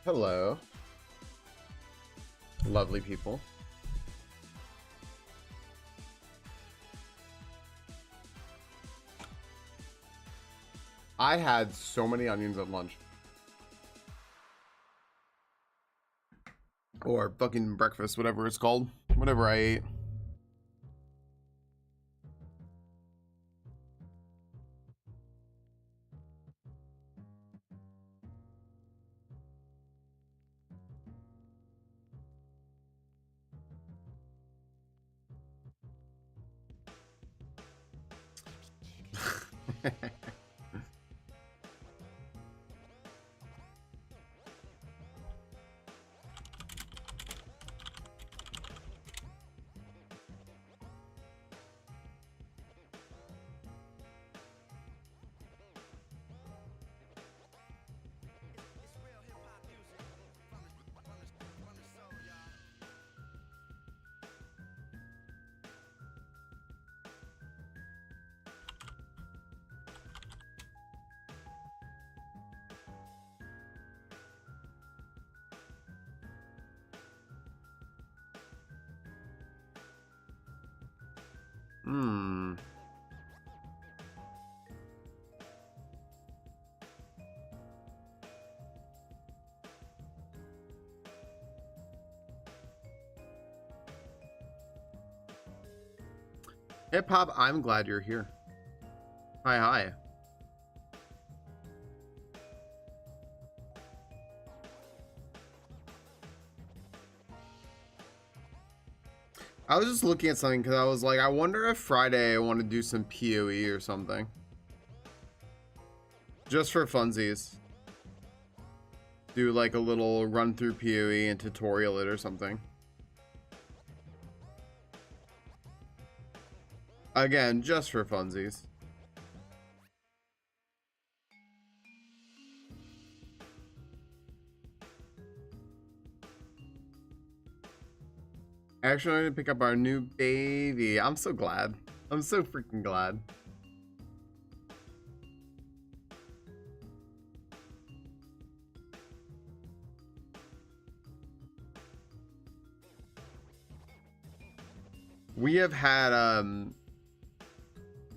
Hello. Lovely people. I had so many onions at lunch. Or fucking breakfast, whatever it's called. Whatever I ate. Hmm. Hip Hop, I'm glad you're here. Hi, hi. I was just looking at something because I was like, I wonder if Friday I want to do some PoE or something. Just for funsies. Do like a little run through PoE and tutorial it or something. Again, just for funsies. Actually, I'm going to pick up our new baby. I'm so glad. I'm so freaking glad. We have had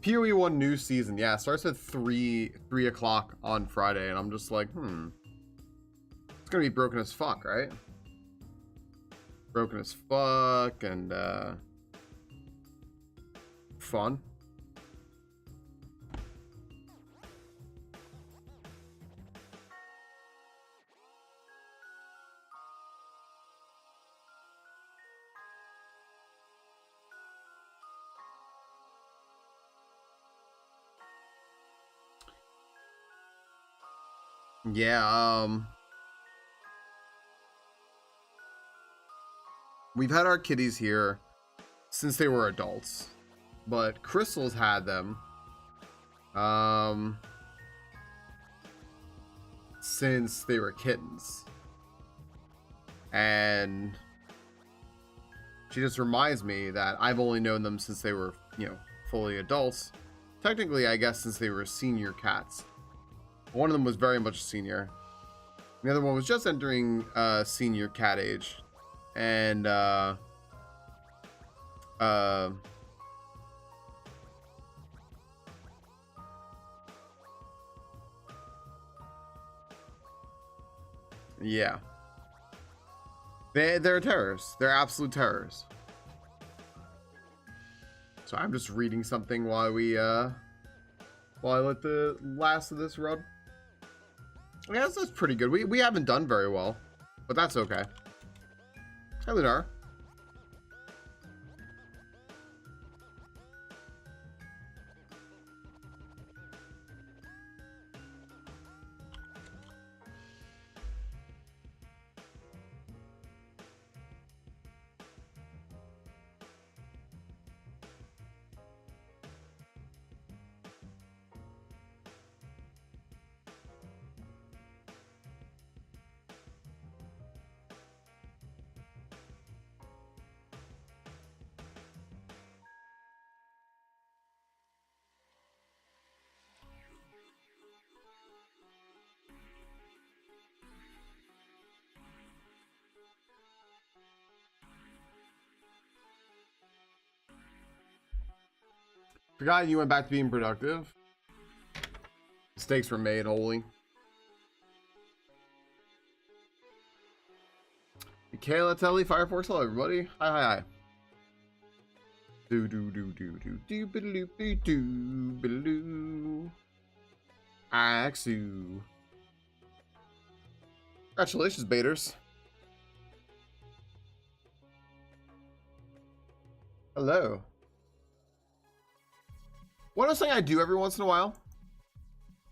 PoE 1 new season. Yeah, starts at 3 o'clock on Friday, and I'm just like, it's gonna be broken as fuck, right? Broken as fuck and fun. Yeah, we've had our kitties here since they were adults, but Crystal's had them since they were kittens. And she just reminds me that I've only known them since they were, fully adults. Technically, I guess since they were senior cats. One of them was very much a senior. The other one was just entering senior cat age. And yeah. They're terrors. They're absolute terrors. So I'm just reading something while I let the last of this run. I guess that's pretty good. We haven't done very well, but that's okay. Hi, Lunar. Forgot you went back to being productive. Mistakes were made, holy. Michaela, Telly, Fireforce, hello everybody. Hi. Do do do do do do do do do do. Axu. Congratulations, baiters. Hello. One thing I do every once in a while,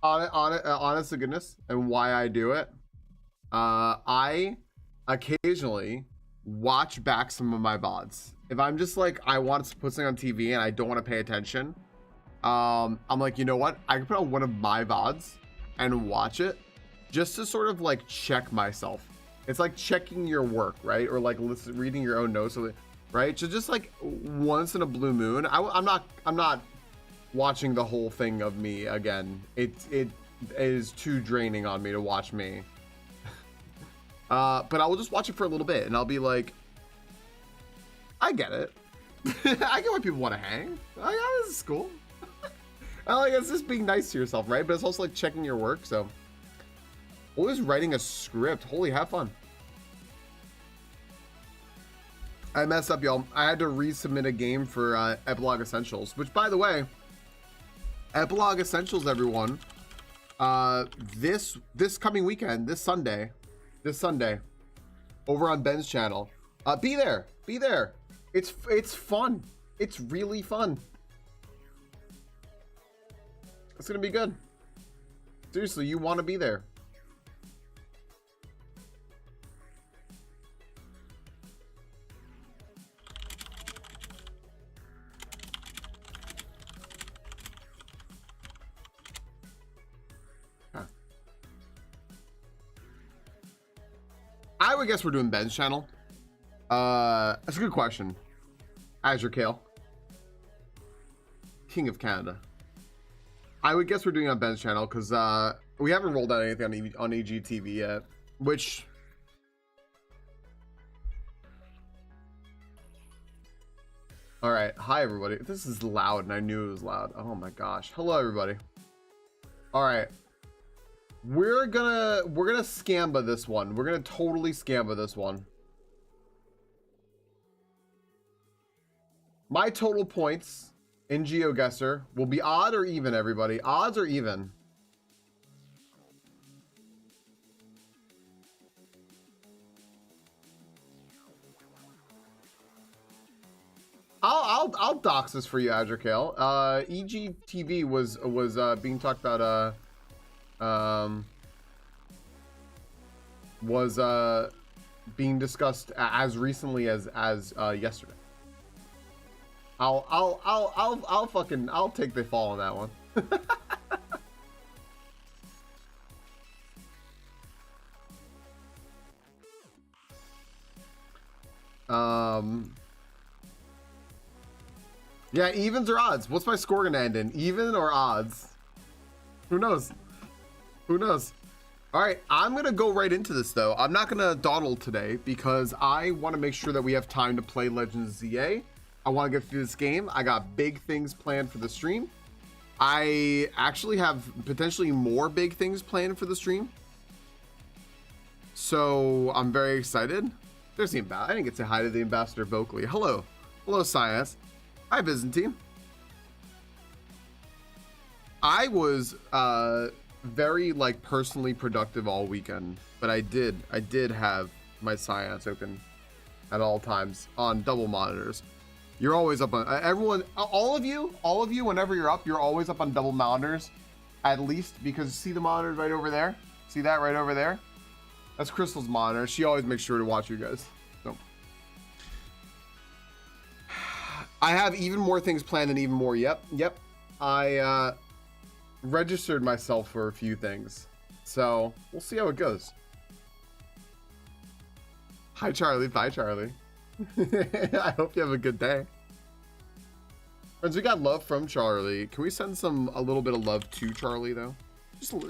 honest to goodness, and why I do it, I occasionally watch back some of my VODs. If I'm just like, I want to put something on TV and I don't want to pay attention, I'm like, you know what? I can put on one of my VODs and watch it just to sort of like check myself. It's like checking your work, right? Or like reading your own notes, right? So just like once in a blue moon, I'm not watching the whole thing of me again. It is too draining on me to watch me. But I will just watch it for a little bit and I'll be like, I get it. I get why people want to hang. Oh yeah, this is cool. I like, it's just being nice to yourself, right? But it's also like checking your work. So always writing a script. Holy, have fun. I messed up, y'all. I had to resubmit a game for Epilogue Essentials, which, by the way, Epilogue Essentials, everyone, this coming weekend, this Sunday, over on Ben's channel. Be there. It's fun. It's really fun. It's gonna be good. Seriously, you want to be there. I would guess we're doing Ben's channel. That's a good question. Azure Kale, King of Canada. I would guess we're doing it on Ben's channel because we haven't rolled out anything on EGTV yet. Which, all right. Hi everybody. This is loud, and I knew it was loud. Oh my gosh. Hello everybody. All right. We're gonna scamba this one. We're gonna totally scamba this one. My total points in GeoGuessr will be odd or even, everybody. Odds or even. I'll dox this for you, Azure Kale. EGTV was being talked about was being discussed as recently as yesterday. I'll take the fall on that one. Yeah, evens or odds? What's my score gonna end in? Even or odds? Who knows? Who knows? All right, I'm gonna go right into this though. I'm not gonna dawdle today because I want to make sure that we have time to play Legends ZA. I want to get through this game. I got big things planned for the stream. I actually have potentially more big things planned for the stream. So I'm very excited. There's the ambassador. I didn't get to say hi to the ambassador vocally. Hello. Hello, Science. Hi, Byzantine. I was very like personally productive all weekend, but I did have my Science open at all times on double monitors. You're always up on everyone, all of you, whenever you're up, you're always up on double monitors, at least, because see the monitors right over there? See that right over there? That's Crystal's monitor. She always makes sure to watch you guys. So I have even more things planned than even more. Yep. I registered myself for a few things, so we'll see how it goes. Hi, Charlie. Bye, Charlie. I hope you have a good day. Friends, we got love from Charlie. Can we send a little bit of love to Charlie though? Just like a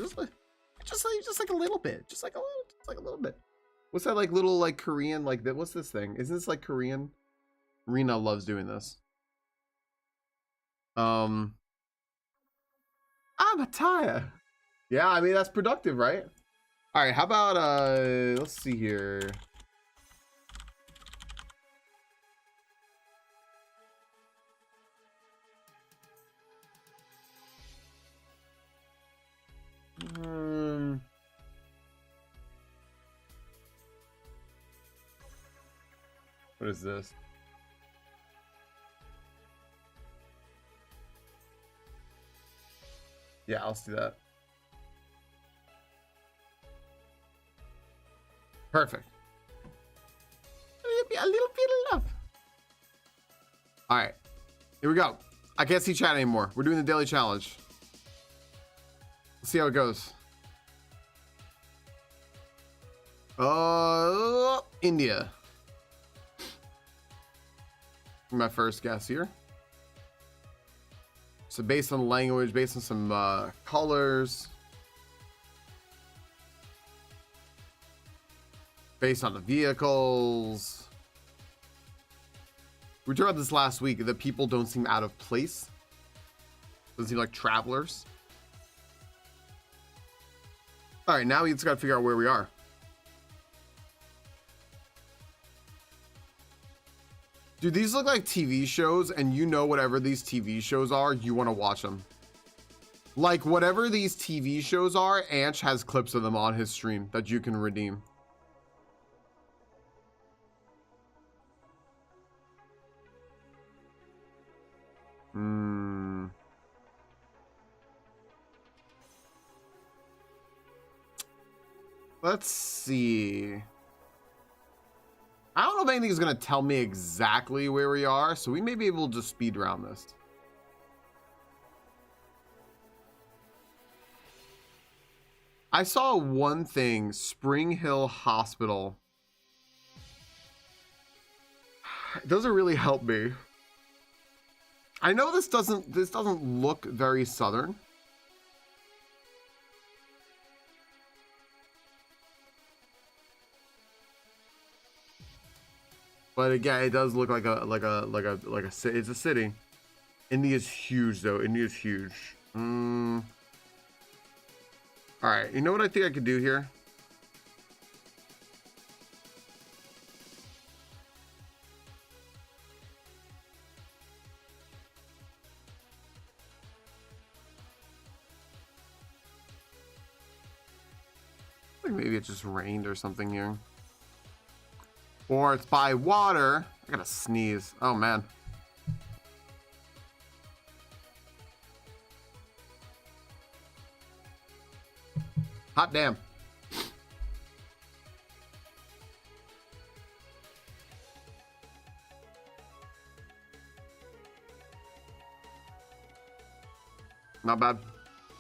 little bit. Just like a little bit. What's that like little like Korean like that? What's this thing? Isn't this like Korean? Rena loves doing this. I'm a tire. Yeah, I mean, that's productive, right? All right, how about, let's see here. What is this? Yeah, I'll see that. Perfect. A little bit of love. All right, here we go. I can't see chat anymore. We're doing the daily challenge. Let's see how it goes. India. My first guess here. So based on language, based on some colors, based on the vehicles. We talked about this last week, that people don't seem out of place. Doesn't seem like travelers. All right, now we just got to figure out where we are. Dude, these look like TV shows, and you know whatever these TV shows are, you want to watch them. Like, whatever these TV shows are, Anch has clips of them on his stream that you can redeem. Let's see. I don't know if anything is going to tell me exactly where we are, so we may be able to just speed around this. I saw one thing, Spring Hill Hospital. It doesn't really help me. I know this doesn't look very southern. But again, it does look like a city. It's a city. India's huge though. India's huge. All right, you know what I think I could do here? Like maybe it just rained or something here. Or it's by water. I gotta sneeze. Oh man. Hot damn. Not bad.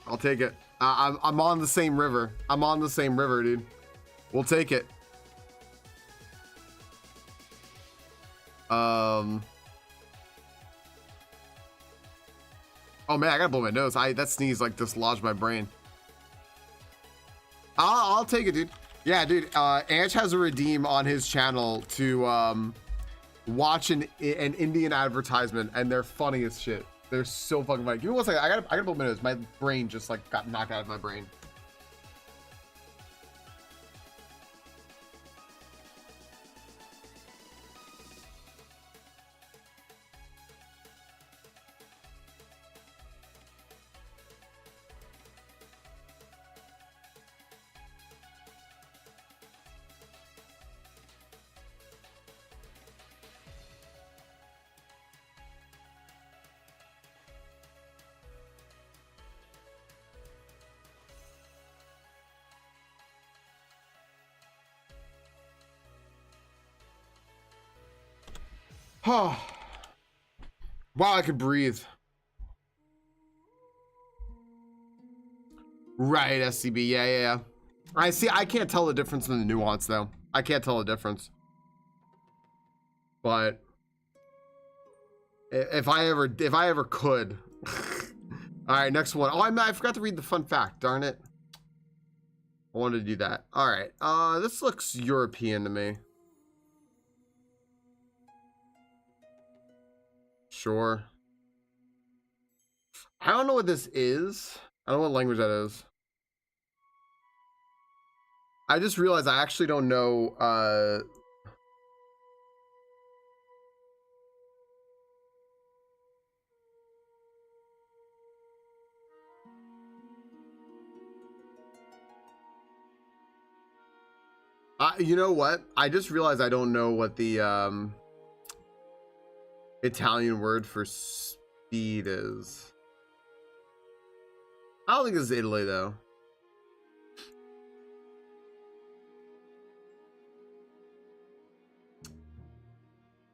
I'll take it. I'm on the same river. I'm on the same river, dude. We'll take it. Oh man, I gotta blow my nose. That sneeze like dislodged my brain. I'll take it, dude. Yeah, dude. Anch has a redeem on his channel to watch an Indian advertisement, and they're funny as shit. They're so fucking funny. Give me one second. I gotta blow my nose. My brain just like got knocked out of my brain. Oh, wow, I could breathe. Right, SCB. Yeah. I see. I can't tell the difference in the nuance, though. I can't tell the difference. But if I ever could. All right, next one. Oh, I forgot to read the fun fact. Darn it. I wanted to do that. All right. This looks European to me. Sure. I don't know what this is. I don't know what language that is. I just realized I actually don't know. You know what? I just realized I don't know what the Italian word for speed is. I don't think it's Italy though.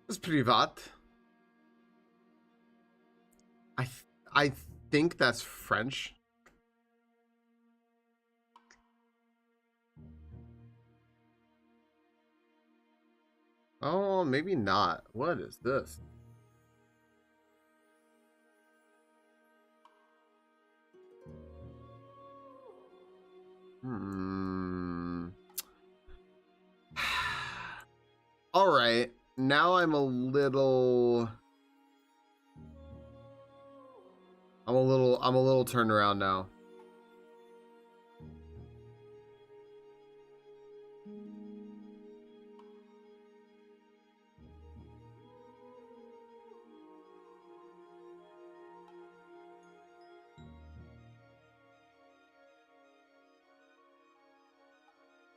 It's privat. I think that's French. Oh, maybe not. What is this? All right. Now I'm a little turned around now.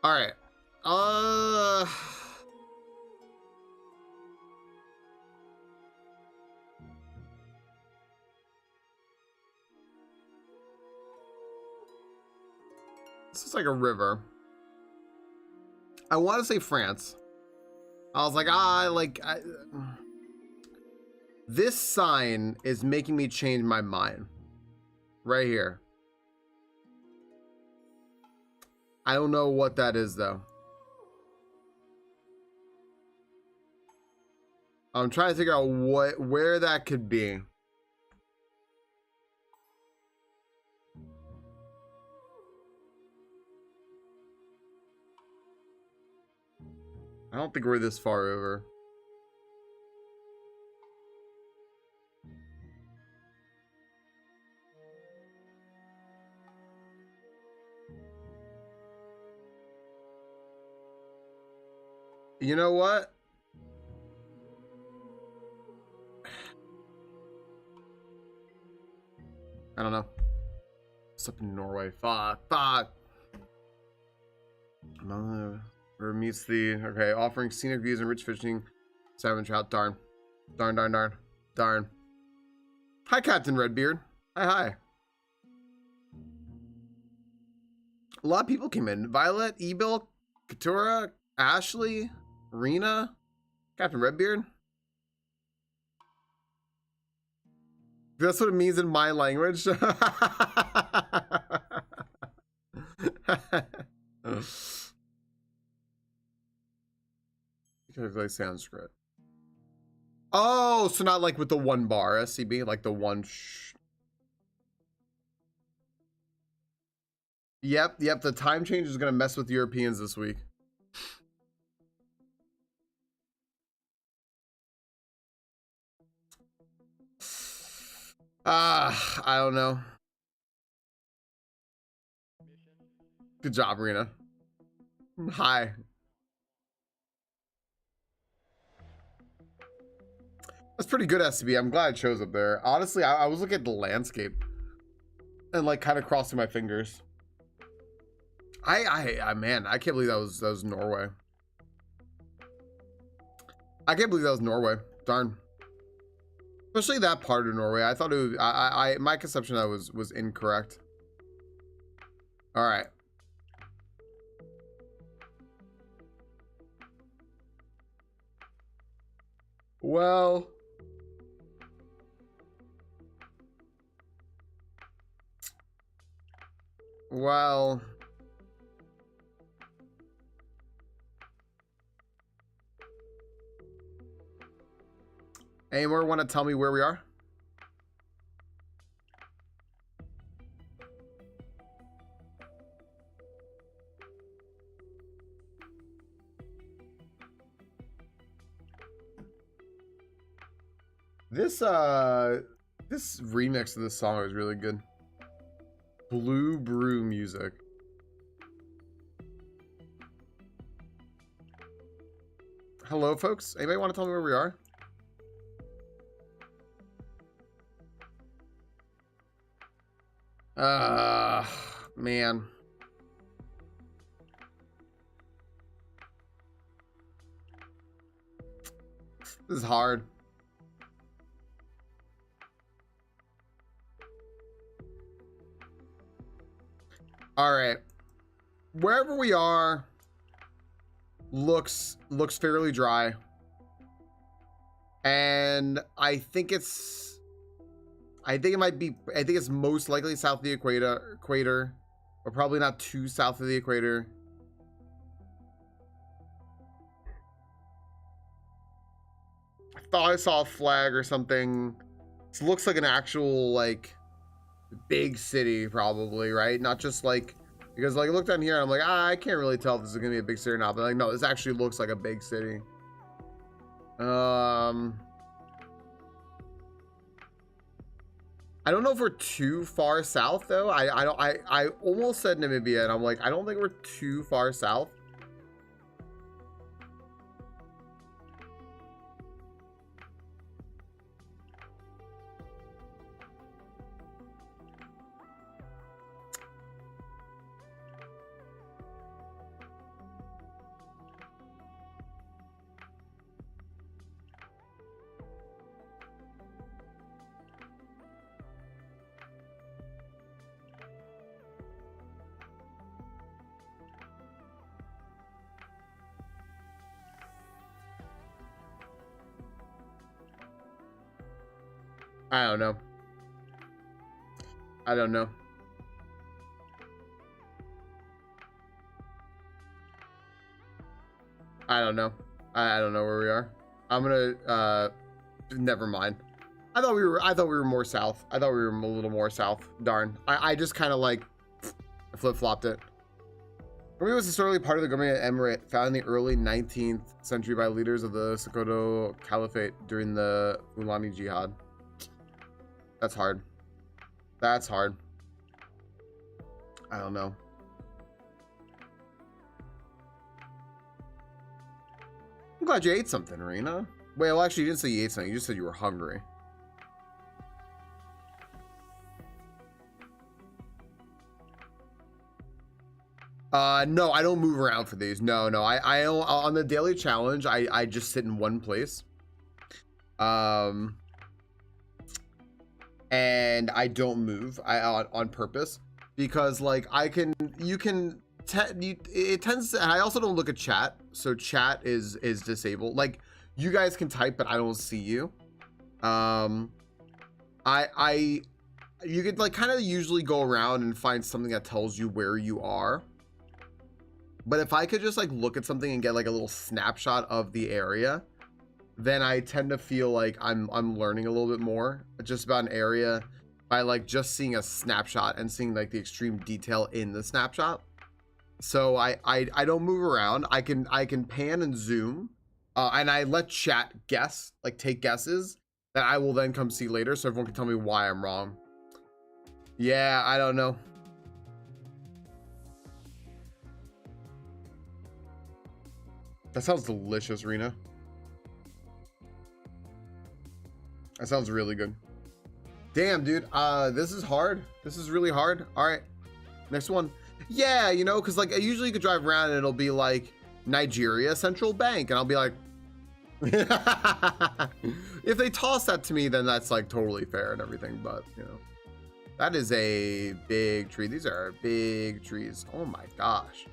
All right. This is like a river. I want to say France. I was like, this sign is making me change my mind. Right here. I don't know what that is though. I'm trying to figure out where that could be. I don't think we're this far over. You know what? I don't know. It's up in Norway. Fuck. Where meets the okay, offering scenic views and rich fishing, salmon trout. Darn. Hi, Captain Redbeard. Hi. A lot of people came in. Violet, Ebil, Katura, Ashley, Rena, Captain Redbeard. That's what it means in my language. Like Sanskrit. Oh, so not like with the one bar SCB, like the one. Yep. The time change is gonna mess with Europeans this week. I don't know. Good job, Rena. Hi. That's pretty good, SCB. I'm glad it shows up there. Honestly, I was looking at the landscape and like kind of crossing my fingers. Man, I can't believe that was Norway. I can't believe that was Norway. Darn. Especially that part of Norway. I thought it was, my conception of that was incorrect. All right. Well. Anyone want to tell me where we are? This This remix of this song is really good. Blue Brew music. Hello, folks. Anybody want to tell me where we are? Man. This is hard. All right. Wherever we are looks fairly dry. And I think it might be, I think it's most likely south of the equator, but probably not too south of the equator. I thought I saw a flag or something. It looks like an actual like big city, probably, right? Not just like, because like I look down here and I'm like, I can't really tell if this is gonna be a big city or not, but like, no, this actually looks like a big city. I don't know if we're too far south though. I almost said Namibia and I'm like, I don't think we're too far south. I don't know. I don't know. I don't know. I don't know where we are. I'm gonna never mind. I thought we were more south. I thought we were a little more south. Darn. I just kind of like flip-flopped it. Gombe was historically part of the Gombe Emirate, founded in the early 19th century by leaders of the Sokoto Caliphate during the Fulani Jihad. That's hard. That's hard. I don't know. I'm glad you ate something, Rena. Wait, well, actually, you didn't say you ate something. You just said you were hungry. No, I don't move around for these. No. I on the daily challenge, I just sit in one place. And I don't move on purpose because like it tends to, and I also don't look at chat, so chat is disabled. Like you guys can type but I don't see you. You could like kind of usually go around and find something that tells you where you are, but if I could just like look at something and get like a little snapshot of the area, then I tend to feel like I'm learning a little bit more just about an area by like just seeing a snapshot and seeing like the extreme detail in the snapshot. So I don't move around. I can pan and zoom, and I let chat guess, like take guesses that I will then come see later, so everyone can tell me why I'm wrong. Yeah, I don't know. That sounds delicious, Rena. That sounds really good. Damn, dude. This is hard. This is really hard. All right, next one. Yeah, you know, because like I usually could drive around and it'll be like Nigeria Central Bank, and I'll be like, if they toss that to me, then that's like totally fair and everything. But you know, that is a big tree. These are big trees. Oh my gosh.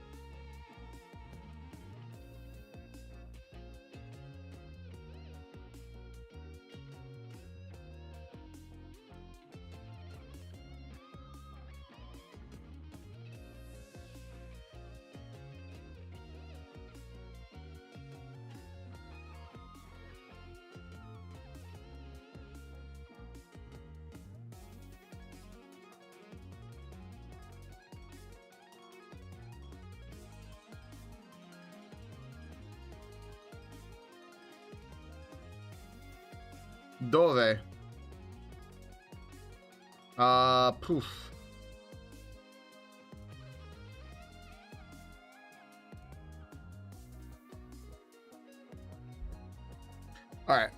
Dove? Poof. All right.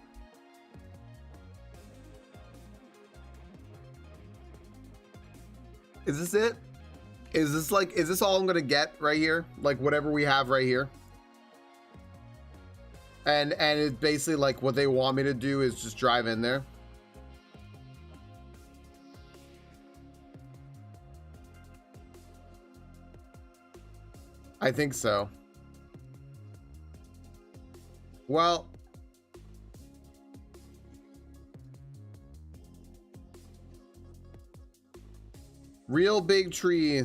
Is this it? Is this all I'm gonna get right here? Like whatever we have right here? And it's basically like what they want me to do is just drive in there. I think so. Well, real big tree.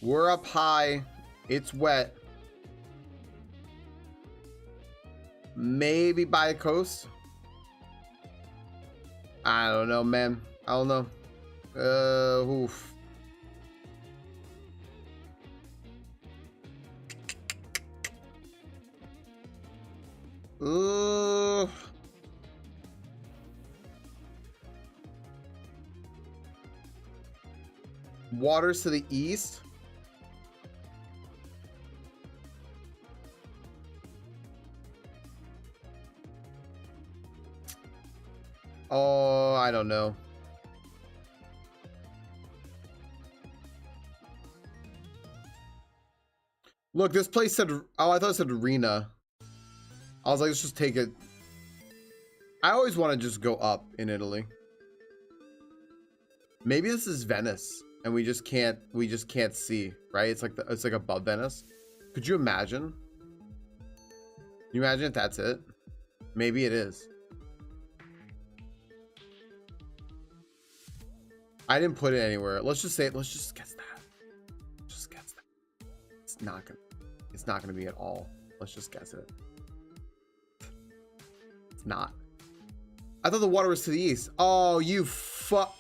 We're up high. It's wet. Maybe by the coast. I don't know, man. I don't know. Oof. Waters to the east. Oh, I don't know. Look, this place said, oh, I thought it said arena. I was like, let's just take it. I always want to just go up in Italy. Maybe this is Venice and we just can't see, right? It's like above Venice. Could you imagine? Can you imagine if that's it? Maybe it is. I didn't put it anywhere. Let's just say it. Let's just guess that. Just guess that. It's not gonna be at all. Let's just guess it. It's not. I thought the water was to the east. Oh, you fuck.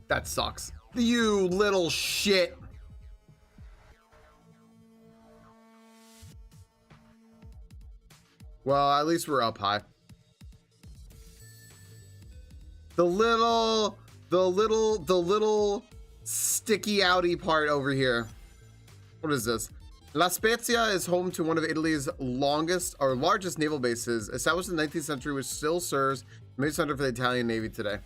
That sucks. You little shit. Well, at least we're up high. The little sticky outy part over here. What is this? La Spezia is home to one of Italy's longest or largest naval bases, established in the 19th century, which still serves as the main center for the Italian Navy today.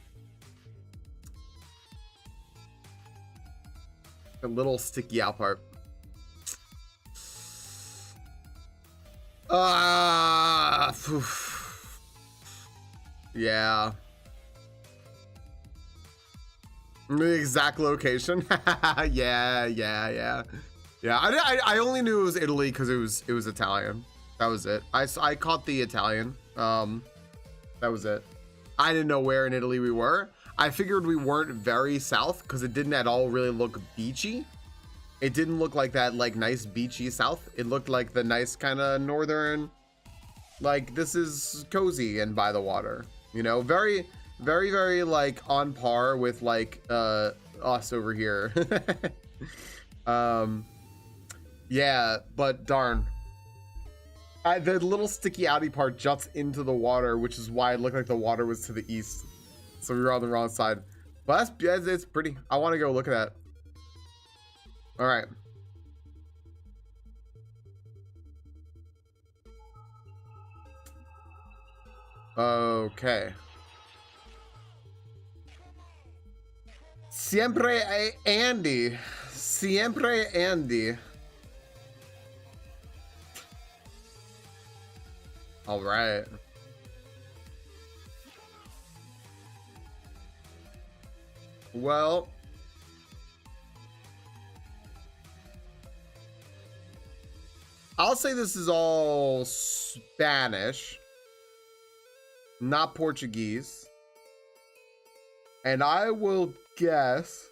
The little sticky out part. Yeah. The exact location. Yeah. I only knew it was Italy because it was Italian. That was it. I caught the Italian. That was it. I didn't know where in Italy we were. I figured we weren't very south because it didn't at all really look beachy. It didn't look like that like nice beachy south. It looked like the nice kind of northern, like this is cozy and by the water, you know, very like on par with like us over here. Yeah, but darn, the little sticky outy part juts into the water, which is why it looked like the water was to the east, so we were on the wrong side. But that's it's pretty. I want to go look at that. All right. Okay. Siempre Andy. Siempre Andy. All right. Well, I'll say this is all Spanish, not Portuguese. And I will guess,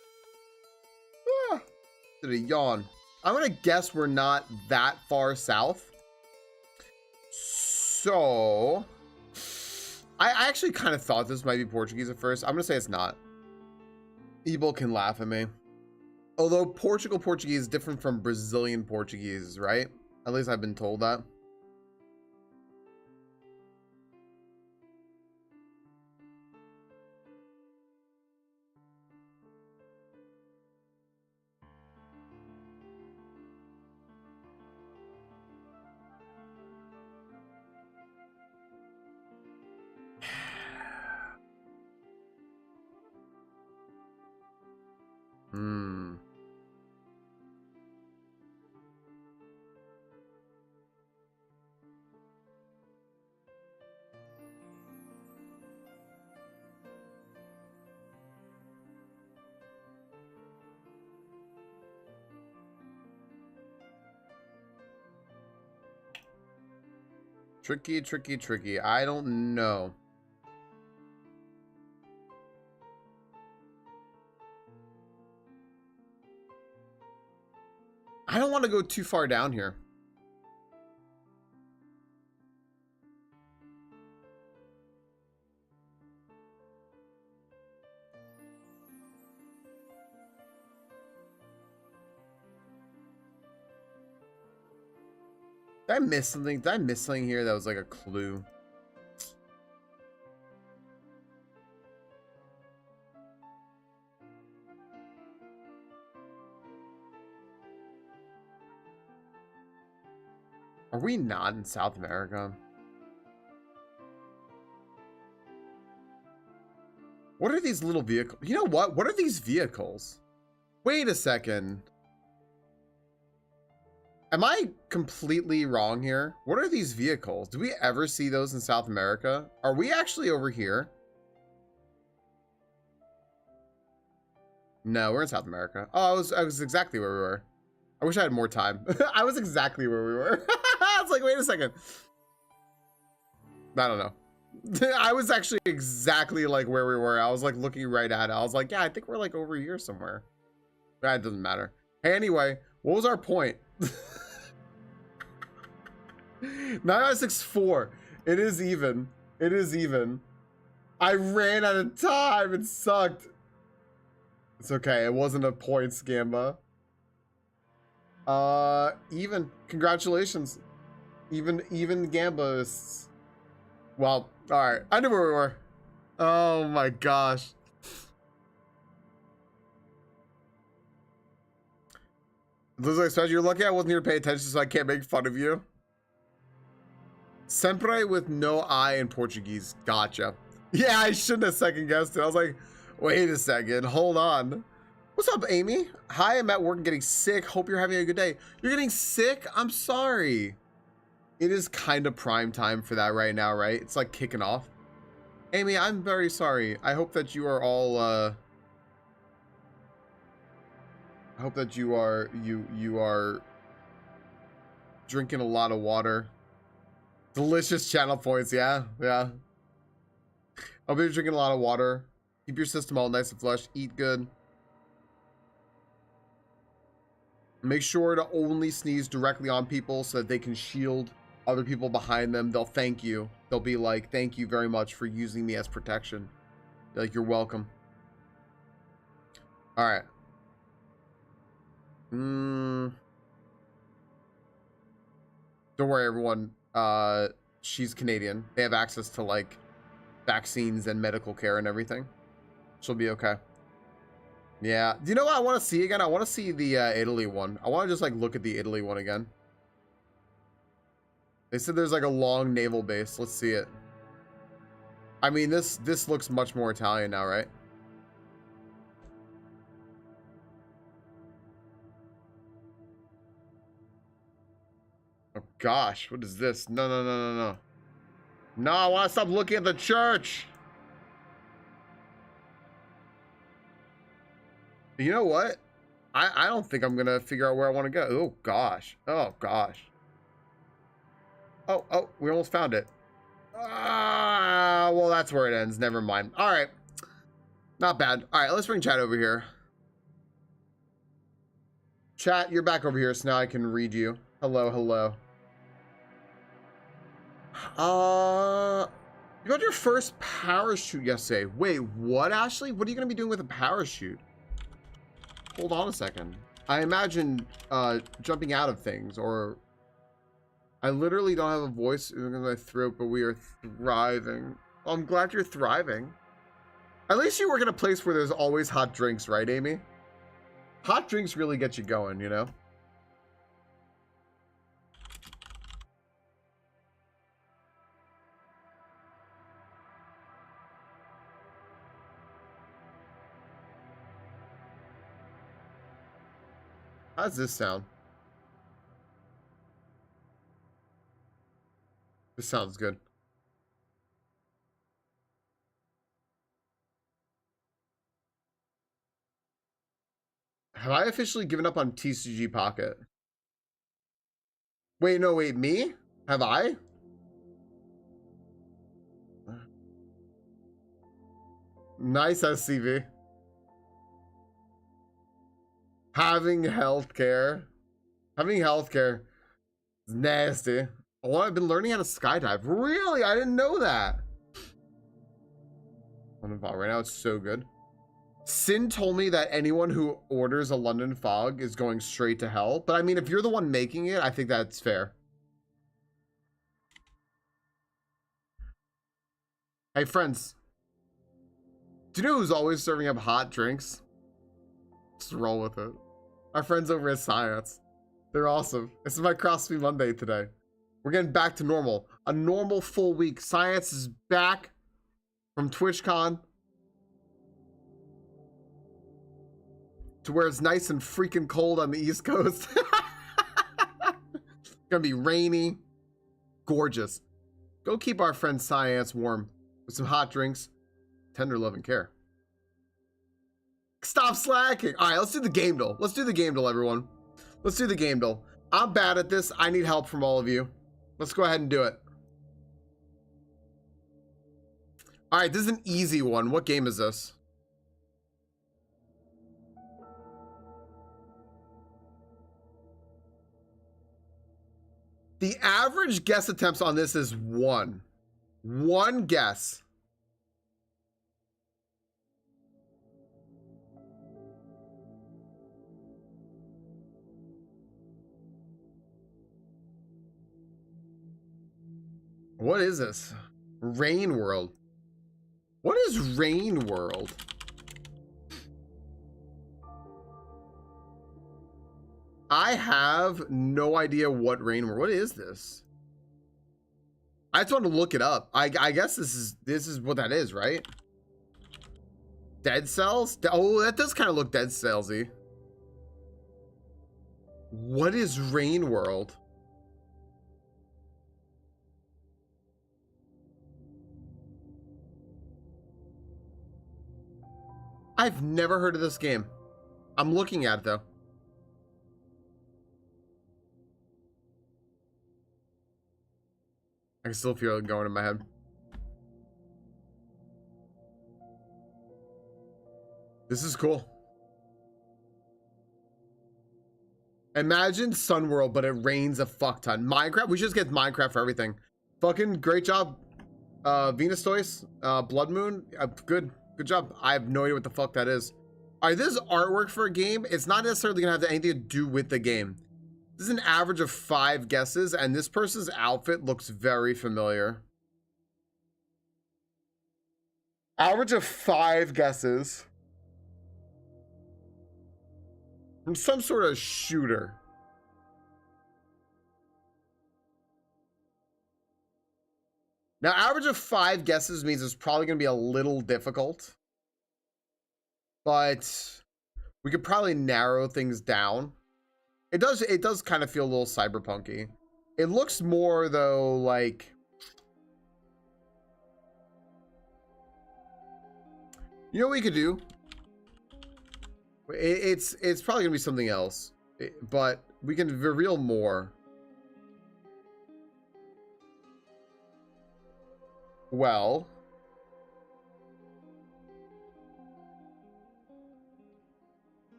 did a yawn. I'm gonna guess we're not that far south. So I actually kind of thought this might be Portuguese at first. I'm gonna say it's not. Ebel can laugh at me. Although Portugal Portuguese is different from Brazilian Portuguese, right? At least I've been told that. Hmm. Tricky, tricky, tricky. I don't know. I don't want to go too far down here. Did I miss something? Did I miss something here that was like a clue? Are we not in South America? What are these little vehicles? You know what? What are these vehicles? Wait a second. Am I completely wrong here? What are these vehicles? Do we ever see those in South America? Are we actually over here? No, we're in South America. Oh, I was exactly where we were. I wish I had more time. I was exactly where we were. I was like, wait a second. I don't know. I was actually exactly like where we were. I was like looking right at it. I was like, yeah, I think we're like over here somewhere. That doesn't matter. Hey, anyway, what was our point? 9964. It is even. It is even. I ran out of time. It sucked. It's okay. It wasn't a points, Gamba. Even. Congratulations. Even Gambas. Well, alright. I knew where we were. Oh my gosh. Looks like strategy. You're lucky I wasn't here to pay attention, so I can't make fun of you. Sempre with no I in Portuguese. Gotcha. Yeah, I shouldn't have second guessed it. I was like, wait a second. Hold on. What's up, Amy? Hi, I'm at work and getting sick. Hope you're having a good day. You're getting sick? I'm sorry. It is kind of prime time for that right now, right? It's like kicking off. Amy, I'm very sorry. I hope that you are all, I hope that you are drinking a lot of water. Delicious channel points, yeah. I hope you're drinking a lot of water. Keep your system all nice and flush. Eat good. Make sure to only sneeze directly on people so that they can shield other people behind them. They'll thank you. They'll be like, thank you very much for using me as protection. Like, you're welcome. All right. Don't worry, everyone. She's Canadian. They have access to like vaccines and medical care and everything. She'll be okay. Yeah. Do you know what I want to see again? I want to see the Italy one. I want to just like look at the Italy one again. They said there's like a long naval base. Let's see it. I mean, this looks much more Italian now, right? Oh gosh, what is this? No. No, I want to stop looking at the church. You know what? I don't think I'm gonna figure out where I want to go. Oh gosh. Oh gosh. Oh, we almost found it. Ah, well, that's where it ends. Never mind. All right. Not bad. All right, let's bring chat over here. Chat, you're back over here, so now I can read you. Hello. You got your first parachute yesterday. Wait, what, Ashley? What are you gonna be doing with a parachute? Hold on a second. I imagine jumping out of things, or I literally don't have a voice in my throat, but we are thriving. Well, I'm glad you're thriving. At least you work in a place where there's always hot drinks, right, Amy? Hot drinks really get you going, you know? How does this sound? This sounds good. Have I officially given up on TCG Pocket? Wait, no, wait, me? Have I? Nice SCV. Having healthcare. Having healthcare is nasty. Oh, I've been learning how to skydive. Really? I didn't know that. London Fog. Right now it's so good. Sin told me that anyone who orders a London Fog is going straight to hell. But I mean, if you're the one making it, I think that's fair. Hey, friends. Do you know who's always serving up hot drinks? Just roll with it. Our friends over at Science. They're awesome. This is my CrossFit Monday today. We're getting back to normal. A normal full week. Science is back from TwitchCon to where it's nice and freaking cold on the East Coast. It's gonna be rainy. Gorgeous. Go keep our friend Science warm with some hot drinks, tender love and care. Stop slacking. All right, let's do the game duel. Let's do the game duel, everyone. Let's do the game duel. I'm bad at this. I need help from all of you. Let's go ahead and do it. All right, this is an easy one. What game is this? The average guess attempts on this is one. One guess. What is this? Rain World. What is Rain World? I have no idea what Rain World. What is this? I just want to look it up. I guess this is what that is, right? Dead Cells? Oh, that does kind of look Dead Cells-y. What is Rain World? I've never heard of this game. I'm looking at it though. I can still feel it going in my head. This is cool. Imagine Sun World, but it rains a fuck ton. Minecraft, we should just get Minecraft for everything. Fucking great job. Venus Toys, Blood Moon, good job. I have no idea what the fuck that is. All right, this is artwork for a game. It's not necessarily gonna have anything to do with the game. This is an average of 5 guesses, and this person's outfit looks very familiar. Average of 5 guesses. From some sort of shooter. Now, average of 5 guesses means it's probably going to be a little difficult. But we could probably narrow things down. It does kind of feel a little cyberpunky. It looks more, though, like... You know what we could do? It's probably going to be something else. But we can reveal more. Well...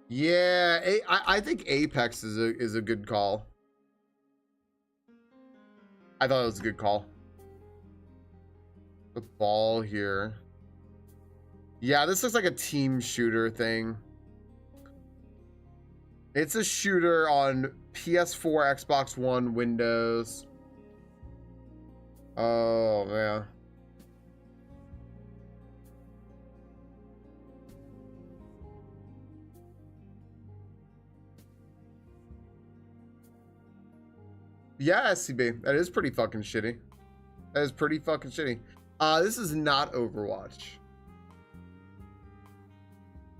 Yeah, I think Apex is a good call. I thought it was a good call. The ball here. Yeah, this looks like a team shooter thing. It's a shooter on PS4, Xbox One, Windows. Oh, man. Yeah, SCB. That is pretty fucking shitty. That is pretty fucking shitty. This is not Overwatch.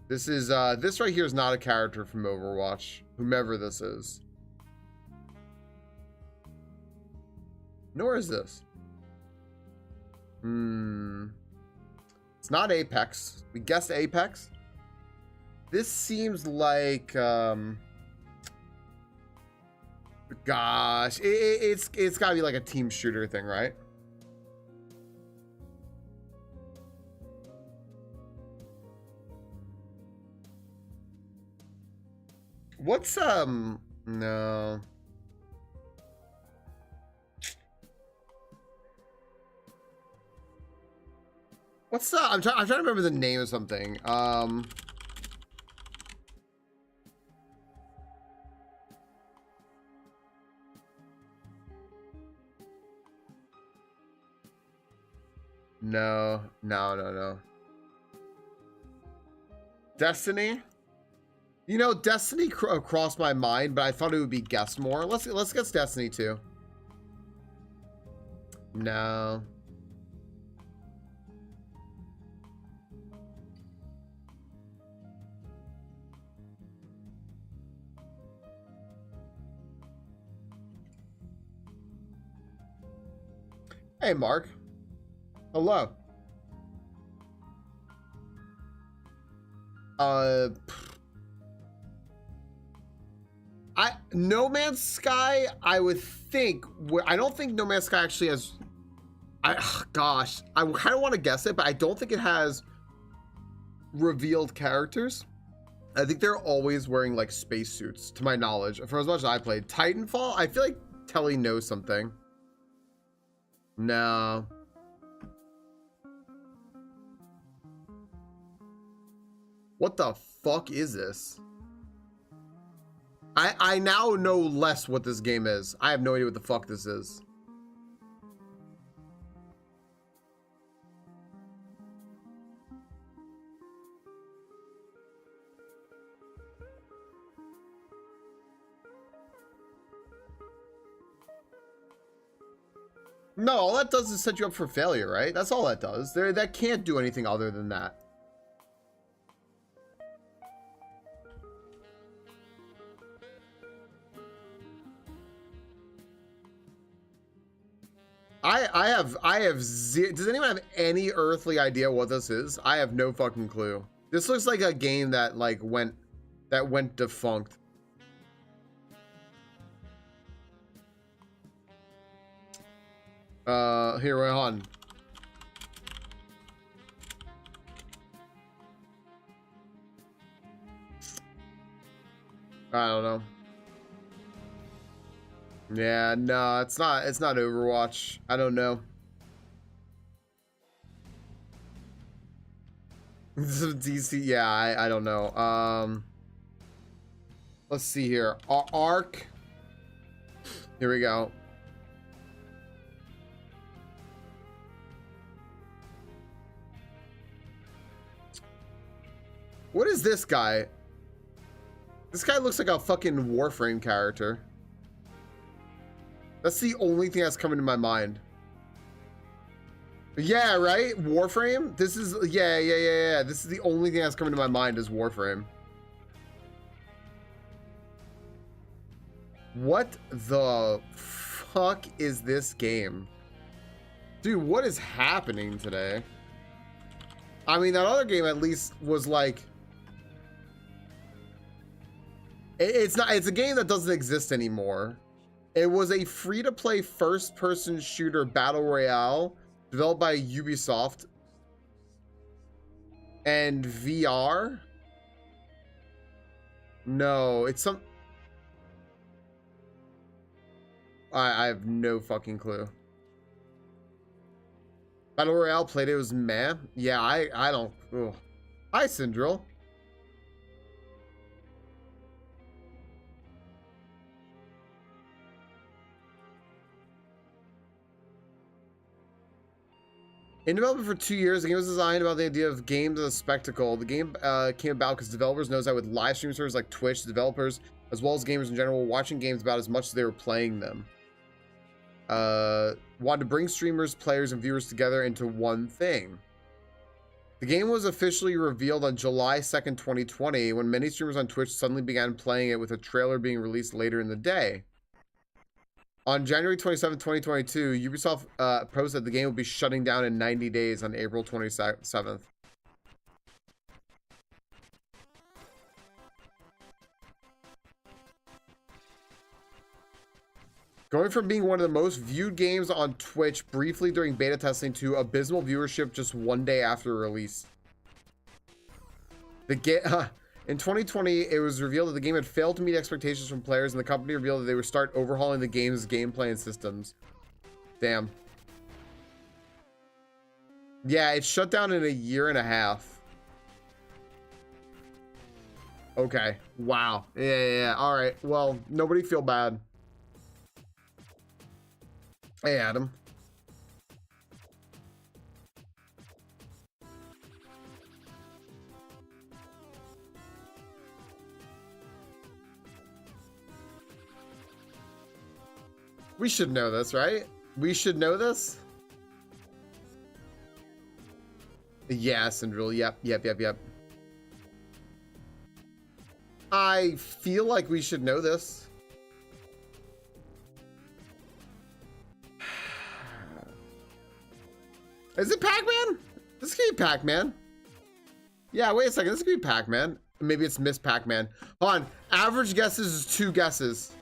This is, this right here is not a character from Overwatch. Whomever this is. Nor is this. It's not Apex. We guessed Apex. This seems like, gosh, it's gotta be like a team shooter thing, right? What's no. What's I'm trying to remember the name of something. No. Destiny? You know, Destiny crossed my mind, but I thought it would be guessed more. Let's guess Destiny 2. No. Hey, Mark. Hello. No Man's Sky, I would think. I don't think No Man's Sky actually has. Gosh, I kind of want to guess it, but I don't think it has revealed characters. I think they're always wearing like spacesuits, to my knowledge, for as much as I played. Titanfall, I feel like Telly knows something. No. What the fuck is this? I now know less what this game is. I have no idea what the fuck this is. No, all that does is set you up for failure, right? That's all that does. That can't do anything other than that. Does anyone have any earthly idea what this is? I have no fucking clue. This looks like a game that like went defunct. Here, wait on. I don't know. Yeah, no, it's not Overwatch. I don't know. DC, yeah, I don't know. Let's see here. Arc. Here we go. What is this guy? This guy looks like a fucking Warframe character. That's the only thing that's coming to my mind. Yeah, right? Warframe? This is, yeah. This is the only thing that's coming to my mind is Warframe. What the fuck is this game? Dude, what is happening today? I mean, that other game at least was like... It's a game that doesn't exist anymore. It was a free-to-play first-person shooter battle royale developed by Ubisoft and VR. No, it's some. I have no fucking clue. Battle royale played it was meh. Yeah, I don't. Ugh. Hi, Syndril. In development for 2 years, the game was designed about the idea of games as a spectacle. The game came about because developers noticed that with live stream servers like Twitch, developers, as well as gamers in general, were watching games about as much as they were playing them. Wanted to bring streamers, players, and viewers together into one thing. The game was officially revealed on July 2nd, 2020, when many streamers on Twitch suddenly began playing it, with a trailer being released later in the day. On January 27, 2022, Ubisoft posted that the game will be shutting down in 90 days on April 27th. Going from being one of the most viewed games on Twitch briefly during beta testing to abysmal viewership just one day after release. In 2020, it was revealed that the game had failed to meet expectations from players, and the company revealed that they would start overhauling the game's gameplay and systems. Damn. Yeah, it shut down in a year and a half. Okay. Wow. Yeah. All right. Well, nobody feel bad. Hey, Adam. We should know this, right? We should know this? Yeah, Syndril. Yep. I feel like we should know this. Is it Pac-Man? This could be Pac-Man. Yeah, wait a second. This could be Pac-Man. Maybe it's Miss Pac-Man. Hold on. Average guesses is 2 guesses.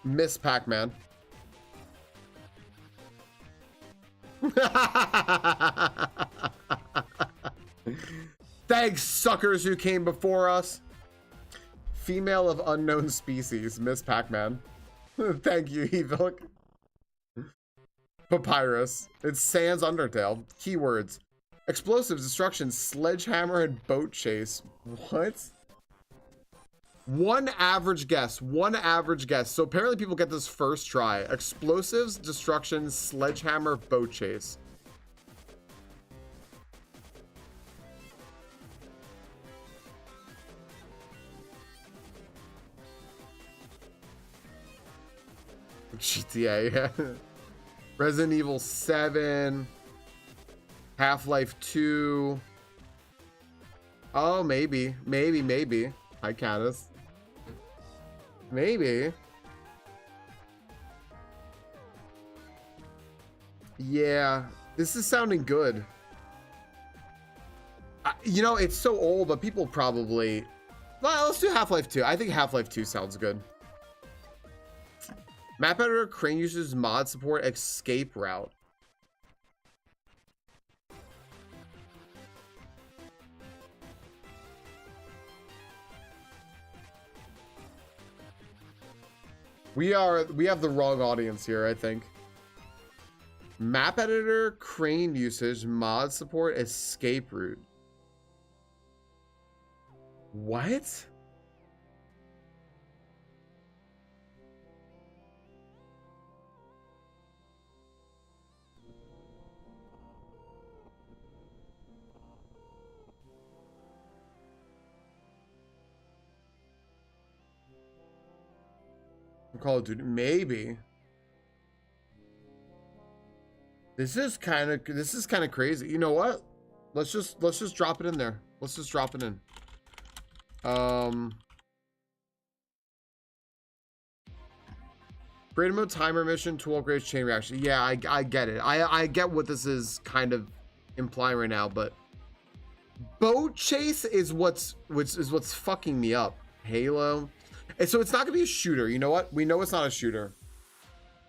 Miss Pac-Man. Thanks, suckers who came before us. Female of unknown species, Miss Pac-Man. Thank you, Evilk. Papyrus. It's Sans Undertale. Keywords. Explosives, destruction, sledgehammer, and boat chase. What? One average guess. So apparently people get this first try. Explosives, destruction, sledgehammer, boat chase. GTA, yeah. Resident Evil 7. Half-Life 2. Oh, maybe. Hi, Caddis. Maybe. Yeah, this is sounding good. You know, it's so old, but people probably... Well, let's do Half-Life 2. I think Half-Life 2 sounds good. Map editor, crane uses mod support, escape route. We have the wrong audience here, I think. Map editor, crane usage, mod support, escape route. What? Call of Duty, maybe. This is kind of crazy. You know what? Let's just drop it in there. Let's just drop it in. Creative mode, timer mission, tool upgrades, chain reaction. Yeah, I get it. I get what this is kind of implying right now, but boat chase is what's fucking me up. Halo. And so it's not gonna be a shooter. You know what? We know it's not a shooter.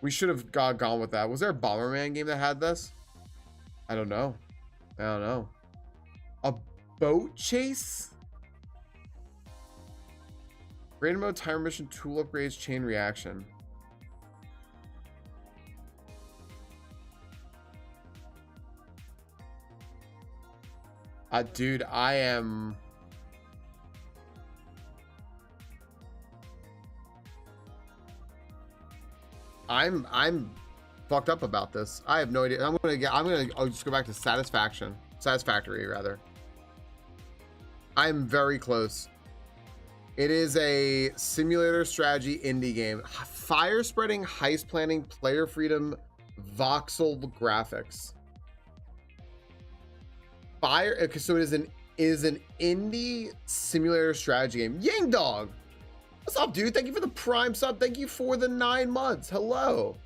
We should have gone with that. Was there a Bomberman game that had this? I don't know. A boat chase? Random mode, timer mission, tool upgrades, chain reaction. Dude, I'm fucked up about this. I have no idea. I'll just go back to satisfactory rather. I'm very close. It is a simulator strategy indie game. Fire spreading, heist planning, player freedom, voxel graphics. So it is an indie simulator strategy game. Ying Dog, what's up, dude? Thank you for the Prime sub. Thank you for the 9 months. Hello.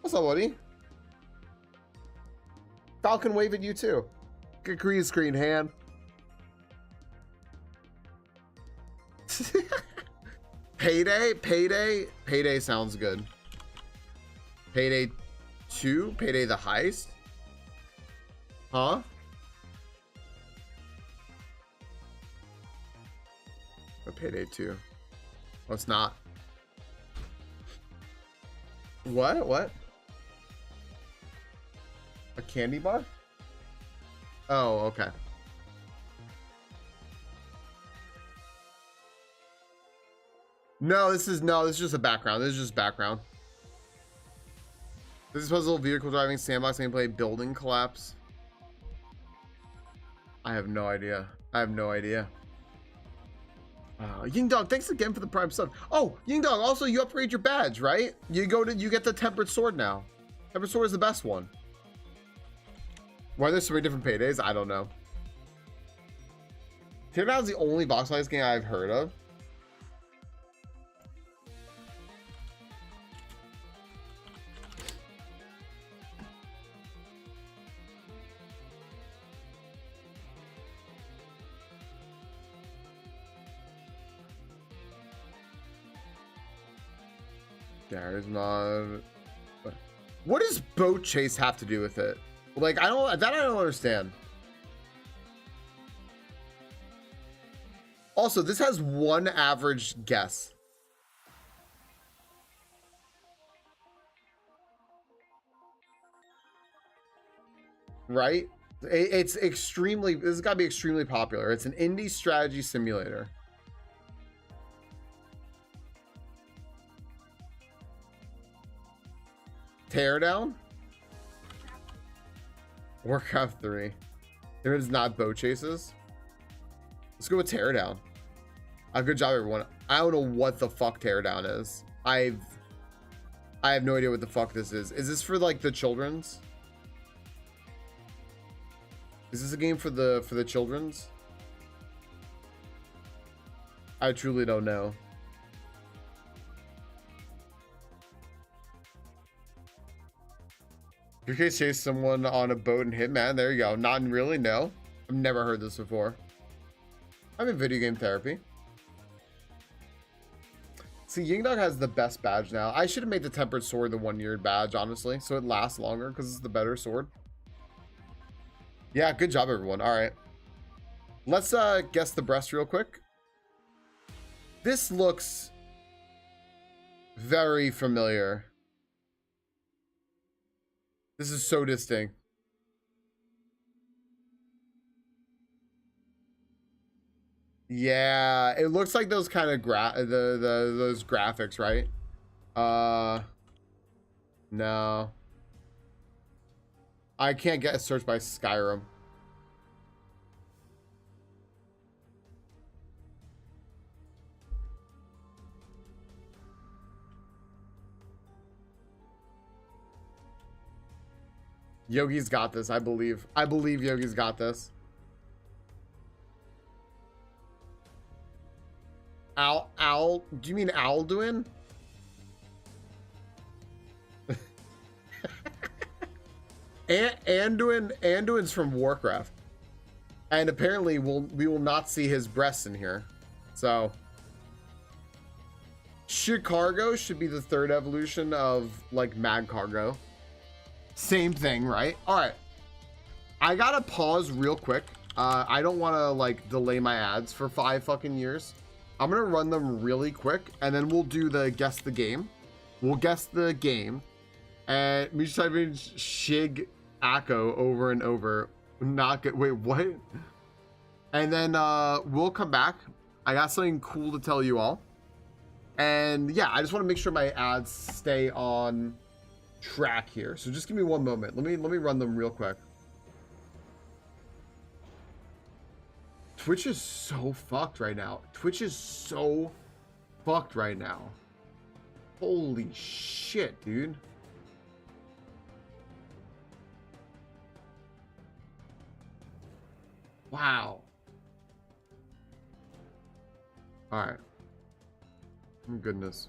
What's up, buddy? Falcon wave at you too. Good green screen hand. Payday sounds good. Payday 2, Payday the heist. Huh? Or Payday 2. Oh, it's not. What? A candy bar? Oh, okay. No, this is just a background. This is just background. This is puzzle, vehicle driving, sandbox gameplay, building collapse. I have no idea. Ying Dog, thanks again for the Prime sub. Oh, Ying Dog, also you upgrade your badge, right? You get the tempered sword now. Tempered sword is the best one. Why there's so many different paydays? I don't know. Teardown is the only box fight game I've heard of. Garry's mod. What does boat chase have to do with it? Like, I don't understand. Also, this has one average guess. Right? It's extremely, this has got to be extremely popular. It's an indie strategy simulator. Teardown? Warcraft 3. If it's not boat chases, let's go with Teardown. Good job, everyone. I don't know what the fuck Teardown is. I have no idea what the fuck this is. Is this for like the children's? Is this a game for the children's? I truly don't know. Your case chase someone on a boat and Hitman. There you go. Not really, no. I've never heard this before. I'm in video game therapy. See, Ying Dog has the best badge now. I should have made the tempered sword the 1-year badge, honestly, so it lasts longer because it's the better sword. Yeah, good job, everyone. All right. Let's guess the breast real quick. This looks very familiar. This is so distinct. Yeah, it looks like those kind of those graphics, right? No. I can't get a search by Skyrim. Yogi's got this, I believe. I believe Yogi's got this. Al, do you mean Alduin? Anduin's from Warcraft. And apparently we will not see his breasts in here. So Chicargo should be the third evolution of like Mad Cargo. Same thing, right? All right. I gotta pause real quick. I don't want to like delay my ads for 5 fucking years. I'm gonna run them really quick, and then we'll do the guess the game. We'll guess the game, and we just type in Shig Akko over and over. Not good. Wait, what? And then we'll come back. I got something cool to tell you all. And yeah, I just want to make sure my ads stay on track here. So just give me one moment. Let me run them real quick. Twitch is so fucked right now. Twitch is so fucked right now. Holy shit, dude. Wow. All right. Oh, goodness.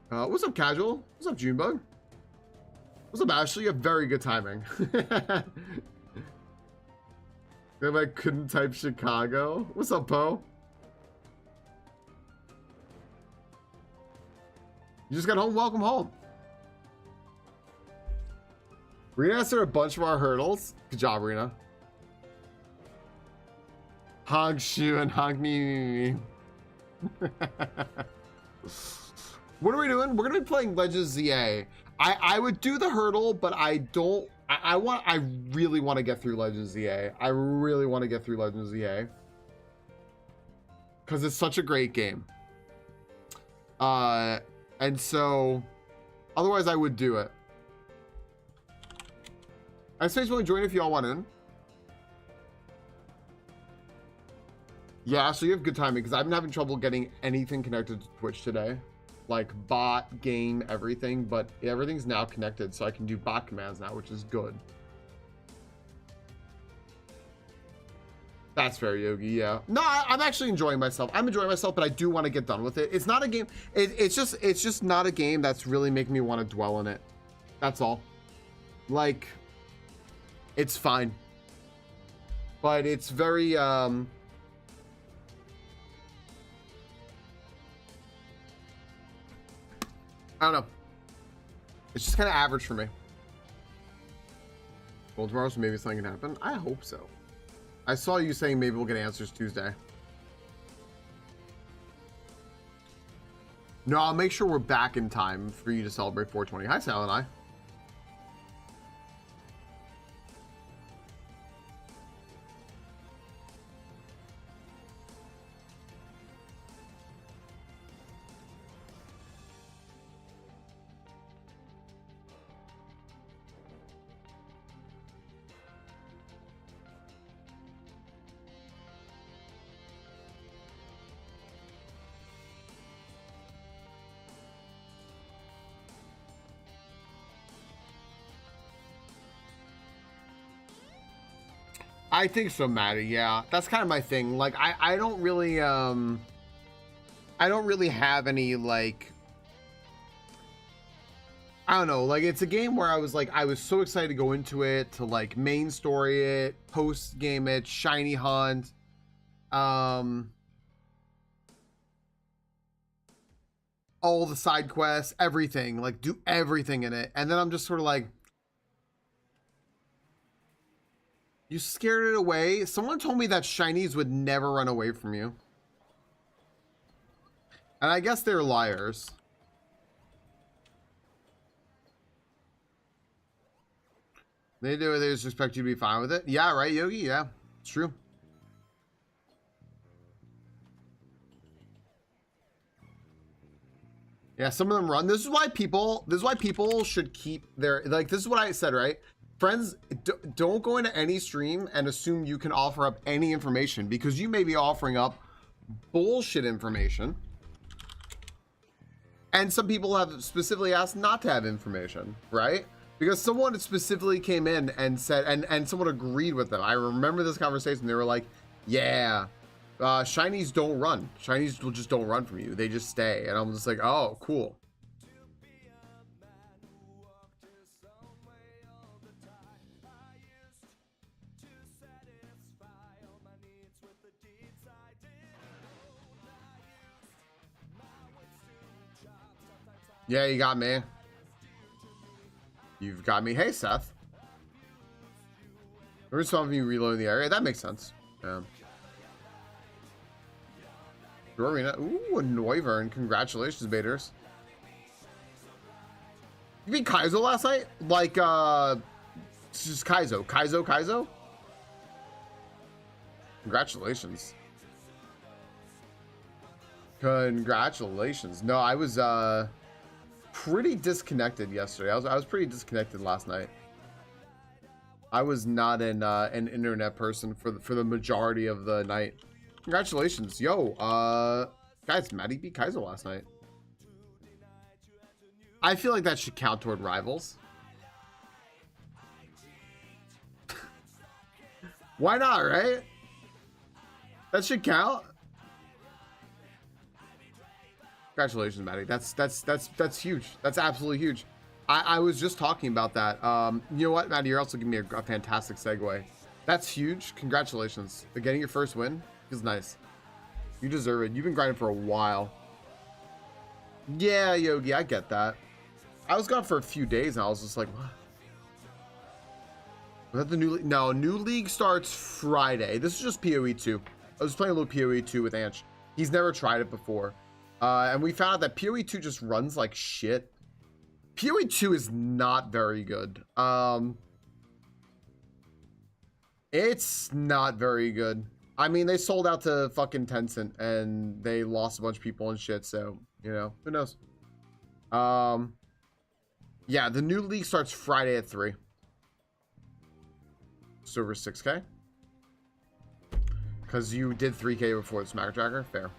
What's up, Casual? What's up, Junebug? What's up, Ashley? You have very good timing. If I couldn't type Chicago. What's up, Poe? You just got home? Welcome home. Rena answered a bunch of our hurdles. Good job, Rena. Honk shoe and honk me. What are we doing? We're gonna be playing Legends ZA. I would do the hurdle, but I don't. I really want to get through Legends ZA. I really want to get through Legends ZA because it's such a great game. And so, otherwise I would do it. I space will join if you all want in. Yeah, so you have good timing because I've been having trouble getting anything connected to Twitch today. Like bot, game, everything, but everything's now connected, so I can do bot commands now, which is good. That's fair, Yogi. Yeah. No, I'm actually enjoying myself. I'm enjoying myself, but I do want to get done with it. It's not a game. It's just not a game that's really making me want to dwell in it. That's all. Like, it's fine, but it's very I don't know. It's just kind of average for me. Well, tomorrow, so maybe something can happen. I hope so. I saw you saying maybe we'll get answers Tuesday. No, I'll make sure we're back in time for you to celebrate 420. Hi, Sal and I. I think so, Maddie. Yeah, that's kind of my thing. Like, I don't really have any, like, I don't know, like, it's a game where I was so excited to go into it, to like main story it, post game it, shiny hunt, all the side quests, everything, like do everything in it, and then I'm just sort of like, you scared it away. Someone told me that shinies would never run away from you. And I guess they're liars. They do it. They just expect you to be fine with it. Yeah, right, Yogi? Yeah, it's true. Yeah, some of them run. This is why people should keep their, like, this is what I said, right? Friends, don't go into any stream and assume you can offer up any information, because you may be offering up bullshit information. And some people have specifically asked not to have information, right? Because someone specifically came in and said, and someone agreed with them. I remember this conversation. They were like, yeah, shinies don't run. Shinies will just don't run from you. They just stay. And I'm just like, oh, cool. Yeah, you got me. You've got me. Hey, Seth. We're just helping you reload the area. That makes sense. Yeah. Arena. Ooh, a Noivern. Congratulations, baiters. You beat Kaizo last night? Like, it's just Kaizo? Congratulations. Congratulations. No, I was, pretty disconnected yesterday. I was pretty disconnected last night. I was not an internet person for the majority of the night. Congratulations. Yo, guys, Maddie beat Kaizo last night. I feel like that should count toward rivals. Why not, right? That should count. Congratulations, Maddie. That's huge. That's absolutely huge. I was just talking about that. You know what, Maddie? You're also giving me a fantastic segue. That's huge. Congratulations. Getting your first win is nice. You deserve it. You've been grinding for a while. Yeah, Yogi, I get that. I was gone for a few days and I was just like, what? Was that the new league? No, new league starts Friday. This is just PoE 2. I was playing a little PoE 2 with Anch. He's never tried it before. And we found out that PoE 2 just runs like shit. PoE 2 is not very good. It's not very good. I mean, they sold out to fucking Tencent and they lost a bunch of people and shit. So, you know, who knows? Yeah, the new league starts Friday at 3. It's over 6K. Because you did 3K before the Smack Tracker? Fair.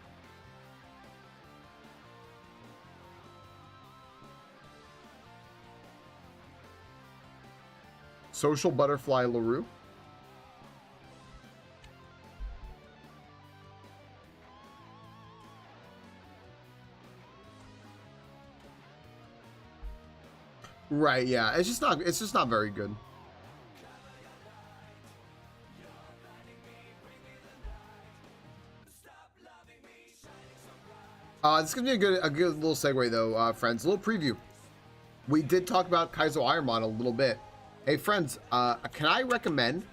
Social Butterfly LaRue. Right, yeah. It's just not very good. This is gonna be a good little segue though, friends. A little preview. We did talk about Kaizo Ironmon a little bit. Hey friends, can I recommend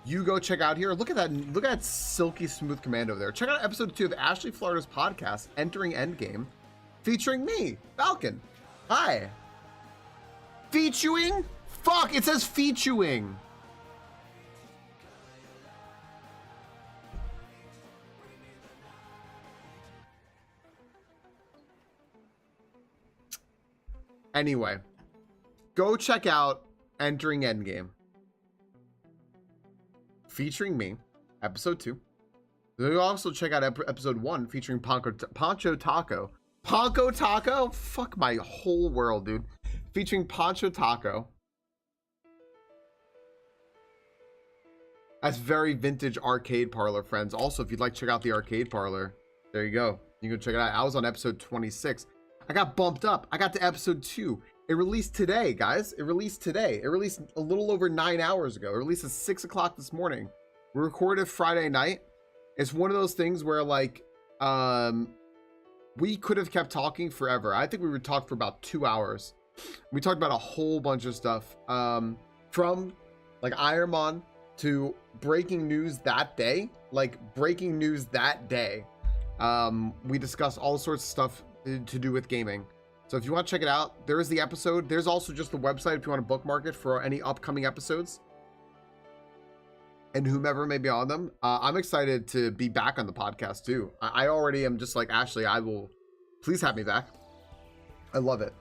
you go check out here? Look at that silky smooth command over there. Check out episode 2 of Ashley Florida's podcast, Entering Endgame, featuring me, Falcon. Hi. Featuring? Fuck, it says featuring. Anyway, go check out Entering Endgame, featuring me, episode 2. You also check out episode 1 featuring Poncho Taco. Poncho Taco? Fuck my whole world, dude. Featuring Poncho Taco. That's very vintage arcade parlor, friends. Also, if you'd like to check out the arcade parlor, there you go. You can check it out. I was on episode 26. I got bumped up. I got to episode 2. It released today, guys. It released today. It released a little over 9 hours ago. It released at 6 o'clock this morning. We recorded Friday night. It's one of those things where, like, we could have kept talking forever. I think we would talk for about 2 hours. We talked about a whole bunch of stuff, from like Ironmon to breaking news that day. We discussed all sorts of stuff to do with gaming. So if you want to check it out, there is the episode. There's also just the website if you want to bookmark it for any upcoming episodes and whomever may be on them. I'm excited to be back on the podcast too. I already am just like Ashley. I will, please have me back. I love it.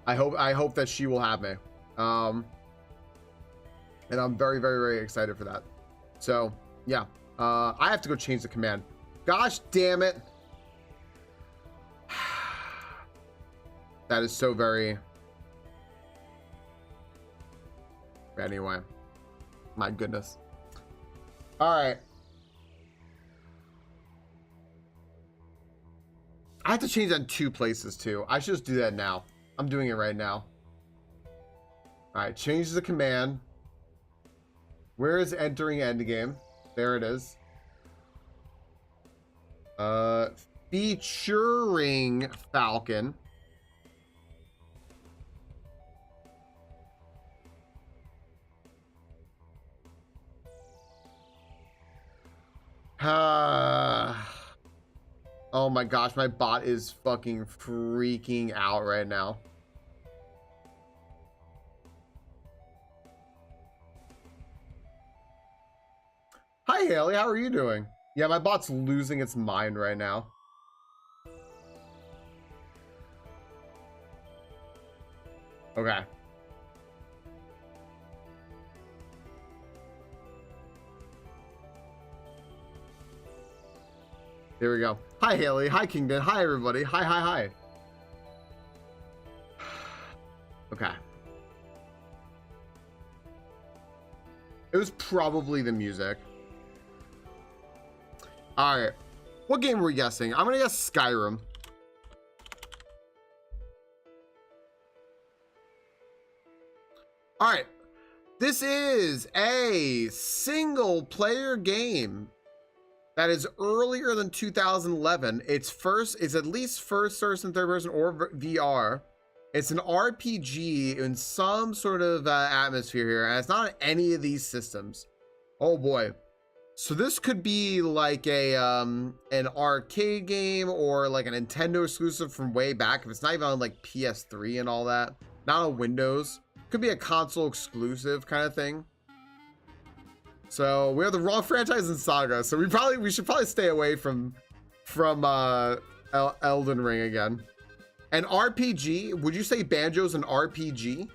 I hope that she will have me. And I'm very, very, very excited for that. So yeah, I have to go change the command. Gosh damn it. That is so very... Anyway. My goodness. Alright. I have to change that in 2 places too. I should just do that now. I'm doing it right now. Alright, change the command. Where is entering endgame? There it is. Featuring Falcon. Oh my gosh, my bot is fucking freaking out right now. Hi, Haley. How are you doing? Yeah, my bot's losing its mind right now. Okay. There we go. Hi, Haley. Hi, Kingdom. Hi, everybody. Hi, hi, hi. Okay. It was probably the music. All right. What game were we guessing? I'm going to guess Skyrim. All right. This is a single player game that is earlier than 2011. It's at least first person, third person, or VR. It's an RPG in some sort of atmosphere here, and it's not on any of these systems. Oh boy. So this could be like a an arcade game or like a Nintendo exclusive from way back. If it's not even on like PS3 and all that, not on Windows. Could be a console exclusive kind of thing. So we have the wrong franchise in Saga. So we should probably stay away from Elden Ring again. An RPG? Would you say Banjo's an RPG?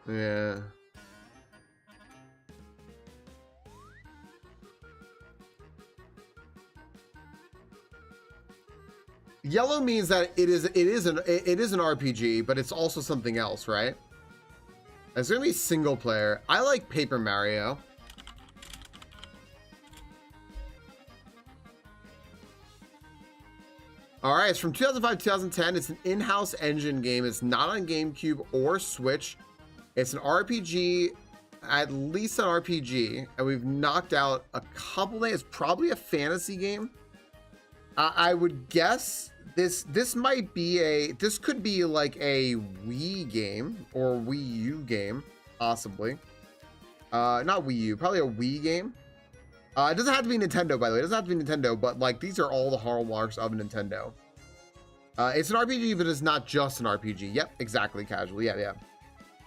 Yeah. Yellow means that it is an RPG, but it's also something else, right? It's gonna be single player. I like Paper Mario. All right, it's from 2005 2010. It's an in-house engine game. It's not on GameCube or Switch. It's an RPG, at least an RPG, and we've knocked out a couple things. It's probably a fantasy game. I would guess this could be like a Wii game or Wii U game, possibly. Not Wii U, probably a Wii game. It doesn't have to be Nintendo, by the way. It doesn't have to be Nintendo, but like these are all the hallmarks of Nintendo. It's an RPG, but it's not just an RPG. Yep, exactly, casual. Yeah.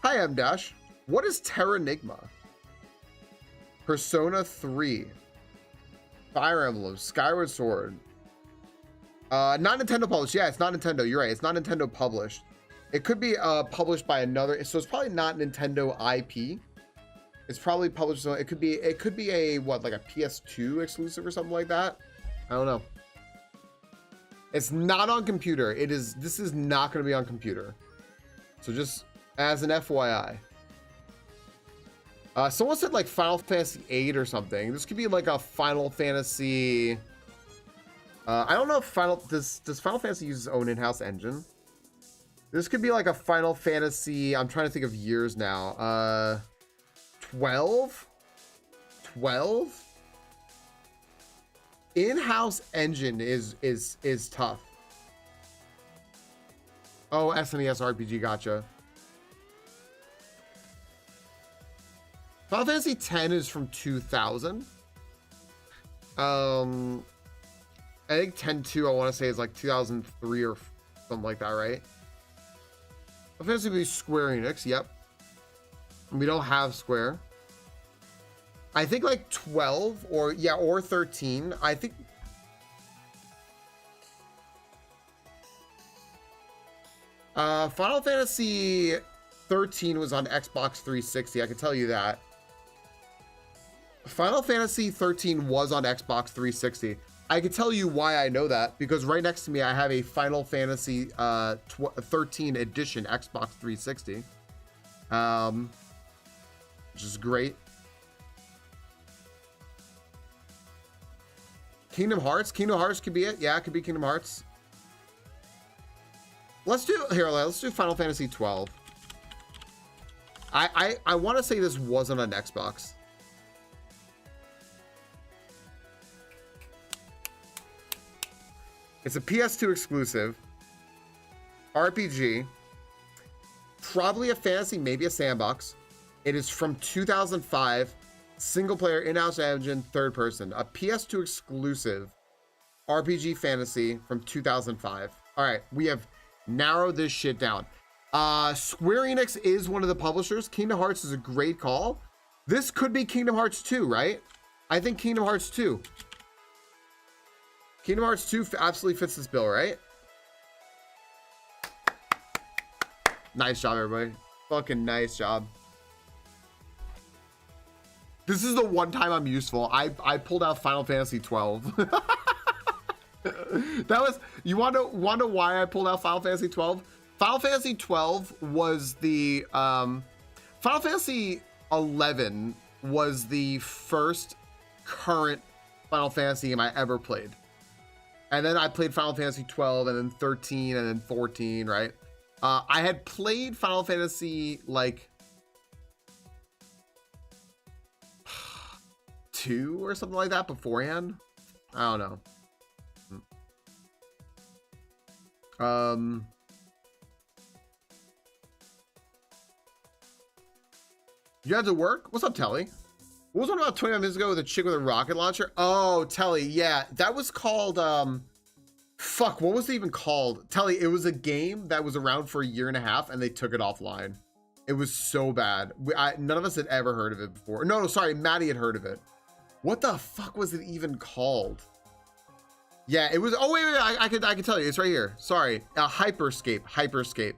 Hi, M Dash. What is Terranigma? Persona 3. Fire Emblem, Skyward Sword. Not Nintendo published. Yeah, it's not Nintendo. You're right. It's not Nintendo published. It could be published by another. So it's probably not Nintendo IP. It's probably published. So it could be a what, like a PS2 exclusive or something like that. I don't know. It's not on computer. This is not going to be on computer. So just as an FYI. Someone said like Final Fantasy 8 or something. This could be like a Final Fantasy. I don't know if does Final Fantasy use its own in-house engine? This could be like a Final Fantasy. I'm trying to think of years now. 12. In-house engine is tough. Oh, SNES RPG, gotcha. Final Fantasy X is from 2000. I think 10-2, I want to say, is like 2003 or something like that, right? Final Fantasy would be Square Enix, yep. We don't have Square. I think like 12 or 13. I think Final Fantasy 13 was on Xbox 360. I can tell you that. Final Fantasy 13 was on Xbox 360. I can tell you why I know that, because right next to me I have a Final Fantasy 13 edition Xbox 360, which is great. Kingdom Hearts could be it. Yeah, it could be Kingdom Hearts. Let's do Final Fantasy 12. I want to say this wasn't on Xbox. It's a PS2 exclusive. RPG. Probably a fantasy, maybe a sandbox. It is from 2005. Single player, in-house engine, third person. A PS2 exclusive RPG fantasy from 2005. All right, we have Narrow this shit down. Square Enix is one of the publishers. Kingdom Hearts is a great call. This could be Kingdom Hearts 2, right? I think Kingdom Hearts 2. Kingdom Hearts 2 absolutely fits this bill, right? Nice job, everybody. Fucking nice job. This is the one time I'm useful. I pulled out Final Fantasy 12. That was, you want to know why I pulled out Final Fantasy 12? Final Fantasy 12 was the Final Fantasy 11 was the first current Final Fantasy game I ever played. And then I played Final Fantasy 12 and then 13 and then 14, right? I had played Final Fantasy like 2 or something like that beforehand. I don't know. You had to work? What's up, Telly? What was one about 25 minutes ago with a chick with a rocket launcher? Oh, Telly, yeah. That was called, fuck, what was it even called? Telly, it was a game that was around for a year and a half and they took it offline. It was so bad. None of us had ever heard of it before. No, sorry, Maddie had heard of it. What the fuck was it even called? Yeah, it was, oh, wait, I can tell you. It's right here. Sorry, Hyperscape.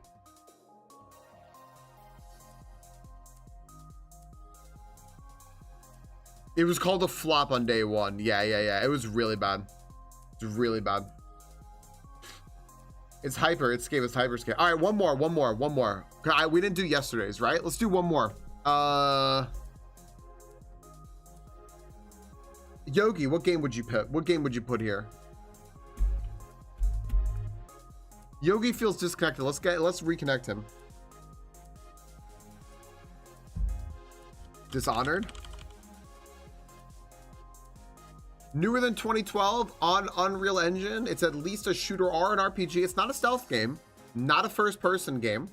It was called a flop on day one. Yeah. It was really bad. It's really bad. It's Hyperscape. It's Hyperscape. All right, one more. We didn't do yesterday's, right? Let's do one more. Yogi, what game would you put? What game would you put here? Yogi feels disconnected. Let's reconnect him. Dishonored. Newer than 2012 on Unreal Engine. It's at least a shooter or an RPG. It's not a stealth game, not a first-person game.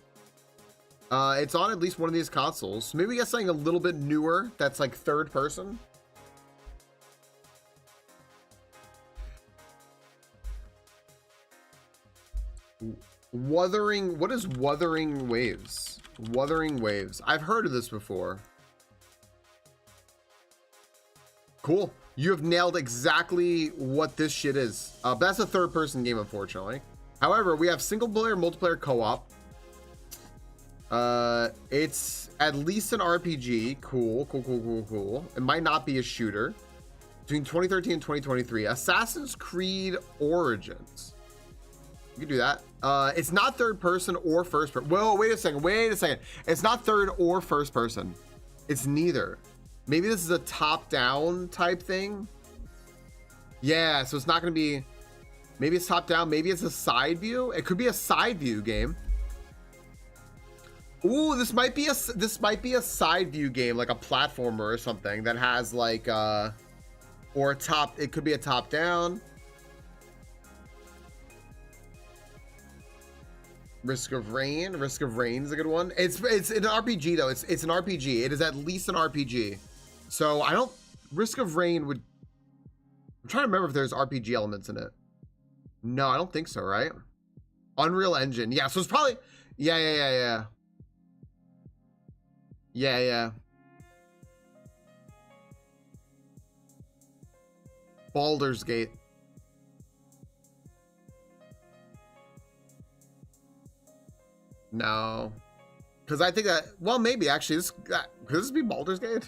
It's on at least one of these consoles. Maybe we get something a little bit newer that's like third person. Wuthering, what is Wuthering Waves? Wuthering Waves. I've heard of this before. Cool. You have nailed exactly what this shit is. But that's a third person game, unfortunately. However, we have single player, multiplayer co-op. It's at least an RPG. Cool. It might not be a shooter. Between 2013 and 2023. Assassin's Creed Origins. You can do that. It's not third person or first person. Whoa, wait a second. It's not third or first person. It's neither. Maybe this is a top-down type thing. Yeah, so it's not going to be... Maybe it's top-down. Maybe it's a side view. It could be a side view game. Ooh, this might be a side view game, like a platformer or something that has like or a top. It could be a top-down. Risk of Rain is a good one. It's an RPG though. It's an RPG. It is at least an RPG. So I don't. Risk of Rain would. I'm trying to remember if there's RPG elements in it. No, I don't think so. Right? Unreal Engine. Yeah. So it's probably. Yeah. Baldur's Gate. No, because I think that, well, maybe actually could this be Baldur's Gate?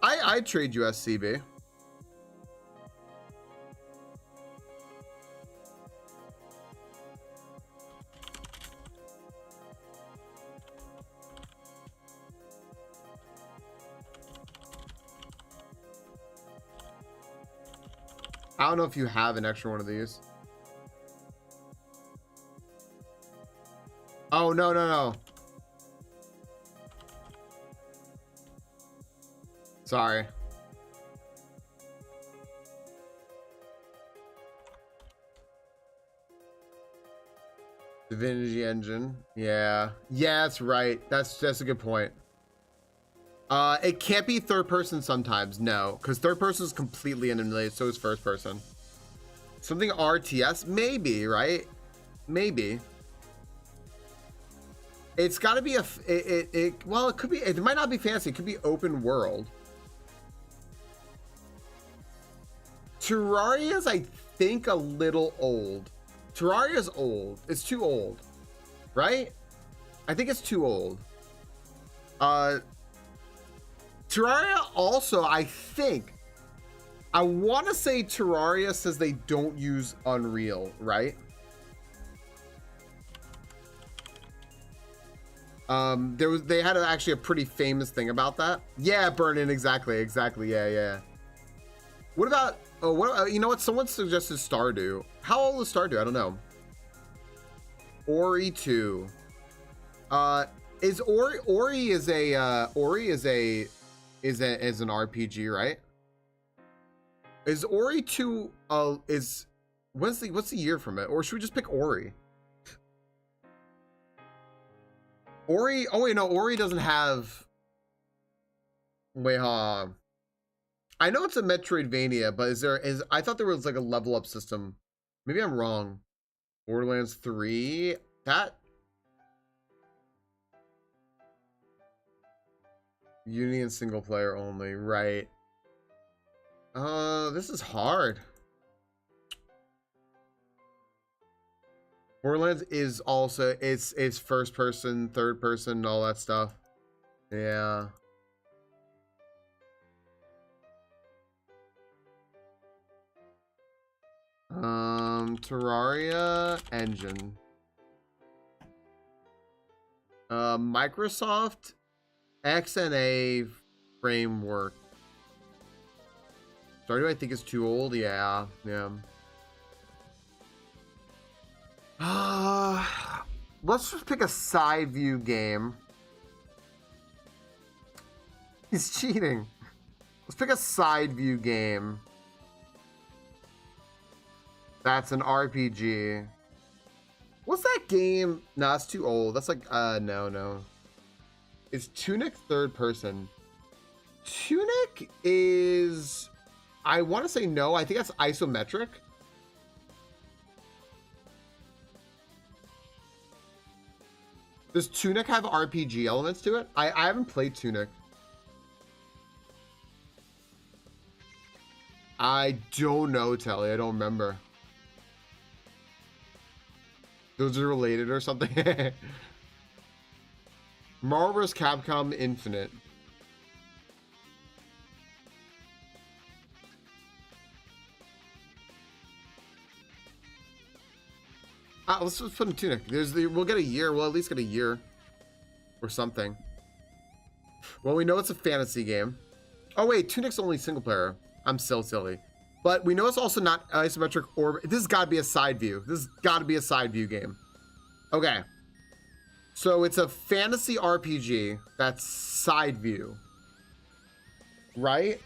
I trade you SCB. I don't know if you have an extra one of these. Oh, no. Sorry. Divinity Engine. Yeah, that's right. That's a good point. It can't be third person sometimes, no, because third person is completely emulated, so is first person. Something RTS, maybe, right? Maybe. It's got to be well, it could be, it might not be fantasy, it could be open world. Terraria's, I think, a little old. Terraria's old. It's too old, right? I think it's too old. Terraria also, I think, I want to say Terraria says they don't use Unreal, right? They had actually a pretty famous thing about that. Yeah, Burn-In, exactly, yeah. What about, you know what? Someone suggested Stardew. How old is Stardew? I don't know. Ori 2. Is Ori is an RPG, right? Is Ori 2 what's the year from it? Or should we just pick Ori? Ori, oh wait, no, Ori doesn't have, wait, I know it's a Metroidvania, but I thought there was like a level up system. Maybe I'm wrong. Borderlands 3, that Unity and single player only, right? This is hard. Borderlands is also, it's first person, third person, all that stuff. Yeah. Terraria engine. Microsoft XNA framework. Stardew, I think, is too old. Yeah. Let's just pick a side view game. He's cheating. Let's pick a side view game. That's an RPG. What's that game? Nah, it's too old. That's like, no. Is Tunic third person? Tunic is, I want to say no. I think that's isometric. Does Tunic have RPG elements to it? I haven't played Tunic. I don't know, Telly. I don't remember. Those are related or something. Marvel vs. Capcom Infinite. Let's just put in Tunic. We'll get a year. We'll at least get a year or something. Well, we know it's a fantasy game. Oh wait, Tunic's only single player. I'm so silly. But we know it's also not isometric or this has got to be a side view. This has got to be a side view game. Okay. So it's a fantasy RPG that's side view. Right?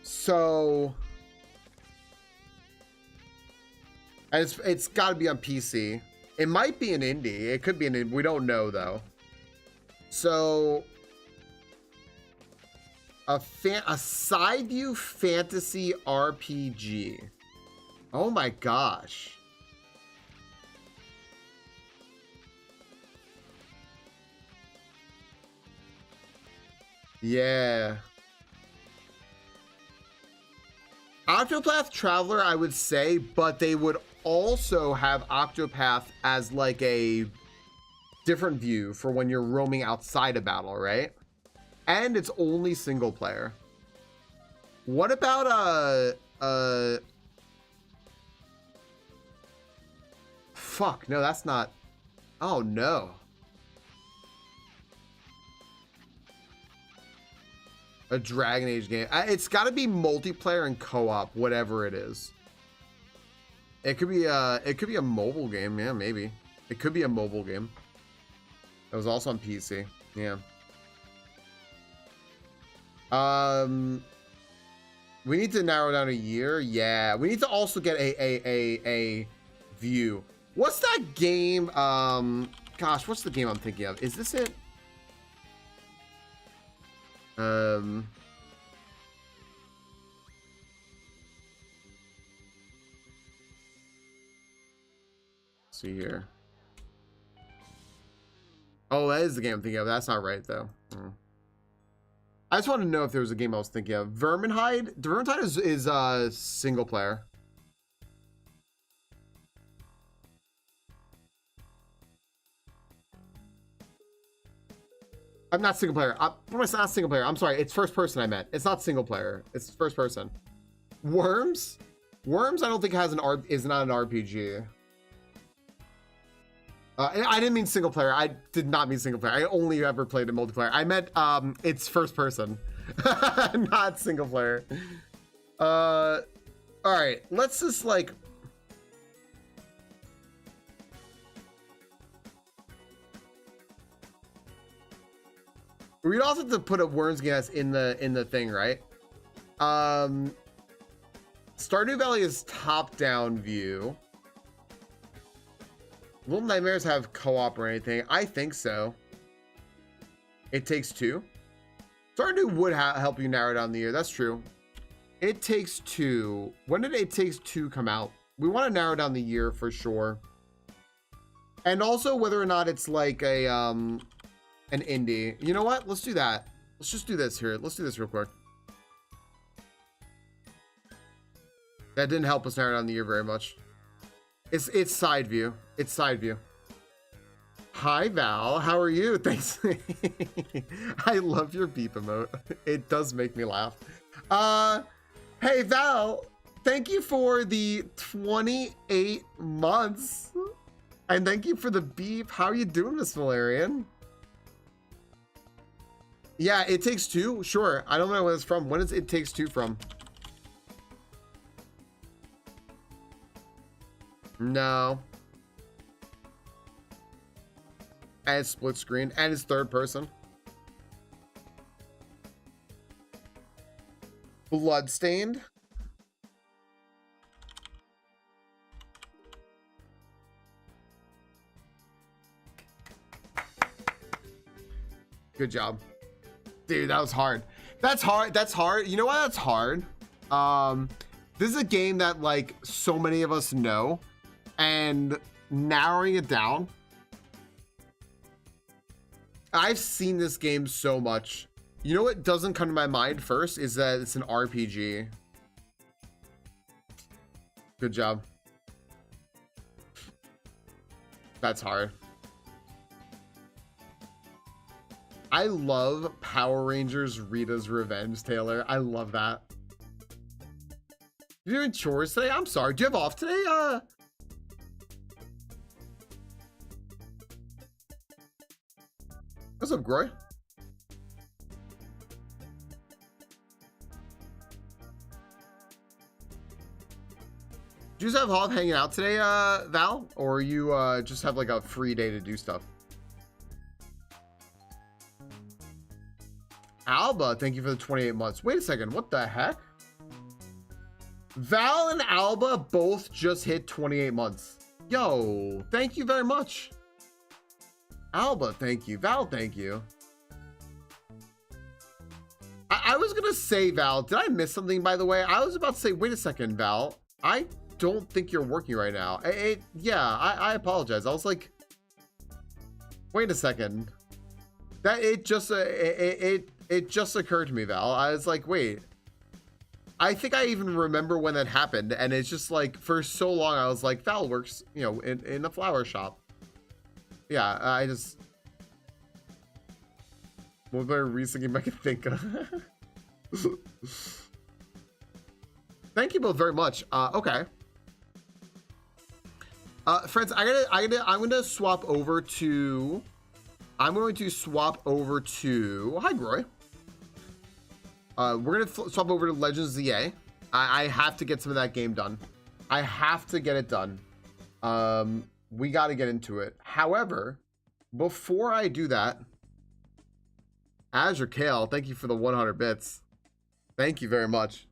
So it's got to be on PC. It might be an indie. It could be an indie. We don't know though. So a side view fantasy RPG. Oh my gosh. Yeah. Octopath Traveler, I would say, but they would also have Octopath as like a different view for when you're roaming outside a battle, right? And it's only single player. What about fuck, no, that's not. Oh no. A Dragon Age game. It's got to be multiplayer and co-op, whatever it is. It could be a mobile game, yeah, maybe. It could be a mobile game. It was also on PC, yeah. We need to narrow down a year, yeah. We need to also get a view. What's that game? Gosh, what's the game I'm thinking of? Is this it? See here. Oh, that is the game I'm thinking of. That's not right though. I just want to know if there was a game I was thinking of. Vermintide. Vermintide is single player. I'm not single player. It's not single player. I'm sorry. It's first person. I meant. It's not single player. It's first person. Worms. Worms. I don't think has is not an RPG. I didn't mean single player. I did not mean single player. I only ever played in multiplayer. I meant it's first person, not single player. All right, let's just like. We'd also have to put a Worms gas in the thing, right? Stardew Valley is top-down view. Little Nightmares have co-op or anything? I think so. It Takes Two. Stardew would help you narrow down the year. That's true. It Takes Two. When did It Takes Two come out? We want to narrow down the year for sure. And also whether or not it's like a an indie. You know what? Let's do that. Let's just do this here. Let's do this real quick. That didn't help us narrow down the year very much. It's side view. It's side view. Hi Val, how are you? Thanks. I love your beep emote. It does make me laugh. Hey Val, thank you for the 28 months. And thank you for the beep. How are you doing, Miss Valerian? Yeah, It Takes Two. Sure. I don't know where it's from. When is It Takes Two from? No. And it's split screen. And it's third person. Bloodstained. Good job. Dude, that was hard. That's hard. That's hard. You know why that's hard? This is a game that like so many of us know, and narrowing it down. I've seen this game so much. You know what doesn't come to my mind first is that it's an RPG. Good job. That's hard. I love Power Rangers Rita's Revenge, Taylor. I love that. You doing chores today? I'm sorry. Do you have off today? What's up, Groy? Do you just have off hanging out today, Val? Or you just have like a free day to do stuff? Alba, thank you for the 28 months. Wait a second, what the heck? Val and Alba both just hit 28 months. Yo, thank you very much. Alba, thank you. Val, thank you. I was gonna say, Val, did I miss something, by the way? I was about to say, wait a second, Val. I don't think you're working right now. Yeah, I apologize. I was like, wait a second. That it just occurred to me, Val. I was like, wait. I think I even remember when that happened, and it's just like for so long I was like, Val works, you know, in a flower shop. Yeah, I just. What better recent game I can think of? Thank you both very much. Okay. Friends, I'm going to swap over to. I'm going to swap over to. Hi, Groy. We're going to swap over to Legends ZA. I have to get some of that game done. I have to get it done. We got to get into it. However, before I do that, Azure Kale, thank you for the 100 bits. Thank you very much.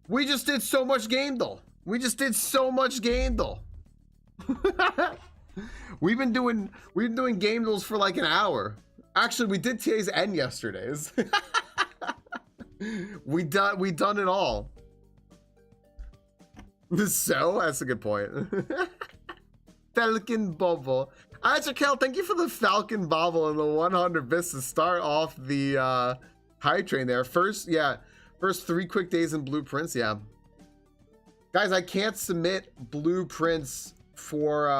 We just did so much game, though. We just did so much game though. we've been doing game duels for like an hour. Actually, we did TA's end yesterday's. we done it all. So that's a good point. Falcon bubble. Kel, thank you for the Falcon bobble and the 100 bits to start off the high train there. First 3 quick days in blueprints. Yeah, guys, I can't submit blueprints for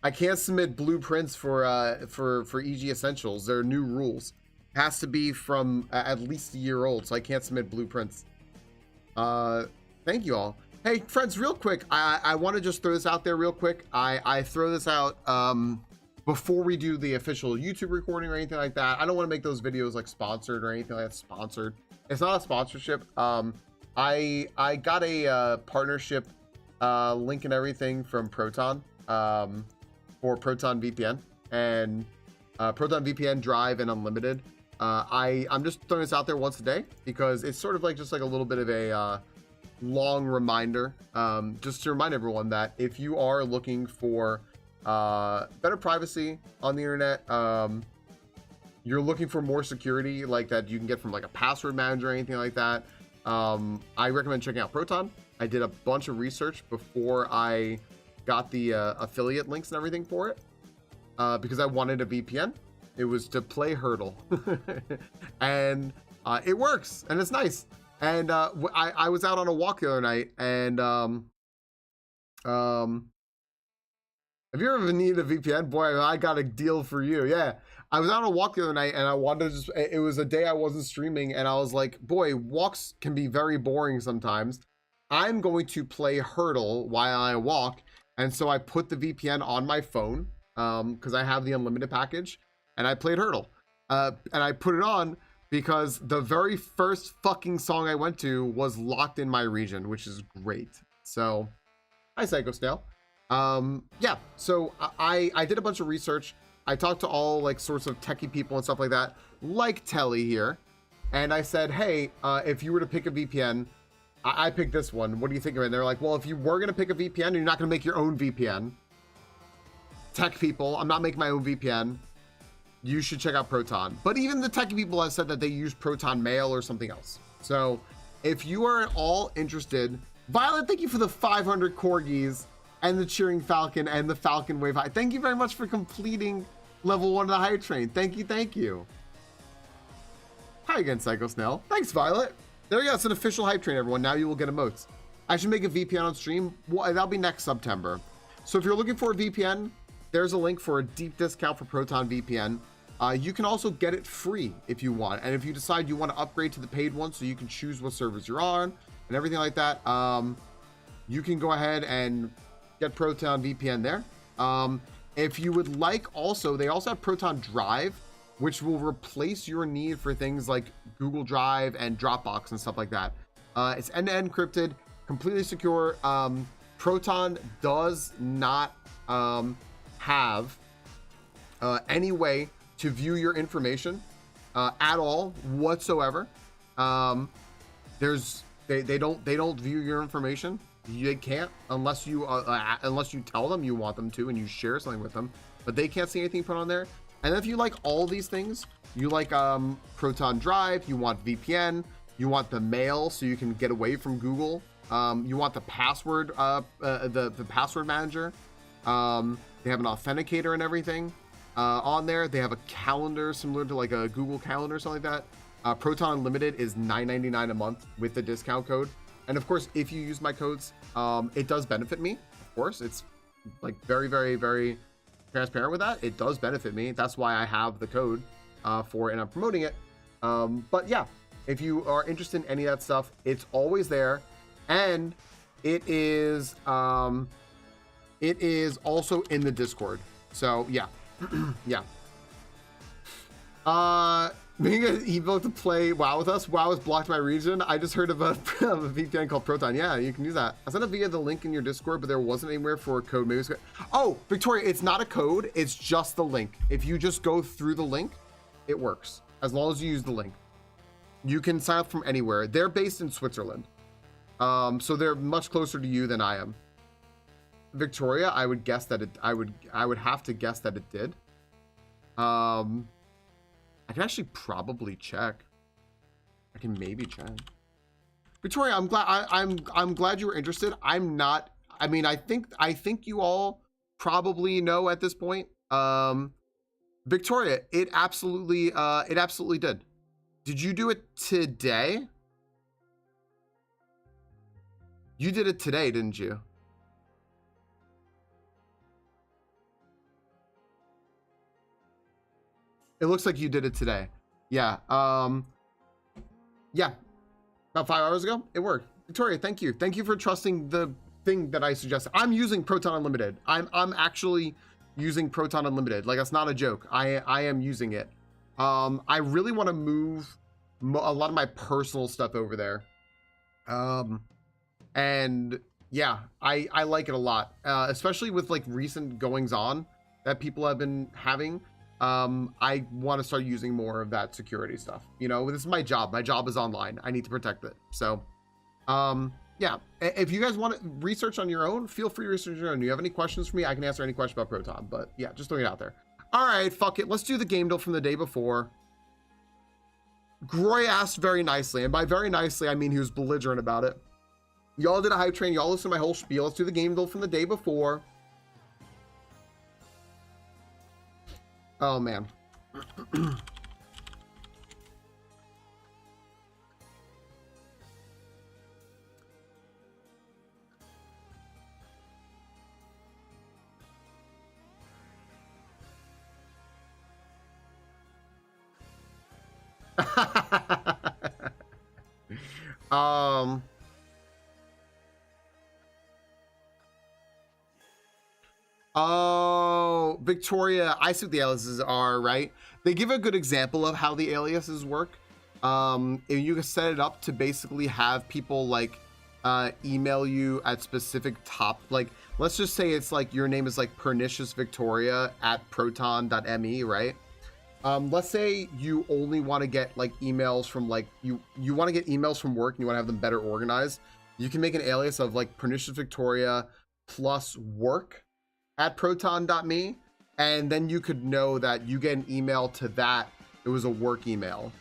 I can't submit blueprints for EG Essentials. There are new rules. It has to be from at least a year old, so I can't submit blueprints. Thank you all. Hey friends, real quick, I want to just throw this out there real quick. I throw this out before we do the official YouTube recording or anything like that. I don't want to make those videos like sponsored or anything like that. Sponsored. It's not a sponsorship. I got a partnership link and everything from Proton for Proton VPN and Proton VPN Drive and Unlimited. I'm just throwing this out there once a day because it's sort of like just like a little bit of a long reminder, just to remind everyone that if you are looking for better privacy on the internet, you're looking for more security like that you can get from like a password manager or anything like that, I recommend checking out Proton. I did a bunch of research before I got the affiliate links and everything for it, because I wanted a VPN. It was to play Hurdle. And it works and it's nice. And I was out on a walk the other night, and have you ever needed a VPN? Boy, I got a deal for you. Yeah, I was out on a walk the other night, and I wanted to just, it was a day I wasn't streaming, and I was like, boy, walks can be very boring sometimes. I'm going to play Hurdle while I walk, and so I put the VPN on my phone, because I have the unlimited package, and I played Hurdle. And I put it on because the very first fucking song I went to was Locked in My Region, which is great. So, hi Psycho Snail. Yeah, so I did a bunch of research. I talked to all like sorts of techie people and stuff like that, like Telly here. And I said, hey, if you were to pick a VPN, I picked this one. What do you think of it? And they're like, well, if you were gonna pick a VPN, you're not gonna make your own VPN. Tech people, I'm not making my own VPN. You should check out Proton. But even the techie people have said that they use Proton Mail or something else. So if you are at all interested, Violet, thank you for the 500 corgis and the cheering Falcon and the Falcon Wave High. Thank you very much for completing level 1 of the high train. Thank you, thank you. Hi again, Psycho Snail. Thanks, Violet. There you go, it's an official hype train, everyone. Now you will get emotes. I should make a VPN on stream. Well, that'll be next September. So if you're looking for a VPN, there's a link for a deep discount for Proton VPN. You can also get it free if you want. And if you decide you want to upgrade to the paid one so you can choose what servers you're on and everything like that, you can go ahead and get Proton VPN there. If you would like, also, they also have Proton Drive, which will replace your need for things like Google Drive and Dropbox and stuff like that. It's end-to-end encrypted, completely secure. Proton does not have any way to view your information at all whatsoever. They don't view your information. They can't unless you tell them you want them to and you share something with them, but they can't see anything put on there. And if you like all these things, you like Proton Drive, you want VPN, you want the mail so you can get away from Google, you want the password, the password manager, they have an authenticator and everything on there. They have a calendar similar to like a Google Calendar or something like that. Proton Unlimited is $9.99 a month with the discount code. And of course, if you use my codes, it does benefit me. Of course, it's like very, very, very transparent with that. It does benefit me. That's why I have the code for it and I'm promoting it. But yeah, if you are interested in any of that stuff, it's always there. And it is also in the Discord. So yeah. Yeah. Being an Evo to play WoW with us. WoW has blocked my region. I just heard of a VPN called Proton. Yeah, you can use that. I sent it via the link in your Discord, but there wasn't anywhere for a code. Maybe it's oh, Victoria, it's not a code. It's just the link. If you just go through the link, it works as long as you use the link. You can sign up from anywhere. They're based in Switzerland. So they're much closer to you than I am. Victoria, I would guess that I would have to guess that it did. I can actually probably check. I can maybe check. Victoria, I'm glad I'm glad you were interested. I'm not. I mean, I think you all probably know at this point. Victoria, it absolutely did. Did you do it today? You did it today, didn't you? It looks like you did it today. Yeah. Yeah. About 5 hours ago, it worked. Victoria, thank you. Thank you for trusting the thing that I suggested. I'm using Proton Unlimited. I'm actually using Proton Unlimited. Like, that's not a joke. I am using it. I really want to move a lot of my personal stuff over there. And yeah, I like it a lot, especially with like recent goings on that people have been having. I want to start using more of that security stuff. You know, this is my job. My job is online. I need to protect it. So, yeah, if you guys want to research on your own, feel free to research on your own. Do you have any questions for me? I can answer any question about Proton, but yeah, just throwing it out there. All right, fuck it. Let's do the game deal from the day before. Groy asked very nicely, and by very nicely, I mean he was belligerent about it. Y'all did a hype train. Y'all listened to my whole spiel. Let's do the game deal from the day before. Oh, man. Oh, Victoria, I see what the aliases are, right? They give a good example of how the aliases work. If you can set it up to basically have people like email you at specific like, let's just say it's like your name is like perniciousvictoria@proton.me, right? Let's say you only want to get like emails from like you want to get emails from work and you want to have them better organized. You can make an alias of like perniciousvictoria plus work@proton.me, and then you could know that you get an email to that it was a work email.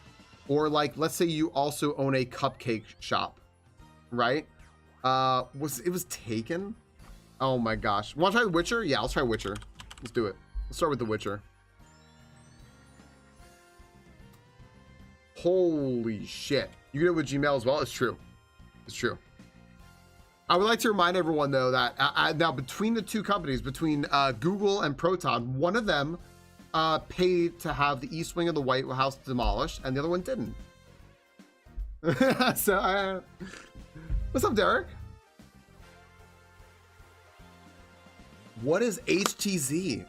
Or like, let's say you also own a cupcake shop, right? It was taken? Oh my gosh. Want to try The Witcher? Yeah, let's try Witcher. Let's do it. Let's start with The Witcher. Holy shit. You get it with Gmail as well? It's true. It's true. I would like to remind everyone, though, that now between the two companies, between Google and Proton, one of them paid to have the east wing of the White House demolished, and the other one didn't. So, what's up, Derek? What is HTZ?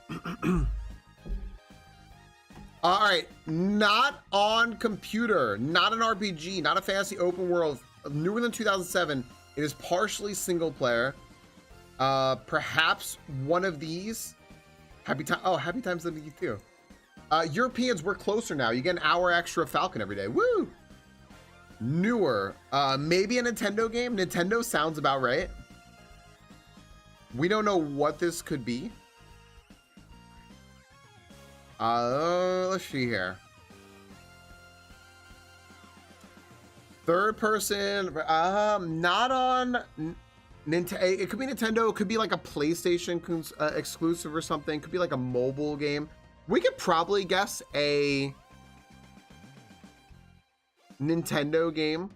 All right, not on computer, not an RPG, not a fantasy open world, newer than 2007. It is partially single player. Perhaps one of these. Happy times living you too. Europeans, we're closer now. You get an hour extra Falcon every day. Woo! Newer. Maybe a Nintendo game. Nintendo sounds about right. We don't know what this could be. Let's see here. Third person, not on Nintendo. It could be Nintendo. It could be like a PlayStation exclusive or something. It could be like a mobile game. We could probably guess a Nintendo game.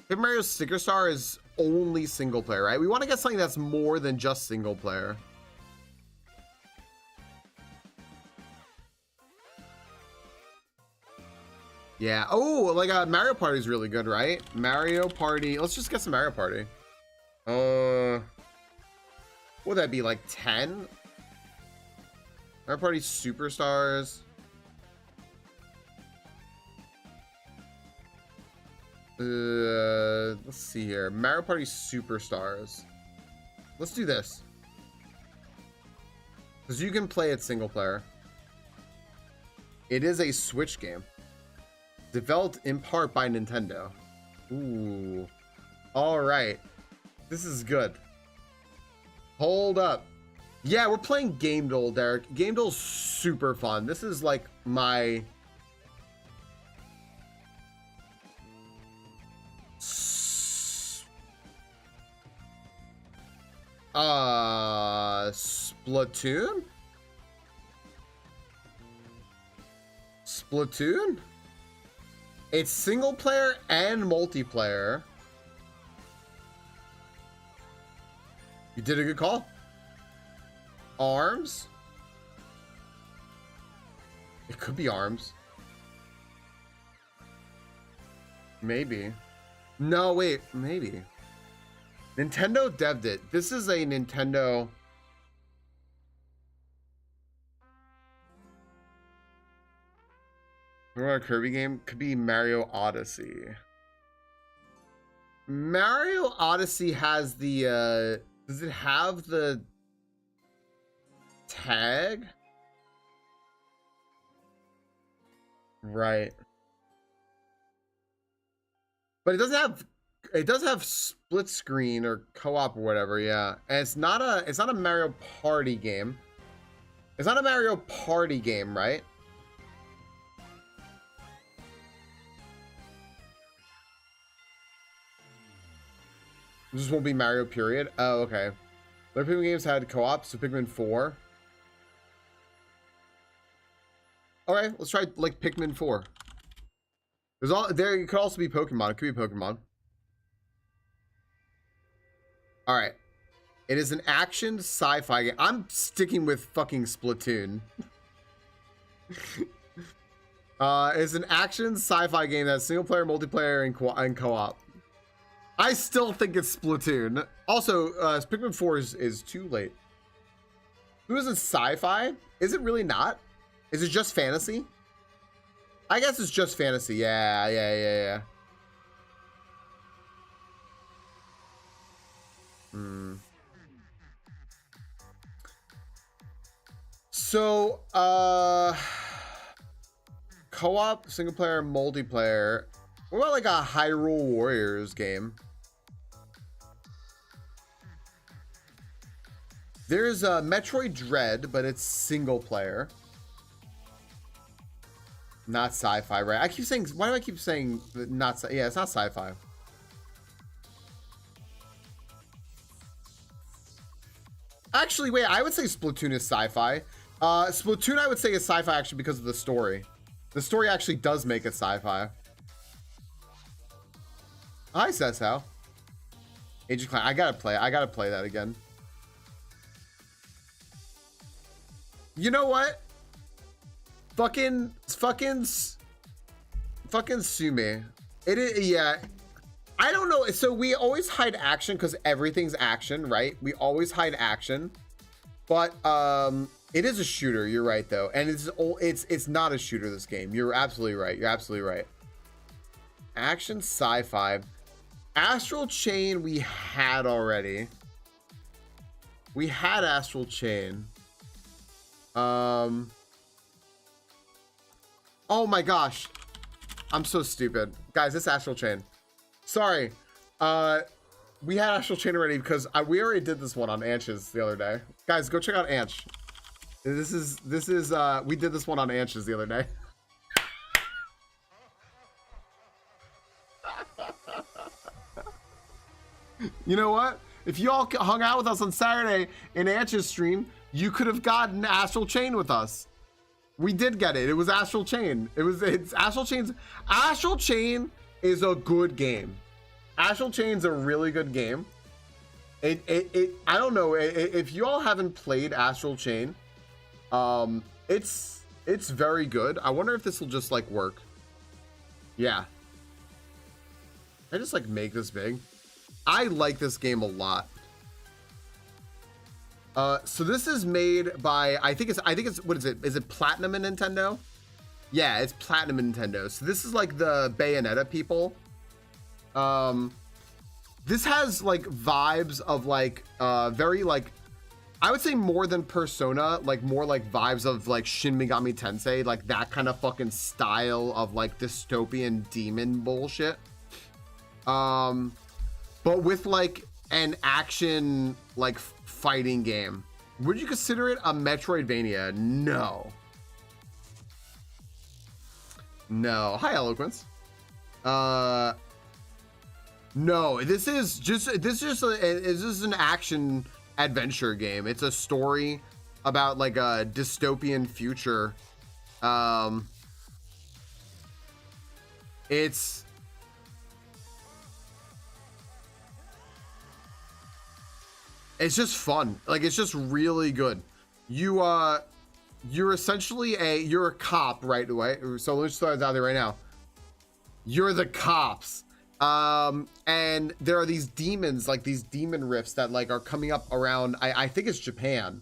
Paper Mario Sticker Star is only single player, right? We want to get something that's more than just single player. Yeah. Oh, like Mario Party is really good, right? Mario Party. Let's just get some Mario Party. What would that be, like 10? Mario Party Superstars. Let's see here. Mario Party Superstars. Let's do this. Because you can play it single player. It is a Switch game. Developed in part by Nintendo. Ooh. All right. This is good. Hold up. Yeah, we're playing Game Duel, Derek. Game Duel's super fun. This is like my... Splatoon? Splatoon? It's single player and multiplayer. You did a good call. Arms? It could be Arms. Maybe. No, wait, maybe. Nintendo devved it. This is a Nintendo... Remember a Kirby game? Could be Mario Odyssey. Mario Odyssey has the, does it have the tag? Right. But it doesn't have, it does have split screen or co-op or whatever, yeah. And it's not a Mario Party game. It's not a Mario Party game, right? This won't be Mario, period. Oh, okay. Their Pikmin games had co-op, so Pikmin 4. Alright, let's try like Pikmin 4. There's all there. It could also be Pokemon. It could be Pokemon. Alright. It is an action sci-fi game. I'm sticking with fucking Splatoon. It's an action sci-fi game that's single player, multiplayer, and co-op. I still think it's Splatoon. Also, Pikmin 4 is too late. Who is it sci-fi? Is it really not? Is it just fantasy? I guess it's just fantasy. Yeah. So, co-op, single player, multiplayer. What about like a Hyrule Warriors game? There's a Metroid Dread, but it's single player. Not sci-fi, right? I keep saying, why do I keep saying not? Yeah, it's not sci-fi. Actually, wait, I would say Splatoon is sci-fi. Splatoon, I would say is sci-fi actually because of the story. The story actually does make it sci-fi. Hi, Sesshow. Age of Clan. I gotta play that again. You know what? Fucking sue me. It is, yeah. I don't know. So we always hide action because everything's action, right? We always hide action, but it is a shooter. You're right though, and it's not a shooter. This game. You're absolutely right. You're absolutely right. Action sci-fi. Astral Chain we had already. We had Astral Chain. Oh my gosh. I'm so stupid. Guys, it's Astral Chain. Sorry. We had Astral Chain already because we already did this one on Anches the other day. Guys, go check out Anch. This is we did this one on Anches the other day. You know what? If you all hung out with us on Saturday in Anch's stream, you could have gotten Astral Chain with us. We did get it. It was Astral Chain. It's Astral Chain's. Astral Chain is a good game. Astral Chain's a really good game. I don't know if you all haven't played Astral Chain. It's very good. I wonder if this will just like work. Yeah. I just like make this big. I like this game a lot. So this is made by I think it's what is it? Is it Platinum in Nintendo? Yeah, it's Platinum in Nintendo. So this is like the Bayonetta people. This has like vibes of like very like I would say more than Persona, like more like vibes of like Shin Megami Tensei, like that kind of fucking style of like dystopian demon bullshit. But with like an action like fighting game. Would you consider it a Metroidvania? No. No. Hi, Eloquence. No, this is just an action adventure game. It's a story about like a dystopian future. It's just fun. Like, it's just really good. You're essentially you're a cop right away. So let's start out there right now. You're the cops. And there are these demons, like these demon rifts that like are coming up around, I think it's Japan.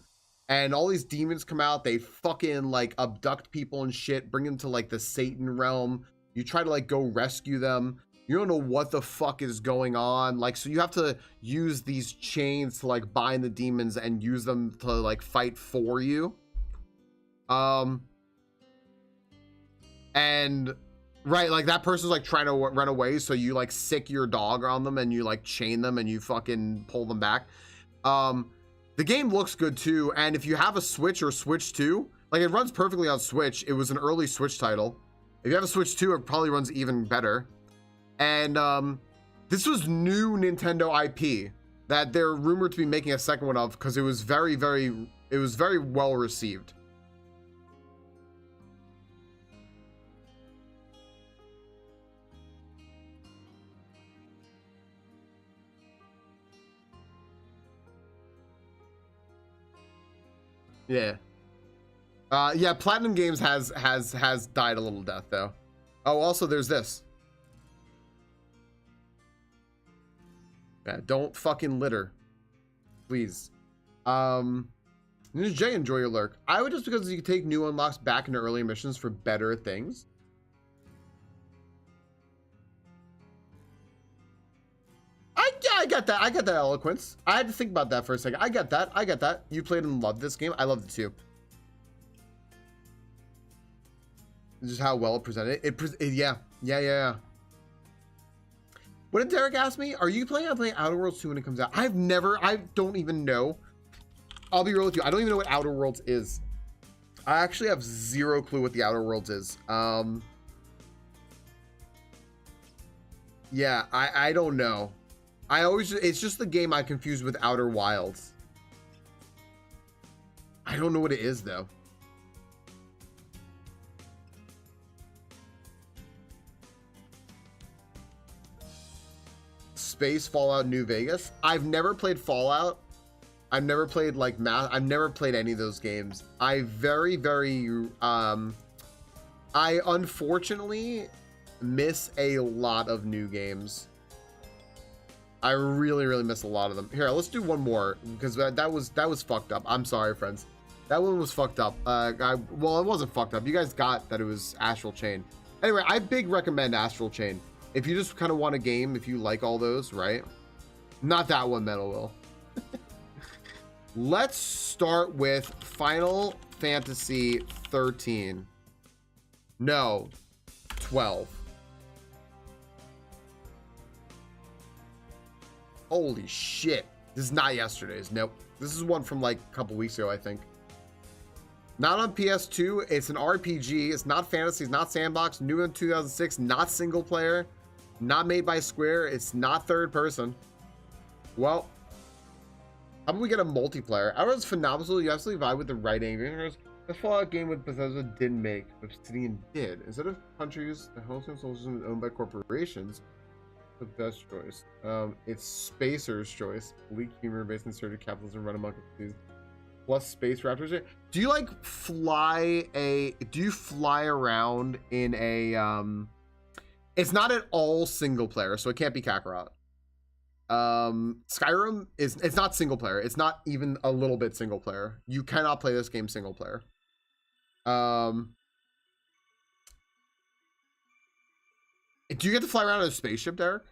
And all these demons come out, they fucking like abduct people and shit, bring them to like the Satan realm. You try to like go rescue them. You don't know what the fuck is going on. Like, so you have to use these chains to like bind the demons and use them to like fight for you. And right, like that person's like trying to run away, so you like sick your dog on them and you like chain them and you fucking pull them back. The game looks good too, and if you have a Switch or Switch 2, like it runs perfectly on Switch. It was an early Switch title. If you have a Switch 2, it probably runs even better. And this was new Nintendo IP that they're rumored to be making a second one of because it was very well received. Yeah. Yeah, Platinum Games has died a little death though. Oh, also there's this. Yeah, don't fucking litter. Please. Ninja J, enjoy your lurk. I would just because you can take new unlocks back into earlier missions for better things. I got that. I got that eloquence. I had to think about that for a second. I get that. I get that. You played and loved this game. I loved it too. Just how well it presented. Yeah. What did Derek ask me? Are you planning on playing Outer Worlds 2 when it comes out? I don't even know. I'll be real with you. I don't even know what Outer Worlds is. I actually have zero clue what the Outer Worlds is. Yeah, I don't know. It's just the game I confuse with Outer Wilds. I don't know what it is though. Space Fallout New Vegas. I've never played Fallout. I've never played like I've never played any of those games. I unfortunately miss a lot of new games. I really miss a lot of them. Here, let's do one more because that was fucked up. I'm sorry, friends. That one was fucked up. Well, it wasn't fucked up. You guys got that it was Astral Chain. Anyway, I big recommend Astral Chain. If you just kind of want a game, if you like all those, right? Not that one, Metal Will. Let's start with Final Fantasy 13. No, 12. Holy shit. This is not yesterday's. Nope. This is one from like a couple weeks ago, I think. Not on PS2. It's an RPG. It's not fantasy. It's not sandbox. New in 2006. Not single player. Not made by Square. It's not third person. Well, how about we get a multiplayer? I was phenomenal. You absolutely vibe with the writing. The Fallout game with Bethesda didn't make. Obsidian did. Instead of countries, the hosting solution is owned by corporations. The best choice. It's Spacer's choice. Bleak humor based on surgery capitalism run amok with plus Space Raptors. Do you like do you fly around in a it's not at all single player, so it can't be Kakarot. Skyrim it's not single player. It's not even a little bit single player. You cannot play this game single player. Do you get to fly around in a spaceship, Derek?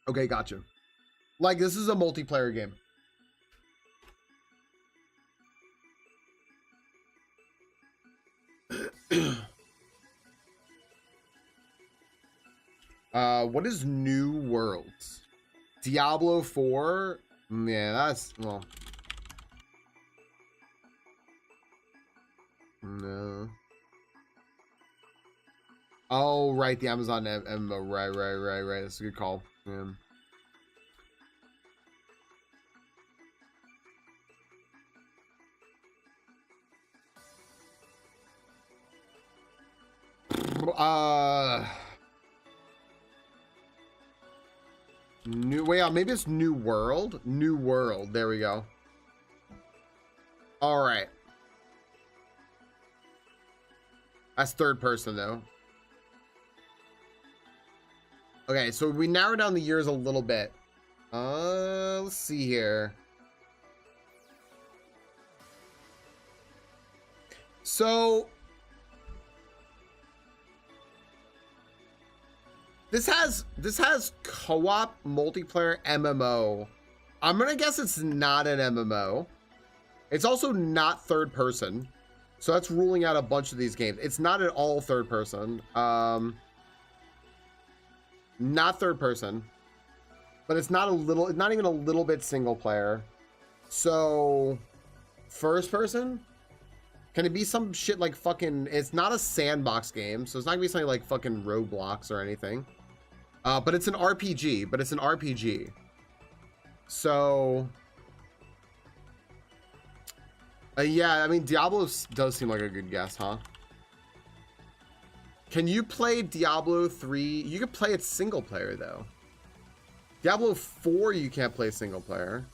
Okay, gotcha. Like, this is a multiplayer game. What is New Worlds? Diablo 4? Yeah, that's, well. No. Oh, right, the Amazon MMO. Right. That's a good call. Yeah. Maybe it's New World. New World. There we go. All right. That's third person though. Okay, so we narrowed down the years a little bit. Let's see here. So this has co-op multiplayer MMO. I'm gonna guess it's not an MMO. It's also not third person. So that's ruling out a bunch of these games. It's not at all third person. Not third person. But it's not even a little bit single player. So first person? Can it be some shit like fucking, it's not a sandbox game, so it's not gonna be something like fucking Roblox or anything. But it's an RPG. So yeah, I mean, Diablo does seem like a good guess, huh? Can you play Diablo 3? You can play it single player though. Diablo 4 you can't play single player.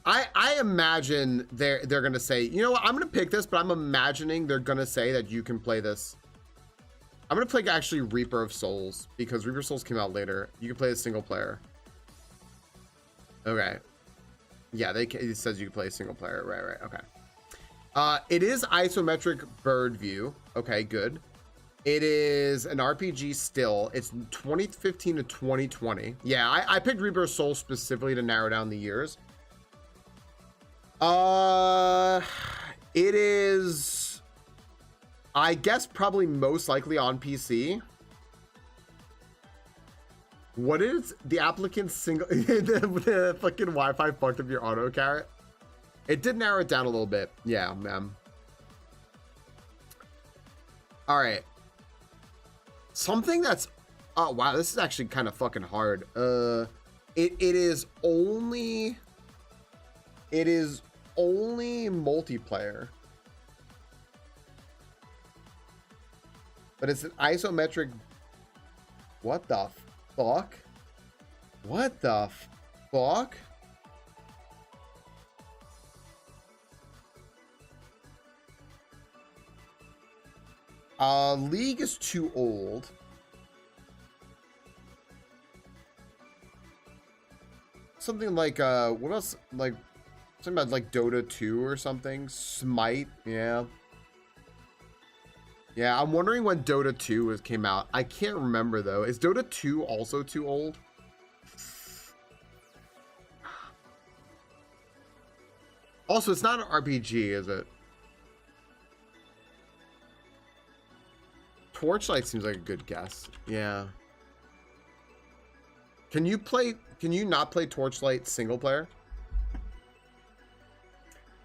I imagine they're gonna say, you know what, I'm gonna pick this, but I'm imagining they're gonna say that you can play this. I'm gonna play actually Reaper of Souls, because Reaper of Souls came out later. You can play a single player. Okay. Yeah, it says you can play a single player. Right. Okay. It is isometric bird view. Okay, good. It is an RPG still. It's 2015 to 2020. Yeah, I picked Reaper of Souls specifically to narrow down the years. It is, I guess, probably most likely on PC. What is the applicant's single? the fucking Wi-Fi fucked up your auto carrot. It did narrow it down a little bit. Yeah, man. All right. Something that's, oh wow, this is actually kind of fucking hard. It is only multiplayer, but it's an isometric. What the fuck? What the fuck? League is too old. Something like what else? Like something about like Dota 2 or something. Smite, yeah. Yeah, I'm wondering when Dota 2 came out. I can't remember though. Is Dota 2 also too old? Also, it's not an RPG, is it? Torchlight seems like a good guess. Yeah. Can you not play Torchlight single player?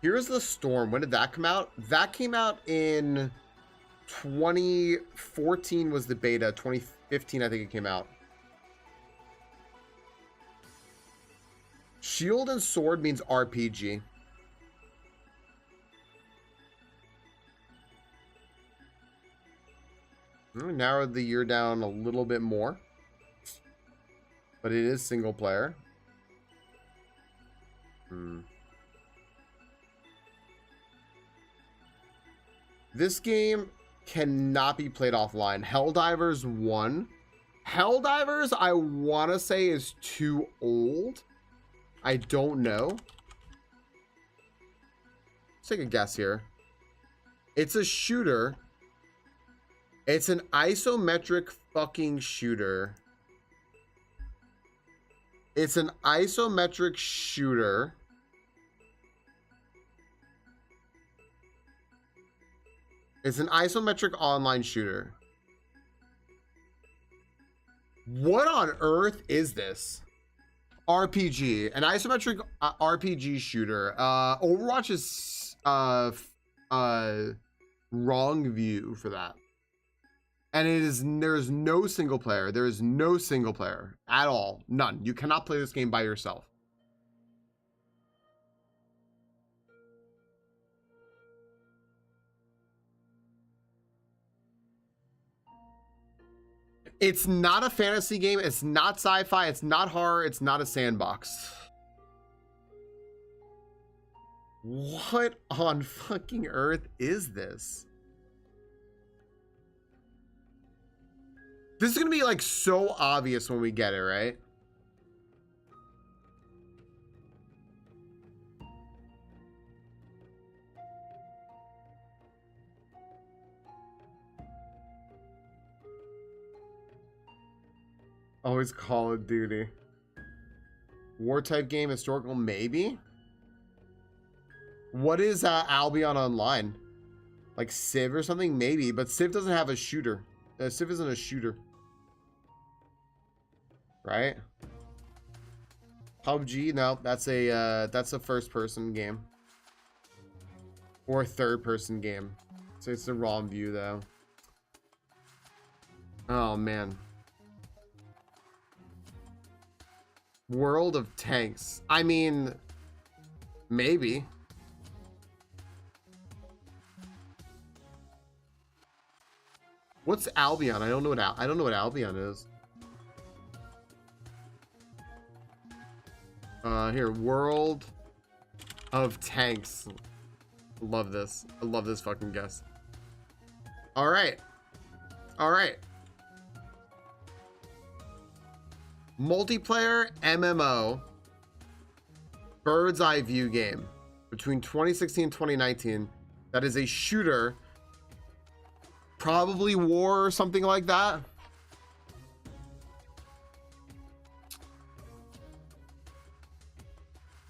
Here's the Storm. When did that come out? That came out in 2014 was the beta. 2015, I think it came out. Shield and Sword means RPG. Narrowed the year down a little bit more, but it is single player. This game cannot be played offline. Helldivers 1. Helldivers, I want to say, is too old. I don't know. Let's take a guess here. It's a shooter. It's an isometric fucking shooter. It's an isometric shooter. It's an isometric online shooter. What on earth is this? RPG, an isometric RPG shooter. Overwatch is wrong view for that. And there's no single player. There is no single player at all. None. You cannot play this game by yourself. It's not a fantasy game. It's not sci-fi. It's not horror. It's not a sandbox. What on fucking earth is this? This is gonna be like so obvious when we get it, right? Always Call of Duty. War type game, historical, maybe? What is Albion Online? Like Civ or something? Maybe, but Civ doesn't have a shooter. Civ isn't a shooter. Right? PUBG? No, that's a first person game. Or third person game. So it's the wrong view though. Oh man. World of Tanks. I mean, maybe. What's Albion? I don't know what Albion is. Here, World of Tanks. Love this. I love this fucking guess. All right. All right. Multiplayer MMO bird's eye view game between 2016 and 2019 that is a shooter, probably war or something like that.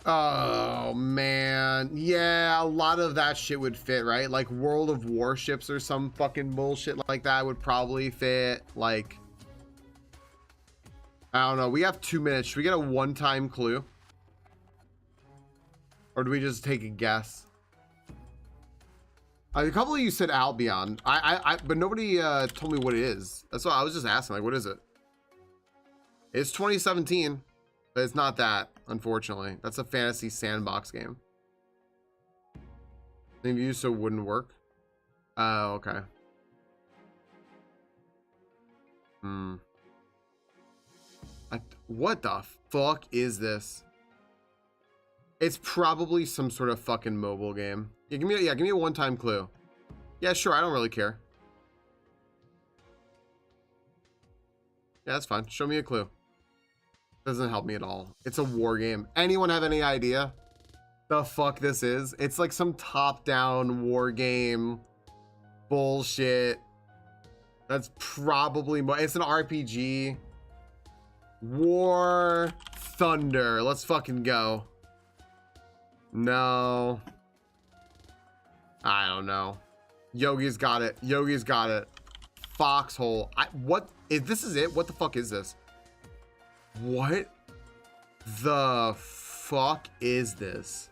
Oh man, yeah, a lot of that shit would fit, right? Like World of Warships or some fucking bullshit like that would probably fit. Like, I don't know. We have 2 minutes. Should we get a one-time clue? Or do we just take a guess? A couple of you said Albion. But nobody told me what it is. That's why I was just asking, like, what is it? It's 2017, but it's not that, unfortunately. That's a fantasy sandbox game. Same view, so it wouldn't work. Oh, okay. What the fuck is this? It's probably some sort of fucking mobile game. Yeah, give me a one-time clue. Yeah, sure, I don't really care. Yeah, that's fine. Show me a clue. Doesn't help me at all. It's a war game. Anyone have any idea the fuck this is? It's like some top-down war game bullshit. That's probably it's an RPG. War Thunder. Let's fucking go. No. I don't know. Yogi's got it. Yogi's got it. Foxhole. This is it? What the fuck is this? What the fuck is this?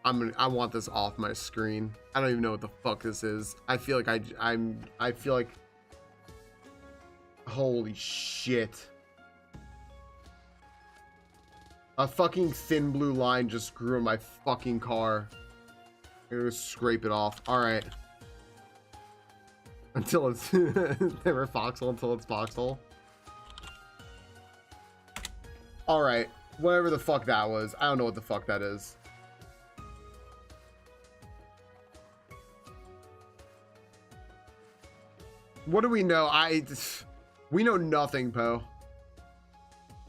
I want this off my screen. I don't even know what the fuck this is. I feel like I feel like, holy shit. A fucking thin blue line just grew in my fucking car. I'm gonna scrape it off. All right. Until it's never Foxhole until it's Foxhole. All right. Whatever the fuck that was. I don't know what the fuck that is. What do we know? We know nothing, Poe.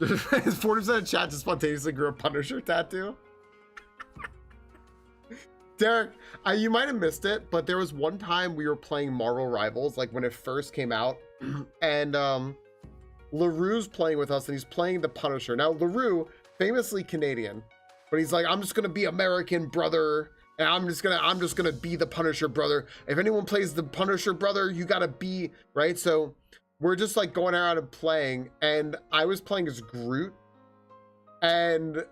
40% of chat just spontaneously grew a Punisher tattoo. Derek, you might have missed it, but there was one time we were playing Marvel Rivals, like when it first came out, and LaRue's playing with us, and he's playing the Punisher. Now, LaRue, famously Canadian, but he's like, I'm just gonna be American, brother, and I'm just gonna be the Punisher, brother. If anyone plays the Punisher, brother, you gotta be, right? So we're just like going around and playing, and I was playing as Groot, and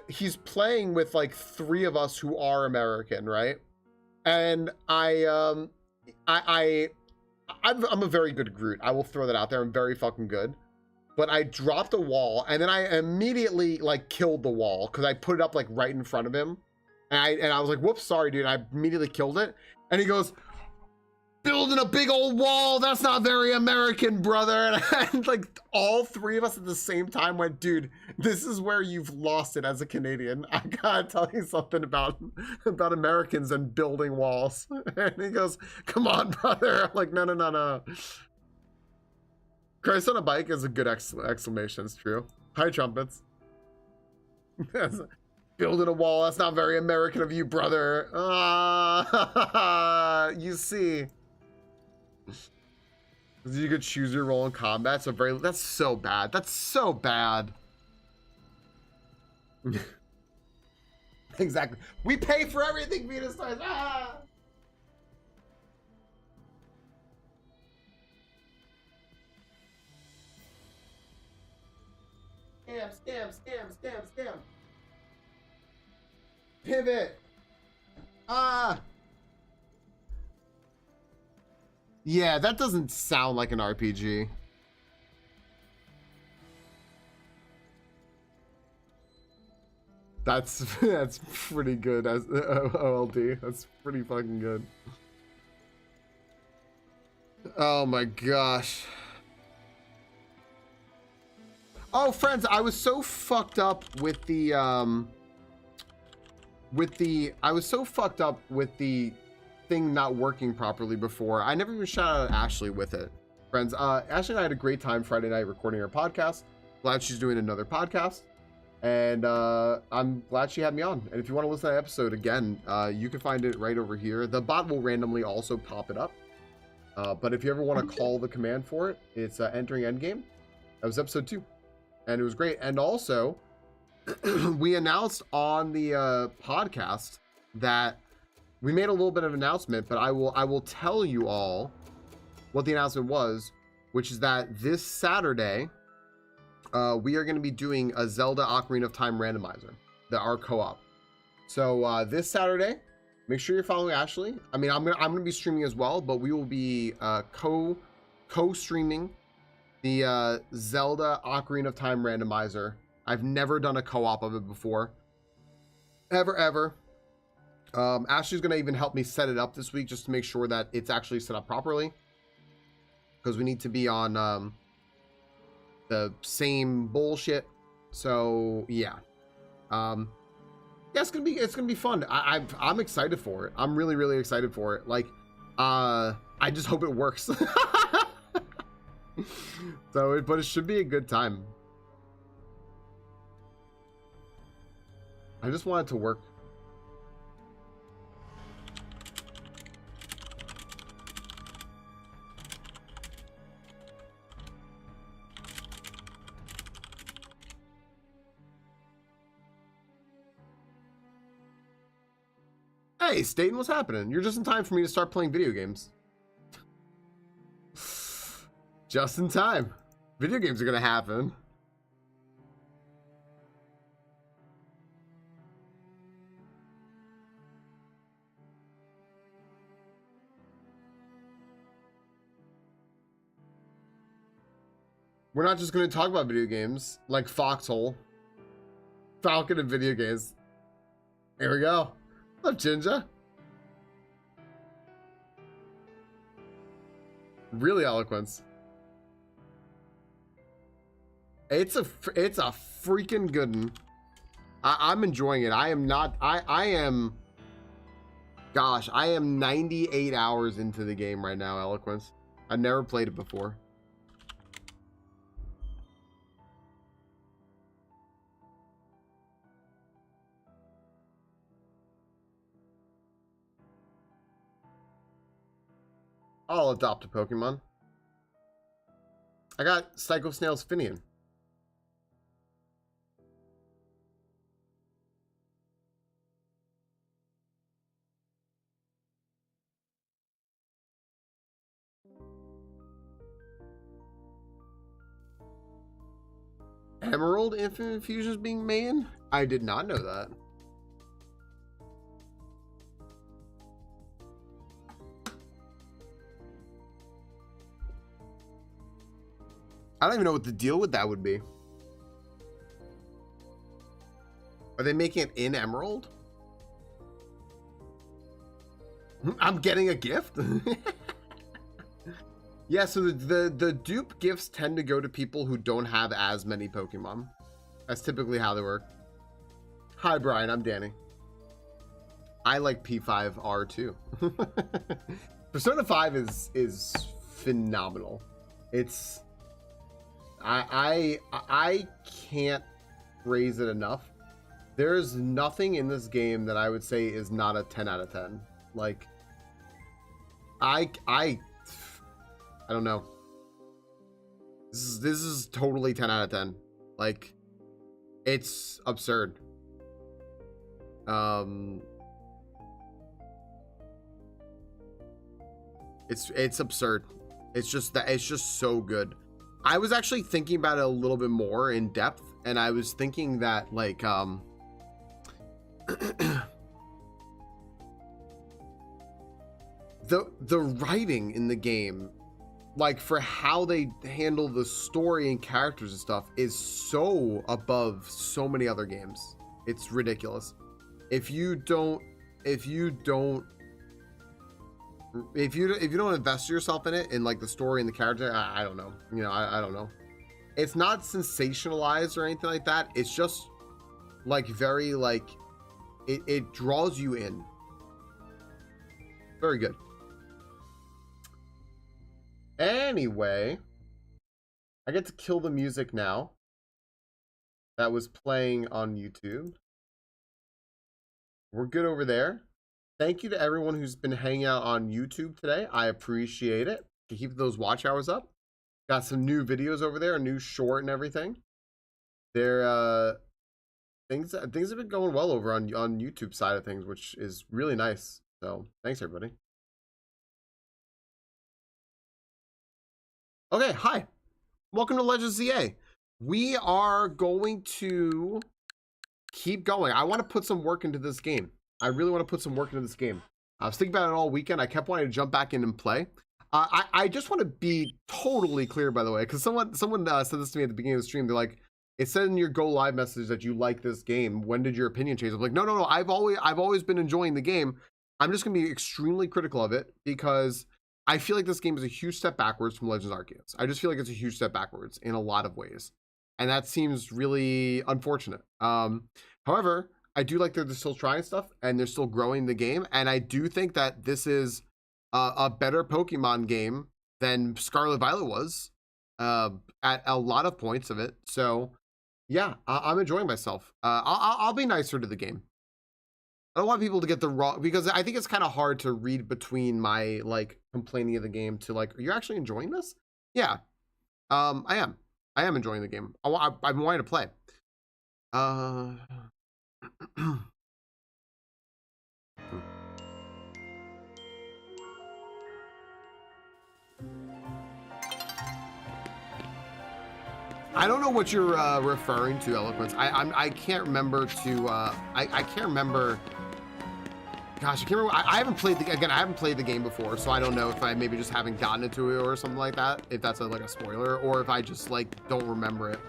he's playing with like 3 of us who are American, right? And I'm a very good Groot. I will throw that out there. I'm very fucking good. But I dropped a wall, and then I immediately like killed the wall because I put it up like right in front of him, and I was like, "Whoops, sorry, dude." I immediately killed it, and he goes, "Building a big old wall, that's not very American, brother." And like all 3 of us at the same time went, "Dude, this is where you've lost it as a Canadian. I gotta tell you something about Americans and building walls." And he goes, "Come on, brother." I'm like, no. Christ on a bike is a good exclamation. It's true. Hi, trumpets. Building a wall, that's not very American of you, brother. You see. You could choose your role in combat, so that's so bad. That's so bad. Exactly. We pay for everything, Venus Stars. Scam. Pivot. Yeah, that doesn't sound like an RPG. That's pretty good as OLD. That's pretty fucking good. Oh my gosh. Oh, friends, I was so fucked up with the thing not working properly before. I never even shouted out Ashley with it. Friends, Ashley and I had a great time Friday night recording her podcast. Glad she's doing another podcast. And I'm glad she had me on. And if you want to listen to that episode again, you can find it right over here. The bot will randomly also pop it up. But if you ever want to call the command for it, it's entering endgame. That was episode 2. And it was great. And also, we announced on the podcast that we made a little bit of an announcement, but I will tell you all what the announcement was, which is that this Saturday, we are going to be doing a Zelda Ocarina of Time randomizer, our co-op. So this Saturday, make sure you're following Ashley. I mean, I'm gonna be streaming as well, but we will be co-streaming the Zelda Ocarina of Time randomizer. I've never done a co-op of it before, ever. Ashley's gonna even help me set it up this week just to make sure that it's actually set up properly, because we need to be on the same bullshit. So yeah, it's gonna be fun. I'm excited for it. I'm really excited for it. Like, I just hope it works. But it should be a good time. I just want it to work. Hey, Staten, what's happening? You're just in time for me to start playing video games. Just in time. Video games are gonna happen. We're not just gonna talk about video games like Foxhole. Falcon and video games. Here we go. What's up, Jinja? Really eloquence. It's a freaking good one. I'm enjoying it. I am 98 hours into the game right now, Eloquence. I've never played it before. I'll adopt a Pokemon. I got Psycho Snail's Finian. Emerald Infinite Infusions being made? I did not know that. I don't even know what the deal with that would be. Are they making it in Emerald? I'm getting a gift? Yeah, so the dupe gifts tend to go to people who don't have as many Pokemon. That's typically how they work. Hi, Brian. I'm Danny. I like P5R too. Persona 5 is phenomenal. It's I can't praise it enough. There's nothing in this game that I would say is not a 10 out of 10. Like I don't know. This is totally 10 out of 10. Like, it's absurd. It's absurd. It's just so good. I was actually thinking about it a little bit more in depth, and I was thinking that like the writing in the game, like for how they handle the story and characters and stuff, is so above so many other games. It's ridiculous. If you don't invest yourself in it, in like the story and the character, I don't know. You know, I don't know. It's not sensationalized or anything like that. It's just like very like it draws you in. Very good. Anyway, I get to kill the music now that was playing on YouTube. We're good over there. Thank you to everyone who's been hanging out on YouTube today. I appreciate it. To keep those watch hours up. Got some new videos over there, a new short and everything. They're things have been going well over on YouTube side of things, which is really nice. So thanks everybody. Okay, hi. Welcome to Legends ZA. We are going to keep going. I want to put some work into this game. I really want to put some work into this game. I was thinking about it all weekend. I kept wanting to jump back in and play. I just want to be totally clear, by the way, because someone said this to me at the beginning of the stream. They're like, it said in your go live message that you like this game. When did your opinion change? I'm like, no. I've always been enjoying the game. I'm just gonna be extremely critical of it because I feel like this game is a huge step backwards from Legends Arceus. I just feel like it's a huge step backwards in a lot of ways, and that seems really unfortunate. However, I do like that they're still trying stuff and they're still growing the game, and I do think that this is a better Pokemon game than Scarlet Violet was at a lot of points of it. So yeah, I'm enjoying myself. I'll be nicer to the game. I don't want people to get the wrong, because I think it's kind of hard to read between my like complaining of the game to like, are you actually enjoying this? Yeah, I am enjoying the game. I've been wanting to play. I don't know what you're referring to, Eloquence. I can't remember to I can't remember. Gosh, I can't remember. I haven't played I haven't played the game before, so I don't know if I maybe just haven't gotten into it or something like that. If that's like a spoiler, or if I just like don't remember it.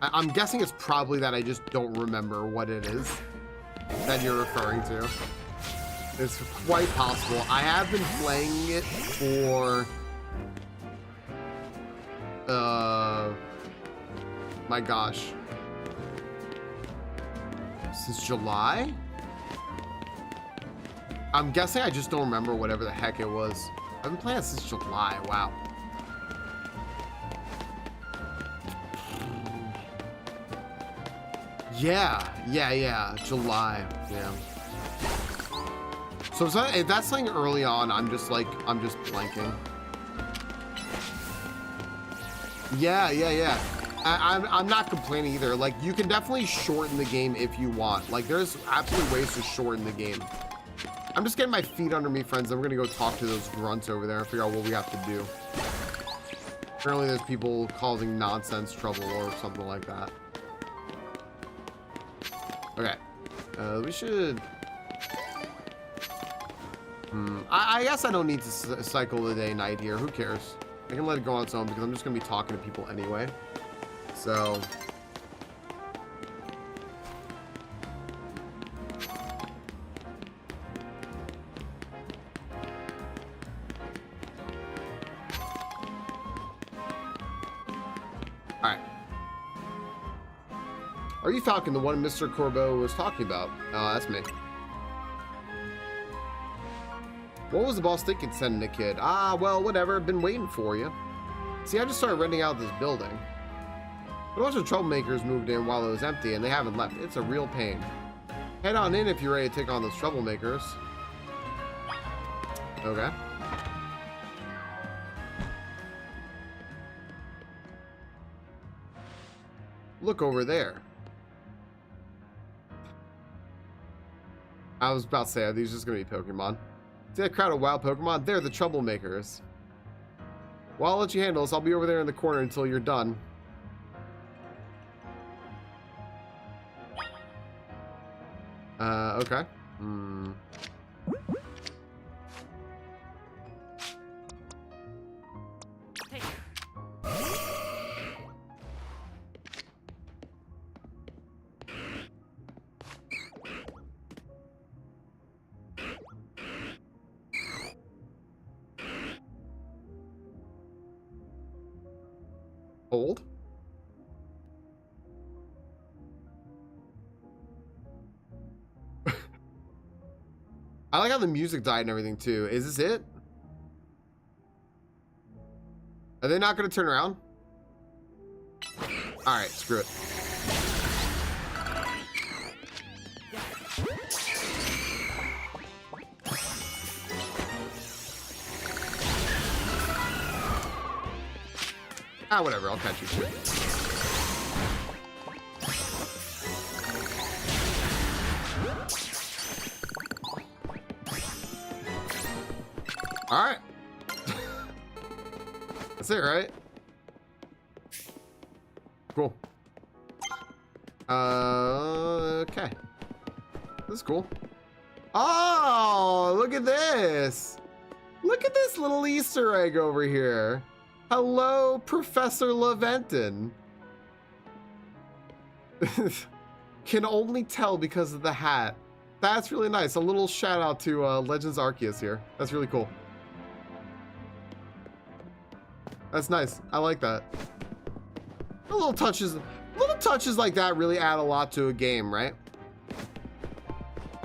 I'm guessing it's probably that I just don't remember what it is that you're referring to. It's quite possible. I have been playing it for my gosh, since July. I'm guessing I just don't remember whatever the heck it was. I've been playing it since July. Wow. Yeah, July. Yeah. So if that's something early on, I'm just blanking. Yeah. I'm not complaining either. Like, you can definitely shorten the game if you want. Like, there's absolutely ways to shorten the game. I'm just getting my feet under me, friends. I'm gonna go talk to those grunts over there and figure out what we have to do. Apparently there's people causing nonsense trouble or something like that. Okay. We should... I guess I don't need to cycle the day night here. Who cares? I can let it go on its own because I'm just going to be talking to people anyway. So... Alright. Are you Falcon, the one Mr. Corbeau was talking about? Oh, that's me. What was the boss thinking sending a kid? Ah, well, whatever. Been waiting for you. See, I just started renting out this building. But a bunch of troublemakers moved in while it was empty, and they haven't left. It's a real pain. Head on in if you're ready to take on those troublemakers. Okay. Look over there. I was about to say, are these just going to be Pokemon? See that crowd of wild Pokemon? They're the troublemakers. Well, I'll let you handle this. I'll be over there in the corner until you're done. Okay. Hold. I like how the music died and everything too. Is this it? Are they not going to turn around? All right, screw it. Ah, whatever. I'll catch you too. All right. That's it, right? Cool. Okay. This is cool. Oh, look at this. Look at this little Easter egg over here. Hello, Professor Laventon. Can only tell because of the hat. That's really nice. A little shout out to Legends Arceus here. That's really cool. That's nice. I like that. Little touches like that really add a lot to a game, right?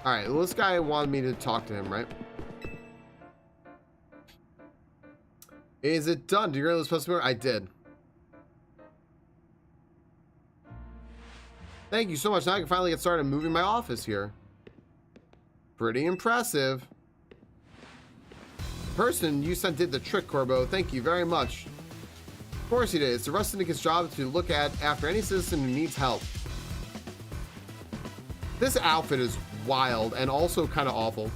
All right, well, this guy wanted me to talk to him, right? Is it done? Do you know what's supposed to be? I did. Thank you so much. Now I can finally get started moving my office here. Pretty impressive. The person you sent did the trick, Corbeau. Thank you very much. Of course he did. It's the rest syndicate's job to look after any citizen who needs help. This outfit is wild and also kind of awful.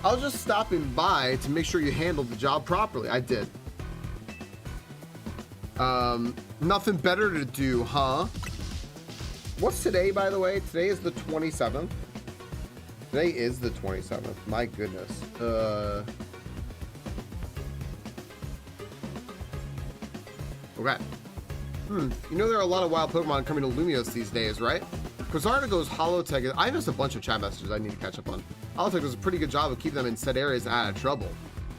I was just stopping by to make sure you handled the job properly. I did. Nothing better to do, huh? What's today, by the way? Today is the 27th. Today is the 27th. My goodness. Okay. You know there are a lot of wild Pokemon coming to Lumios these days, right? Quasartigo's Holotech. I missed a bunch of chat messages I need to catch up on. Holotech does a pretty good job of keeping them in said areas out of trouble.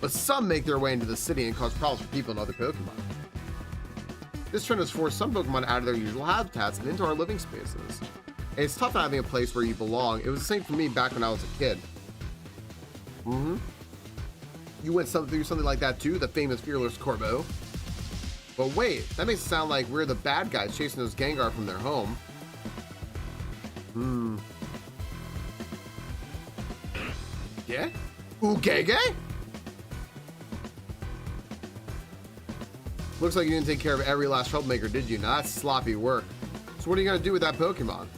But some make their way into the city and cause problems for people and other Pokemon. This trend has forced some Pokemon out of their usual habitats and into our living spaces. And it's tough not having a place where you belong. It was the same for me back when I was a kid. You went through something like that too, the famous fearless Corbeau. But wait, that makes it sound like we're the bad guys chasing those Gengar from their home. Yeah? Ugege? Looks like you didn't take care of every last troublemaker, did you? Now that's sloppy work. So what are you gonna do with that Pokemon?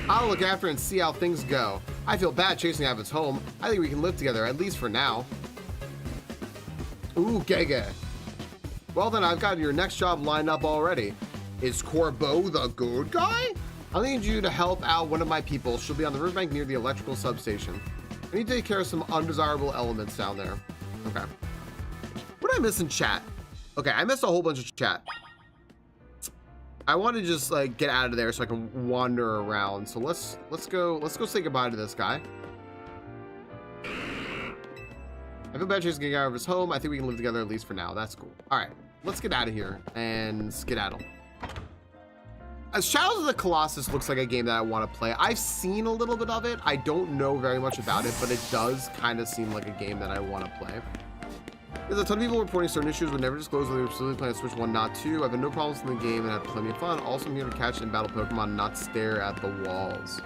I'll look after it and see how things go. I feel bad chasing out of its home. I think we can live together, at least for now. Ooh, Gege. Well then, I've got your next job lined up already. Is Corbeau the good guy? I need you to help out one of my people. She'll be on the riverbank near the electrical substation. I need to take care of some undesirable elements down there. Okay. What did I miss in chat? Okay, I missed a whole bunch of chat. I want to just like get out of there so I can wander around. So let's go say goodbye to this guy. I feel bad chasing out of his home. I think we can live together at least for now. That's cool. All right, let's get out of here and skedaddle. Shadows of the Colossus looks like a game that I want to play. I've seen a little bit of it. I don't know very much about it, but it does kind of seem like a game that I want to play. There's a ton of people reporting certain issues but never disclose whether they were specifically playing Switch 1, not 2. I've had no problems in the game and had plenty of fun. Also, I'm here to catch and battle Pokemon, not stare at the walls.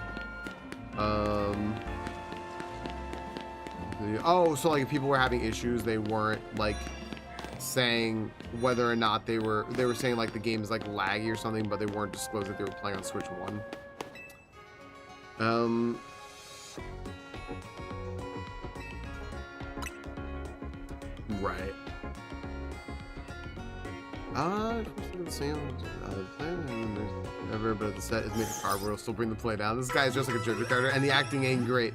Oh, so like if people were having issues, they weren't like saying whether or not they were saying like the game is like laggy or something, but they weren't disclosing that they were playing on Switch 1. Right. Never, but the set is made of cardboard. It'll still bring the play down. This guy is just like a JoJo character, and the acting ain't great.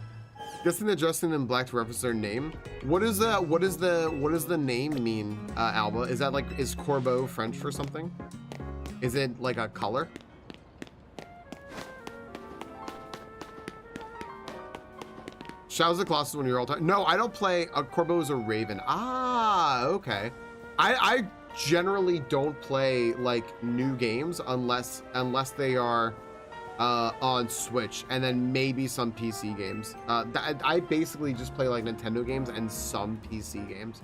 Guessing they're dressed in black to reference their name. What is the name mean, Alba? Is that like, is Corbeau French for something? Is it like a color? Shadows of the Colossus when you're all time. No, I don't play. Corbeau is a Raven. Ah, okay. I generally don't play like new games unless they are on Switch, and then maybe some PC games. I basically just play like Nintendo games and some PC games.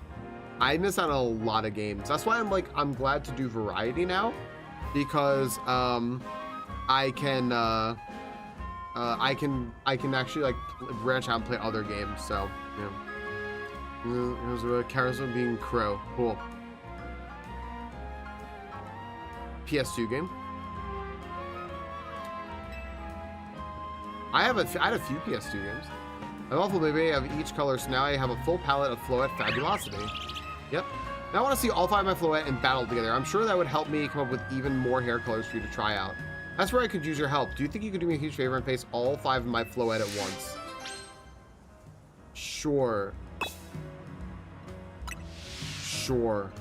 I miss out on a lot of games. That's why I'm glad to do variety now, because I can actually like branch out and play other games. So yeah, it was a Charisma being Crow. Cool. PS2 game. I had a few PS2 games. I'm awful baby of each color, so now I have a full palette of Floette Fabulosity. Yep. Now I want to see all 5 of my Floette in battle together. I'm sure that would help me come up with even more hair colors for you to try out. That's where I could use your help. Do you think you could do me a huge favor and paste all 5 of my Floette at once? Sure. Sure.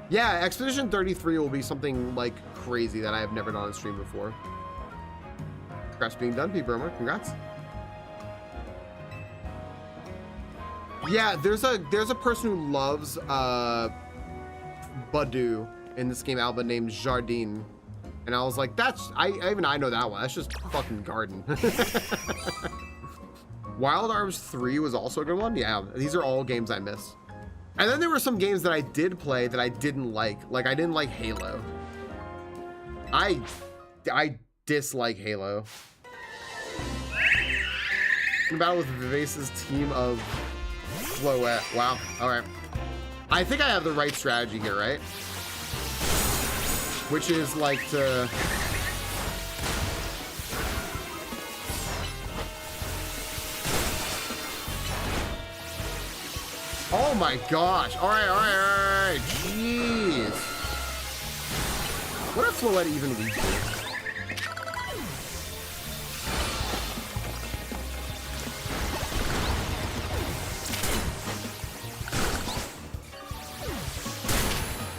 Yeah, Expedition 33 will be something like crazy that I have never done on stream before. Congrats being done, P-Burma. Congrats. Yeah, there's a person who loves Badu in this game, Alba, named Jardine. And I was like, that's I know that one. That's just fucking garden. Wild Arms 3 was also a good one. Yeah, these are all games I missed. And then there were some games that I did play that I didn't like. Like I didn't like Halo. I dislike Halo. In battle with Vivace's team of Floette. Wow. All right. I think I have the right strategy here, right? Which is like to... Oh my gosh. All right. Jeez. What are Floette even weak to?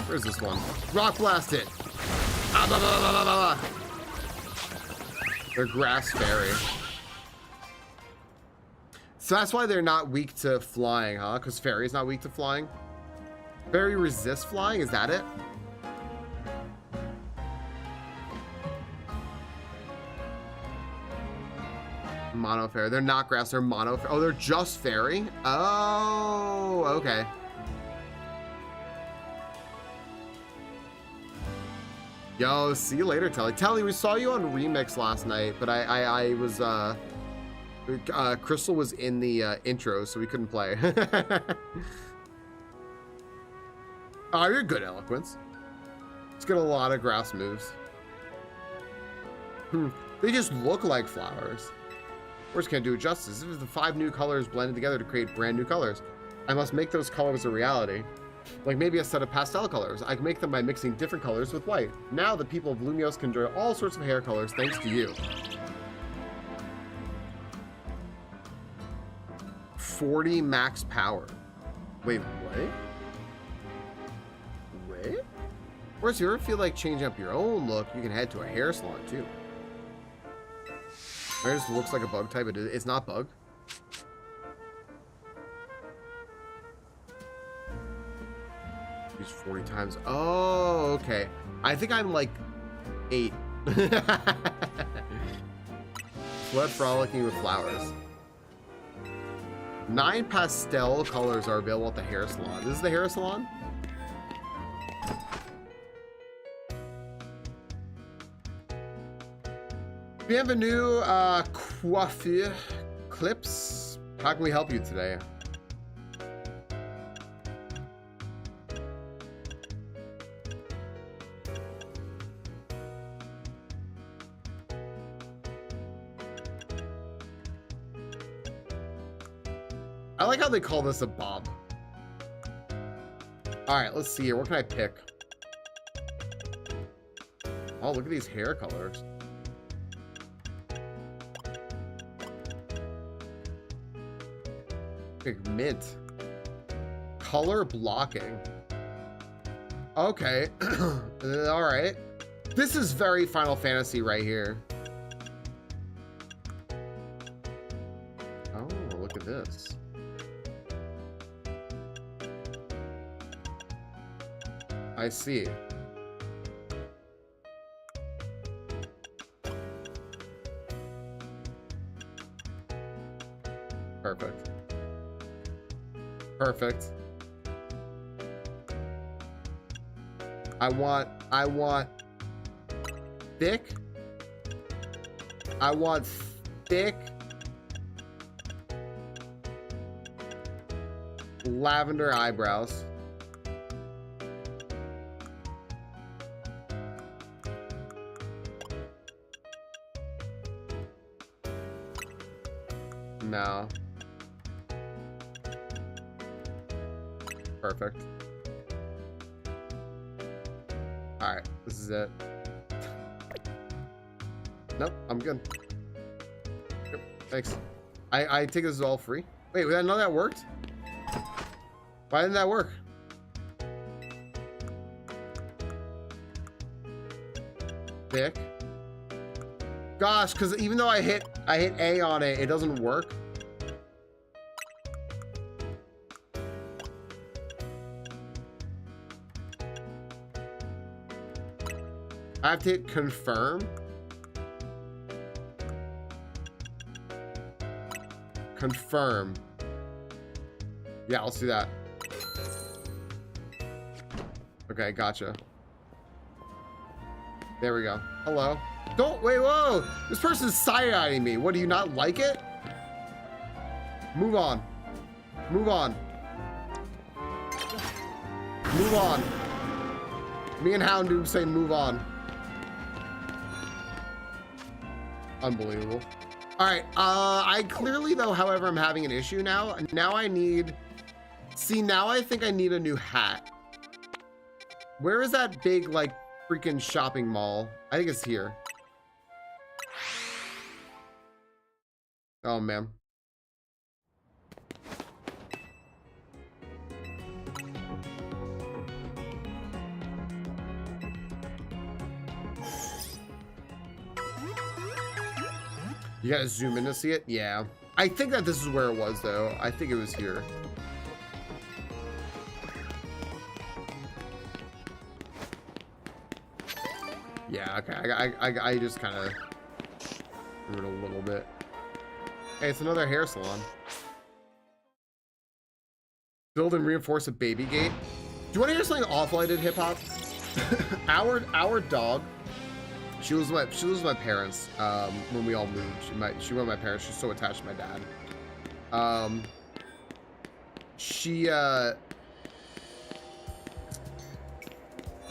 Where's this one? Rock blast it. Ah, blah, blah, blah, blah, blah. They're grass fairy. So that's why they're not weak to flying, huh? Because fairy's not weak to flying. Fairy resists flying, is that it? Mono fairy. They're not grass, they're mono fairy. Oh, they're just fairy? Oh, okay. Yo, see you later, Telly. Telly, we saw you on Remix last night, but I was Crystal was in the intro, so we couldn't play. Oh, you're good, Eloquence. Let's get a lot of grass moves. They just look like flowers. Words can't do it justice. This is the 5 new colors blended together to create brand new colors. I must make those colors a reality. Like maybe a set of pastel colors. I can make them by mixing different colors with white. Now the people of Lumios can enjoy all sorts of hair colors thanks to you. 40 max power. Wait, what? Wait? Or if you ever feel like changing up your own look, you can head to a hair salon too. It just looks like a bug type. It's not bug. Use 40 times. Oh, okay. I think I'm like 8. Flood frolicking with flowers. 9 pastel colors are available at the hair salon. This is the hair salon? Bienvenue, coiffure clips. How can we help you today? I like how they call this a bob. All right, let's see here. What can I pick? Oh, look at these hair colors. Pick mint. Color blocking. Okay. All right. This is very Final Fantasy right here. Oh, look at this. I see. Perfect. Perfect. I want thick. I want thick lavender eyebrows. No. Perfect. All right, this is it. Nope, I'm good. Yep, thanks. I think this is all free. Wait, none of that worked? Why didn't that work? Thick. Gosh, because even though I hit A on it, it doesn't work. I have to hit confirm. Confirm. Yeah, let's do that. Okay, gotcha. There we go. Hello. Don't wait, whoa! This person's side-eyeing me. What, do you not like it? Move on. Move on. Move on. Me and Houndoom say move on. Unbelievable. All right, I clearly though, however, I'm having an issue now. Now I need, see, now I think I need a new hat. Where is that big, like, freaking shopping mall? I think it's here. Oh, man. You gotta zoom in to see it? Yeah. I think that this is where it was, though. I think it was here. Yeah, okay. I just kind of threw it a little bit. Hey, it's another hair salon. Build and reinforce a baby gate. Do you want to hear something awful I did, hip hop? Our dog She was with my parents when we all moved. She went with my parents. She's so attached to my dad.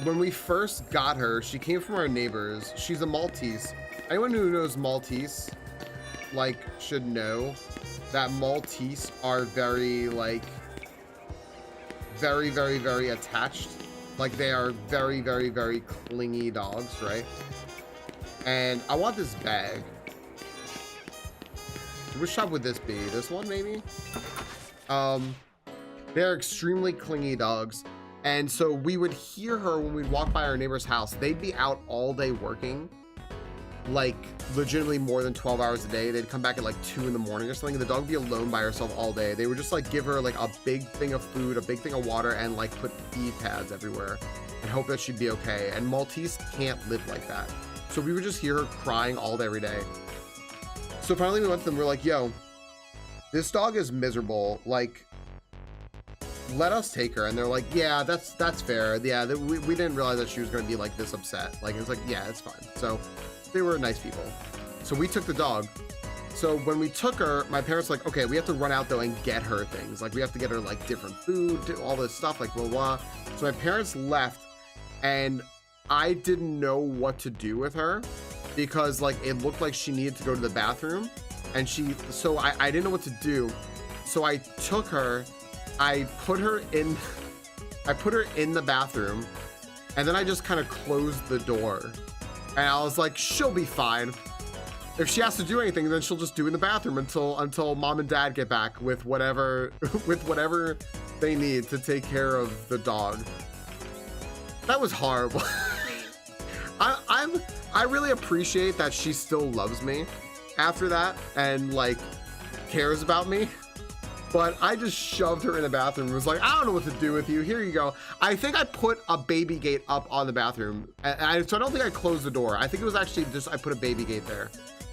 When we first got her, she came from our neighbors. She's a Maltese. Anyone who knows Maltese, like, should know that Maltese are very, like, very, very, very attached. Like, they are very, very, very clingy dogs, right? And I want this bag. Which shop would this be? This one, maybe? They're extremely clingy dogs. And so we would hear her when we'd walk by our neighbor's house. They'd be out all day working, like legitimately more than 12 hours a day. They'd come back at like 2 in the morning or something. And the dog would be alone by herself all day. They would just like give her like a big thing of food, a big thing of water, and like put feed pads everywhere and hope that she'd be okay. And Maltese can't live like that. So we would just hear her crying all day, every day. So finally we went to them. We're like, yo, this dog is miserable. Like, let us take her. And they're like, yeah, that's fair. Yeah, we didn't realize that she was going to be like this upset. Like, it's like, yeah, it's fine. So they were nice people. So we took the dog. So when we took her, my parents were like, okay, we have to run out though and get her things. Like, we have to get her like different food, all this stuff, like blah, blah. So my parents left and I didn't know what to do with her because like it looked like she needed to go to the bathroom, and so I didn't know what to do. So I took her, I put her in the bathroom, and then I just kind of closed the door, and I was like, she'll be fine. If she has to do anything, then she'll just do in the bathroom until mom and dad get back with whatever they need to take care of the dog. That was horrible. I really appreciate that she still loves me after that and like cares about me. But I just shoved her in the bathroom and was like, I don't know what to do with you. Here you go. I think I put a baby gate up on the bathroom. So I don't think I closed the door. I think it was actually just, I put a baby gate there.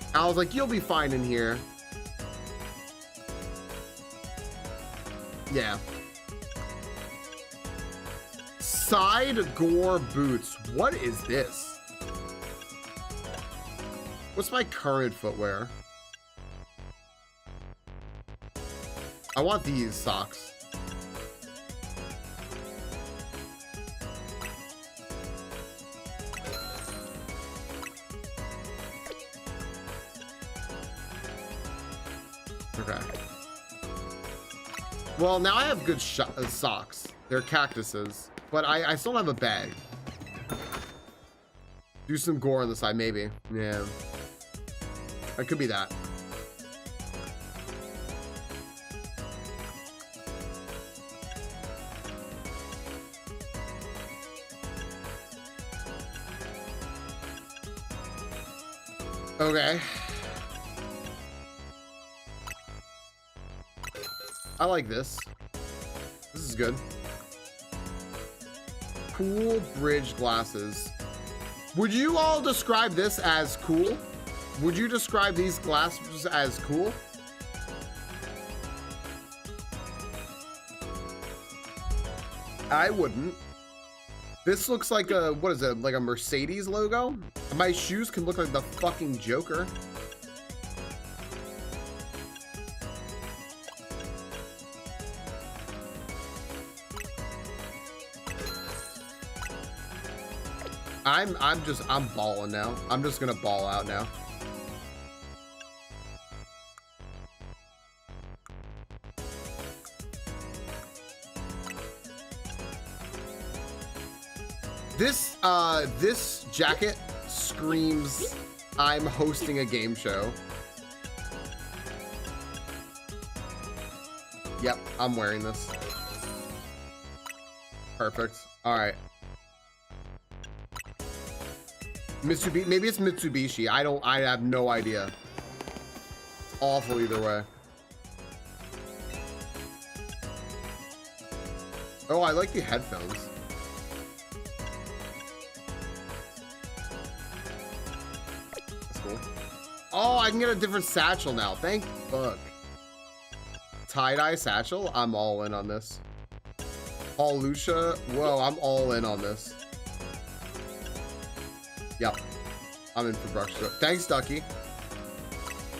And I was like, you'll be fine in here. Yeah. Side gore boots. What is this? What's my current footwear? I want these socks. Okay. Well, now I have good socks. They're cactuses, but I still don't have a bag. Do some gore on the side, maybe. Yeah. It could be that. Okay. I like this. This is good. Cool bridge glasses. Would you all describe this as cool? Would you describe these glasses as cool? I wouldn't. This looks like a, what is it, like a Mercedes logo? My shoes can look like the fucking Joker. I'm balling now. I'm just gonna ball out now. This jacket screams I'm hosting a game show. Yep, I'm wearing this. Perfect. All right. Mitsubishi, maybe it's Mitsubishi. I have no idea. It's awful either way. Oh, I like the headphones. That's cool. Oh, I can get a different satchel now. Thank fuck. Tie-dye satchel? I'm all in on this. Paul Lucia? Whoa, I'm all in on this. Yep. I'm in for brush stroke. Thanks, Ducky.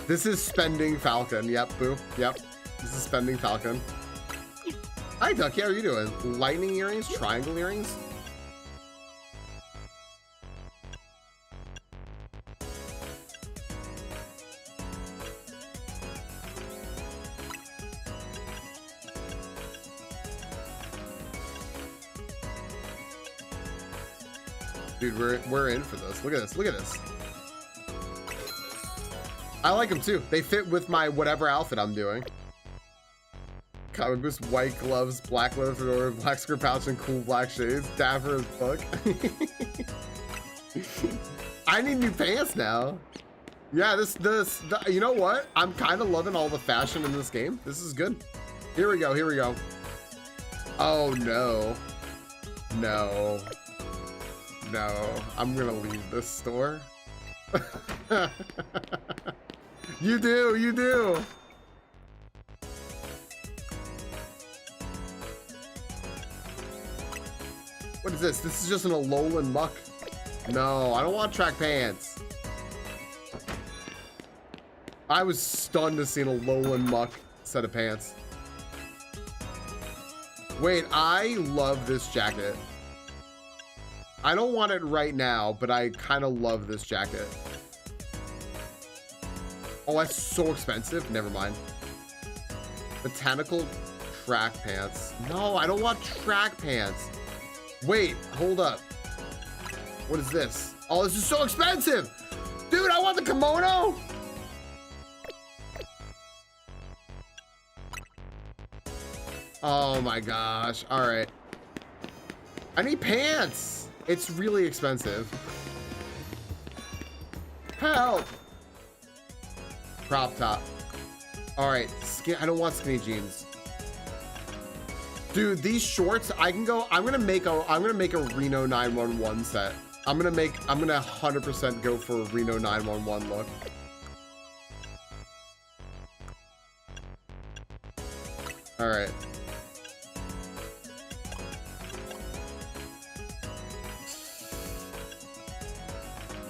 This is spending Falcon. Yep, boo. Yep. This is spending Falcon. Hi, Ducky. How are you doing? Lightning earrings? Triangle earrings? Dude, we're in for this. Look at this. Look at this. I like them too. They fit with my whatever outfit I'm doing. Comic boots, white gloves, black leather fedora, black skirt pouch, and cool black shades. Dapper as fuck. I need new pants now. Yeah, you know what? I'm kind of loving all the fashion in this game. This is good. Here we go. Here we go. Oh no. No. No. I'm gonna leave this store. You do. You do. What is this? This is just an Alolan muck. No, I don't want track pants. I was stunned to see an Alolan muck set of pants. Wait, I love this jacket. I don't want it right now, but I kind of love this jacket. Oh, that's so expensive. Never mind. Botanical track pants. No, I don't want track pants. Wait, hold up. What is this? Oh, this is so expensive. Dude, I want the kimono. Oh my gosh. All right. I need pants. It's really expensive. Help. Crop top. All right. I don't want skinny jeans. Dude, these shorts, I can go, I'm gonna make a Reno 911 set. I'm gonna 100% go for a Reno 911 look. All right.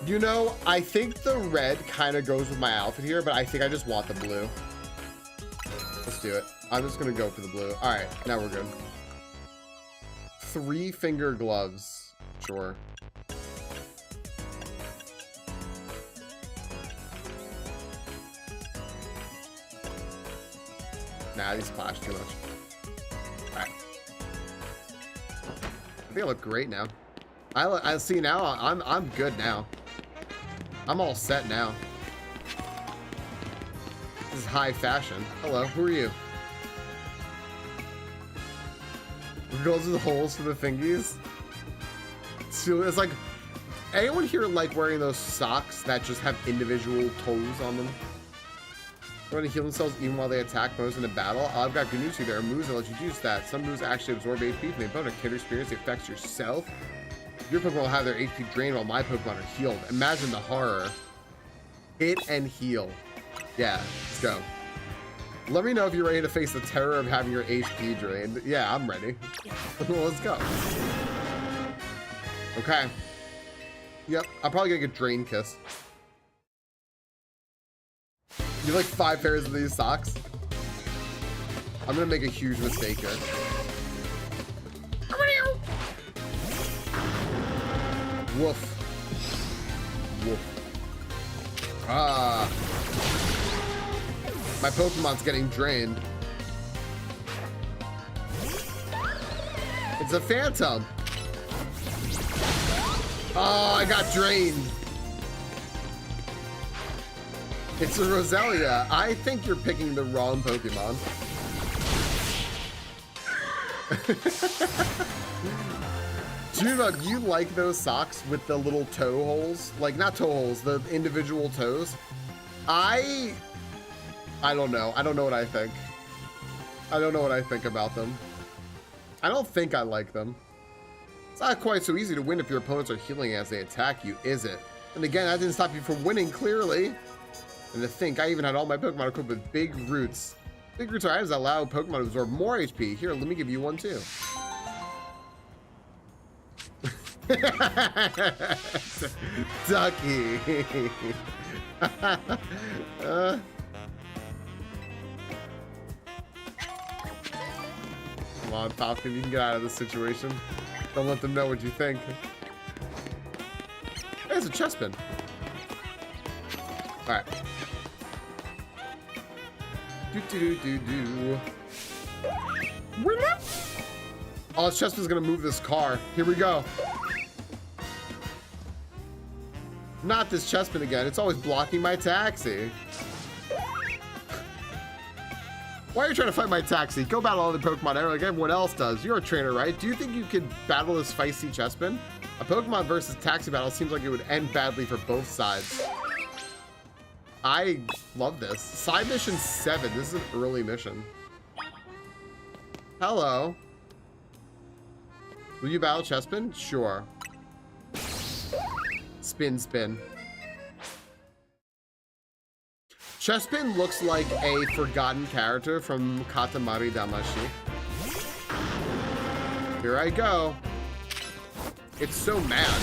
You know, I think the red kind of goes with my outfit here, but I think I just want the blue. Let's do it. I'm just gonna go for the blue. All right, now we're good. 3-finger gloves, sure. Nah, these splash too much. All right. I think I look great now. I see now. I'm good now. I'm all set now. This is high fashion. Hello, who are you? Goes with the holes for the fingies. So it's like, anyone here like wearing those socks that just have individual toes on them? They're going to heal themselves even while they attack foes in a battle. I've got good news for you. There are moves that let you use that. Some moves actually absorb HP from the opponent. Kid experience affects yourself. Your Pokemon will have their HP drained while my Pokemon are healed. Imagine the horror. Hit and heal. Yeah, let's go. Let me know if you're ready to face the terror of having your HP drained. Yeah, I'm ready. Let's go. Okay. Yep, I'm probably gonna get Drain Kiss. You like 5 pairs of these socks? I'm gonna make a huge mistake here. Woof. Woof. Ah. My Pokemon's getting drained. It's a Phantom. Oh, I got drained. It's a Roselia. I think you're picking the wrong Pokemon. Juno, do you like those socks with the little toe holes? Like, not toe holes, the individual toes? I don't know. I don't know what I think. I don't know what I think about them. I don't think I like them. It's not quite so easy to win if your opponents are healing as they attack you, is it? And again, that didn't stop you from winning, clearly. And to think, I even had all my Pokemon equipped with big roots. Big roots are items that allow Pokemon to absorb more HP. Here, let me give you one too. Ducky. Come on, Falcon, you can get out of this situation. Don't let them know what you think. There's a chestpin. All right. Do. Oh, this chestpin's gonna move this car. Here we go. Not this chestpin again. It's always blocking my taxi. Why are you trying to fight my taxi? Go battle other Pokemon like everyone else does. You're a trainer, right? Do you think you could battle this feisty chestpin? A Pokemon versus taxi battle seems like it would end badly for both sides. I love this. Side mission 7. This is an early mission. Hello. Will you battle chestpin? Sure. Spin. Chestpin looks like a forgotten character from Katamari Damacy. Here I go. It's so mad.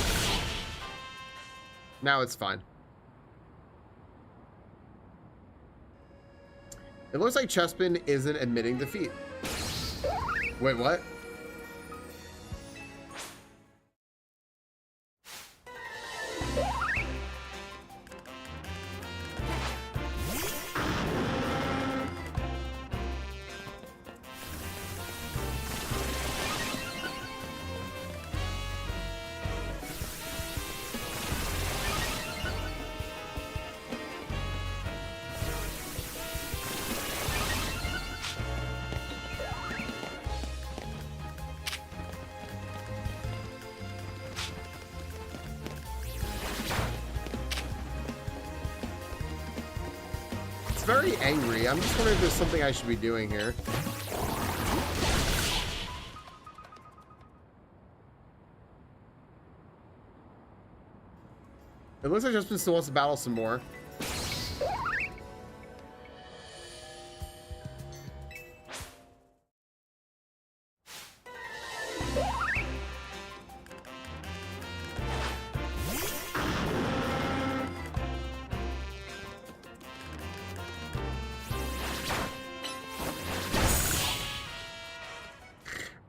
Now it's fine. It looks like Chestpin isn't admitting defeat. Wait, what? Very angry. I'm just wondering if there's something I should be doing here. It looks like Justin still wants to battle some more.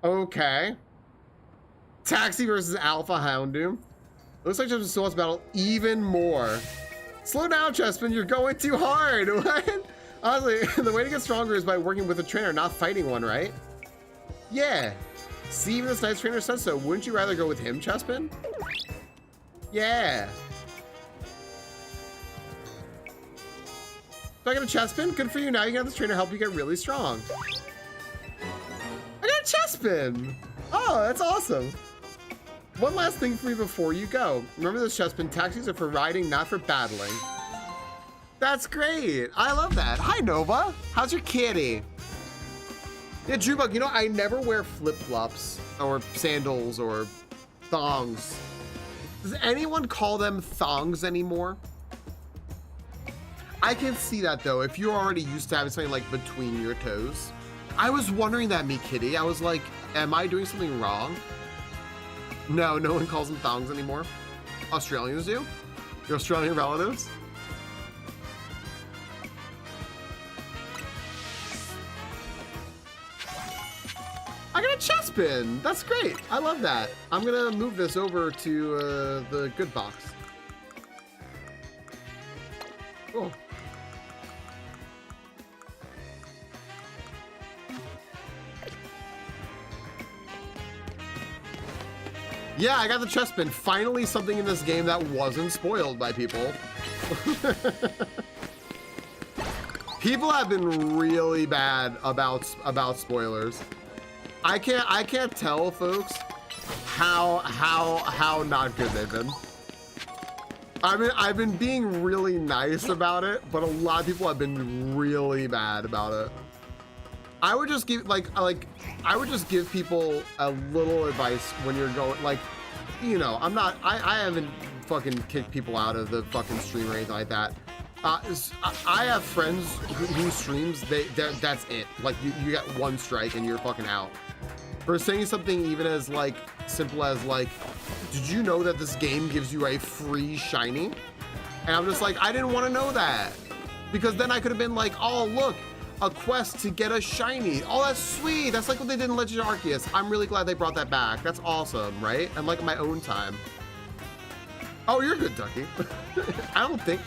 Okay. Taxi versus Alpha Houndoom. Looks like Chespin still wants to battle even more. Slow down, Chespin. You're going too hard. What? Honestly, the way to get stronger is by working with a trainer, not fighting one, right? Yeah. See, even this nice trainer says so. Wouldn't you rather go with him, Chespin? Yeah. So I got a Chespin? Good for you. Now you got this trainer help you get really strong. I got a Chespin! Oh, that's awesome. One last thing for you before you go. Remember this, Chespin, taxis are for riding, not for battling. That's great. I love that. Hi, Nova. How's your kitty? Yeah, Drewbug, you know, I never wear flip-flops or sandals or thongs. Does anyone call them thongs anymore? I can see that, though, if you're already used to having something like between your toes. I was wondering that, me kitty. I was like, am I doing something wrong? No, no one calls them thongs anymore. Australians do? Your Australian relatives? I got a Chespin! That's great. I love that. I'm gonna move this over to the good box. Cool. Yeah, I got the Chespin. Finally something in this game that wasn't spoiled by people. People have been really bad about spoilers. I can't tell, folks, how not good they've been. I've been being really nice about it, but a lot of people have been really bad about it. I would just give I would just give people a little advice when you're going, like, you know, I haven't fucking kicked people out of the fucking stream or anything like that. I have friends who streams, that's it. Like, you get one strike and you're fucking out. For saying something even as, like, simple as, like, did you know that this game gives you a free shiny? And I'm just like, I didn't want to know that. Because then I could have been like, oh, look, a quest to get a shiny. Oh, that's sweet. That's like what they did in Legend of Arceus. I'm really glad they brought that back. That's awesome, right? And like in my own time. Oh, you're good, Ducky. I don't think,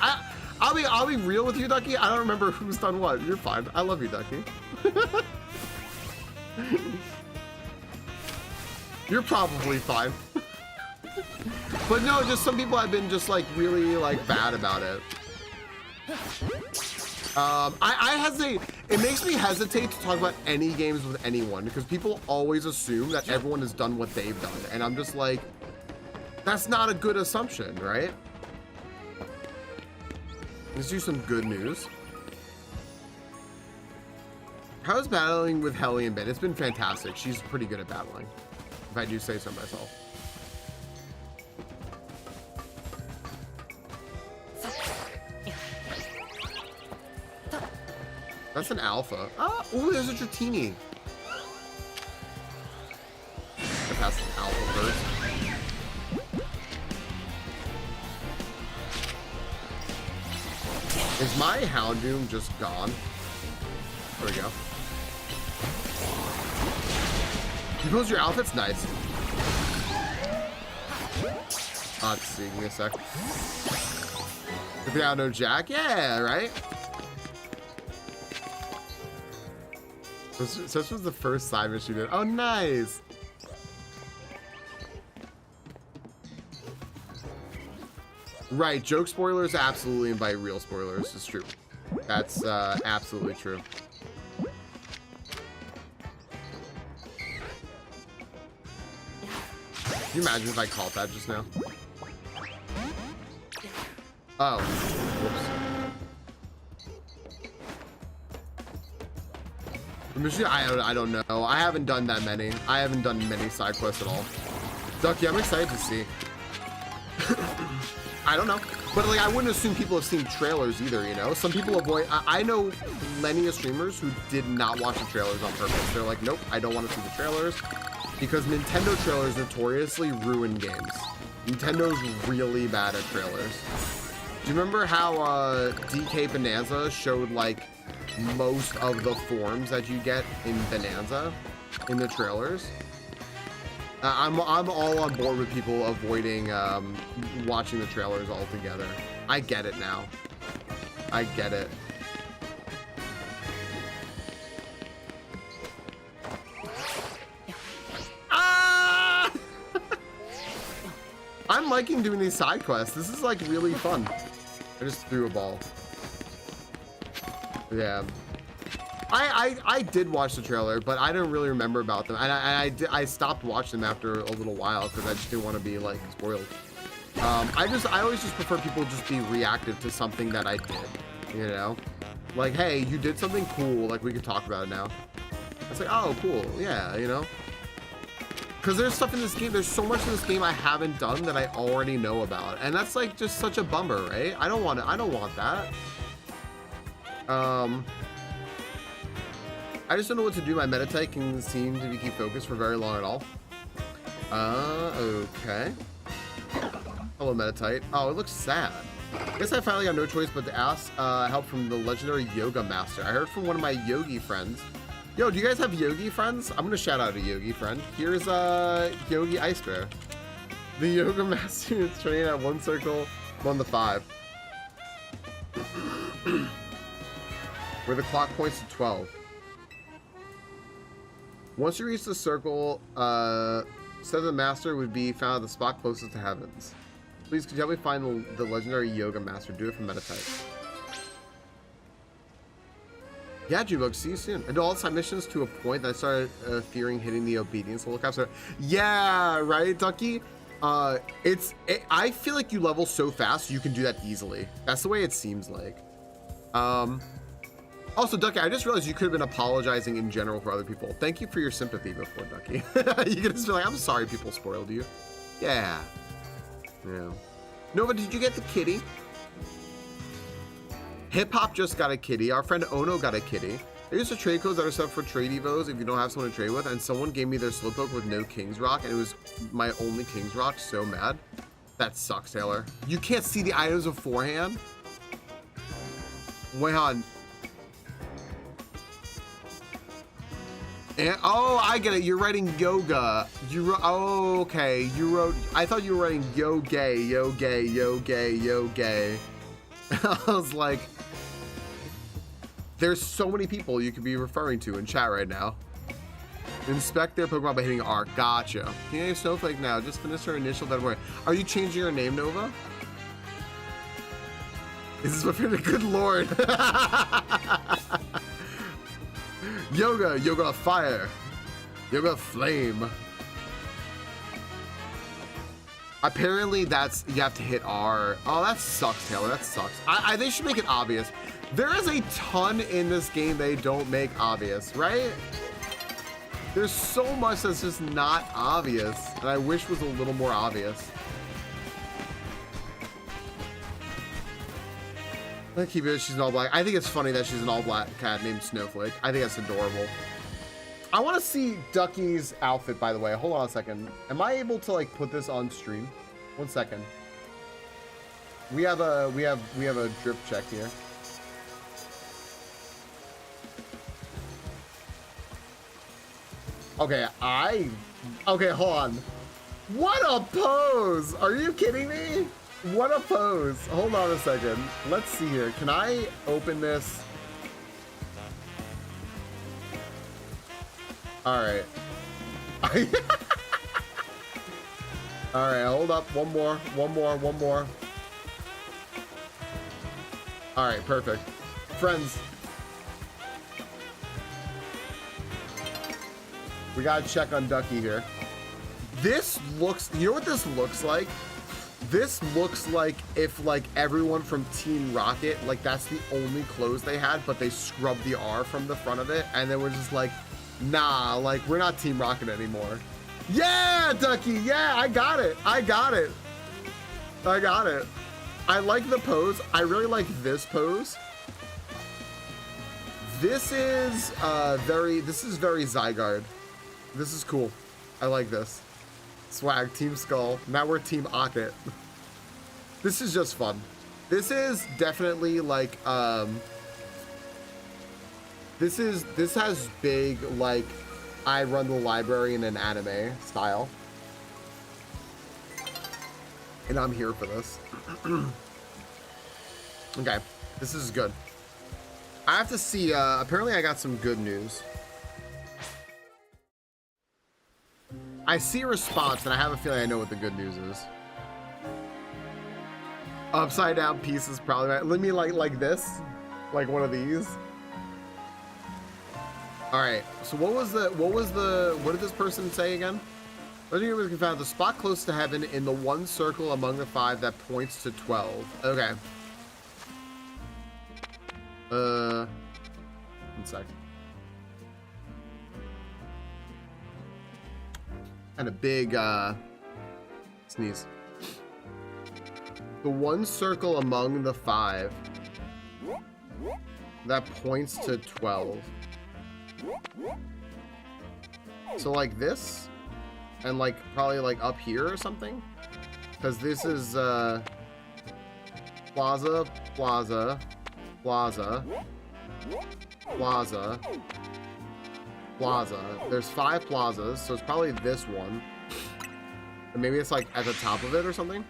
I'll be real with you, Ducky. I don't remember who's done what. You're fine. I love you, Ducky. You're probably fine. But no, just some people have been just like really like bad about it. I hesitate. It makes me hesitate to talk about any games with anyone because people always assume that everyone has done what they've done. And I'm just like, that's not a good assumption, right? Let's do some good news. How's battling with Hellion been? It's been fantastic. She's pretty good at battling, if I do say so myself. That's an alpha. Oh, there's a Dratini. I passed an alpha first. Is my Houndoom just gone? There we go. Compose your outfit's nice. Let's see, give me a sec. If you have no Jack, yeah, right? So this was the first side mission you did. Oh, nice. Right, joke spoilers absolutely invite real spoilers. It's true. That's absolutely true. Can you imagine if I called that just now? Oh, whoops. I don't know. I haven't done that many. I haven't done many side quests at all. Ducky, I'm excited to see. I don't know. But like, I wouldn't assume people have seen trailers either, you know? Some people avoid, I know plenty of streamers who did not watch the trailers on purpose. They're like, nope, I don't want to see the trailers. Because Nintendo trailers notoriously ruin games. Nintendo's really bad at trailers. Do you remember how DK Bonanza showed like most of the forms that you get in Bonanza in the trailers? I'm all on board with people avoiding watching the trailers altogether. I get it now. I get it. Ah! I'm liking doing these side quests. This is like really fun. I just threw a ball. Yeah. I did watch the trailer, but I don't really remember about them. And I stopped watching them after a little while because I just didn't want to be like spoiled. I always just prefer people just be reactive to something that I did, you know? Like, hey, you did something cool, like we could talk about it now. It's like, oh, cool, yeah, you know? Because there's stuff in this game, there's so much in this game I haven't done that I already know about. And that's like just such a bummer, right? I don't want that. I just don't know what to do. My Meditite can seem to be keep focused for very long at all. Okay. Hello, Meditite. Oh, it looks sad. I guess I finally got no choice but to ask help from the legendary yoga master. I heard from one of my yogi friends. Yo, do you guys have yogi friends? I'm gonna shout out a yogi friend. Here's Yogi Ice Bear. The yoga master is training at one circle, on the 5. Where the clock points to 12. Once you reach the circle, said the master would be found at the spot closest to heavens. Please, could you help me find the legendary yoga master? Do it from Meditite. Yeah, Jubug, see you soon. I do all side missions to a point that I started fearing hitting the obedience level cap. So, yeah, right, Ducky? I feel like you level so fast, you can do that easily. That's the way it seems like. Also, Ducky, I just realized you could have been apologizing in general for other people. Thank you for your sympathy before, Ducky. You could just be like, I'm sorry people spoiled you. Yeah. Yeah. Nova, did you get the kitty? Hip Hop just got a kitty. Our friend Ono got a kitty. I used to trade codes that are set for trade evos if you don't have someone to trade with, and someone gave me their Slowpoke with no King's Rock, and it was my only King's Rock. So mad. That sucks, Taylor. You can't see the items beforehand? Wait on. And, oh, I get it. You're writing yoga. Oh, okay. You wrote. I thought you were writing yo gay, yo gay, yo gay, yo gay. I was like, there's so many people you could be referring to in chat right now. Inspect their Pokemon by hitting R. Gotcha. Teenage Snowflake now. Just finished her initial deadline. Are you changing your name, Nova? Is this what you're good lord? Yoga fire. Yoga flame. Apparently that's, you have to hit R. Oh, that sucks, Taylor. That sucks. They should make it obvious. There is a ton in this game they don't make obvious, right? There's so much that's just not obvious, and I wish was a little more obvious. Let's keep it. She's an all black. I think it's funny that she's an all black cat named Snowflake. I think that's adorable. I want to see Ducky's outfit, by the way. Hold on a second. Am I able to like put this on stream? 1 second. We have a drip check here. Okay, okay, hold on. What a pose! Are you kidding me? What a pose. Hold on a second. Let's see here. Can I open this? All right. All right, hold up. One more. All right, perfect. Friends. We gotta check on Ducky here. This looks, you know what this looks like? This looks like if like everyone from Team Rocket, like that's the only clothes they had, but they scrubbed the R from the front of it, and then we're just like, nah, like we're not Team Rocket anymore. Yeah, Ducky, yeah, I got it. I like the pose. I really like this pose. This is very Zygarde. This is cool. I like this. Swag, Team Skull. Now we're Team Ocket. This is just fun. This is definitely like this has big like I run the library in an anime style. And I'm here for this. Okay, this is good. I have to see, apparently I got some good news. I see a response, and I have a feeling I know what the good news is. Upside down piece is probably right. Let me like this, like one of these. All right. So what did this person say again? Legendary was confounded. The spot close to heaven in the one circle among the 5 that points to 12. Okay. 1 sec. And a big sneeze. The one circle among the 5 that points to 12. So like this, and like probably like up here or something, because this is plaza, plaza, plaza, plaza, plaza. There's 5 plazas, so it's probably this one. And maybe it's like at the top of it or something.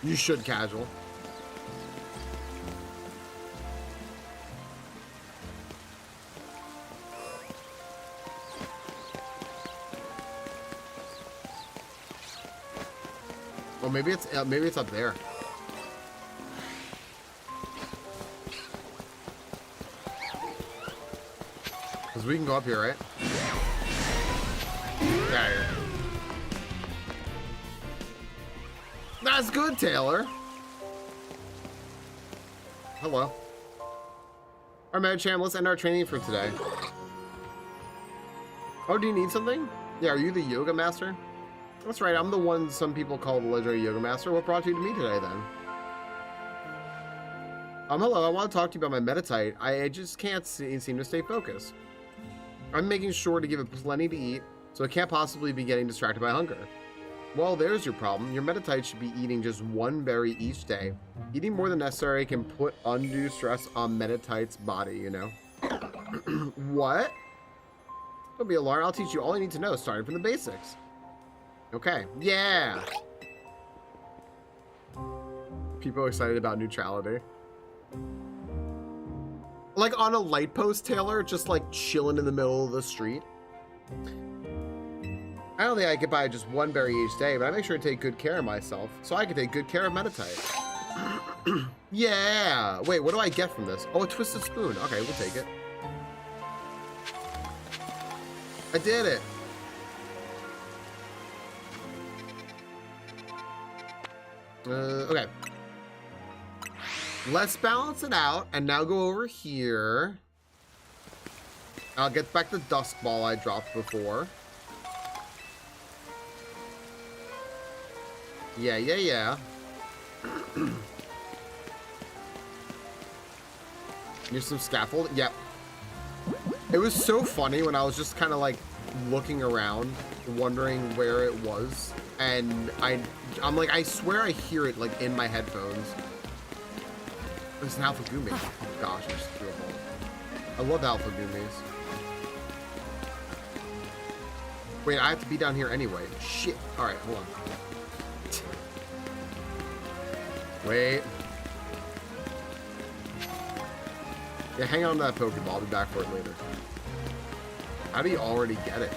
You should casual. Well, maybe it's up there. Because we can go up here, right? Yeah. That's good, Taylor. Hello. Our Medicham, let's end our training for today. Oh, do you need something? Yeah, are you the yoga master? That's right, I'm the one some people call the legendary yoga master. What brought you to me today, then? Hello, I want to talk to you about my Metatite. I just can't seem to stay focused. I'm making sure to give it plenty to eat, so it can't possibly be getting distracted by hunger. Well, there's your problem. Your Metatite should be eating just one berry each day. Eating more than necessary can put undue stress on Metatite's body, you know. What? Don't be alarmed. I'll teach you all you need to know, starting from the basics. Okay. Yeah! People excited about neutrality. Like on a light post, Taylor, just like chilling in the middle of the street. I don't think I could buy just one berry each day, but I make sure to take good care of myself, so I can take good care of Metatite. Yeah! Wait, what do I get from this? Oh, a twisted spoon. Okay, we'll take it. I did it! Okay. Let's balance it out, and now go over here. I'll get back the dusk ball I dropped before. Yeah. Here's some scaffold. Yep. It was so funny when I was just kind of like looking around, wondering where it was, and I'm like, I swear I hear it like in my headphones. It's an Alpha Gumi. Oh, gosh, I just threw a ball. I love Alpha Gumis. Wait, I have to be down here anyway. Shit. Alright, hold on. Wait. Yeah, hang on to that Pokeball. I'll be back for it later. How do you already get it?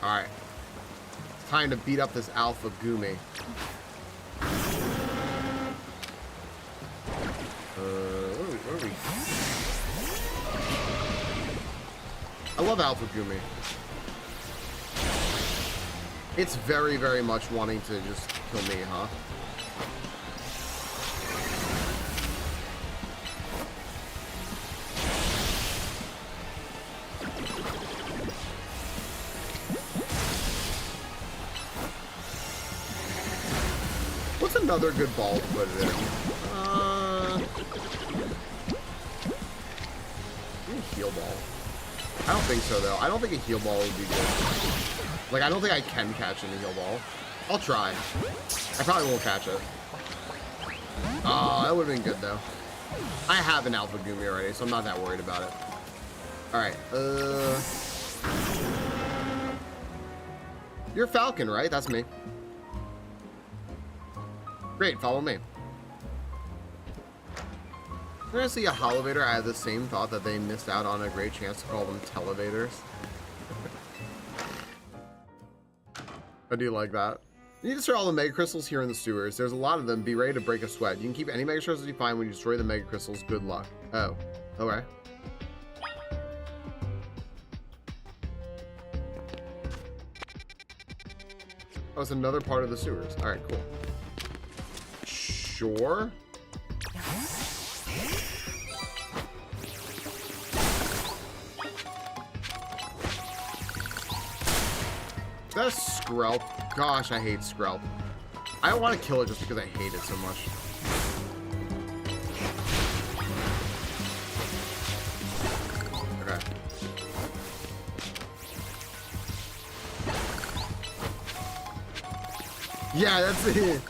Alright. It's time to beat up this Alpha Gumi. Where are we? I love Alpha Gumi. It's very, very much wanting to just kill me, huh? What's another good ball to put it in? Heal ball. I don't think so, though. I don't think a heal ball would be good. Like, I don't think I can catch in a heal ball. I'll try. I probably won't catch it. Oh, that would have been good, though. I have an Alpha Gumi already, so I'm not that worried about it. Alright, You're Falcon, right? That's me. Great, follow me. When I see a Holovator, I have the same thought that they missed out on a great chance to call them Televators. I do like that. You need to destroy all the Mega Crystals here in the sewers. There's a lot of them. Be ready to break a sweat. You can keep any Mega Crystals you find when you destroy the Mega Crystals. Good luck. Oh, okay. Oh, it's another part of the sewers. All right, cool. Sure. Is that a Skrelp? Gosh, I hate Skrelp. I don't want to kill it just because I hate it so much. Okay. Yeah, that's it.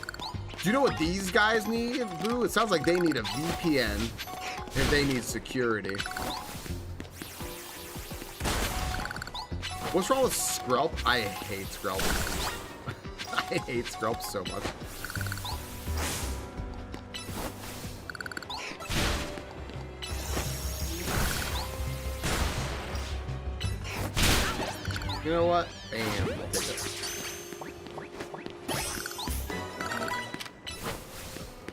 Do you know what these guys need, Boo? It sounds like they need a VPN if they need security. What's wrong with Skrelp? I hate Skrelp. I hate Skrelp so much. You know what? Bam. I'll take it.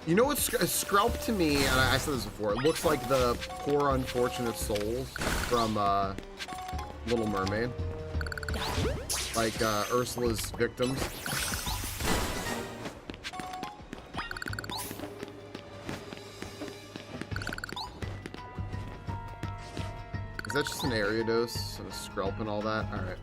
You know what? Skrelp to me, and I said this before, it looks like the poor unfortunate souls from Little Mermaid. Like Ursula's victims. Is that just an Ariados and a Skrelp and all that? Alright.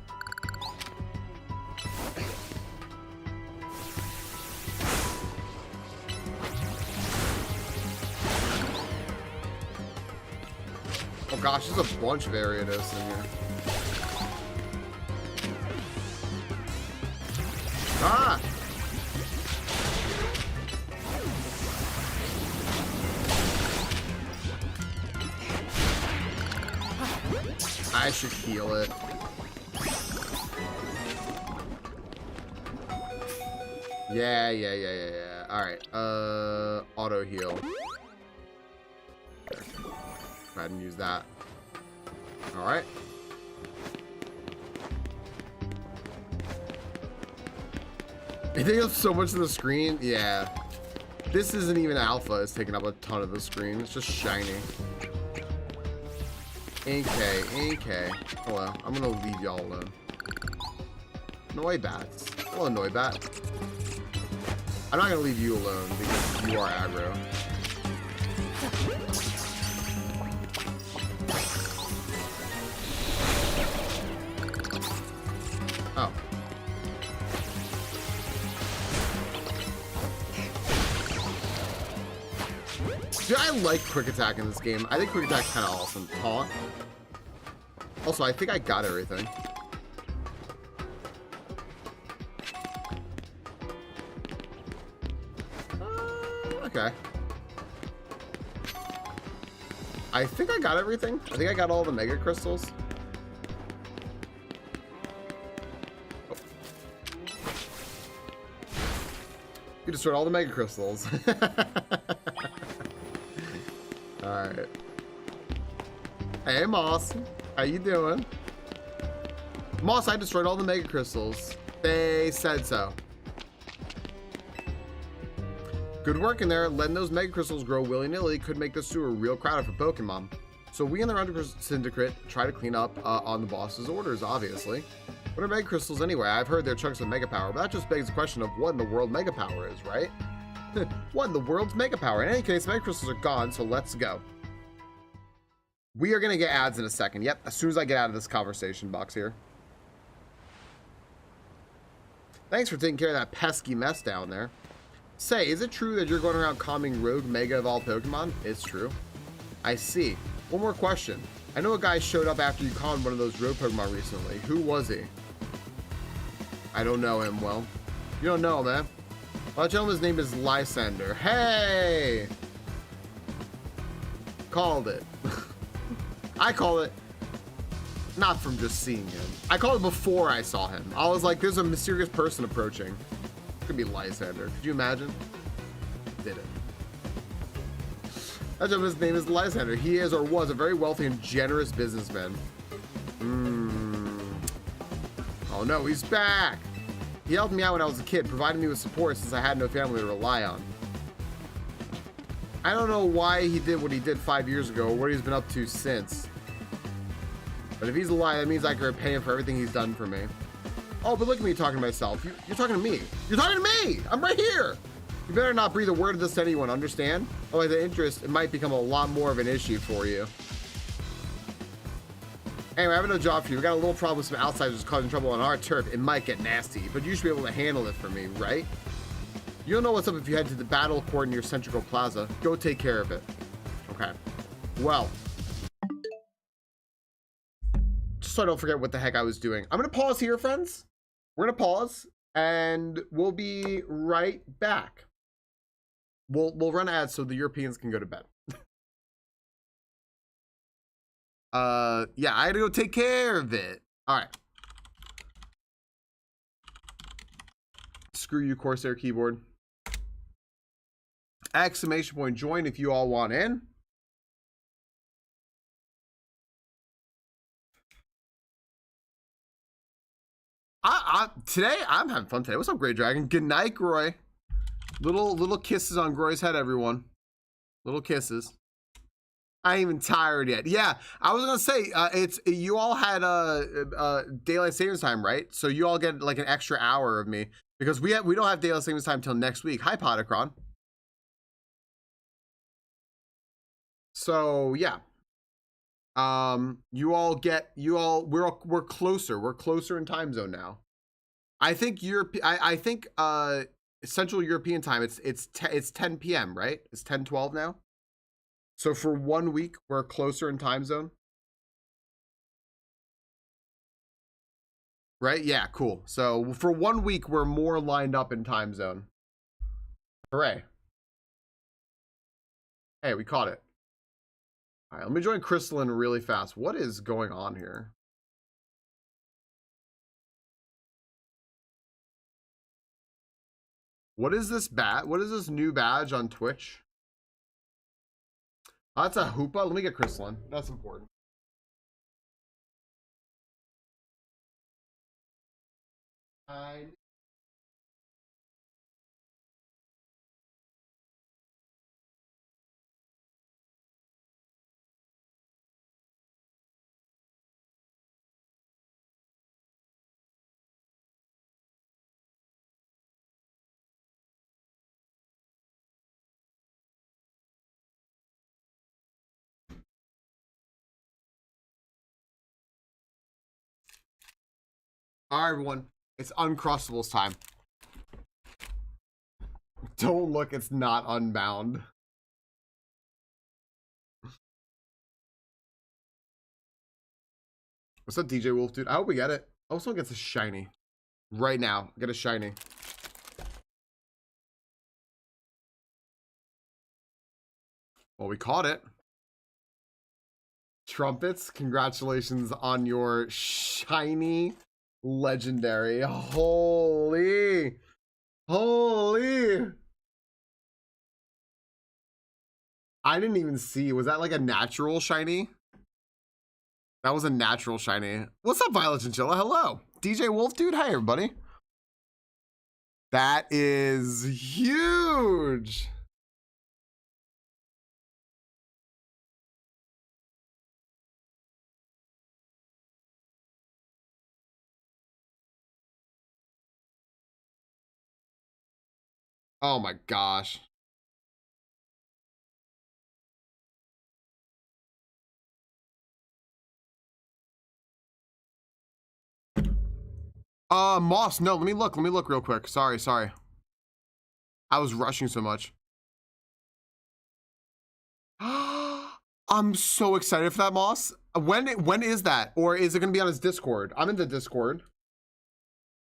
Oh gosh, there's a bunch of Ariados in here. Ah! I should heal it. Yeah. Alright, auto heal. Go ahead and use that. Alright. I think it's so much of the screen. Yeah. This isn't even alpha. It's taking up a ton of the screen. It's just shiny. AK. Hello. I'm gonna leave y'all alone. Noibats. Hello, Noibat. I'm not gonna leave you alone because you are aggro. Oh. Dude, I like quick attack in this game. I think quick attack's kind of awesome. Taunt. Also, I think I got everything. Okay. I think I got everything. I think I got all the mega crystals. Oh. You destroyed all the mega crystals. Alright. Hey, Moss. How you doing? Moss, I destroyed all the mega crystals. They said so. Good work in there. Letting those mega crystals grow willy-nilly could make this to a real crowd for Pokemon. So we in the Round Syndicate try to clean up on the boss's orders, obviously. What are mega crystals anyway? I've heard they're chunks of mega power, but that just begs the question of what in the world mega power is, right? What in the world's mega power? In any case, mega crystals are gone, so let's go. We are going to get ads in a second. Yep, as soon as I get out of this conversation box here. Thanks for taking care of that pesky mess down there. Say, is it true that you're going around calming rogue mega evolved Pokemon? It's true. I see. One more question. I know a guy showed up after you calmed one of those rogue Pokemon recently. Who was he? I don't know him well. You don't know, man. Well, that gentleman's name is Lysander. Hey! Called it. I call it not from just seeing him. I called it before I saw him. I was like, there's a mysterious person approaching. It could be Lysander. Could you imagine? Did it. That gentleman's name is Lysander. He is or was a very wealthy and generous businessman. Oh no, he's back. He helped me out when I was a kid, providing me with support since I had no family to rely on. I don't know why he did what he did 5 years ago or what he's been up to since. But if he's alive, that means I can repay him for everything he's done for me. Oh, but look at me talking to myself. You're talking to me. You're talking to me. I'm right here. You better not breathe a word of this to anyone, understand? Otherwise, the interest, it might become a lot more of an issue for you. Anyway, I have no job for you. We got a little problem with some outsiders causing trouble on our turf. It might get nasty, but you should be able to handle it for me, right? You'll know what's up if you head to the battle court near Centrical Plaza. Go take care of it. Okay. Well. Just so I don't forget what the heck I was doing. I'm going to pause here, friends. We're going to pause, and we'll be right back. We'll run ads so the Europeans can go to bed. Yeah, I had to go take care of it. All right. Screw you, Corsair keyboard. Exclamation point join if you all want in. Today I'm having fun today. What's up, Great Dragon? Good night, Groy. Little kisses on Groy's head, everyone. Little kisses. I ain't even tired yet. Yeah, I was gonna say it's you all had daylight savings time, right? So you all get like an extra hour of me because we don't have daylight savings time till next week. Hi, Potacron. So yeah, we're closer. We're closer in time zone now. I think I think Central European time. It's 10 p.m. right? It's 10:12 now. So for 1 week, we're closer in time zone. Right? Yeah, cool. So for 1 week, we're more lined up in time zone. Hooray. Hey, we caught it. All right, let me join Crystalline really fast. What is going on here? What is this What is this new badge on Twitch? Oh, that's a Hoopa. Let me get Crystalline. That's important. All right, everyone. It's Uncrustables time. Don't look, it's not Unbound. What's up, DJ Wolf, dude? I hope we get it. I hope someone gets a shiny. Right now. Get a shiny. Well, we caught it. Trumpets, congratulations on your shiny legendary. Holy. Holy. I didn't even see. Was that like a natural shiny? That was a natural shiny. What's up, Violet Chinchilla? Hello. DJ Wolf, dude. Hey, everybody. That is huge. Oh my gosh. Moss, no, let me look real quick. Sorry. I was rushing so much. I'm so excited for that, Moss. When is that? Or is it gonna be on his Discord? I'm in the Discord.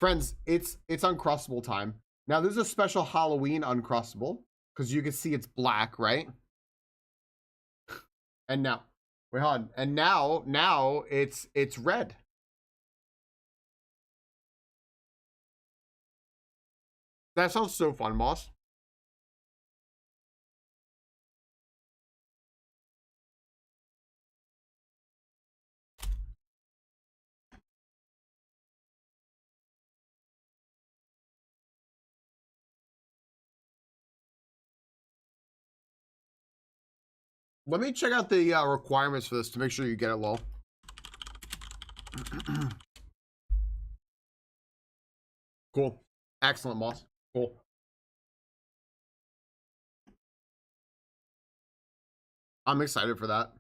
Friends, it's Uncrustable time. Now there's a special Halloween Uncrustable, because you can see it's black, right? And now, wait, hold on. And now it's red. That sounds so fun, Moss. Let me check out the requirements for this to make sure you get it, lol. Cool. Excellent, Moss. Cool. I'm excited for that.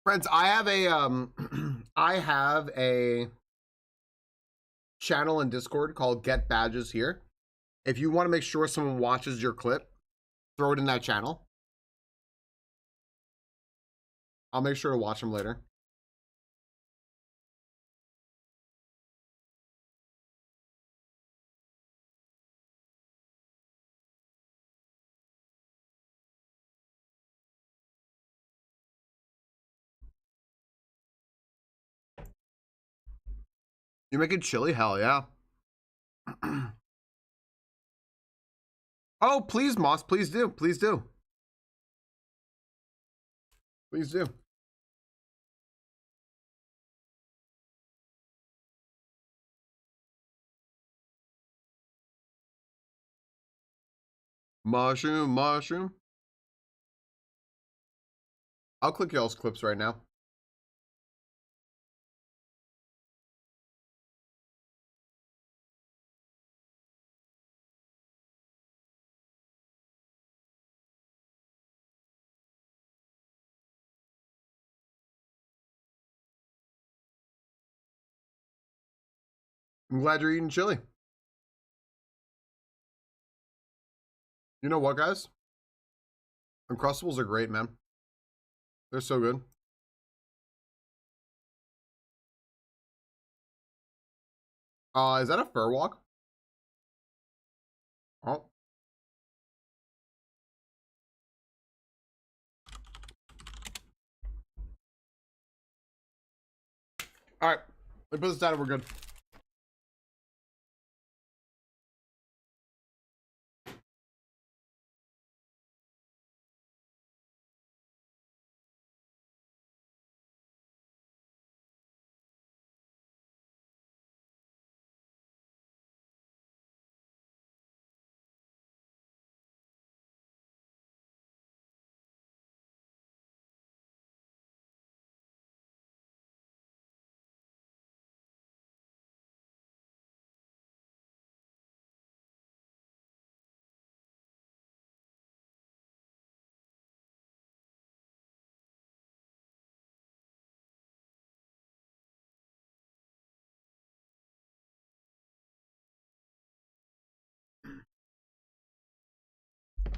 Friends, I have a I have a channel in Discord called Get Badges Here. If you want to make sure someone watches your clip, throw it in that channel. I'll make sure to watch them later. You making chili? Hell yeah. Oh, please, Moss. Please do. Please do. Please do. Mushroom. I'll click y'all's clips right now. I'm glad you're eating chili. You know what, guys? Uncrustables are great, man. They're so good. Is that a fur walk? Oh. All right. Let me put this down and we're good.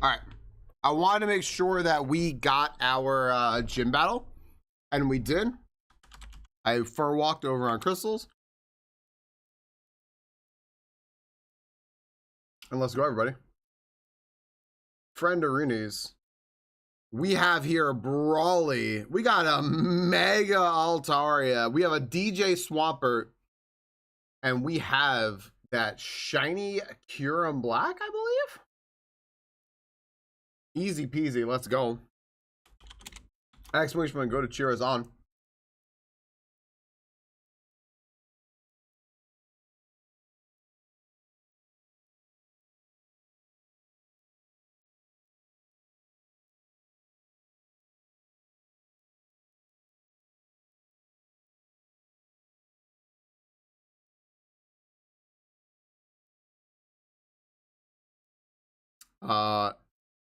All right. I wanted to make sure that we got our gym battle, and we did. I fur walked over on crystals. And let's go, everybody. Friend Arunis. We have here a Brawly. We got a Mega Altaria. We have a DJ Swampert. And we have that shiny Kyurem Black, I believe. Easy peasy. Let's go. Exclamation point, go to Cheers on.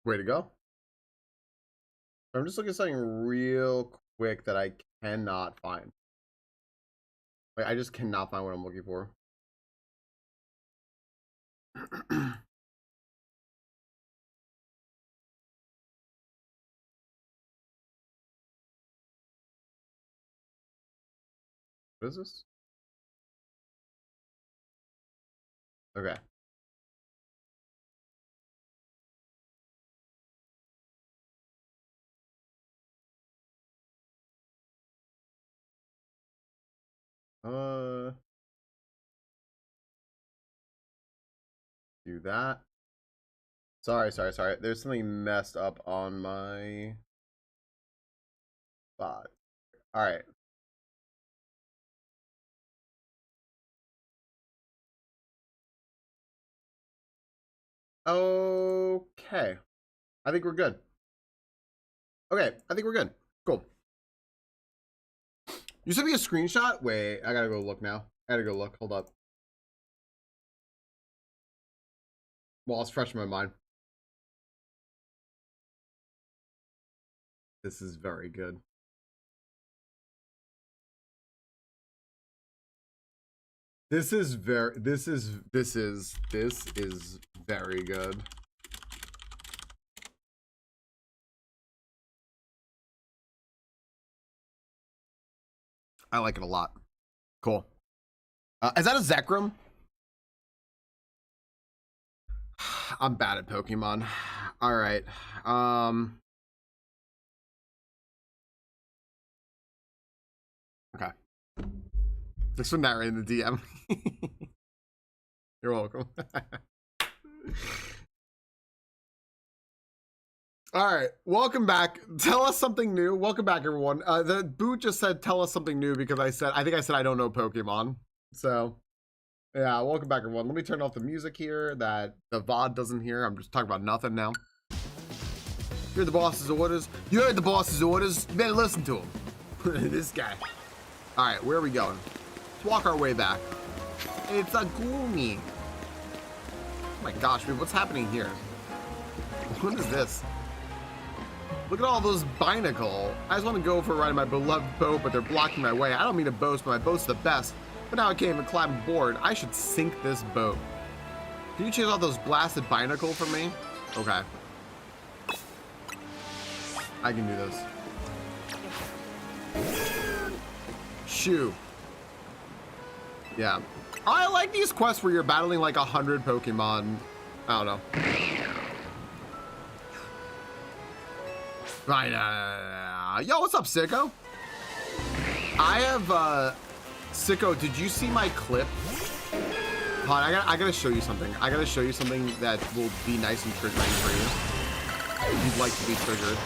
Way to go. I'm just looking at something real quick that I cannot find. Like, I just cannot find what I'm looking for. What is this? Okay. Do that. Sorry. There's something messed up on my spot. All right. Okay. I think we're good. Okay, I think we're good. Cool. You sent me a screenshot? Wait, I gotta go look now. I gotta go look. Hold up. Well, it's fresh in my mind. This is very good. This is very good. I like it a lot. Cool. Is that a Zekrom? I'm bad at Pokemon. All right. Okay. Thanks for narrating the DM. You're welcome. All right, welcome back. Tell us something new. Welcome back, everyone. The boot just said, tell us something new because I think I said I don't know Pokemon. So, yeah, welcome back, everyone. Let me turn off the music here that the VOD doesn't hear. I'm just talking about nothing now. You're the boss's orders. You heard the boss's orders. You better listen to him. This guy. All right, where are we going? Let's walk our way back. It's a Goomy. Oh my gosh, dude, what's happening here? What is this? Look at all those Binacle. I just want to go for a ride in my beloved boat, but they're blocking my way. I don't mean to boast, but my boat's the best. But now I can't even climb aboard. I should sink this boat. Can you chase out those blasted binacle for me? Okay. I can do this. Shoo. Yeah. I like these quests where you're battling like 100 Pokemon. I don't know. Right. Yo, what's up, Sicko? I have, Sicko, did you see my clip? Hold on, I gotta show you something. I gotta show you something that will be nice and triggering for you. If you'd like to be triggered.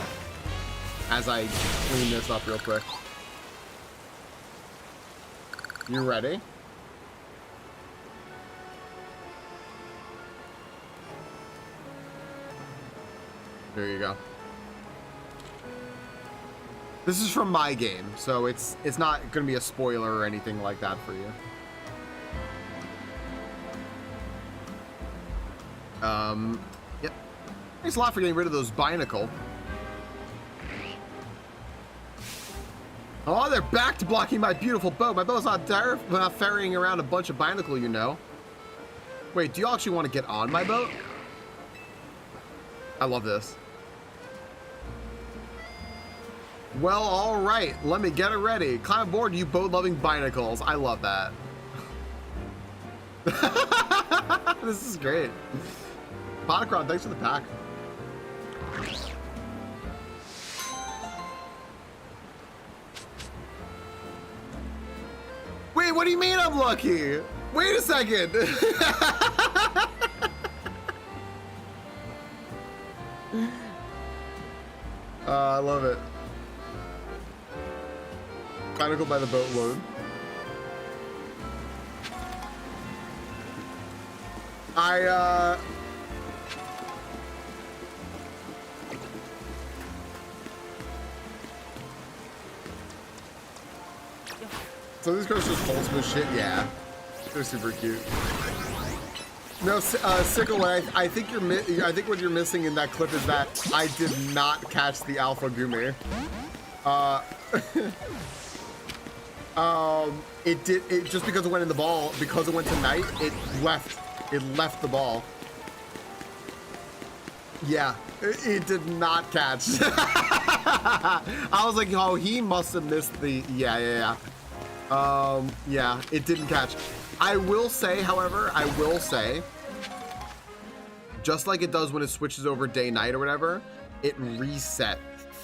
As I clean this up real quick. You ready? There you go. This is from my game, so it's not gonna be a spoiler or anything like that for you. Yep. Thanks a lot for getting rid of those binacle. Oh, they're back to blocking my beautiful boat. My boat's not ferrying around a bunch of binacle, you know. Wait, do you actually want to get on my boat? I love this. Well, all right. Let me get it ready. Climb aboard, you boat-loving binacles. I love that. This is great. Potacron, thanks for the pack. Wait, what do you mean I'm lucky? Wait a second. I love it. Binacle by the boatload. So these girls just wholesome as shit, yeah. They're super cute. No, Sickle, I think what you're missing in that clip is that I did not catch the Alpha Gumi. It just because it went in the ball, because it went to night, it left the ball. Yeah, it did not catch. I was like, oh, he must have missed the, yeah. Yeah, it didn't catch. I will say, however, just like it does when it switches over day-night or whatever, it reset.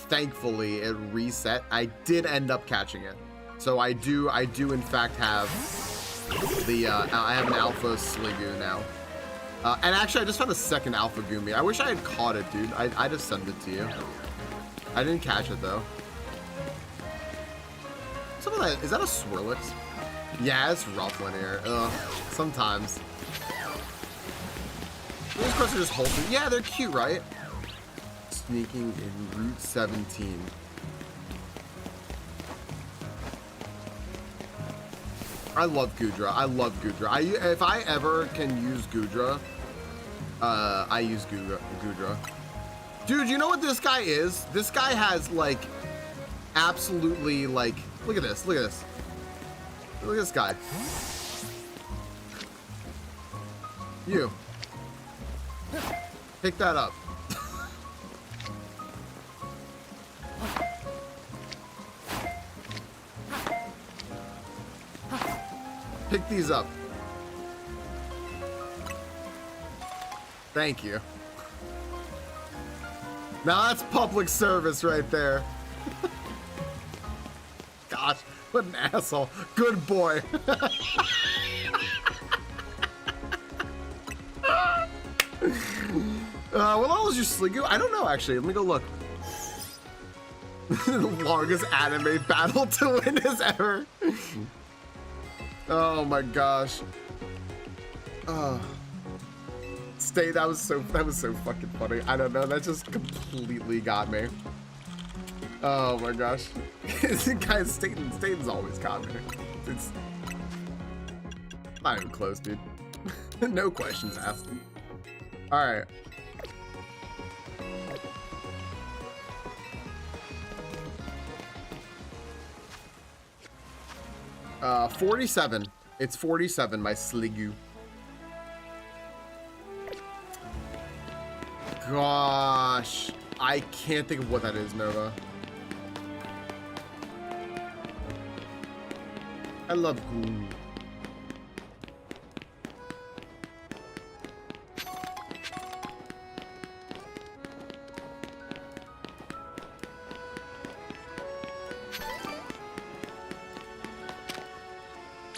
Thankfully, it reset. I did end up catching it. So I do in fact have the, I have an Alpha Sliggoo now. And actually, I just found a second Alpha Gumi. I wish I had caught it, dude. I just sent it to you. I didn't catch it, though. Some of that, is that a Swirlix? Yeah, it's rough linear. Ugh, sometimes. These cards are just wholesome. Yeah, they're cute, right? Sneaking in Route 17. I love Goodra. I love Goodra. If I ever can use Goodra, I use Goodra. Dude, you know what this guy is? This guy has, like, absolutely, like, look at this. Look at this. Look at this guy. You. Pick that up. Pick these up. Thank you. Now that's public service right there. Gosh, what an asshole. Good boy. What else is your Sliggoo? I don't know, actually. Let me go look. The longest anime battle to witness ever. Oh my gosh. That was so fucking funny. I don't know, that just completely got me. Oh my gosh. Guys, Staten's always got me. It's not even close, dude. No questions asked. Alright. 47. It's 47, my Sliggoo. Gosh, I can't think of what that is, Nova. I love Goo.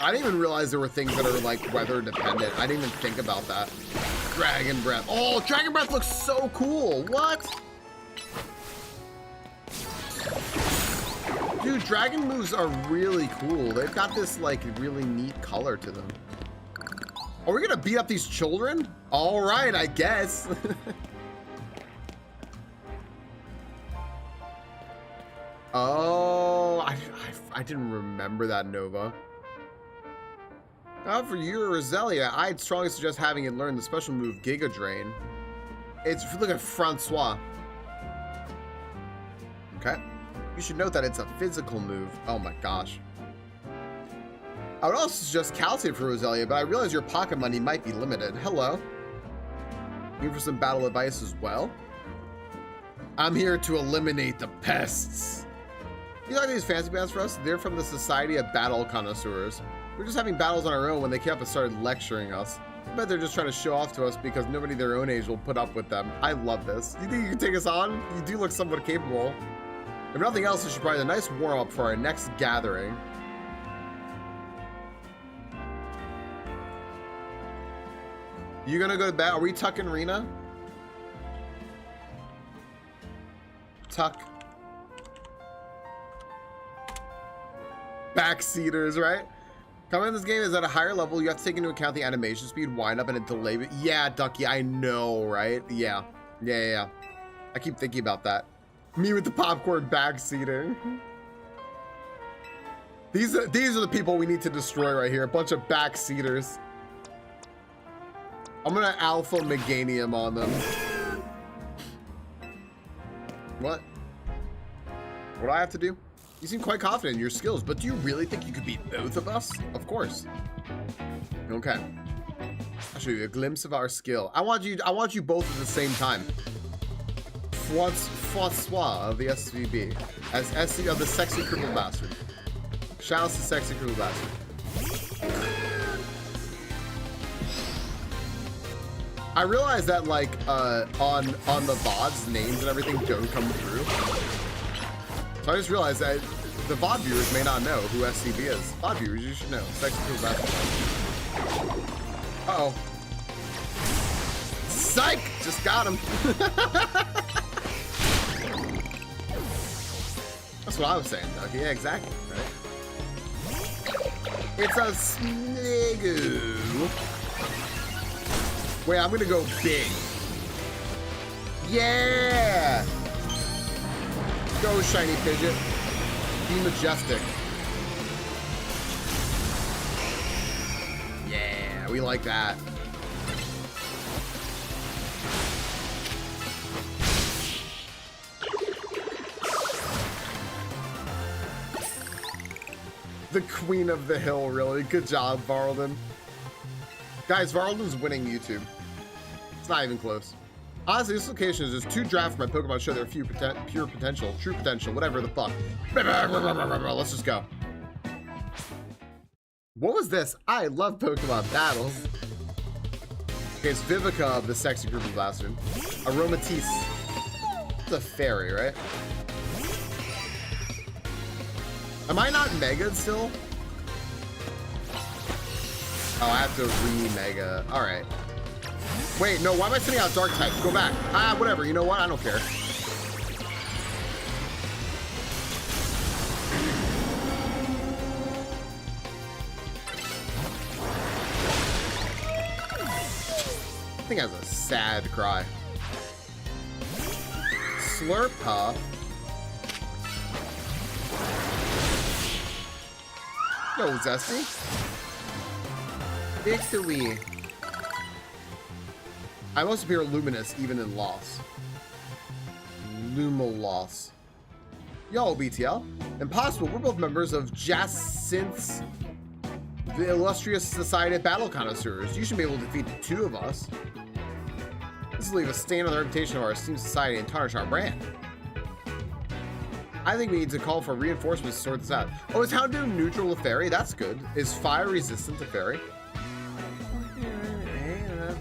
I didn't even realize there were things that are like weather dependent. I didn't even think about that. Dragon Breath. Oh, Dragon Breath looks so cool. What? Dude, dragon moves are really cool. They've got this like really neat color to them. Are we gonna beat up these children? All right, I guess. Oh, I didn't remember that, Nova. For you or Roselia, I'd strongly suggest having it learn the special move Giga Drain. It's, look at Francois. Okay. You should note that it's a physical move. Oh my gosh. I would also suggest Calcium for Roselia, but I realize your pocket money might be limited. Hello. Looking for some battle advice as well? I'm here to eliminate the pests. You like these fancy bands for us? They're from the Society of Battle Connoisseurs. We're just having battles on our own when they came up and started lecturing us. I bet they're just trying to show off to us because nobody their own age will put up with them. I love this. You think you can take us on? You do look somewhat capable. If nothing else, this should provide a nice warm-up for our next gathering. You gonna go to bed? Are we tucking Rena? Tuck. Backseaters, right? Coming in this game is at a higher level. You have to take into account the animation speed, wind up, and a delay. Yeah, Ducky, I know, right? Yeah. I keep thinking about that. Me with the popcorn backseater. These are the people we need to destroy right here. A bunch of backseaters. I'm gonna alpha Meganium on them. What? What do I have to do? You seem quite confident in your skills, but do you really think you could beat both of us? Of course. Okay. I'll show you a glimpse of our skill. I want you both at the same time. Francois of the SVB as SC of the Sexy Cripple Bastard. Shouts to Sexy Cripple Bastard. I realize that like on the VODs, names and everything don't come through. So I just realized that the VOD viewers may not know who SCB is. VOD viewers, you should know. Sexy Cripple Bastard. Uh-oh. Psych! Just got him. That's what I was saying, Doug. Yeah, exactly, right? It's a Sniggoo. Wait, I'm gonna go big. Yeah! Go, shiny Pidgeot. Be majestic. Yeah, we like that. The queen of the hill, really. Good job, Varlden. Guys, Varlden's winning YouTube. It's not even close. Honestly, this location is just too dry for my Pokemon to show their pure potential, true potential, whatever the fuck. Let's just go. What was this? I love Pokemon battles. Okay, it's Vivica of the Sexy Cripple Bastard. Aromatisse. It's a fairy, right? Am I not Mega still? Oh, I have to re-Mega. Alright. Wait, no, why am I sending out Dark type? Go back. Ah, whatever. You know what? I don't care. I think that's a sad cry. Slurpuff. Yo, Zesty. Victory. I must appear luminous even in loss. Lumoloss. Yo, BTL. Impossible. We're both members of Jacinth's The illustrious society of battle connoisseurs. You should be able to defeat the two of us. This will leave a stain on the reputation of our esteemed society and tarnish our brand. I think we need to call for reinforcements to sort this out. Oh, is Houndoom neutral to fairy? That's good. Is fire resistant to fairy?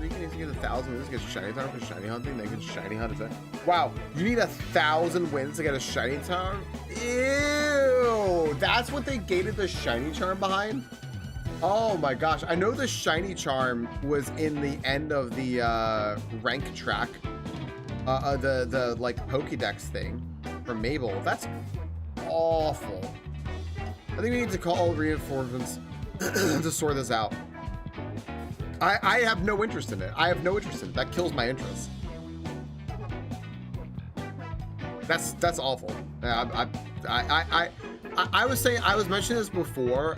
We can get 1,000 wins to get shiny charm for shiny hunting. They can shiny hunt. Wow, you need 1,000 wins to get a shiny charm? Ew! That's what they gated the shiny charm behind? Oh my gosh, I know the shiny charm was in the end of the rank track, the like Pokédex thing from Mabel. That's awful. I think we need to call reinforcements to sort this out. I have no interest in it. I have no interest in it. That kills my interest. That's awful. I was saying, I was mentioning this before.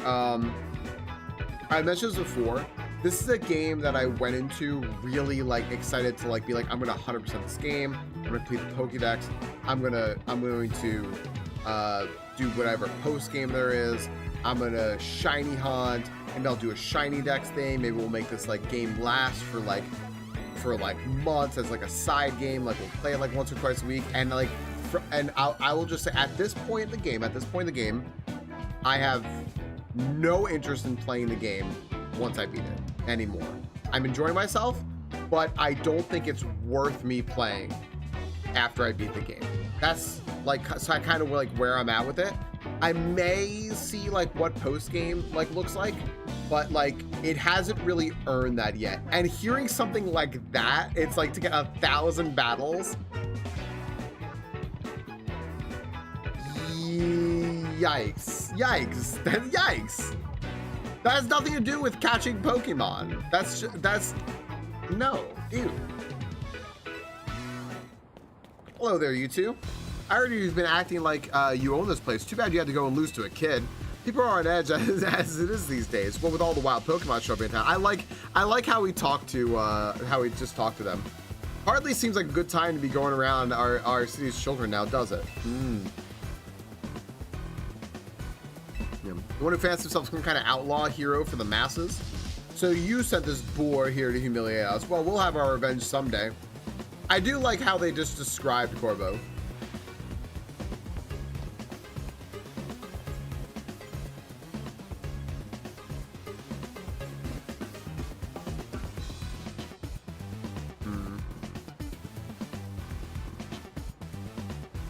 I mentioned this before. This is a game that I went into really like excited to like be like, I'm gonna 100% this game. I'm gonna complete the Pokédex. I'm going to do whatever post game there is. I'm gonna shiny hunt, and I'll do a shiny dex thing. Maybe we'll make this like game last for like months as like a side game. Like we'll play it like once or twice a week, and like I will just say at this point in the game, I have no interest in playing the game once I beat it anymore. I'm enjoying myself, but I don't think it's worth me playing after I beat the game. That's like, so I kind of like where I'm at with it. I may see like what post game like looks like, but like it hasn't really earned that yet. And hearing something like that, it's like to get 1,000 battles. Yikes. Yikes. That has nothing to do with catching Pokemon. That's no. Ew. Hello there, you two. I heard you've been acting like you own this place. Too bad you had to go and lose to a kid. People are on edge as it is these days. Well, with all the wild Pokemon showing up in town, I like how we talk to how we just talk to them. Hardly seems like a good time to be going around our city's children now, does it? Yeah. The one who fancies himself some kind of outlaw hero for the masses. So you sent this boar here to humiliate us. Well, we'll have our revenge someday. I do like how they just described Corbo.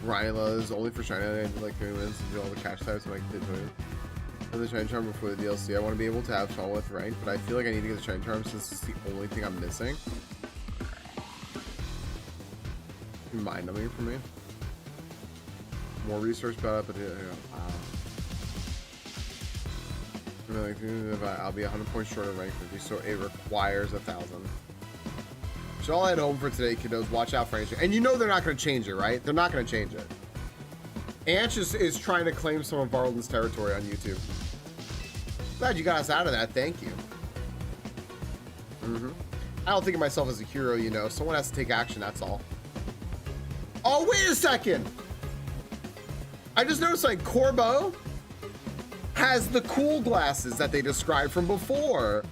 Ryla is only for shiny. I did like 3 minutes to do all the cash types to make it to the shiny charm before the DLC. I want to be able to have Shawl with rank, but I feel like I need to get the shiny charm since it's the only thing I'm missing. Mind numbing for me. More research about it, but I'll be 100 points short of rank 50, so it requires 1,000. So I'll head home for today, kiddos. Watch out for anything. And you know they're not going to change it, right? They're not going to change it. Anch is trying to claim some of Varlden's territory on YouTube. Glad you got us out of that. Thank you. I don't think of myself as a hero, you know. Someone has to take action, that's all. Oh, wait a second. I just noticed like Corbo has the cool glasses that they described from before.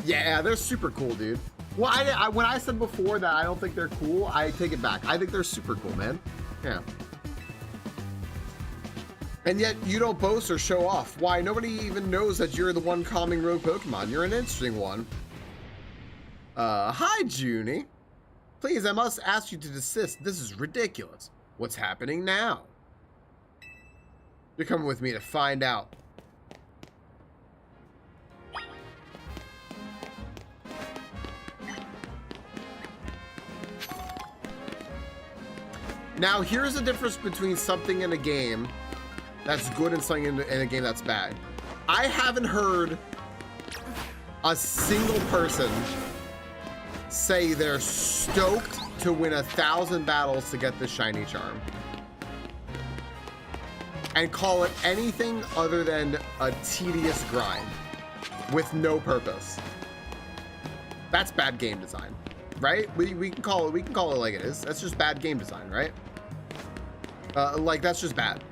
Yeah, they're super cool, dude. Well, when I said before that I don't think they're cool, I take it back. I think they're super cool, man. Yeah. And yet you don't boast or show off. Why? Nobody even knows that you're the one calming rogue Pokemon. You're an interesting one. Hi, Junie. Please, I must ask you to desist. This is ridiculous. What's happening now? You're coming with me to find out. Now, here's the difference between something in a game that's good and something in a game that's bad. I haven't heard a single person say they're stoked to win 1,000 battles to get the shiny charm and call it anything other than a tedious grind with no purpose. That's bad game design, right? We can call it like it is. That's just bad game design, right? Like that's just bad.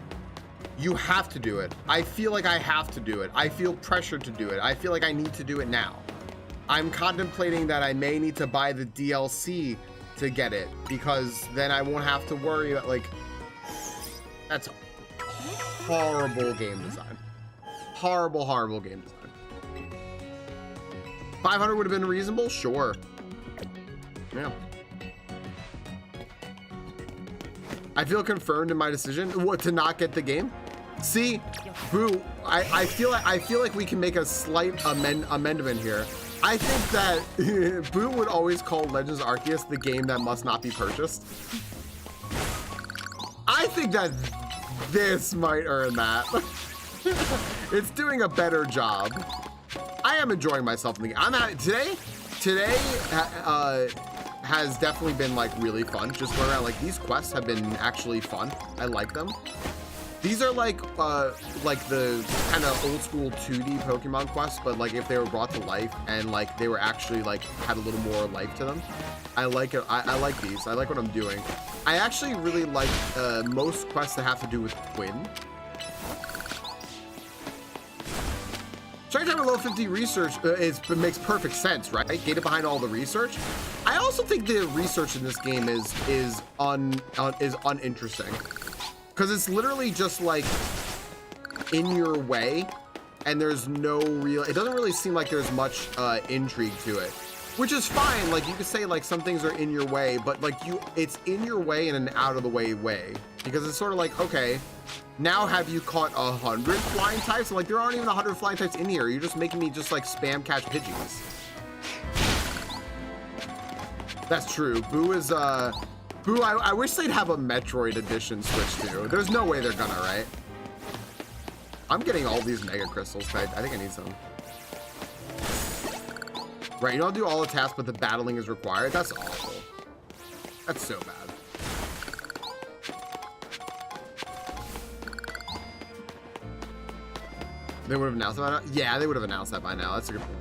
You have to do it. I feel like I have to do it. I feel pressured to do it. I feel like I need to do it now. I'm contemplating that I may need to buy the DLC to get it, because then I won't have to worry about, like, that's horrible game design. Horrible, horrible game design. 500 would have been reasonable? Sure. Yeah. I feel confirmed in my decision to not get the game. See, Boo, I feel like we can make a slight amendment here. I think that Boo would always call Legends Arceus the game that must not be purchased. I think that this might earn that. It's doing a better job. I am enjoying myself in the game. Today has definitely been like really fun. Just going around, like, these quests have been actually fun. I like them. These are like the kind of old school 2D Pokemon quests, but like if they were brought to life and like they were actually like had a little more life to them. I like it. I like these. I like what I'm doing. I actually really like most quests that have to do with Twin. Trying to have a level 50 research makes perfect sense, right? Gated behind all the research. I also think the research in this game is uninteresting, because it's literally just like in your way, and there's no real. It doesn't really seem like there's much intrigue to it, which is fine. Like, you could say like some things are in your way, but like it's in your way in an out of the way, because it's sort of like, okay, now have you caught 100 flying types? Like, there aren't even 100 flying types in here. You're just making me just like spam catch Pidgeys. That's true. Boo is Boo, I wish they'd have a Metroid edition switch too. There's no way they're gonna, right? I'm getting all these Mega Crystals, but I think I need some. Right, you don't do all the tasks, but the battling is required. That's awful. That's so bad. They would have announced that by now? Yeah, they would have announced that by now. That's a good point.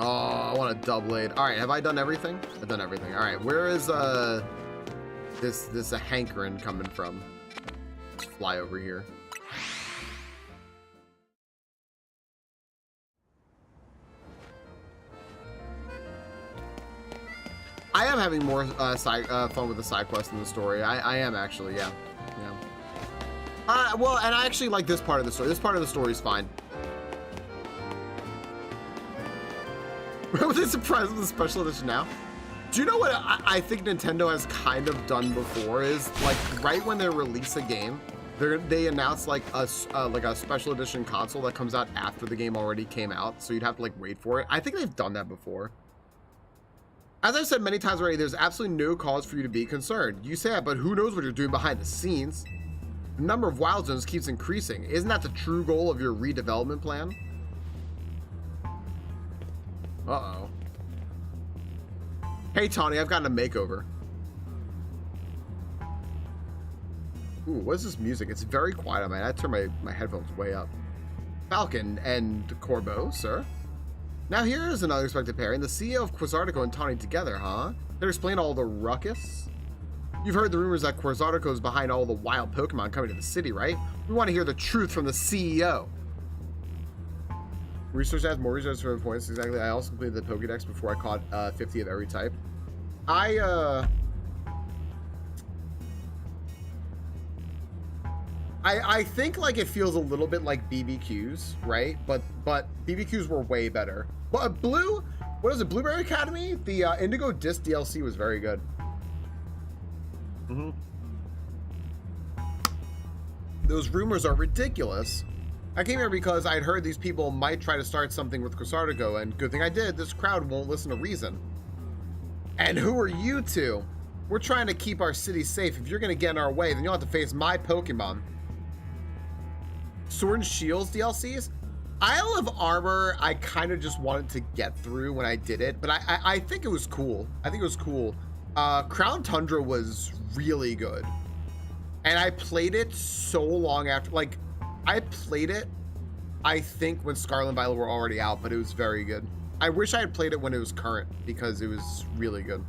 Oh, I want a Doublade. All right, have I done everything? I've done everything. All right, where is this hankering coming from? Let's fly over here. I am having more fun with the side quest in the story. I am actually, yeah. Well, and I actually like this part of the story. This part of the story is fine. Were they surprised with the special edition now? Do you know what I think Nintendo has kind of done before is, like, right when they release a game, they announce like a special edition console that comes out after the game already came out, so you'd have to like wait for it. I think they've done that before. As I've said many times already, there's absolutely no cause for you to be concerned. You say that, but who knows what you're doing behind the scenes? The number of wild zones keeps increasing. Isn't that the true goal of your redevelopment plan? Uh-oh. Hey, Tawny, I've gotten a makeover. Ooh, what is this music? It's very quiet. I mean, I turn my headphones way up. Falcon and Corbeau, sir. Now here is an unexpected pairing. The CEO of Quasartico and Tawny together, huh? They're explaining all the ruckus? You've heard the rumors that Quasartico is behind all the wild Pokemon coming to the city, right? We want to hear the truth from the CEO. Research adds more research for points. Exactly. I also completed the Pokédex before I caught 50 of every type. I think like it feels a little bit like BBQs, right? But BBQs were way better. But Blue, what is it? Blueberry Academy? The Indigo Disc DLC was very good. Those rumors are ridiculous. I came here because I'd heard these people might try to start something with Quasartico, and good thing I did. This crowd won't listen to reason. And who are you two? We're trying to keep our city safe. If you're gonna get in our way, then you'll have to face my Pokemon. Sword and Shields DLCs? Isle of Armor, I kind of just wanted to get through when I did it, but I think it was cool. I think it was cool. Crown Tundra was really good. And I played it so long after, like, I played it, I think, when Scarlet and Violet were already out, but it was very good. I wish I had played it when it was current, because it was really good.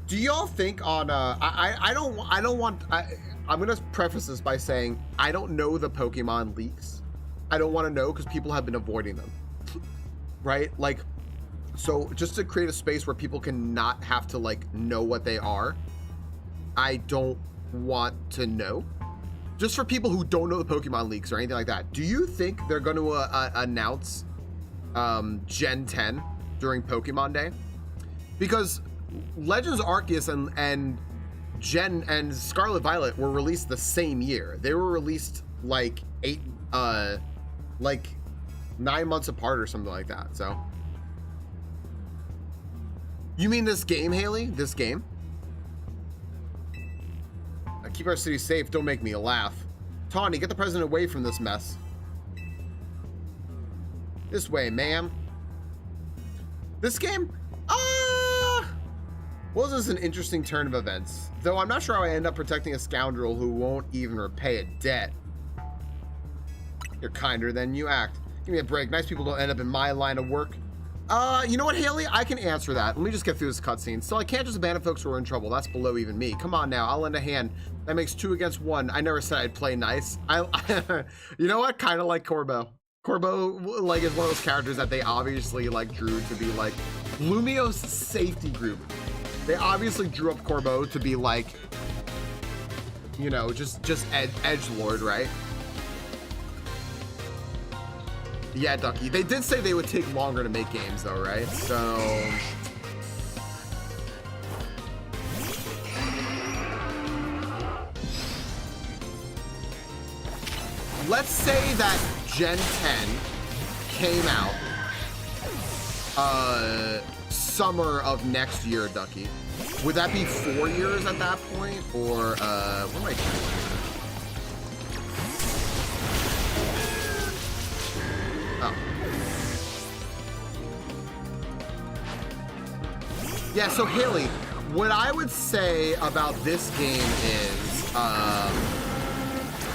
Do y'all think on I'm gonna preface this by saying I don't know the Pokemon leaks. I don't want to know because people have been avoiding them, right? Like, so just to create a space where people can not have to like know what they are, I don't want to know. Just for people who don't know the Pokemon leaks or anything like that, do you think they're going to announce Gen 10 during Pokemon Day? Because Legends Arceus and Gen and Scarlet Violet were released the same year. They were released like 9 months apart or something like that. So, you mean this game, Haley? This game? Keep our city safe. Don't make me laugh. Tawny, get the president away from this mess. This way, ma'am. This game? Wasn't an interesting turn of events, though I'm not sure how I end up protecting a scoundrel who won't even repay a debt. You're kinder than you act. Give me a break. Nice people don't end up in my line of work. You know what, Haley? I can answer that. Let me just get through this cutscene. So I can't just abandon folks who are in trouble. That's below even me. Come on now. I'll lend a hand. That makes 2 against 1. I never said I'd play nice. You know what? Kind of like Corbo. Corbo, like, is one of those characters that they obviously, like, drew to be, like, Lumiose safety group. They obviously drew up Corbo to be, like, you know, just edgelord, right? Yeah, Ducky. They did say they would take longer to make games, though, right? So... let's say that Gen 10 came out summer of next year, Ducky. Would that be 4 years at that point? Or, what am I doing? Oh. Yeah, so Haley, what I would say about this game is,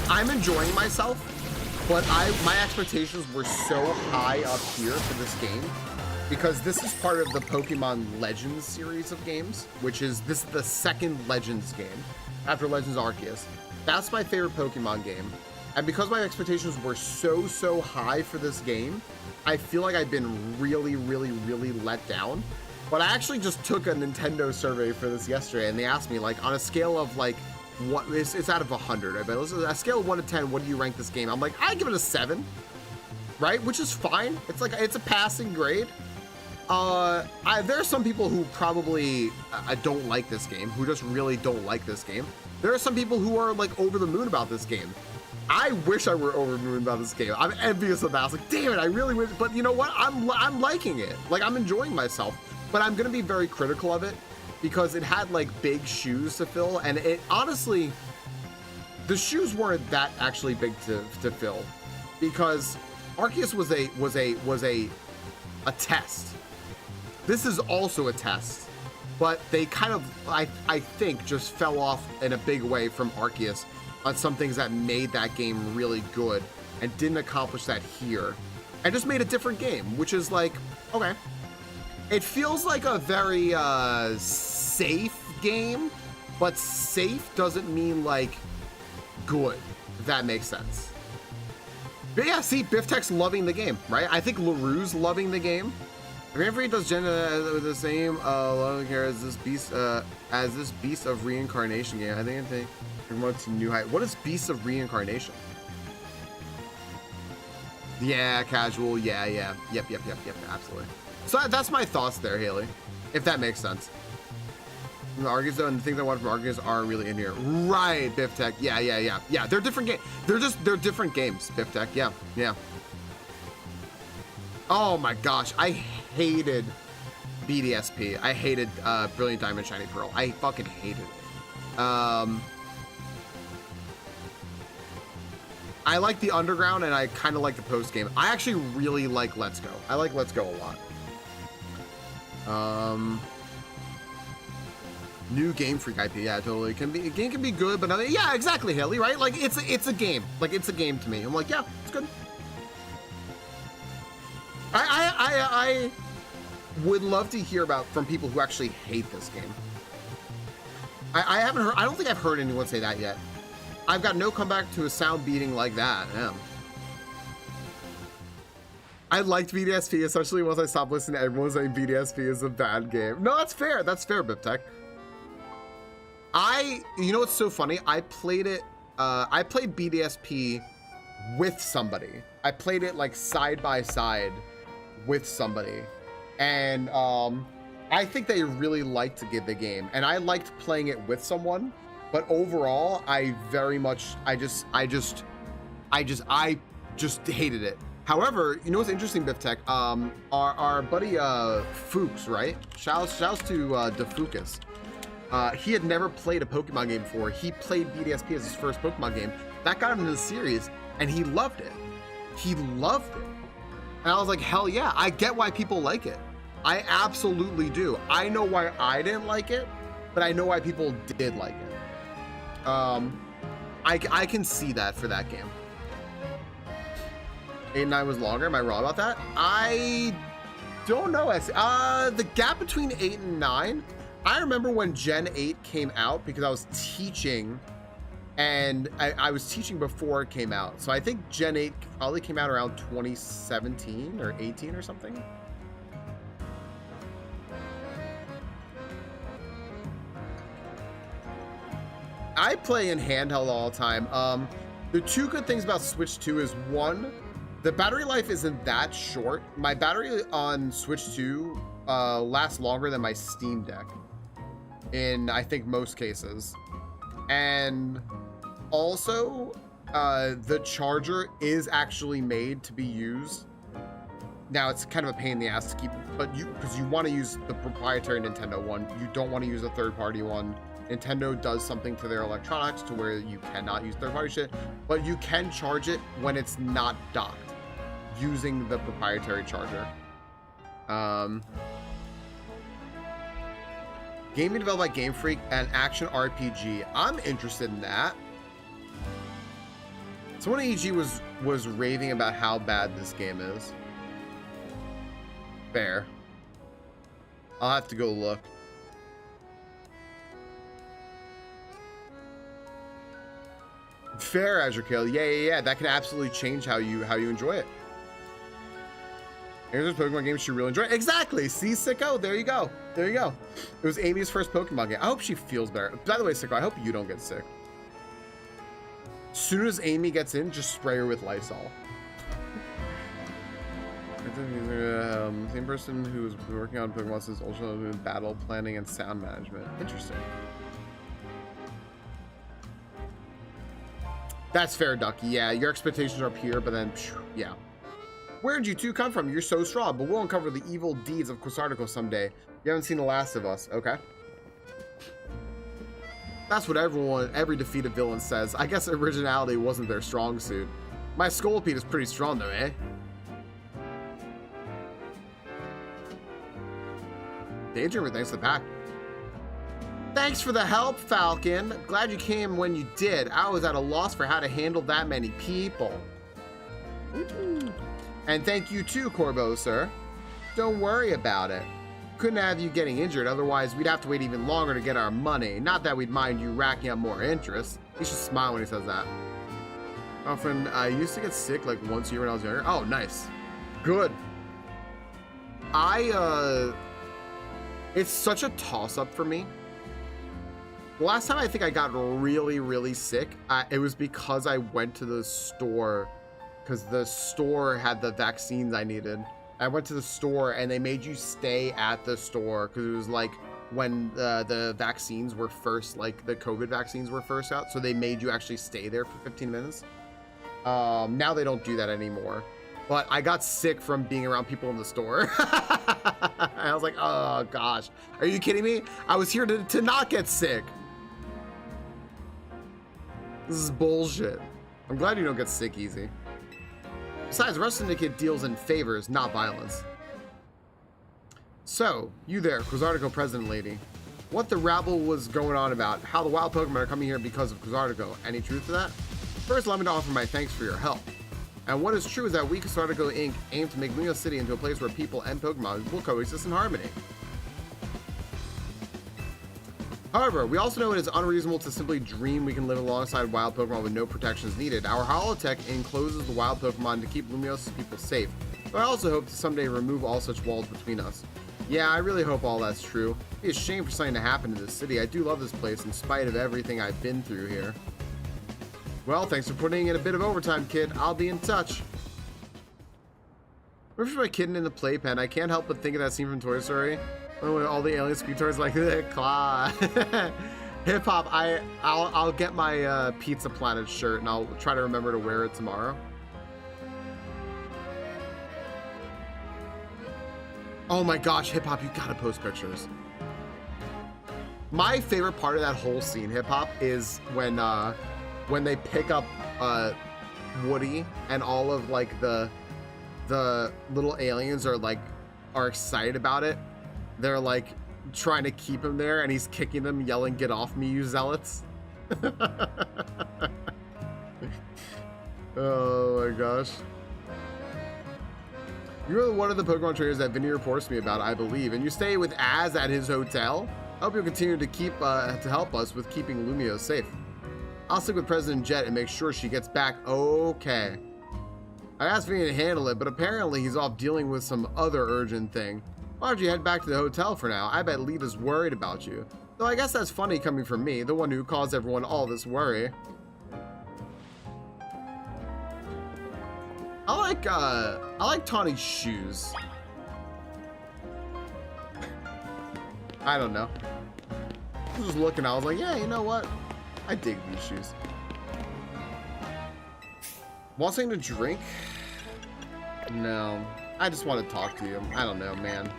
I'm enjoying myself, but my expectations were so high up here for this game because this is part of the Pokemon Legends series of games, which is this is the second Legends game after Legends Arceus. That's my favorite Pokemon game. And because my expectations were so high for this game, I feel like I've been really let down. But I actually just took a Nintendo survey for this yesterday, and they asked me, like, on a scale of, like, what it's out of 100, right? But a scale of 1 to 10, what do you rank this game? I'm like, I give it a 7, right? Which is fine. It's like, it's a passing grade. There are some people who probably don't like this game, who just really don't like this game. There are some people who are, like, over the moon about this game. I wish I were over the moon about this game. I'm envious of that. I was like, damn it, I really wish. But you know what? I'm liking it. Like, I'm enjoying myself. But I'm gonna be very critical of it because it had like big shoes to fill, and it honestly, the shoes weren't that actually big to fill, because Arceus was a test. This is also a test, but they kind of I think just fell off in a big way from Arceus on some things that made that game really good and didn't accomplish that here, and just made a different game, which is like, okay. It feels like a very safe game, but safe doesn't mean like good, if that makes sense. But yeah, see, Biftech's loving the game, right? I think LaRue's loving the game. If does Gen with the same love care as this beast of reincarnation game. I think it promotes new height. What is Beast of Reincarnation? Yeah, casual. Yeah. Yep. Absolutely. So that's my thoughts there, Haley, if that makes sense. The Arceus and the things I want from Arceus are really in here. Right, Biftech. Yeah. They're different games. They're different games, Biftech. Yeah. Oh my gosh, I hated BDSP. I hated Brilliant Diamond Shiny Pearl. I fucking hated it. I like the Underground, and I kind of like the post game. I actually really like Let's Go. I like Let's Go a lot. New Game Freak IP, yeah, totally. A game can be good, but yeah, exactly, Haley, right? Like it's a game. Like it's a game to me. I'm like, yeah, it's good. I would love to hear from people who actually hate this game. I haven't heard, I don't think I've heard anyone say that yet. I've got no comeback to a sound beating like that. Yeah. I liked BDSP, especially once I stopped listening to everyone saying BDSP is a bad game. No, that's fair. That's fair, Biptech. You know what's so funny? I played BDSP with somebody. I played it like side by side with somebody. And I think they really liked the game. And I liked playing it with someone. But overall, I just hated it. However, you know what's interesting, Biftech? Our buddy Fuchs, right? Shouts to DeFucus. He had never played a Pokemon game before. He played BDSP as his first Pokemon game. That got him into the series, and he loved it. He loved it. And I was like, hell yeah, I get why people like it. I absolutely do. I know why I didn't like it, but I know why people did like it. I can see that for that game. 8 and 9 was longer. Am I wrong about that? I don't know. The gap between 8 and 9, I remember when Gen 8 came out because I was teaching, and I was teaching before it came out. So I think Gen 8 probably came out around 2017 or 18 or something. I play in handheld all the time. The two good things about Switch 2 is, one, the battery life isn't that short. My battery on Switch 2 lasts longer than my Steam Deck in, I think, most cases. And also, the charger is actually made to be used. Now, it's kind of a pain in the ass to keep, but because you want to use the proprietary Nintendo one. You don't want to use a third-party one. Nintendo does something to their electronics to where you cannot use third-party shit, but you can charge it when it's not docked using the proprietary charger. Game being developed by Game Freak, an action RPG. I'm interested in that. Someone at EG was raving about how bad this game is. Fair. I'll have to go look. Fair, Azure Kill. Yeah. That can absolutely change how you enjoy it. Here's a Pokemon game she really enjoyed. Exactly. See, Sicko? There you go. It was Amy's first Pokemon game. I hope she feels better. By the way, Sicko, I hope you don't get sick. As soon as Amy gets in, just spray her with Lysol. Same person who was working on Pokemon since also doing battle planning and sound management. Interesting. That's fair, Ducky. Yeah, your expectations are pure, but then, yeah. Where did you two come from? You're so strong, but we'll uncover the evil deeds of Quasartico someday. You haven't seen The Last of Us. Okay. That's what every defeated villain says. I guess originality wasn't their strong suit. My Scolipede is pretty strong, though, eh? Daydreamer, thanks for the pack. Thanks for the help, Falcon. Glad you came when you did. I was at a loss for how to handle that many people. And thank you too, Corbo, sir. Don't worry about it. Couldn't have you getting injured, otherwise we'd have to wait even longer to get our money. Not that we'd mind you racking up more interest. He should smile when he says that. Often, I used to get sick like once a year when I was younger. Oh, nice. Good. It's such a toss-up for me. The last time I think I got really, really sick, it was because I went to the store, because the store had the vaccines I needed. I went to the store and they made you stay at the store because it was like when the vaccines were first, like the COVID vaccines were first out. So they made you actually stay there for 15 minutes. Now they don't do that anymore. But I got sick from being around people in the store. I was like, oh gosh, are you kidding me? I was here to not get sick. This is bullshit. I'm glad you don't get sick easy. Besides, Rust Syndicate deals in favors, not violence. So, you there, Quasartico President Lady. What the rabble was going on about, how the wild Pokemon are coming here because of Quasartico. Any truth to that? First, let me offer my thanks for your help. And what is true is that we, Quasartico Inc., aim to make Luna City into a place where people and Pokemon will coexist in harmony. However, we also know it is unreasonable to simply dream we can live alongside wild Pokemon with no protections needed. Our holotech encloses the wild Pokemon to keep Lumiose people safe, but I also hope to someday remove all such walls between us. Yeah, I really hope all that's true. It'd be a shame for something to happen to this city. I do love this place in spite of everything I've been through here. Well, thanks for putting in a bit of overtime, kid. I'll be in touch. Remember my kitten in the playpen? I can't help but think of that scene from Toy Story. When all the alien speak toys like claw. Hip hop. I'll get my Pizza Planet shirt and I'll try to remember to wear it tomorrow. Oh my gosh, Hip Hop, you gotta post pictures. My favorite part of that whole scene, Hip Hop, is when they pick up Woody and all of like the little aliens are excited about it. They're like trying to keep him there and he's kicking them, yelling, "Get off me, you zealots." Oh my gosh. You're one of the Pokemon trainers that Vinny reports to me about, I believe, and you stay with Az at his hotel. I hope you'll continue to keep to help us with keeping Lumiose safe. I'll stick with President Jet and make sure she gets back okay. I asked Vinny to handle it, but apparently he's off dealing with some other urgent thing. Why don't you head back to the hotel for now? I bet Lita's worried about you. Though I guess that's funny coming from me, the one who caused everyone all this worry. I like Tawny's shoes. I don't know. I was just looking, I was like, yeah, you know what? I dig these shoes. Want something to drink? No. I just want to talk to you. I don't know, man.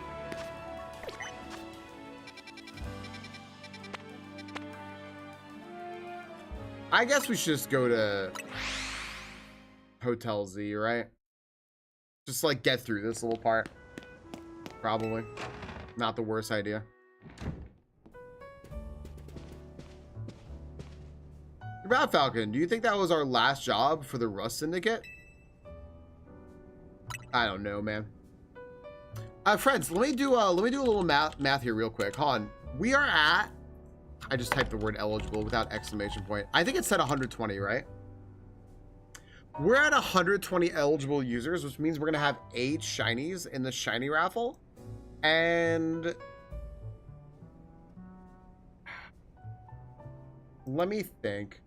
I guess we should just go to Hotel Z, right? Just like get through this little part. Probably. Not the worst idea. About Falcon, do you think that was our last job for the Rust Syndicate? I don't know, man. Friends, let me do a little math here real quick. Hold on. We are at, I just typed the word eligible without exclamation point. I think it said 120, right? We're at 120 eligible users, which means we're gonna have 8 shinies in the shiny raffle. And let me think.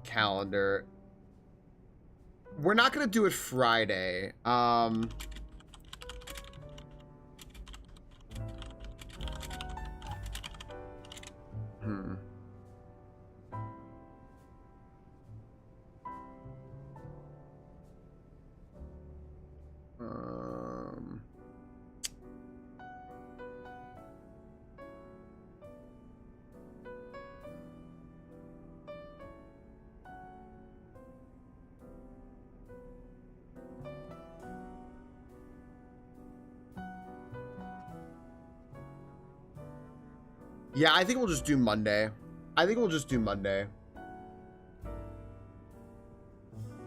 Calendar. We're not gonna do it Friday. Yeah, I think we'll just do Monday.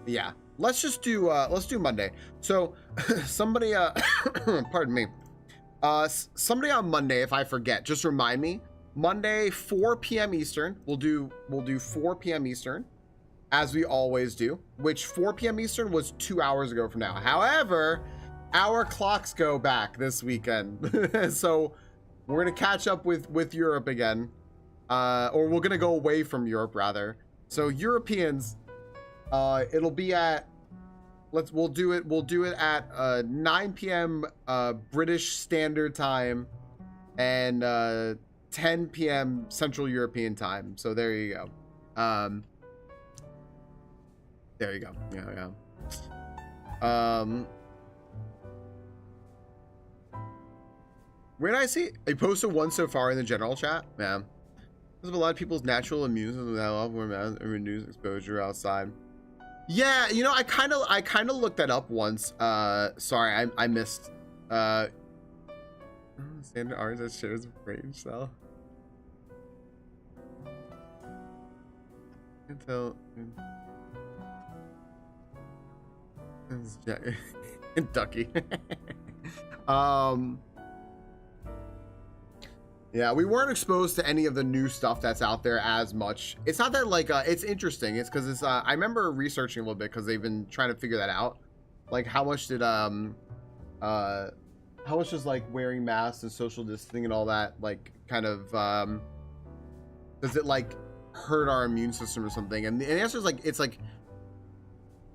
Yeah, let's do Monday. So somebody pardon me, somebody on Monday, if I forget, just remind me. Monday 4 p.m. Eastern, we'll do 4 p.m. Eastern, as we always do, which 4 p.m. Eastern was 2 hours ago from now. However, our clocks go back this weekend. So we're gonna catch up with Europe again, or we're gonna go away from Europe rather. So Europeans, it'll be at, we'll do it at 9 p.m. British Standard Time and 10 p.m. Central European Time. So there you go. There you go. Yeah. Where did I see? I posted one so far in the general chat. Yeah. Because of a lot of people's natural immune system that reduce exposure outside. Yeah, you know, I kind of looked that up once. Sorry, I missed. Standard ours that shares range cell. Until Ducky. Yeah, we weren't exposed to any of the new stuff that's out there as much. It's not that like it's interesting. It's because it's I remember researching a little bit because they've been trying to figure that out. Like how much does like wearing masks and social distancing and all that like kind of does it like hurt our immune system or something? And the answer is like it's like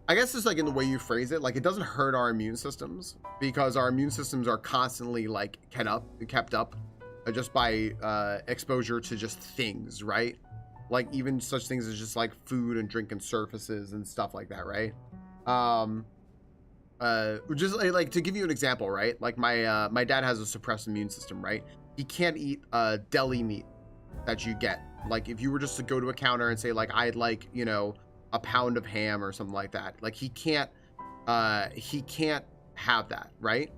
I guess it's like in the way you phrase it, like it doesn't hurt our immune systems because our immune systems are constantly like kept up just by exposure to just things, right? Like even such things as just like food and drinking surfaces and stuff like that, right? Just like to give you an example, right? Like my dad has a suppressed immune system, right? He can't eat deli meat that you get. Like if you were just to go to a counter and say like I'd like, you know, a pound of ham or something like that, like he can't have that, right?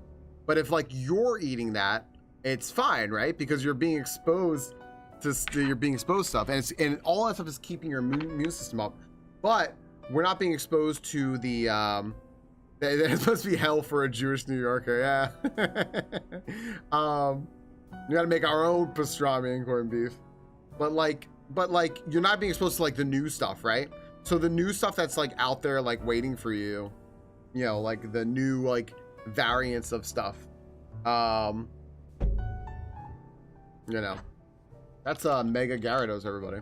But if like you're eating that, it's fine, right? Because you're being exposed to stuff, and all that stuff is keeping your immune system up. But we're not being exposed to the it's supposed to be hell for a Jewish New Yorker, yeah. We got to make our own pastrami and corned beef, but like you're not being exposed to like the new stuff, right? So the new stuff that's like out there like waiting for you, you know, like the new like variants of stuff, you know, that's Mega Gyarados, everybody.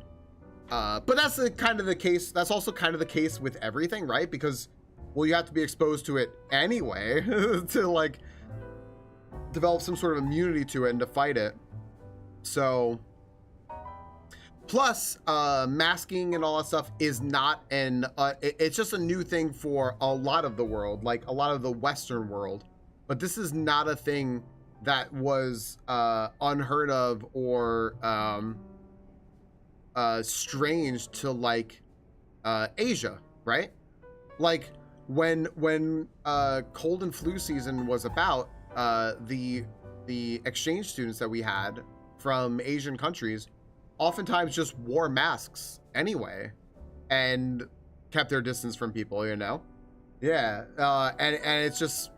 But that's kind of the case. That's also kind of the case with everything, right? Because, well, you have to be exposed to it anyway to like develop some sort of immunity to it and to fight it. So, plus, masking and all that stuff is not it's just a new thing for a lot of the world, like a lot of the Western world. But this is not a thing that was unheard of or strange to like Asia, right? Like when cold and flu season was about, the exchange students that we had from Asian countries oftentimes just wore masks anyway and kept their distance from people, you know? Yeah, and it's just,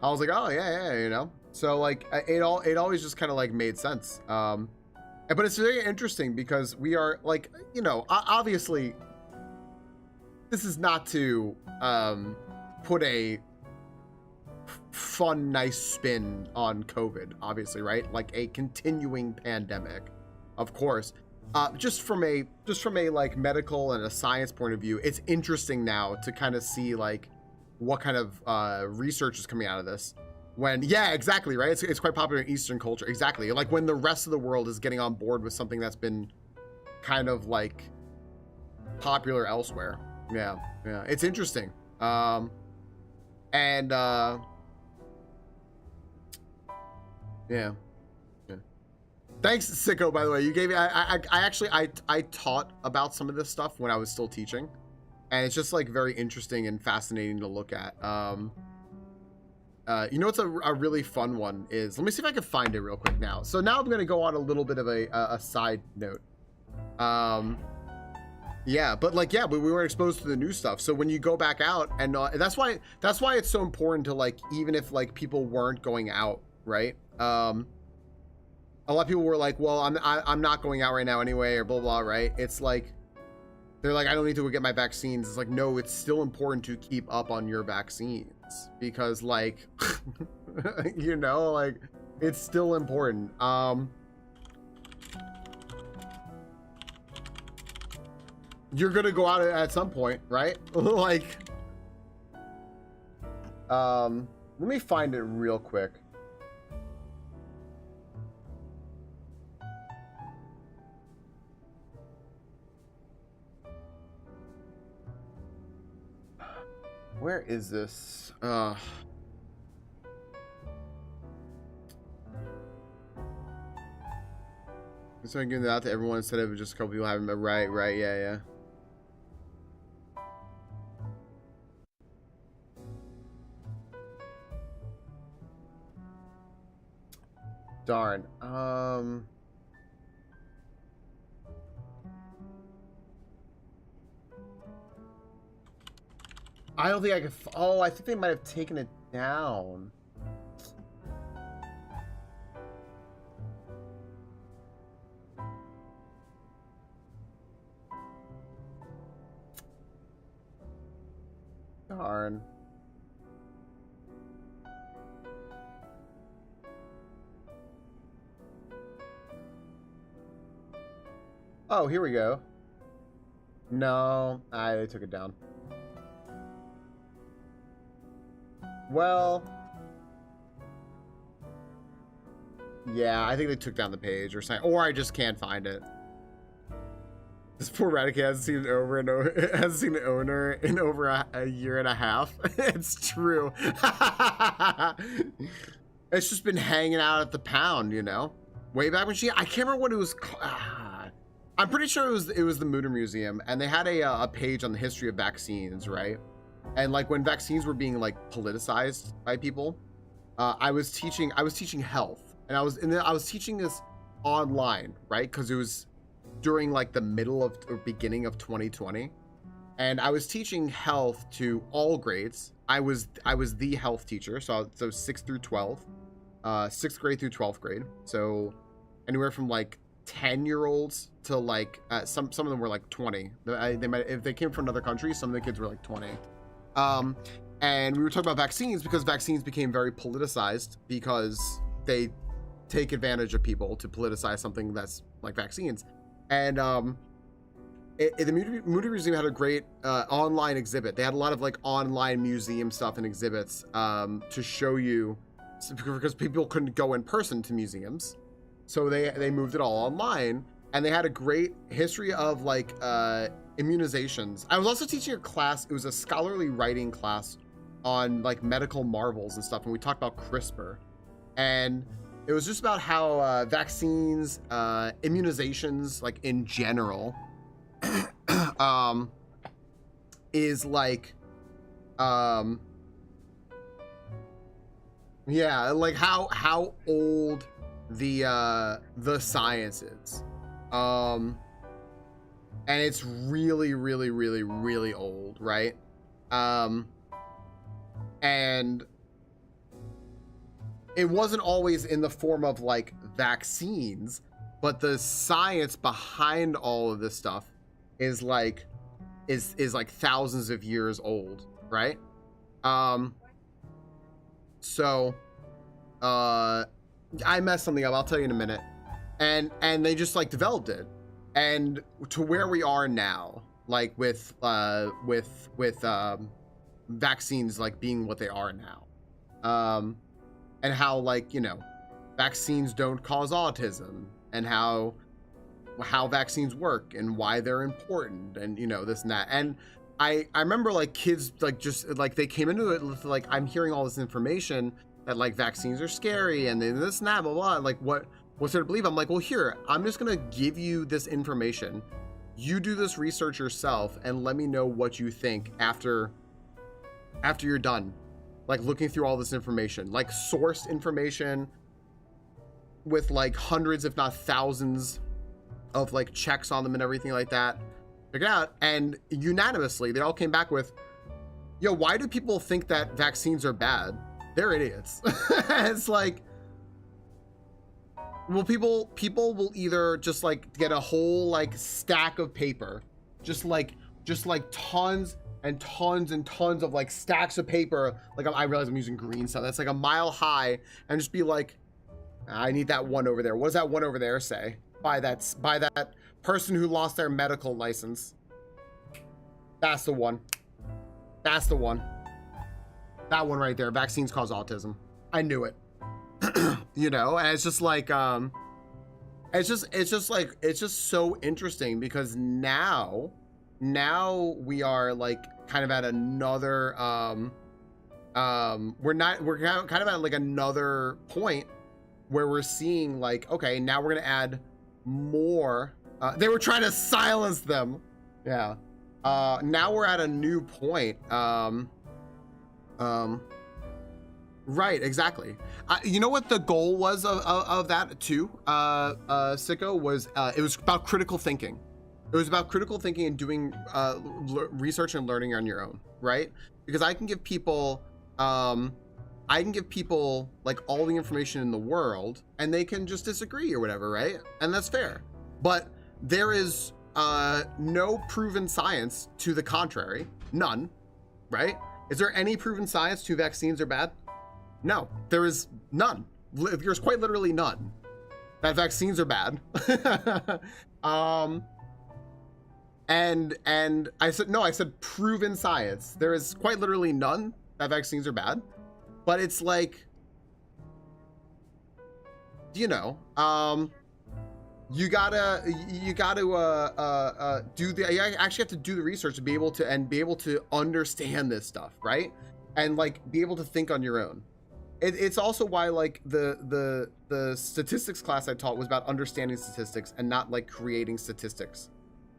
I was like, oh yeah, you know? So like it always just kind of like made sense. But it's very interesting because we are like, you know, obviously this is not to put a fun, nice spin on COVID, obviously, right? Like a continuing pandemic, of course. Just from a like medical and a science point of view, it's interesting now to kind of see like what kind of research is coming out of this. When, yeah, exactly, right? It's quite popular in Eastern culture. Exactly. Like when the rest of the world is getting on board with something that's been kind of like popular elsewhere. Yeah. It's interesting. Yeah. Thanks, Sicko, by the way. You gave me, I actually taught about some of this stuff when I was still teaching. And it's just like very interesting and fascinating to look at. You know what's a really fun one is, let me see if I can find it real quick now. So now I'm going to go on a little bit of a side note. Yeah, but like, yeah, but we weren't exposed to the new stuff. So when you go back out and that's why it's so important to like, even if like people weren't going out, right? A lot of people were like, well, I'm not going out right now anyway, or blah, blah, right? It's like, they're like, I don't need to go get my vaccines. It's like, no, it's still important to keep up on your vaccines because like, you know, like it's still important. You're going to go out at some point, right? Like, let me find it real quick. Where is this? So I'm giving that out to everyone instead of just a couple people having it. Right, yeah. Darn. I don't think I could. Oh, I think they might have taken it down. Darn. Oh, here we go. No, they took it down. Well, yeah, I think they took down the page or something, or I just can't find it. This poor Raticate hasn't seen it over and over, hasn't seen the owner in over a year and a half. It's true. It's just been hanging out at the pound, you know. Way back when I can't remember what it was called. I'm pretty sure it was the Mutter Museum, and they had a page on the history of vaccines, right? And like when vaccines were being like politicized by people, I was teaching health, and I was teaching this online, right? Because it was during like the middle of or beginning of 2020, and I was teaching health to all grades. I was the health teacher, so 6th through 12th, 6th grade through 12th grade, so anywhere from like 10-year-olds to like some of them were like 20. They might, if they came from another country, some of the kids were like 20. And we were talking about vaccines because vaccines became very politicized because they take advantage of people to politicize something that's like vaccines. And the Mutter Museum had a great online exhibit. They had a lot of like online museum stuff and exhibits to show you, because people couldn't go in person to museums. So they moved it all online, and they had a great history of like immunizations. I was also teaching a class. It was a scholarly writing class on like medical marvels and stuff, and we talked about CRISPR, and it was just about how vaccines, immunizations, like in general, is like, yeah, like how old the science is, and it's really old, right? And it wasn't always in the form of like vaccines, but the science behind all of this stuff is like thousands of years old, right? So I messed something up, I'll tell you in a minute. And they just like developed it, and to where we are now, like with vaccines like being what they are now, and how, like, you know, vaccines don't cause autism, and how vaccines work and why they're important, and, you know, this and that. And I remember like kids like just like they came into it with like, I'm hearing all this information that like vaccines are scary and this and that, blah blah, like what's there to believe? I'm like, well, here, I'm just gonna give you this information, you do this research yourself, and let me know what you think after you're done, like looking through all this information, like sourced information with like hundreds if not thousands of like checks on them and everything like that. Check it out. And unanimously they all came back with, yo, why do people think that vaccines are bad? They're idiots. It's like, well, people will either just like get a whole like stack of paper, just like tons and tons and tons of like stacks of paper, like I realize I'm using green stuff that's like a mile high, and just be like, I need that one over there. What does that one over there say? By that person who lost their medical license. That's the one. That's the one. That one right there. Vaccines cause autism. I knew it. You know, and it's just like it's just so interesting, because now we are like kind of at another we're kind of at like another point where we're seeing like, okay, now we're gonna add more. They were trying to silence them. Yeah. Now we're at a new point. Right, exactly. You know what the goal was of that too, Sicko, was it was about critical thinking. It was about critical thinking and doing research and learning on your own, right? Because I can give people like all the information in the world, and they can just disagree or whatever, right? And that's fair. But there is no proven science to the contrary, none, right? Is there any proven science to vaccines are bad? No, there is none. There's quite literally none. That vaccines are bad. And I said, no, I said proven science. There is quite literally none that vaccines are bad. But it's like, you know, you gotta do the, you actually have to do the research to be able to understand this stuff, right? And like be able to think on your own. It's also why like the statistics class I taught was about understanding statistics and not like creating statistics.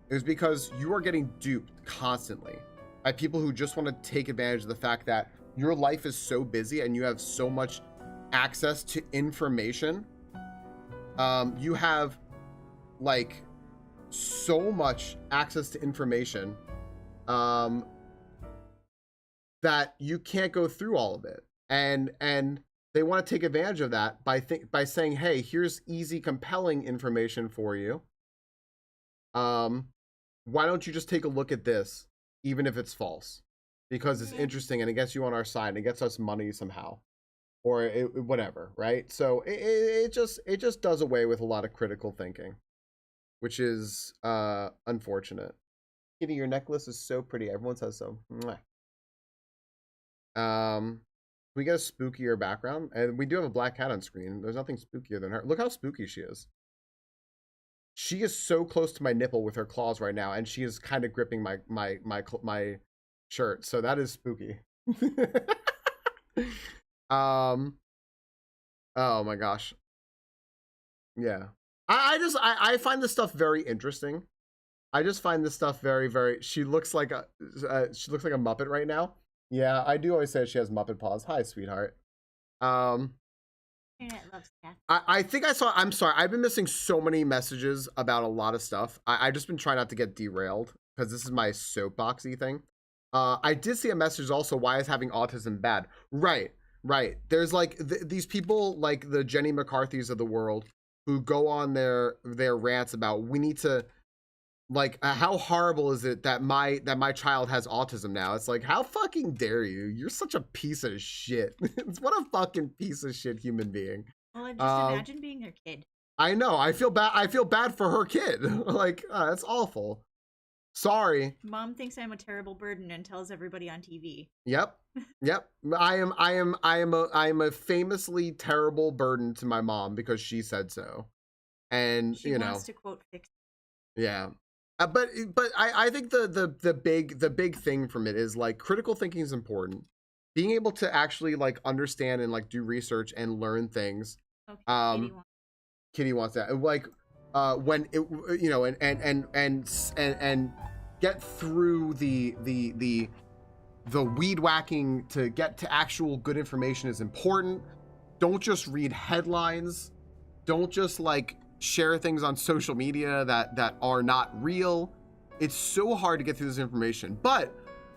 It was because you are getting duped constantly by people who just want to take advantage of the fact that your life is so busy and you have so much access to information. You have like so much access to information that you can't go through all of it, and they want to take advantage of that by saying, hey, here's easy, compelling information for you. Why don't you just take a look at this, even if it's false, because it's interesting and it gets you on our side and it gets us money somehow, or whatever, right? So it just does away with a lot of critical thinking, which is unfortunate. Kitty, your necklace is so pretty. Everyone says so. Mwah. We get a spookier background, and we do have a black cat on screen. There's nothing spookier than her. Look how spooky she is. She is so close to my nipple with her claws right now, and she is kind of gripping my shirt. So that is spooky. Oh my gosh. Yeah. I find this stuff very interesting. I just find this stuff very, very. She looks like a Muppet right now. Yeah, I do always say she has Muppet paws. Hi, sweetheart. Internet loves cats. I think I saw. I'm sorry. I've been missing so many messages about a lot of stuff. I've just been trying not to get derailed because this is my soapboxy thing. I did see a message also. Why is having autism bad? Right. There's like these people like the Jenny McCarthy's of the world who go on their rants about we need to. Like, how horrible is it that my child has autism now? It's like, how fucking dare you? You're such a piece of shit. What a fucking piece of shit human being. Well, just imagine being her kid. I know. I feel bad for her kid. Like, that's awful. Sorry. Mom thinks I'm a terrible burden and tells everybody on TV. Yep. I am a famously terrible burden to my mom because she said so. And she wants to quote fix. Yeah. But I think the big thing from it is like critical thinking is important. Being able to actually like understand and like do research and learn things. Okay, Kitty wants that. Like when it, you know, and get through the weed whacking to get to actual good information is important. Don't just read headlines. Don't just like share things on social media that are not real. It's so hard to get through this information, but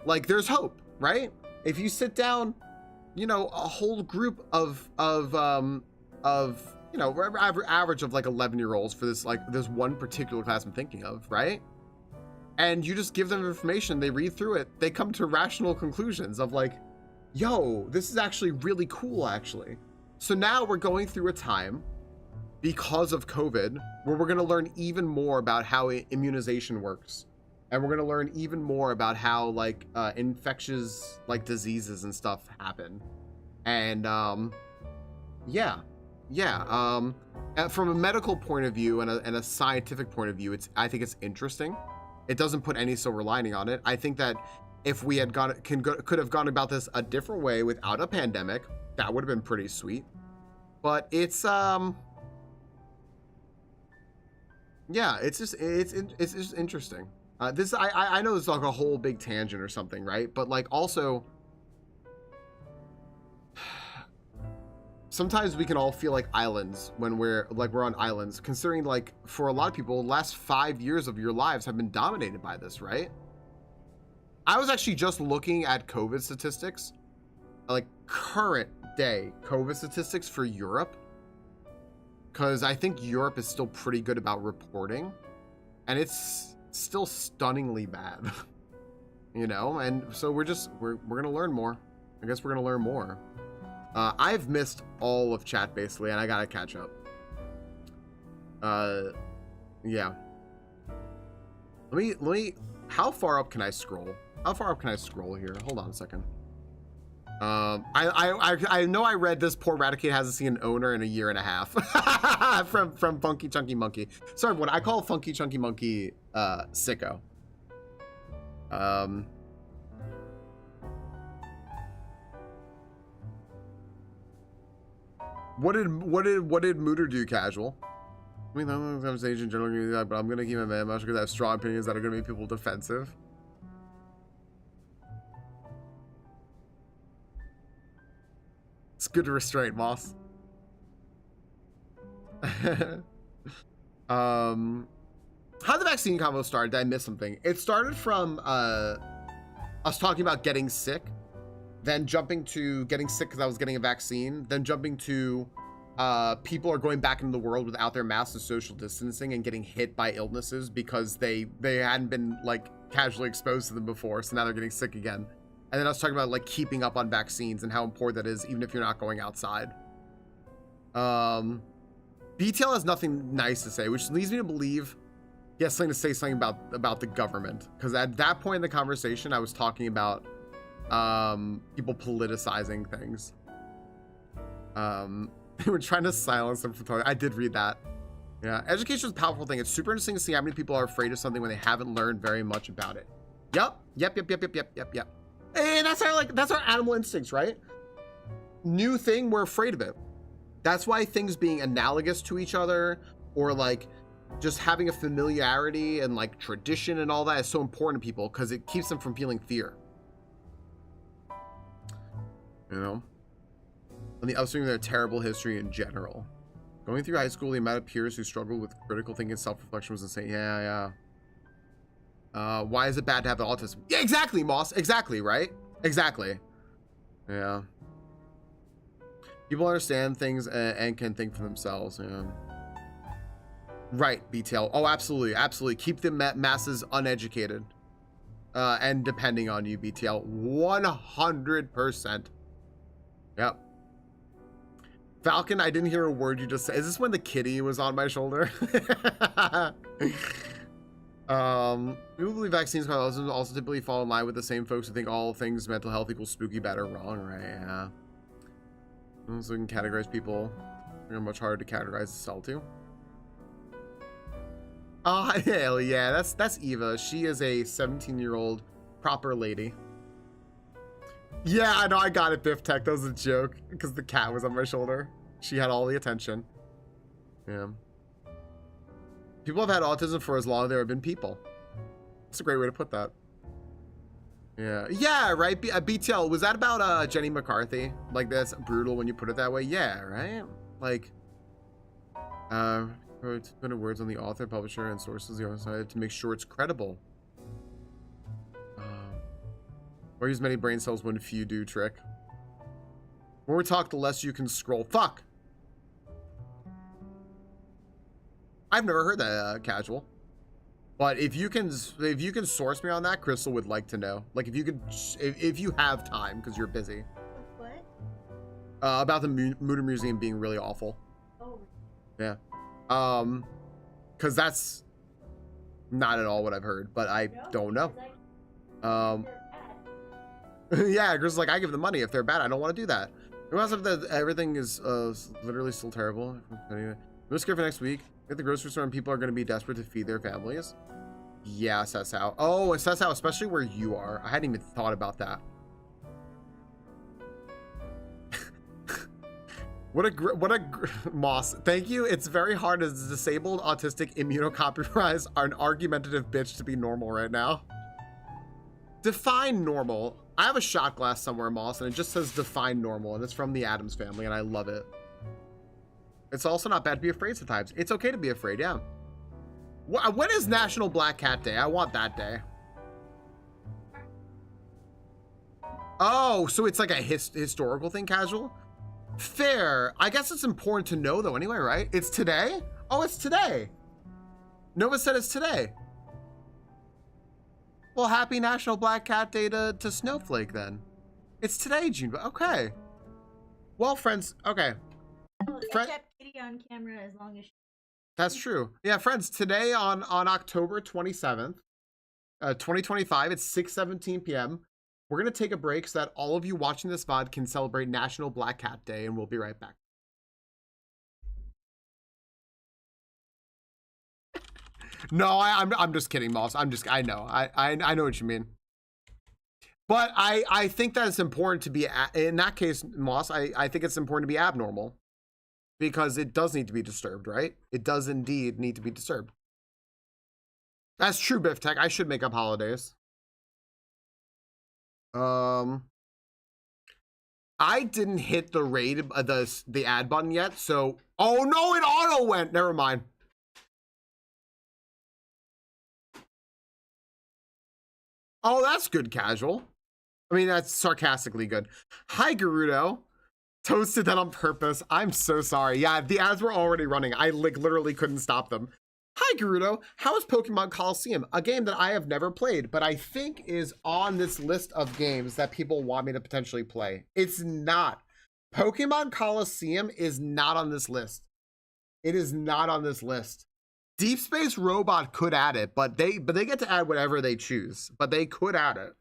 like there's hope, right? If you sit down, you know, a whole group of you know, average of like 11-year-olds for this one particular class I'm thinking of, right? And you just give them information, they read through it, they come to rational conclusions of like, yo, this is actually really cool actually. So now we're going through a time because of COVID, where we're going to learn even more about how immunization works, and we're going to learn even more about how like infectious like diseases and stuff happen, and from a medical point of view and a scientific point of view, I think it's interesting. It doesn't put any silver lining on it. I think that if we had could have gone about this a different way without a pandemic, that would have been pretty sweet. But it's yeah, it's just interesting. This I know it's like a whole big tangent or something, right? But like also, sometimes we can all feel like islands when we're on islands, considering like for a lot of people, the last 5 years of your lives have been dominated by this, right? I was actually just looking at COVID statistics, like current day COVID statistics for Europe, because I think Europe is still pretty good about reporting, and it's still stunningly bad. you know, and so we're gonna learn more. I guess we're gonna learn more. I've missed all of chat basically, and I gotta catch up. Yeah. Let me. How far up can I scroll? How far up can I scroll here? Hold on a second. I know I read this poor Raticate hasn't seen an owner in a year and a half from Funky Chunky Monkey. Sorry, what I call Funky Chunky Monkey sicko. What did Mooter do, Casual? I mean, I'm the conversation generally, but I'm gonna keep my man mouth because I have strong opinions that are gonna make people defensive. It's good to restrain, Moss. How the vaccine combo started? Did I miss something? It started from us talking about getting sick, then jumping to getting sick because I was getting a vaccine, then jumping to people are going back into the world without their masks and social distancing and getting hit by illnesses because they hadn't been like casually exposed to them before, so now they're getting sick again. And then I was talking about like keeping up on vaccines and how important that is even if you're not going outside. BTL has nothing nice to say, which leads me to believe he has something to say something about the government, because at that point in the conversation I was talking about people politicizing things. They were trying to silence them from talking. I did read that. Yeah, education is a powerful thing. It's super interesting to see how many people are afraid of something when they haven't learned very much about it. Yep. And that's our animal instincts, right? New thing, we're afraid of it. That's why things being analogous to each other, or like just having a familiarity and like tradition and all that is so important to people, because it keeps them from feeling fear. You know? And the upswing of their terrible history in general. Going through high school, the amount of peers who struggled with critical thinking and self-reflection was insane. Yeah. Why is it bad to have autism? Yeah, exactly, Moss. Exactly, right? Exactly. Yeah. People understand things and can think for themselves. Yeah. Right, BTL. Oh, absolutely. Absolutely. Keep the masses uneducated. And depending on you, BTL. 100%. Yep. Falcon, I didn't hear a word you just said. Is this when the kitty was on my shoulder? People believe vaccines also typically fall in line with the same folks who think all things mental health equals spooky, bad, or wrong, right? Yeah. So we can categorize people. They're much harder to categorize as cell to. Oh, hell yeah. That's Eva. She is a 17-year-old proper lady. Yeah, I know. I got it, Biff Tech. That was a joke because the cat was on my shoulder. She had all the attention. Yeah. People have had autism for as long as there have been people. That's a great way to put that. Yeah, right. BTL, was that about Jenny McCarthy? Like, that's brutal when you put it that way. Yeah, right. Like, put words on the author, publisher, and sources the other side to make sure it's credible. Or use many brain cells when few do trick. The more we talk, the less you can scroll. Fuck. I've never heard that, Casual. But if you can source me on that, Crystal would like to know. Like if you have time because you're busy. What? About the Mutter Museum being really awful. Oh. Yeah. Because that's not at all what I've heard, but I don't know. Yeah, Crystal's like, I give them money if they're bad. I don't want to do that. Everything is literally still terrible. Anyway, no scared for next week. At the grocery store and people are going to be desperate to feed their families. Yeah, that's how. Oh, it's that's how, especially where you are. I hadn't even thought about that. What a Moss. Thank you. It's very hard as a disabled, autistic, immunocompromised, an argumentative bitch to be normal right now. Define normal. I have a shot glass somewhere, Moss, and it just says define normal, and it's from the Addams Family, and I love it. It's also not bad to be afraid sometimes. It's okay to be afraid, yeah. When is National Black Cat Day? I want that day. Oh, so it's like a historical thing, Casual? Fair. I guess it's important to know, though, anyway, right? It's today? Oh, it's today. Nova said it's today. Well, happy National Black Cat Day to Snowflake then. It's today, June. Okay. Well, friends. Okay. Well, I kept Kitty on camera as long as she... That's true. Yeah, friends. Today on October 27th, 2025, it's 6:17 p.m. We're gonna take a break so that all of you watching this VOD can celebrate National Black Cat Day, and we'll be right back. No, I'm just kidding, Moss. I know. I know what you mean. But I think that it's important to be, in that case, Moss, I think it's important to be abnormal. Because it does need to be disturbed, right? It does indeed need to be disturbed. That's true, Biff Tech. I should make up holidays. I didn't hit the raid, the add button yet, so... Oh no, it auto went! Never mind. Oh, that's good, casual. I mean, that's sarcastically good. Hi, Gerudo. Toasted that on purpose. I'm so sorry. Yeah, the ads were already running. I literally couldn't stop them. Hi, Gerudo. How is Pokemon Coliseum? A game that I have never played, but I think is on this list of games that people want me to potentially play. It's not. Pokemon Coliseum is not on this list. It is not on this list. Deep Space Robot could add it, but they get to add whatever they choose. But they could add it.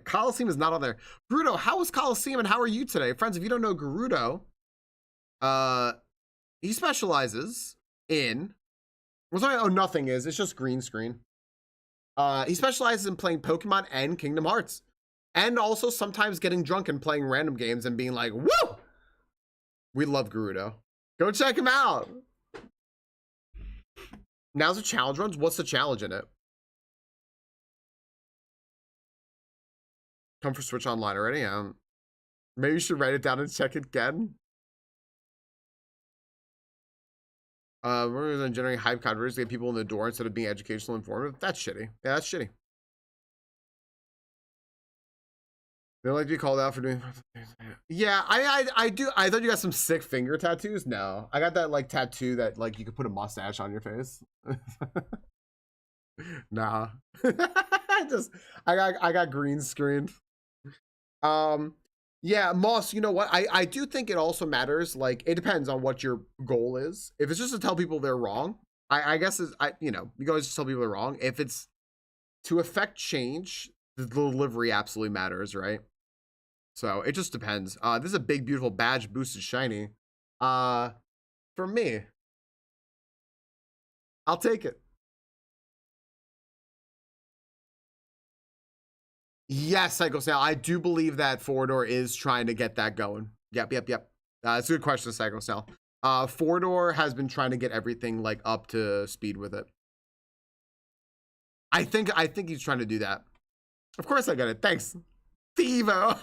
Coliseum is not on there. Gerudo, how is Coliseum and how are you today? Friends, if you don't know Gerudo, he specializes in... Well, sorry, oh, nothing is. It's just green screen. He specializes in playing Pokemon and Kingdom Hearts. And also sometimes getting drunk and playing random games and being like, woo! We love Gerudo. Go check him out. Now's the challenge runs. What's the challenge in it? Come for Switch Online already? Maybe you should write it down and check it again. We're gonna generate hype conversions to get people in the door instead of being educational and informative. That's shitty. Yeah, that's shitty. They like to be called out for doing... Yeah, I do. I thought you got some sick finger tattoos. No, I got that like tattoo that like you could put a mustache on your face. Nah. I got green screened. Yeah, Moss, you know what? I do think it also matters. Like, it depends on what your goal is. If it's just to tell people they're wrong, I guess you know, you guys just tell people they're wrong. If it's to affect change, the delivery absolutely matters, right? So it just depends. This is a big, beautiful badge, boosted shiny. For me, I'll take it. Yes, Psycho Snail. I do believe that Four-Door is trying to get that going. Yep. It's a good question, Psycho Snail. Four-Door has been trying to get everything like up to speed with it. I think he's trying to do that. Of course I got it. Thanks. Thivo.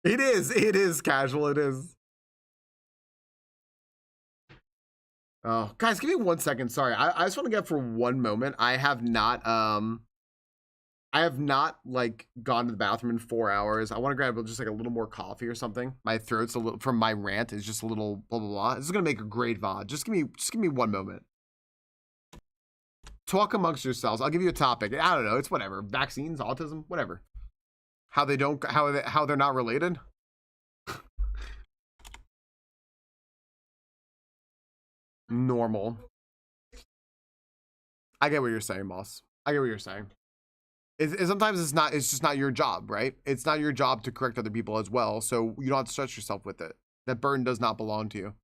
It is casual. It is. Oh, guys, give me 1 second. Sorry. I just want to get for one moment. I have not like gone to the bathroom in 4 hours. I want to grab just like a little more coffee or something. My throat's a little from my rant is just a little blah blah blah. This is gonna make a great VOD. Just give me 1 moment. Talk amongst yourselves. I'll give you a topic. I don't know. It's whatever. Vaccines, autism, whatever. How they're not related. Normal. I get what you're saying, boss. I get what you're saying. Sometimes it's just not your job, right? It's not your job to correct other people as well, so you don't have to stress yourself with it. That burden does not belong to you.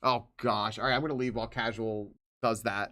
Oh gosh. All right, I'm gonna leave while casual does that.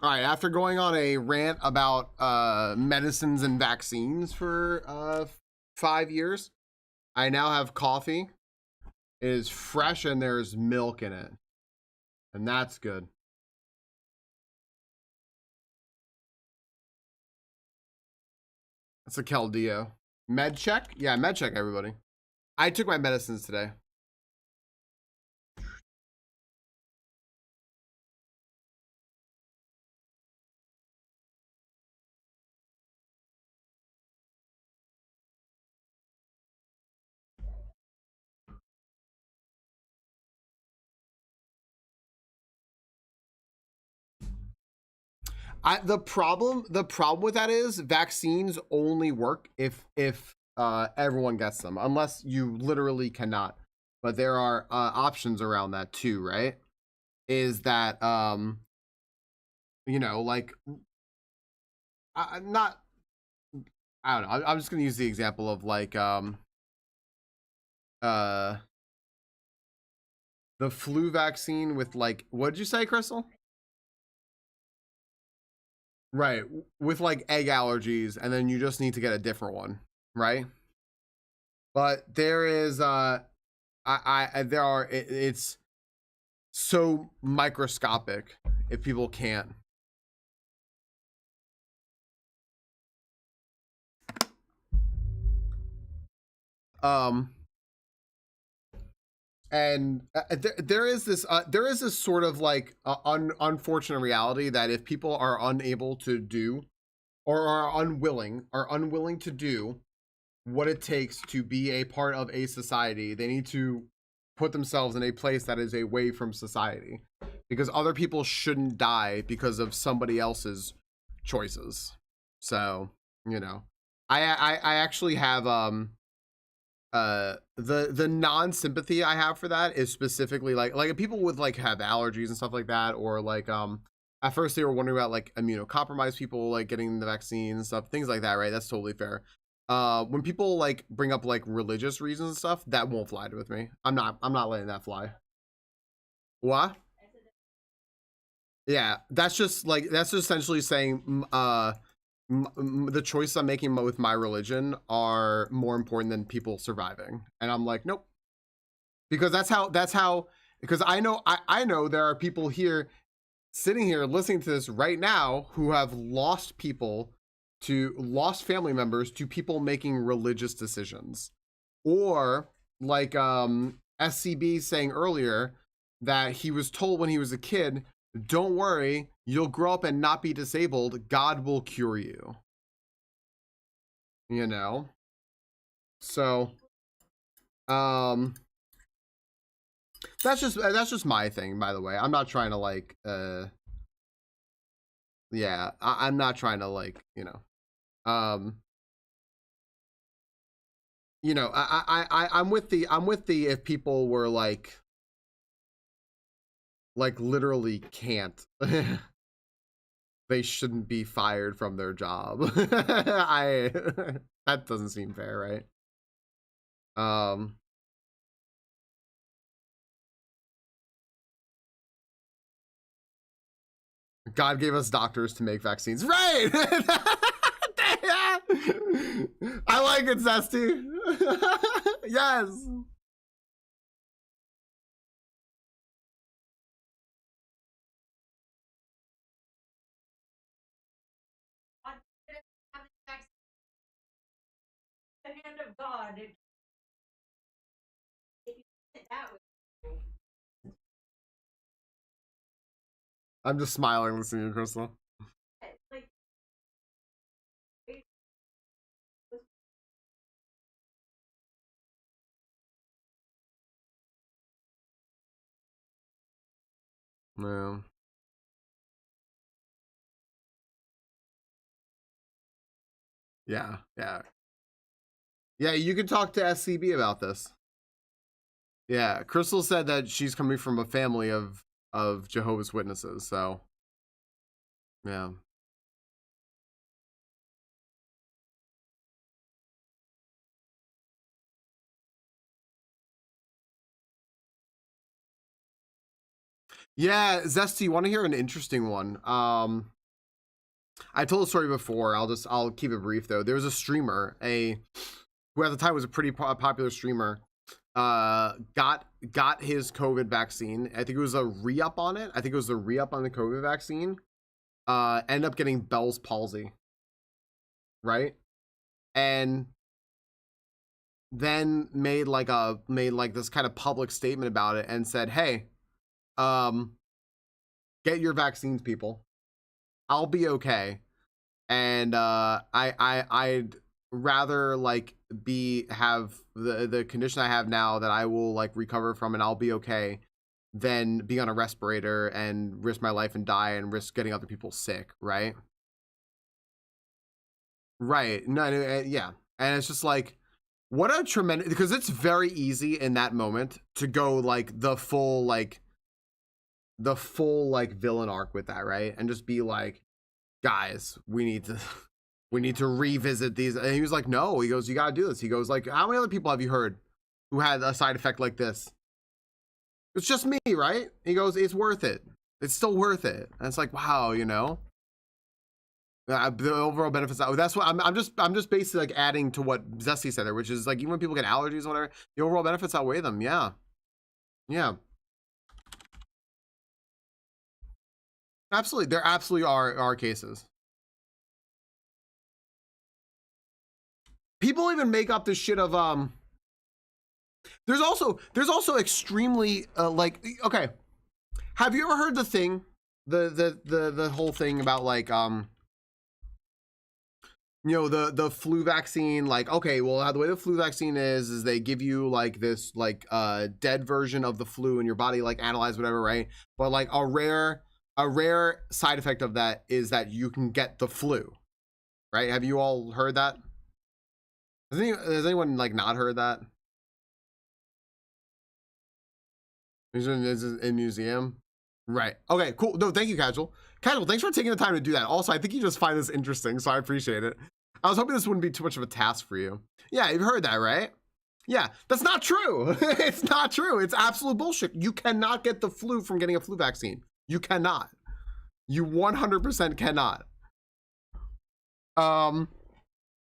All right, after going on a rant about medicines and vaccines for 5 years, I now have coffee. It is fresh and there's milk in it. And that's good. That's a Caldeo. Med check? Yeah, med check, everybody. I took my medicines today. The problem with that is vaccines only work if everyone gets them, unless you literally cannot. But there are options around that too, right? Is that you know, like I'm not. I don't know. I'm just gonna use the example of like uh the flu vaccine with like, what did you say, Crystal? Right, with like egg allergies, and then you just need to get a different one, right? But there is there are it's so microscopic if people can't. Um, and there is this sort of like unfortunate reality that if people are unable to do or are unwilling to do what it takes to be a part of a society, they need to put themselves in a place that is away from society, because other people shouldn't die because of somebody else's choices. So, you know, I actually have the non-sympathy I have for that is specifically like people with like have allergies and stuff like that, or like at first they were wondering about like immunocompromised people like getting the vaccine and stuff, things like that, right? That's totally fair. When people like bring up like religious reasons and stuff, that won't fly with me. I'm not letting that fly. What? Yeah, that's just essentially saying the choices I'm making with my religion are more important than people surviving, and I'm like, nope, because that's how because I know there are people here sitting here listening to this right now who have lost family members to people making religious decisions, or like SCB saying earlier that he was told when he was a kid, don't worry, you'll grow up and not be disabled, God will cure you, you know. So um that's just my thing, by the way. I'm not trying to like yeah, I'm not trying to like, um I'm with the if people were like literally can't they shouldn't be fired from their job. I that doesn't seem fair, right? um God gave us doctors to make vaccines, right? I like it, Zesty. Yes. The hand of God. If you put it that way. I'm just smiling listening to you, Crystal. Like, No. Yeah, yeah. Yeah, you can talk to SCB about this. Yeah, Crystal said that she's coming from a family of Jehovah's Witnesses, so yeah. Yeah, Zesty, you want to hear an interesting one? I told the story before. I'll keep it brief though. There was a streamer, who at the time was a pretty popular streamer. Got his COVID vaccine. I think it was a re-up on it. I think it was the re-up on the COVID vaccine. Ended up getting Bell's palsy, right? And then made like this kind of public statement about it and said, "Hey, get your vaccines, people. I'll be okay, and I'd rather like have the condition I have now that I will like recover from and I'll be okay than be on a respirator and risk my life and die and risk getting other people sick, right?" Right. No, yeah. And it's just like, what a tremendous, because it's very easy in that moment to go like the full like villain arc with that, right? And just be like, guys, we need to revisit these. And he was like, no, he goes, you gotta do this. He goes like, how many other people have you heard who had a side effect like this? It's just me, right? He goes, it's worth it. It's still worth it. And it's like, wow, you know, the overall benefits. That's what I'm just basically like adding to what Zesty said there, which is like, even when people get allergies or whatever, the overall benefits outweigh them. Yeah. Yeah. Absolutely. There absolutely are cases. People even make up this shit of there's also extremely like, okay, have you ever heard the thing, the whole thing about like you know, the flu vaccine, like, okay, well, how the way the flu vaccine is they give you like this like dead version of the flu in your body, like analyze whatever, right? But like a rare side effect of that is that you can get the flu, right? Have you all heard that? Has anyone like not heard that? Is in museum? Right. Okay, cool. No, thank you, Casual. Casual, thanks for taking the time to do that. Also, I think you just find this interesting, so I appreciate it. I was hoping this wouldn't be too much of a task for you. Yeah, you've heard that, right? Yeah, that's not true. It's not true. It's absolute bullshit. You cannot get the flu from getting a flu vaccine. You cannot. You 100% cannot.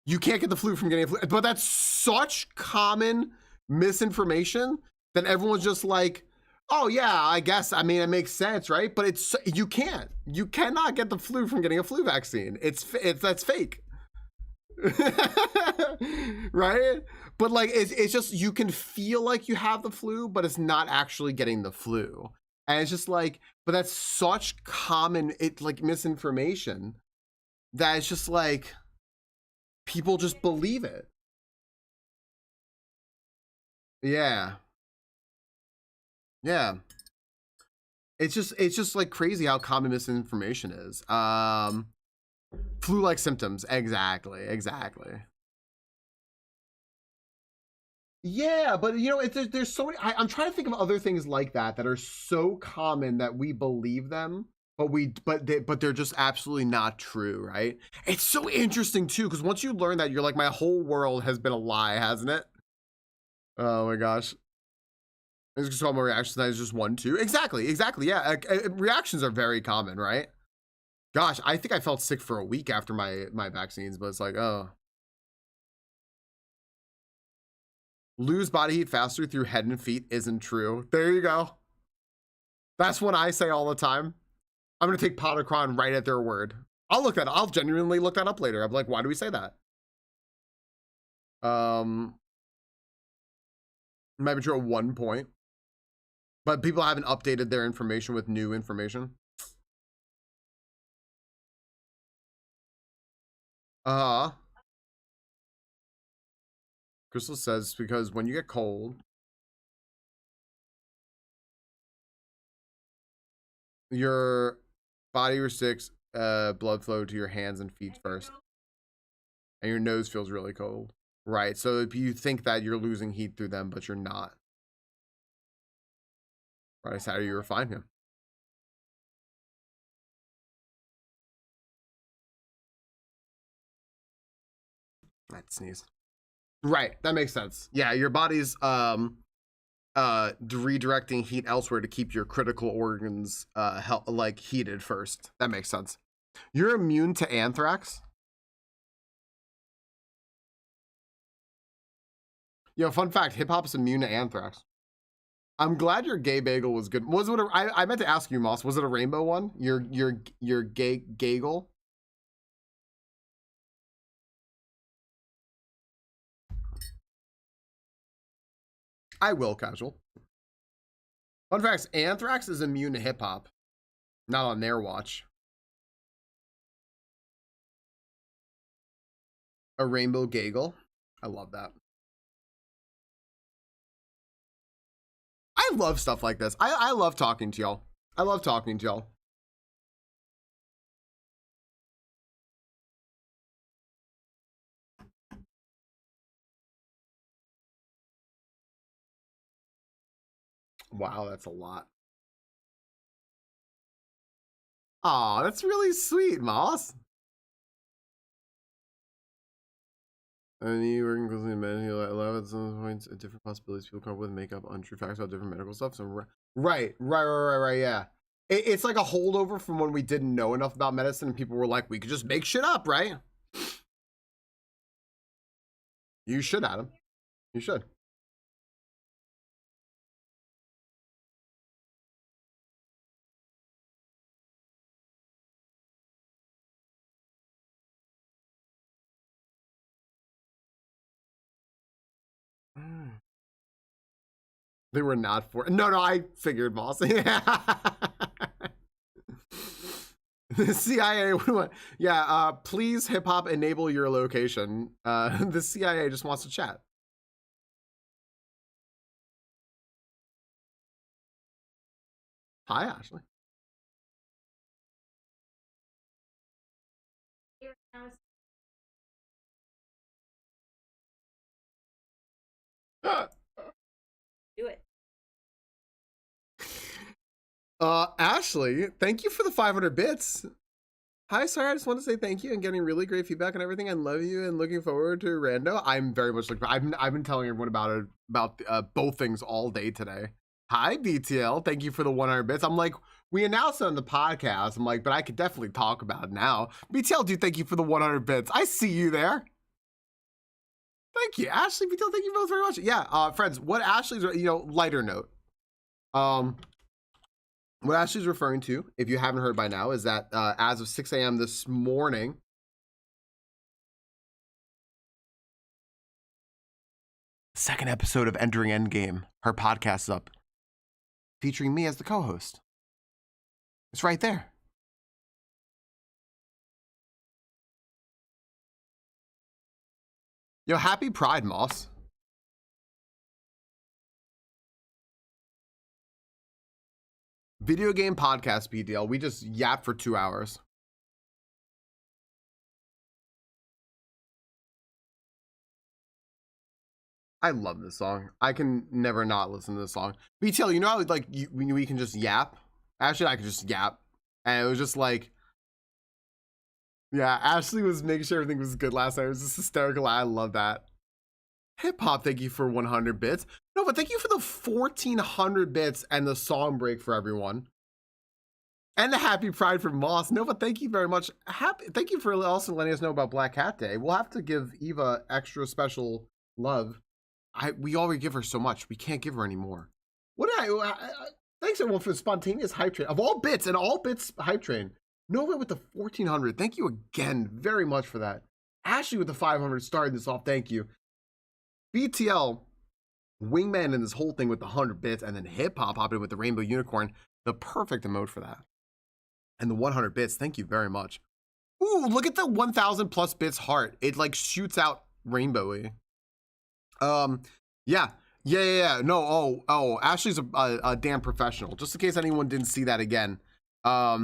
You can't get the flu from getting a flu, but that's such common misinformation that everyone's just like, oh yeah, I guess, I mean, it makes sense, right? But you cannot get the flu from getting a flu vaccine. That's fake. Right? But like, it's just, you can feel like you have the flu, but it's not actually getting the flu. And it's just like, but that's such common, like misinformation that it's just like, people just believe it. Yeah. Yeah. It's just like crazy how common misinformation is. Flu-like symptoms. Exactly. Yeah, but you know, there's so many. I'm trying to think of other things like that are so common that we believe them, but they're just absolutely not true, right? It's so interesting too, because once you learn that, you're like, my whole world has been a lie, hasn't it? Oh my gosh. It's just all my reactions. That is just one, two. Exactly. Yeah, reactions are very common, right? Gosh, I think I felt sick for a week after my vaccines, but it's like, oh. Lose body heat faster through head and feet isn't true. There you go. That's what I say all the time. I'm gonna take Pottercron right at their word. I'll genuinely look that up later. I'm like, why do we say that? Might be true at one point, but people haven't updated their information with new information. Crystal says, because when you get cold, your body restricts blood flow to your hands and feet first, and your nose feels really cold. Right, so if you think that you're losing heat through them, but you're not. Right, that's how you refine him. That sneeze. Right, that makes sense. Yeah, your body's redirecting heat elsewhere to keep your critical organs like heated first. That makes sense. You're immune to anthrax? Yo, fun fact, hip hop is immune to anthrax. I'm glad your gay bagel was good. Was it I meant to ask you, Moss, was it a rainbow one? Your gay gagel? I will, casual. Fun facts, anthrax is immune to hip hop. Not on their watch. A rainbow gagel. I love that. I love stuff like this. I love talking to y'all. I love talking to y'all. Wow, that's a lot. Aw, that's really sweet, Moss. And you working closely in medicine, I love at some points different possibilities people come up with, make up untrue facts about different medical stuff. So right, yeah. It's like a holdover from when we didn't know enough about medicine and people were like, we could just make shit up, right? You should, Adam. You should. They were not for. No, I figured, Moss. The CIA would want. Yeah, please, hip hop, enable your location. The CIA just wants to chat. Hi, Ashley. Do it. Ashley, thank you for the 500 bits. Hi, sorry, I just want to say thank you and getting really great feedback and everything. I love you and looking forward to Rando. I'm very much looking. I've been telling everyone about both things all day today. Hi, BTL. Thank you for the 100 bits. I'm like, we announced it on the podcast. I'm like, but I could definitely talk about it now. BTL, dude, thank you for the 100 bits. I see you there. Thank you, Ashley. BTL, thank you both very much. Yeah, friends, what Ashley's, lighter note. What Ashley's referring to, if you haven't heard by now, is that as of 6 a.m. this morning, second episode of Entering Endgame, her podcast is up, featuring me as the co-host. It's right there. Yo, happy Pride, Moss. Video game podcast, BDL. We just yap for 2 hours. I love this song. I can never not listen to this song. BTL, you know how like we can just yap? Actually, I could just yap. And it was just like, yeah, Ashley was making sure everything was good last night. It was just hysterical. I love that. Hip hop, thank you for 100 bits. No, but thank you for the 1400 bits and the song break for everyone. And the happy Pride for Moss. Nova, thank you very much. Thank you for also letting us know about Black Hat Day. We'll have to give Eva extra special love. We already give her so much. We can't give her any more. What did thanks everyone for the spontaneous hype train. Of all bits and all bits hype train. Nova with the 1400. Thank you again very much for that. Ashley with the 500 starting this off. Thank you. BTL, Wingman in this whole thing with the 100 bits, and then Hip Hop hopping with the Rainbow Unicorn. The perfect emote for that. And the 100 bits, thank you very much. Ooh, look at the 1000 plus bits heart. It like shoots out rainbowy. Yeah. No, Ashley's a damn professional. Just in case anyone didn't see that again. Yeah,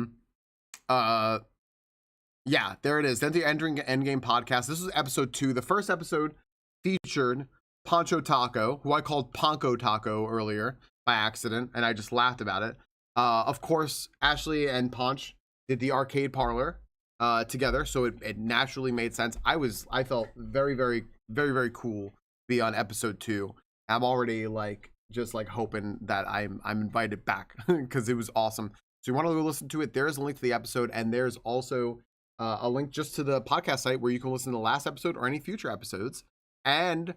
there it is. Then the Entering Endgame podcast. This is episode 2. The first episode featured Poncho Taco, who I called Ponko Taco earlier by accident, and I just laughed about it. Of course, Ashley and Ponch did the arcade parlor together, so it naturally made sense. I felt very, very, very, very cool to be on episode 2. I'm already like just like hoping that I'm invited back because it was awesome. So you want to go listen to it, there's a link to the episode, and there's also a link just to the podcast site where you can listen to the last episode or any future episodes. And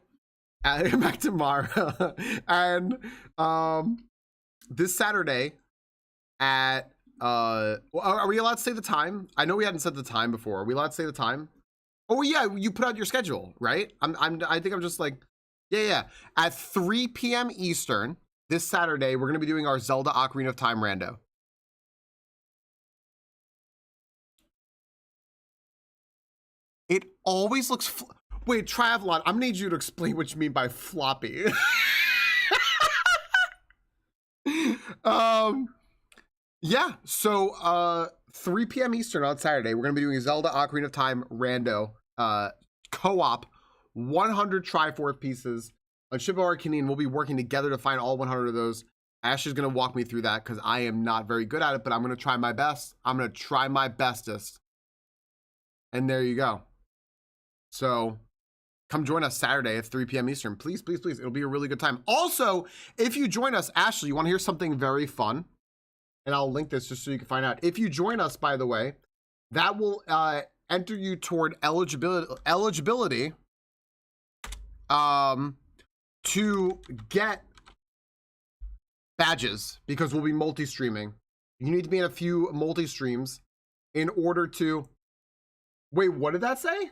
back tomorrow. And this Saturday at are we allowed to say the time? I know we hadn't said the time before. Are we allowed to say the time? Oh yeah, you put out your schedule, right? I think I'm just like, yeah. At 3 p.m. Eastern this Saturday, we're gonna be doing our Zelda Ocarina of Time rando. It always looks. Wait, Travelon, I'm gonna need you to explain what you mean by floppy. Yeah, so 3 p.m. Eastern on Saturday, we're gonna be doing Zelda Ocarina of Time rando co-op 100 Triforce pieces on Shiba Arcane. We'll be working together to find all 100 of those. Ash is gonna walk me through that because I am not very good at it, but I'm gonna try my best. I'm gonna try my bestest. And there you go. So come join us Saturday at 3 p.m. Eastern. Please. It'll be a really good time. Also, if you join us, Ashley, you want to hear something very fun? And I'll link this just so you can find out. If you join us, by the way, that will enter you toward eligibility to get badges, because we'll be multi-streaming. You need to be in a few multi-streams in order to... Wait, what did that say?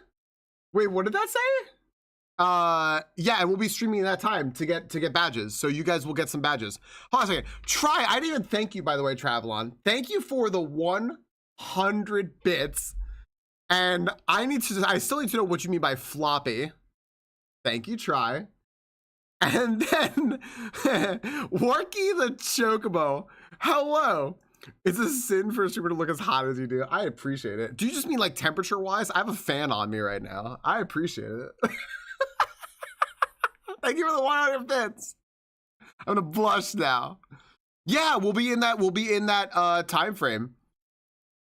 Yeah, and we'll be streaming that time to get badges, so you guys will get some badges. Hold on a second. I didn't even thank you, by the way, Travelon. Thank you for the 100 bits. And I still need to know what you mean by floppy. Thank you, Try. And then Warky the Chocobo. Hello. It's a sin for a streamer to look as hot as you do. I appreciate it. Do you just mean like temperature wise? I have a fan on me right now. I appreciate it. Thank you for the 100 bits. I'm gonna blush now. Yeah, we'll be in that time frame.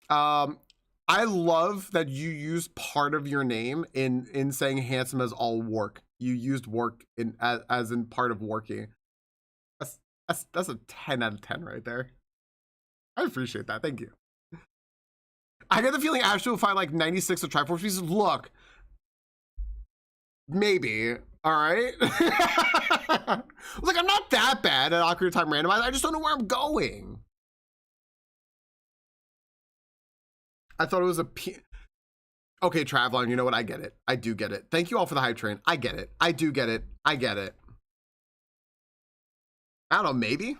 I love that you used part of your name in saying handsome as all work. You used work as in part of worky. That's a 10 out of 10 right there. I appreciate that. Thank you. I get the feeling Ashley will find like 96 of Triforce pieces. Look, maybe. All right. Look, I'm not that bad at Ocarina of Time randomizer. I just don't know where I'm going. I thought it was okay, Travelon, you know what? I get it. I do get it. Thank you all for the hype train. I get it. I do get it. I get it. I don't know, maybe.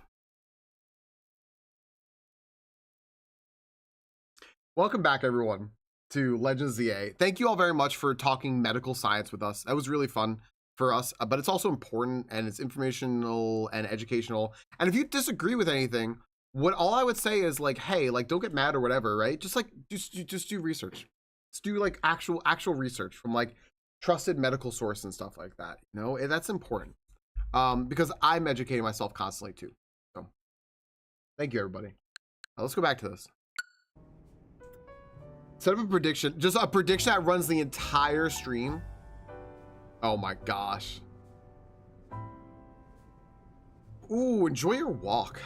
Welcome back, everyone, to Legends ZA. Thank you all very much for talking medical science with us. That was really fun for us, but it's also important, and it's informational and educational. And if you disagree with anything, all I would say is like, hey, like, don't get mad or whatever, right? Just do research. Just do like actual research from like trusted medical source and stuff like that. You know, that's important because I'm educating myself constantly too. So thank you, everybody. Now, let's go back to this. Set up a prediction, just a prediction that runs the entire stream. Oh my gosh. Ooh, enjoy your walk.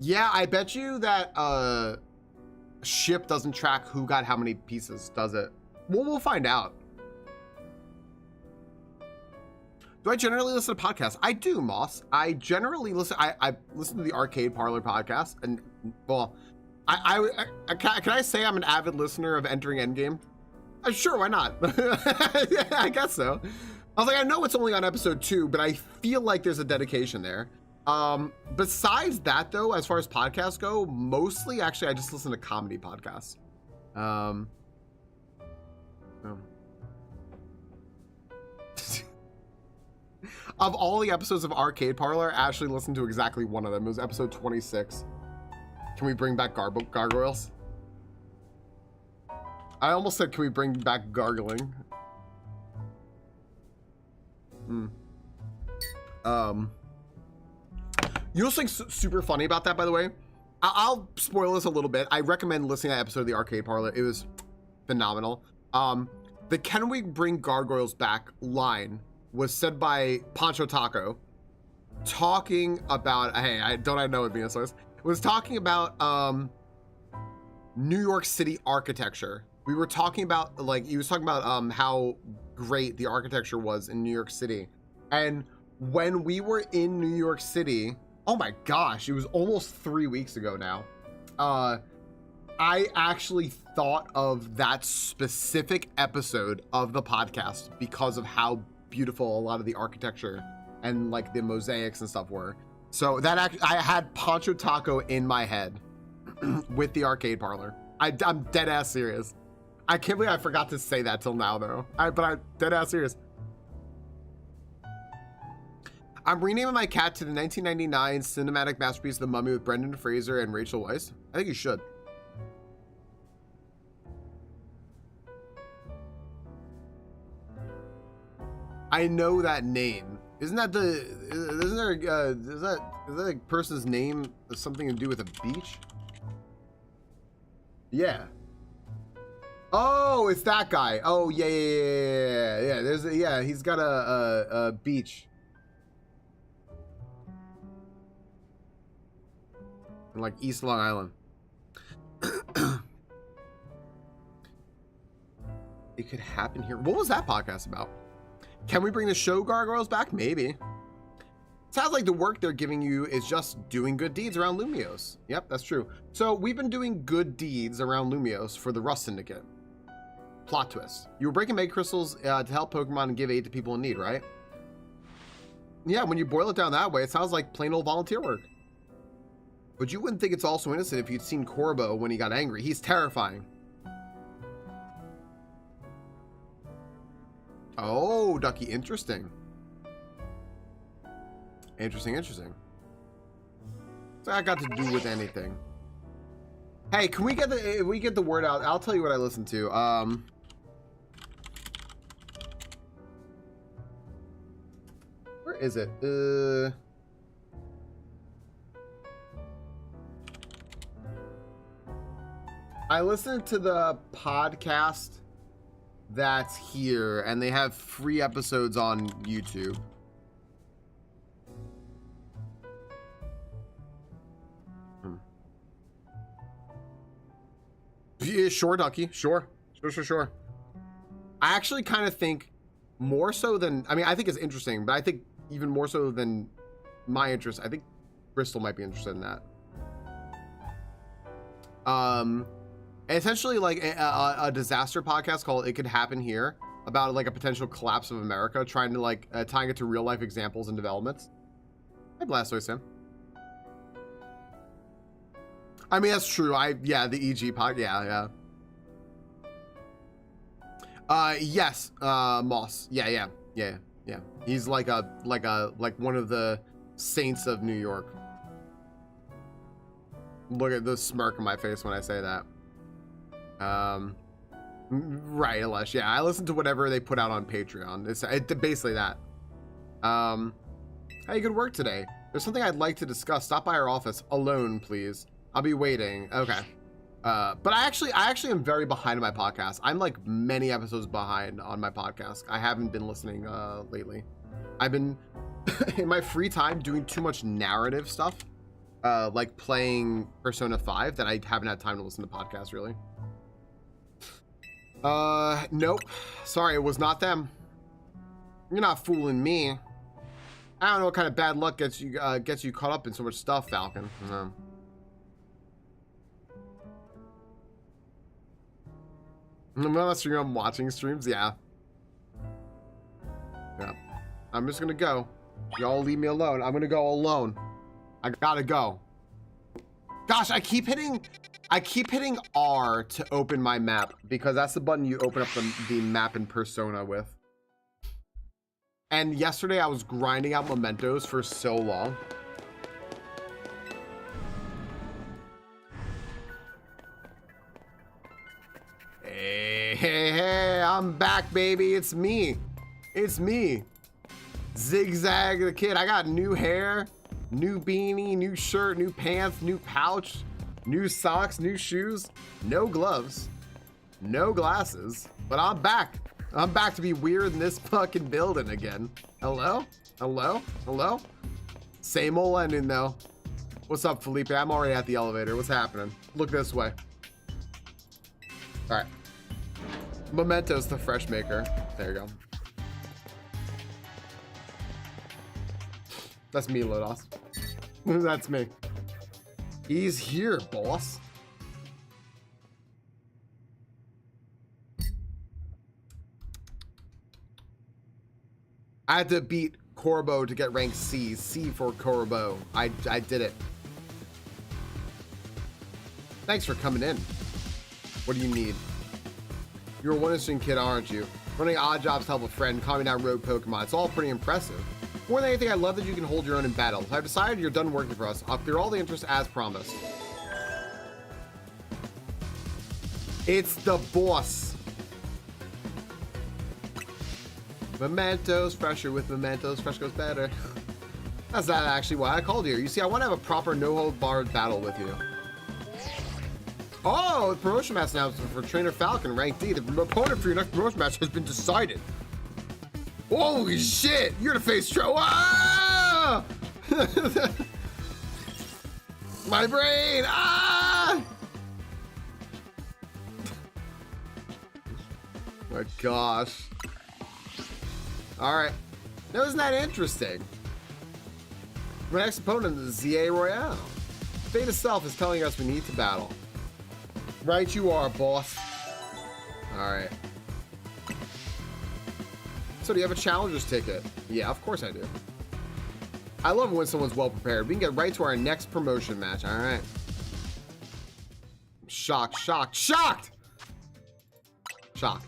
Yeah, I bet you that ship doesn't track who got how many pieces, does it? Well, we'll find out. Do I generally listen to podcasts? I do, Moss. I generally listen. I listen to the Arcade Parlor podcast, and well, can I say I'm an avid listener of Entering Endgame? Sure, why not? Yeah, I guess so. I was like, I know it's only on episode 2, but I feel like there's a dedication there. Besides that, though, as far as podcasts go, mostly actually I just listen to comedy podcasts. Of all the episodes of Arcade Parlor, Ashley listened to exactly one of them. It was episode 26. Can we bring back gargoyles? I almost said, can we bring back gargling? You know what's like super funny about that, by the way? I'll spoil this a little bit. I recommend listening to that episode of the Arcade Parlor. It was phenomenal. The can we bring gargoyles back line was said by Pancho Taco, talking about, hey, I know it'd be a source, was talking about New York City architecture. We were talking about, like, he was talking about how great the architecture was in New York City. And when we were in New York City, oh my gosh, it was almost 3 weeks ago now. I actually thought of that specific episode of the podcast because of how beautiful a lot of the architecture and like the mosaics and stuff were. So that I had Pancho Taco in my head with the arcade parlor. I'm dead ass serious. I can't believe I forgot to say that till now though. But I'm dead ass serious. I'm renaming my cat to the 1999 cinematic masterpiece, The Mummy, with Brendan Fraser and Rachel Weisz. I think you should. I know that name. Isn't that the? Isn't there? Is that a person's name something to do with a beach? Yeah. Oh, it's that guy. Oh yeah. There's he's got a beach. In like East Long Island. It could happen here. What was that podcast about? Can we bring the show gargoyles back? Maybe. Sounds like the work they're giving you is just doing good deeds around Lumios. Yep, that's true. So we've been doing good deeds around Lumios for the Rust Syndicate. Plot twist. You were breaking Mega Crystals to help Pokemon and give aid to people in need, right? Yeah, when you boil it down that way, it sounds like plain old volunteer work. But you wouldn't think it's also innocent if you'd seen Corbo when he got angry. He's terrifying. Oh, Ducky, interesting. Interesting. So I got to do with anything. Hey, can we get the word out? I'll tell you what I listened to. Where is it? I listened to the podcast that's here, and they have free episodes on YouTube. Yeah, sure, Ducky. Sure. I actually kind of think more so than, I mean, I think it's interesting, but I think even more so than my interest, I think Bristol might be interested in that. Essentially like a disaster podcast called It Could Happen Here, about like a potential collapse of America, trying to like tying it to real life examples and developments. Hey, Blastoise Sam. I mean, that's true. The EG pod. Yeah. Yes. Moss. Yeah. He's like one of the saints of New York. Look at the smirk on my face when I say that. Right, Alesh. Yeah, I listen to whatever they put out on Patreon. It's basically that. Hey, good work today. There's something I'd like to discuss. Stop by our office alone, please. I'll be waiting. Okay. But I actually am very behind on my podcast. I'm like many episodes behind on my podcast. I haven't been listening lately. I've been in my free time doing too much narrative stuff, like playing Persona 5, that I haven't had time to listen to podcasts really. Nope. Sorry, it was not them. You're not fooling me. I don't know what kind of bad luck gets you caught up in so much stuff, Falcon. Unless you're watching streams, yeah. I'm just gonna go. Y'all leave me alone. I'm gonna go alone. I gotta go. Gosh, I keep hitting R to open my map, because that's the button you open up the map in Persona with. And yesterday I was grinding out mementos for so long. Hey, I'm back, baby. It's me. Zigzag the Kid. I got new hair, new beanie, new shirt, new pants, new pouch, new socks, new shoes, no gloves, no glasses, but I'm back. I'm back to be weird in this fucking building again. Hello? Hello? Hello? Same old ending though. What's up, Felipe? I'm already at the elevator. What's happening? Look this way. All right. Memento's the fresh maker. There you go. That's me, Lodos. That's me. He's here, boss. I had to beat Corbo to get rank C. C for Corbo. I did it. Thanks for coming in. What do you need? You're a one interesting kid, aren't you? Running odd jobs to help a friend, calming down rogue Pokemon. It's all pretty impressive. More than anything, I love that you can hold your own in battles. I've decided you're done working for us. I'll clear all the interest as promised. It's the boss. Mementos, fresher with mementos. Fresh goes better. That's not actually why I called you. You see, I want to have a proper no-hold-barred battle with you. Oh, the promotion match announcement for Trainer Falcon, rank D. The opponent for your next promotion match has been decided. Holy shit! You're the face Ah! My brain! Ah! My gosh. Alright. Now, isn't that interesting? My next opponent is ZA Royale. Fate itself is telling us we need to battle. Right you are, boss. Alright. So do you have a challenger's ticket? Yeah, of course I do. I love it when someone's well prepared. We can get right to our next promotion match. Alright. Shocked, shocked, shocked! Shocked.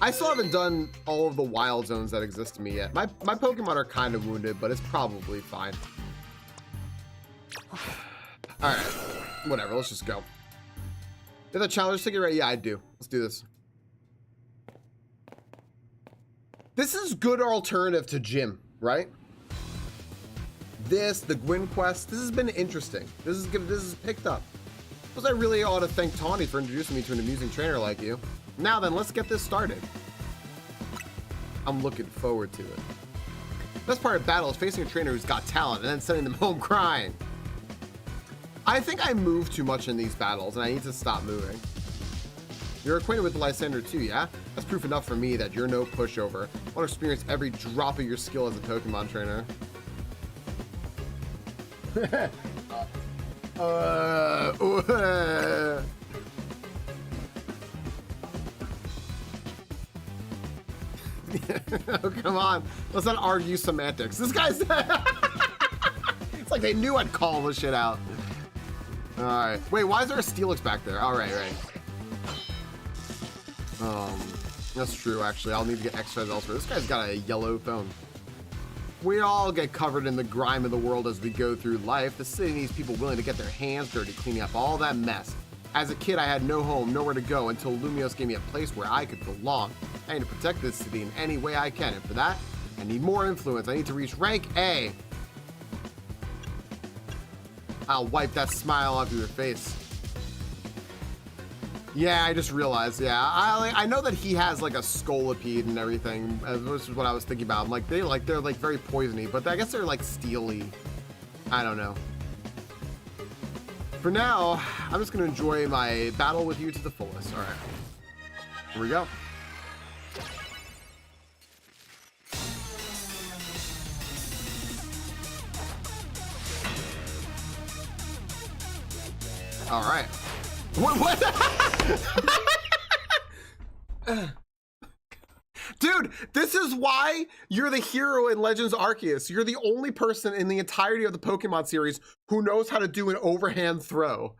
I still haven't done all of the wild zones that exist to me yet. My Pokemon are kind of wounded, but it's probably fine. Alright. Whatever, let's just go. You have the challenge ticket right? Yeah, I do. Let's do this. This is good alternative to gym, right? This, the Gwyn quest, this has been interesting. This is good. This is picked up. Because I really ought to thank Tawny for introducing me to an amusing trainer like you. Now then, let's get this started. I'm looking forward to it. Best part of battle is facing a trainer who's got talent and then sending them home crying. I think I move too much in these battles and I need to stop moving. You're acquainted with Lysander too, yeah? That's proof enough for me that you're no pushover. I want to experience every drop of your skill as a Pokemon trainer. Oh, come on. Let's not argue semantics. This guy's... It's like they knew I'd call this shit out. Alright. Wait, why is there a Steelix back there? Alright, right. That's true, actually. I'll need to get exercise elsewhere. This guy's got a yellow phone. We all get covered in the grime of the world as we go through life. The city needs people willing to get their hands dirty, cleaning up all that mess. As a kid, I had no home, nowhere to go, until Lumios gave me a place where I could belong. I need to protect this city in any way I can, and for that, I need more influence. I need to reach rank A. I'll wipe that smile off your face. Yeah, I just realized, yeah. I know that he has like a Scolipede and everything, which is what I was thinking about. I'm like, they're like very poisony, but I guess they're like steely. I don't know. For now, I'm just gonna enjoy my battle with you to the fullest. All right, here we go. All right. What? Dude, this is why you're the hero in Legends Arceus. You're the only person in the entirety of the Pokemon series who knows how to do an overhand throw.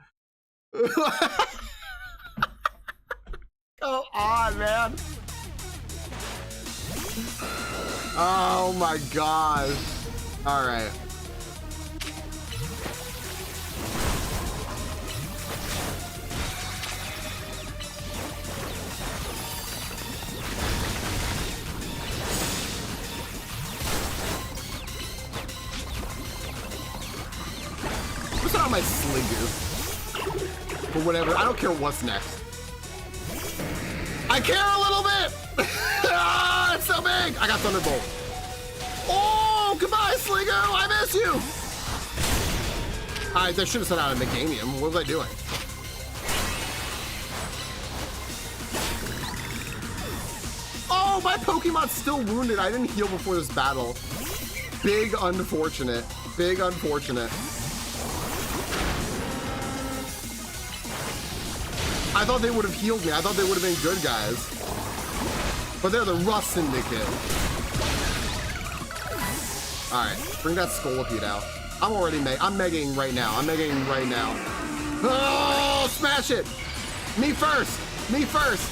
Come on, man. Oh my gosh. All right. What's on my Slinger? But whatever, I don't care what's next. I care a little bit. Ah, it's so big. I got Thunderbolt. Oh, goodbye, Sligo. I miss you. All right, I should have sent out a Meganium. What was I doing? Oh, my Pokemon's still wounded. I didn't heal before this battle. Big unfortunate. Big unfortunate. I thought they would have healed me. I thought they would have been good guys. But they're the Rust Syndicate. All right, bring that Scolipede out. I'm megaing right now. I'm megaing right now. Oh, smash it. Me first. Me first.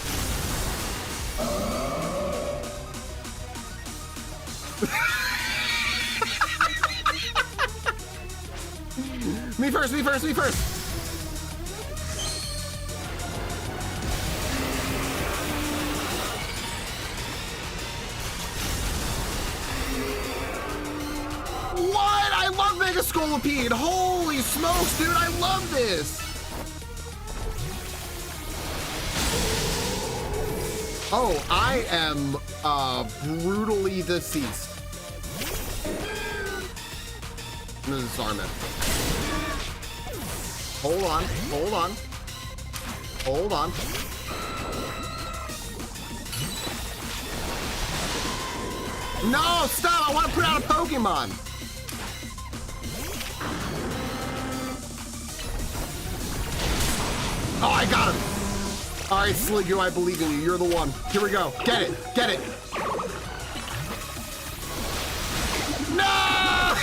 Me first, me first, me first. What? I love Mega Scolipede. Holy smokes, dude. I love this. Oh, I am brutally deceased. I'm gonna disarm it. Hold on, hold on. Hold on. No, stop! I want to put out a Pokemon! Oh, I got him! Alright, Sligo, I believe in you. You're the one. Here we go. Get it! Get it! No!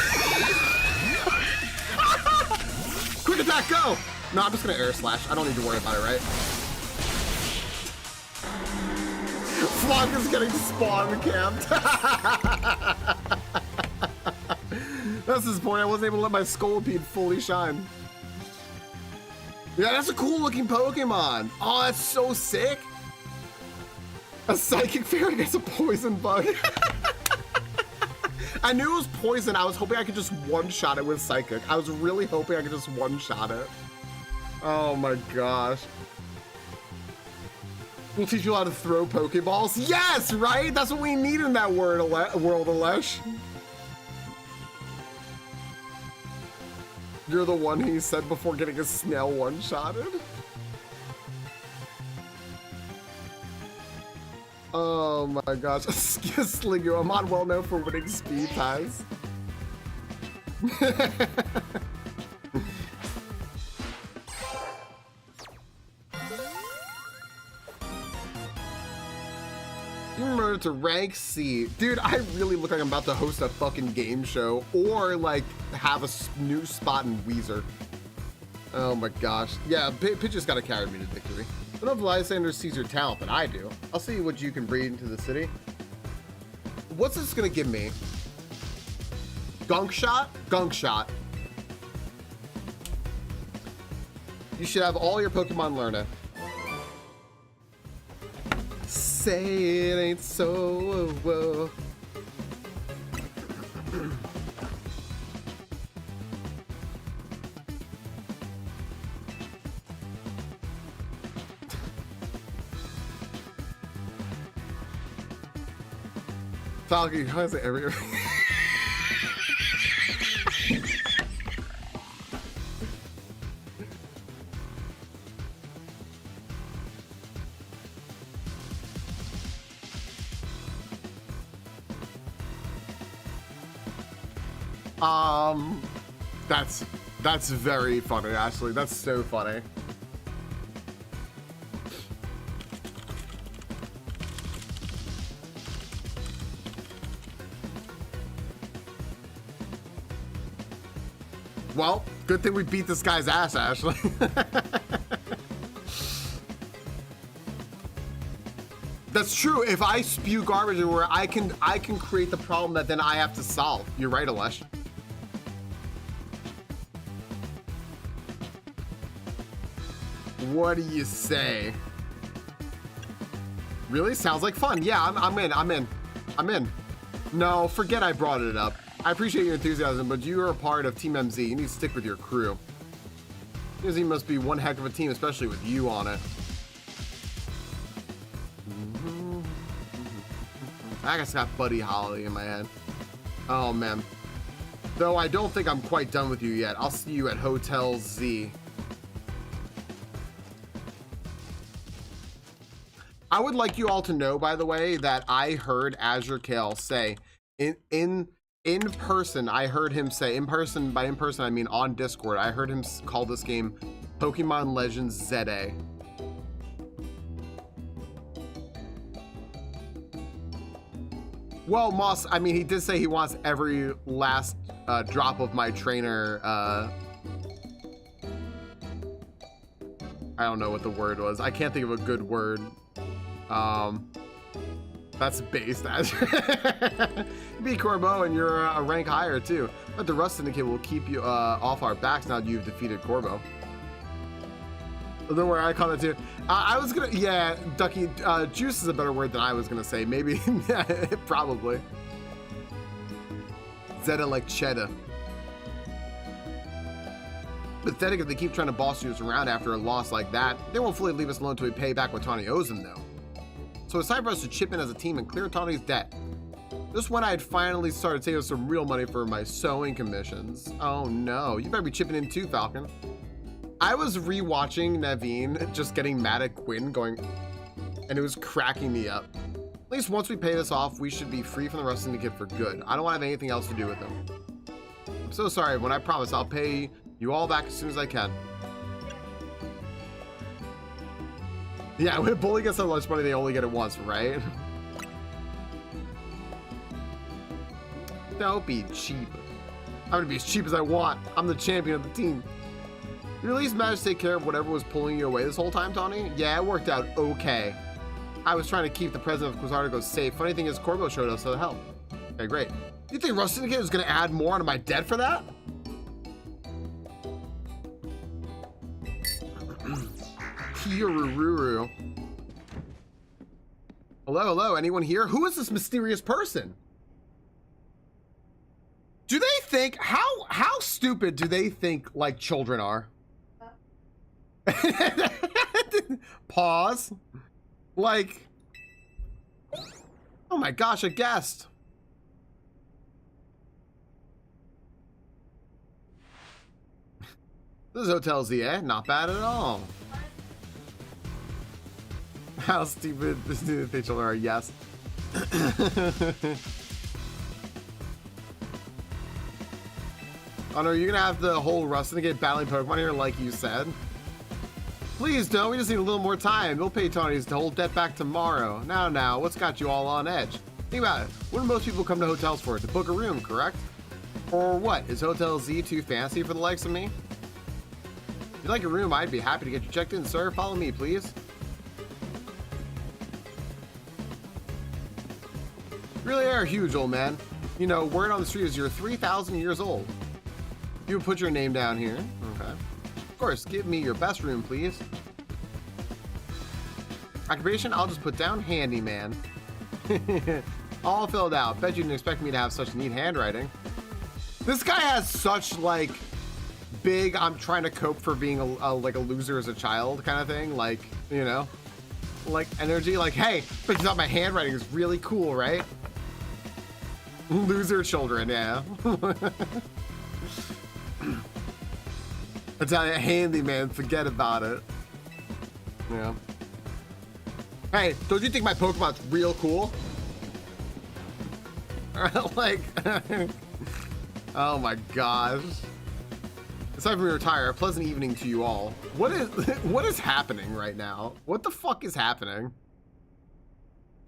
Quick attack, go! No, I'm just gonna air slash. I don't need to worry about it, right? Flock is getting spawn camped. That's his point. I wasn't able to let my Scolipede fully shine. Yeah, that's a cool looking Pokemon. Oh, that's so sick. A Psychic Fairy gets a poison bug. I knew it was poison. I was hoping I could just one-shot it with Psychic. I was really hoping I could just one-shot it. Oh my gosh. We'll teach you how to throw Pokeballs. Yes, right? That's what we need in that world, Alesh. You're the one he said before getting a snail one-shotted. Oh my gosh. Sligo, I'm on well known for winning speed ties. Promoted to rank C. Dude, I really look like I'm about to host a fucking game show or like have a new spot in Weezer. Oh my gosh. Yeah, Pitch just gotta carry me to victory. I don't know if Lysander sees your talent, but I do. I'll see what you can breed into the city. What's this gonna give me? Gunk Shot? Gunk Shot. You should have all your Pokemon learn it. Say it ain't so. Falcon, how is it every? That's very funny, Ashley. That's so funny. Well, good thing we beat this guy's ass, Ashley. That's true. If I spew garbage everywhere, I can create the problem that then I have to solve. You're right, Alesh. What do you say? Really? Sounds like fun. Yeah, I'm in. No, forget I brought it up. I appreciate your enthusiasm, but you are a part of Team MZ. You need to stick with your crew. MZ must be one heck of a team, especially with you on it. I just got Buddy Holly in my head. Oh, man. Though I don't think I'm quite done with you yet. I'll see you at Hotel Z. I would like you all to know, by the way, that I heard Azure Kale say in person, I heard him say, in person, by in person, I mean on Discord, I heard him call this game Pokemon Legends ZA. Well, Moss, I mean, he did say he wants every last drop of my trainer. I don't know what the word was. I can't think of a good word. That's based as be Corbo, and you're a rank higher too. But the Rust Syndicate will keep you off our backs now that you've defeated Corbo. Don't worry, I call it too. I was gonna, yeah, Ducky, juice is a better word than I was gonna say. Maybe, probably. Zeta like cheddar. Pathetic if they keep trying to boss you around after a loss like that. They won't fully leave us alone until we pay back what Tawny owes them, though. So it's time for us to chip in as a team and clear Tawny's debt. Just when I had finally started saving some real money for my sewing commissions. Oh no, you better be chipping in too, Falcon. I was rewatching Naveen just getting mad at Quinn going, and it was cracking me up. At least once we pay this off, we should be free from the Rust Syndicate for good. I don't want to have anything else to do with them. I'm so sorry, everyone. I promise I'll pay you all back as soon as I can. Yeah, when a bully gets so much money, they only get it once, right? Don't be cheap. I'm gonna be as cheap as I want. I'm the champion of the team. You at least managed to take care of whatever was pulling you away this whole time, Tawny? Yeah, it worked out okay. I was trying to keep the president of Quasargo safe. Funny thing is, Corbo showed us how to help. Okay, great. You think Rust Syndicate is gonna add more onto my debt for that? Kirururu. Hello, hello, anyone here? Who is this mysterious person? Do they think, how stupid do they think like children are? Pause. Like, oh my gosh, a guest. This is Hotel Z, eh? Not bad at all. How stupid they children are, yes. Oh no, you're gonna have the whole Rust Syndicate battling Pokemon here like you said? Please don't, we just need a little more time. We'll pay Tawny's whole debt back tomorrow. Now, what's got you all on edge? Think about it, what do most people come to hotels for? To book a room, correct? Or what, is Hotel Z too fancy for the likes of me? If you'd like a room, I'd be happy to get you checked in, sir. Follow me, please. You really are huge, old man. You know, word on the street is you're 3,000 years old. You put your name down here. Okay. Of course, give me your best room, please. Occupation, I'll just put down handyman. All filled out. Bet you didn't expect me to have such neat handwriting. This guy has such, like, big, I'm trying to cope for being like a loser as a child kind of thing. Like, you know, like energy. Like, hey, but you thought my handwriting is really cool, right? Loser children, yeah. That's how handyman, forget about it. Yeah. Hey, don't you think my Pokemon's real cool? Like, oh my gosh. Aside from retire, a pleasant evening to you all. What is happening right now? What the fuck is happening?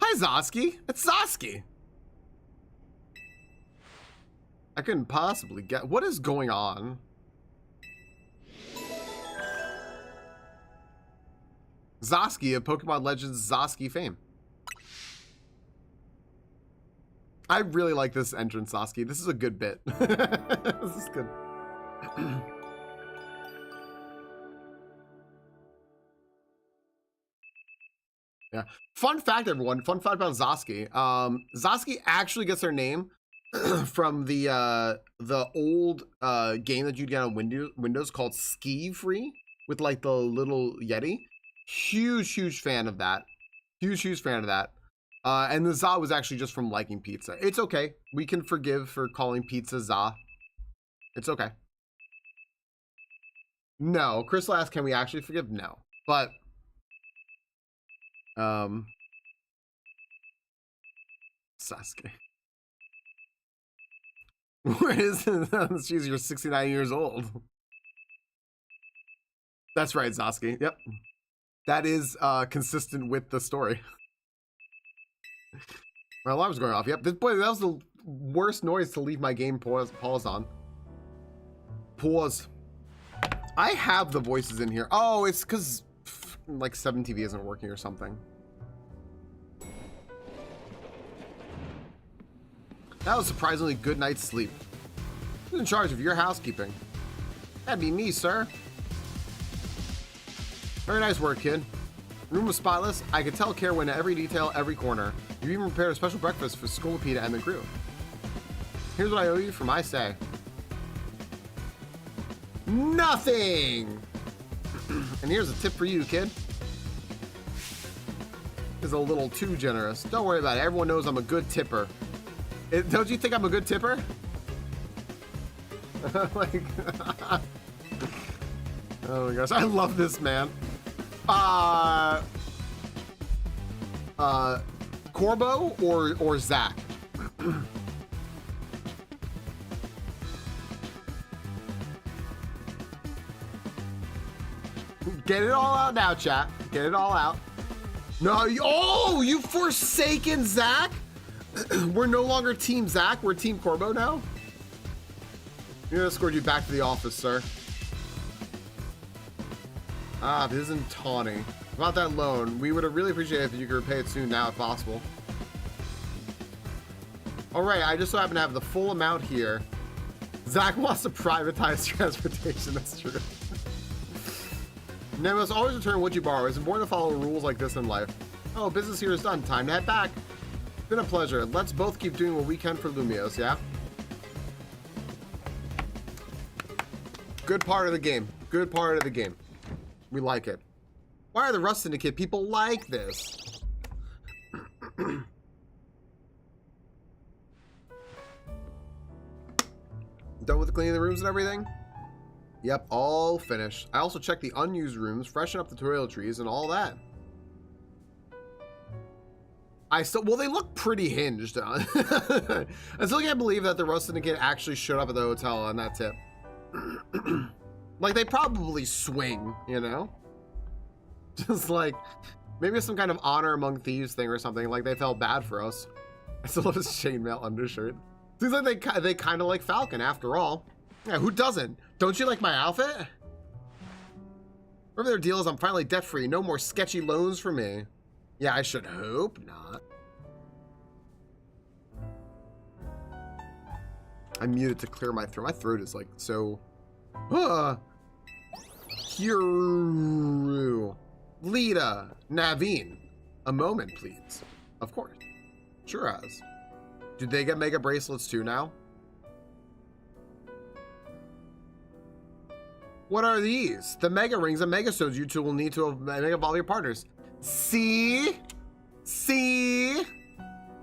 Hi, Zosky. It's Zosky. I couldn't possibly get... What is going on? Zosky of Pokemon Legends Zosky fame. I really like this entrance, Zosky. This is a good bit. This is good. Yeah. Fun fact, everyone. Fun fact about Zosky. Zosky actually gets her name from the old game that you'd get on Windows called Ski Free with like the little Yeti. Huge fan of that. Huge fan of that. And the za was actually just from liking pizza. It's okay. We can forgive for calling pizza za. It's okay. No, Crystal asked, can we actually forgive? No. But, Sasuke. Where is it? Jeez, you're 69 years old. That's right, Sasuke. Yep. That is consistent with the story. My alarm's going off. Yep. Boy, that was the worst noise to leave my game pause on. Pause. I have the voices in here. Oh, it's because like 7TV isn't working or something. That was a surprisingly good night's sleep. Who's in charge of your housekeeping? That'd be me, sir. Very nice work, kid. Room was spotless. I could tell care went to every detail, every corner. You even prepared a special breakfast for Scolopita and the crew. Here's what I owe you for my stay. Nothing! And here's a tip for you, kid. Is a little too generous. Don't worry about it. Everyone knows I'm a good tipper. Don't you think I'm a good tipper? Like, oh my gosh, I love this man. Corbo or Zach? Get it all out now, chat. Get it all out. No, you've forsaken Zach? We're no longer Team Zach, we're Team Corbo now? We're gonna escort you back to the office, sir. This isn't taunting. About that loan, we would have really appreciated if you could repay it soon now if possible. Alright, I just so happen to have the full amount here. Zach wants to privatize transportation, that's true. Now, must always return what you borrow. It's important to follow rules like this in life. Oh, business here is done. Time to head back. It's been a pleasure. Let's both keep doing what we can for Lumios, yeah? Good part of the game. Good part of the game. We like it. Why are the Rust Syndicate people like this? Done with the cleaning the rooms and everything? Yep, all finished. I also checked the unused rooms, freshen up the toiletries, and all that. Well, they look pretty hinged. I still can't believe that the Rust Syndicate actually showed up at the hotel on that tip. Like, they probably swing, you know? Just like, maybe some kind of honor among thieves thing or something. Like, they felt bad for us. I still love his chainmail undershirt. Seems like they kind of like Falcon, after all. Yeah, who doesn't? Don't you like my outfit? Whatever their deal is, I'm finally debt-free. No more sketchy loans for me. Yeah, I should hope not. I muted to clear my throat. My throat is like so... Kiru. Lita. Naveen. A moment, please. Of course. Sure has. Did they get mega bracelets too now? What are these? The mega rings and mega stones you two will need to mega evolve your partners. See? See?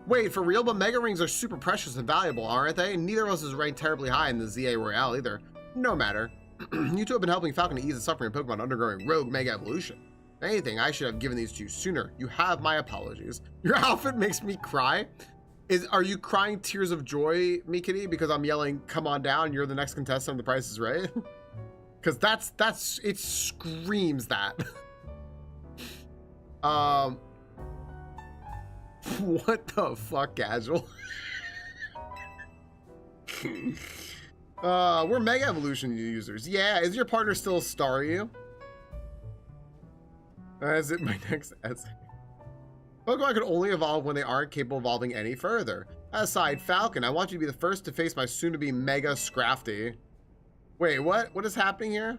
Wait, for real? But mega rings are super precious and valuable, aren't they? Neither of us is ranked terribly high in the ZA Royale either. No matter. You two have been helping Falcon to ease the suffering of Pokemon undergoing rogue mega evolution. If anything, I should have given these to you sooner. You have my apologies. Your outfit makes me cry. Are you crying tears of joy, Mikity, because I'm yelling, come on down, you're the next contestant on The Price is Right? Because that's it screams that. What the fuck, casual? We're Mega Evolution users. Yeah, is your partner still Staryu? Is it my next essay? Pokemon could only evolve when they aren't capable of evolving any further. Aside Falcon, I want you to be the first to face my soon-to-be Mega Scrafty. Wait, what? What is happening here?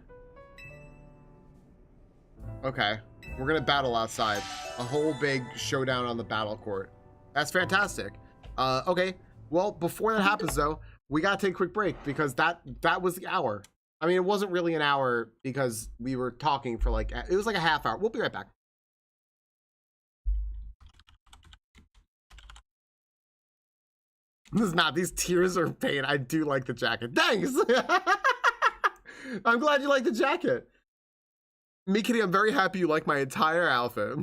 Okay, we're gonna battle outside. A whole big showdown on the battle court. That's fantastic. Okay, well, before that happens though, we gotta take a quick break because that was the hour. I mean, it wasn't really an hour because we were talking for like, it was like a half hour. We'll be right back. This is not. These tears are pain. I do like the jacket. Thanks. I'm glad you like the jacket. Mikity, I'm very happy you like my entire outfit.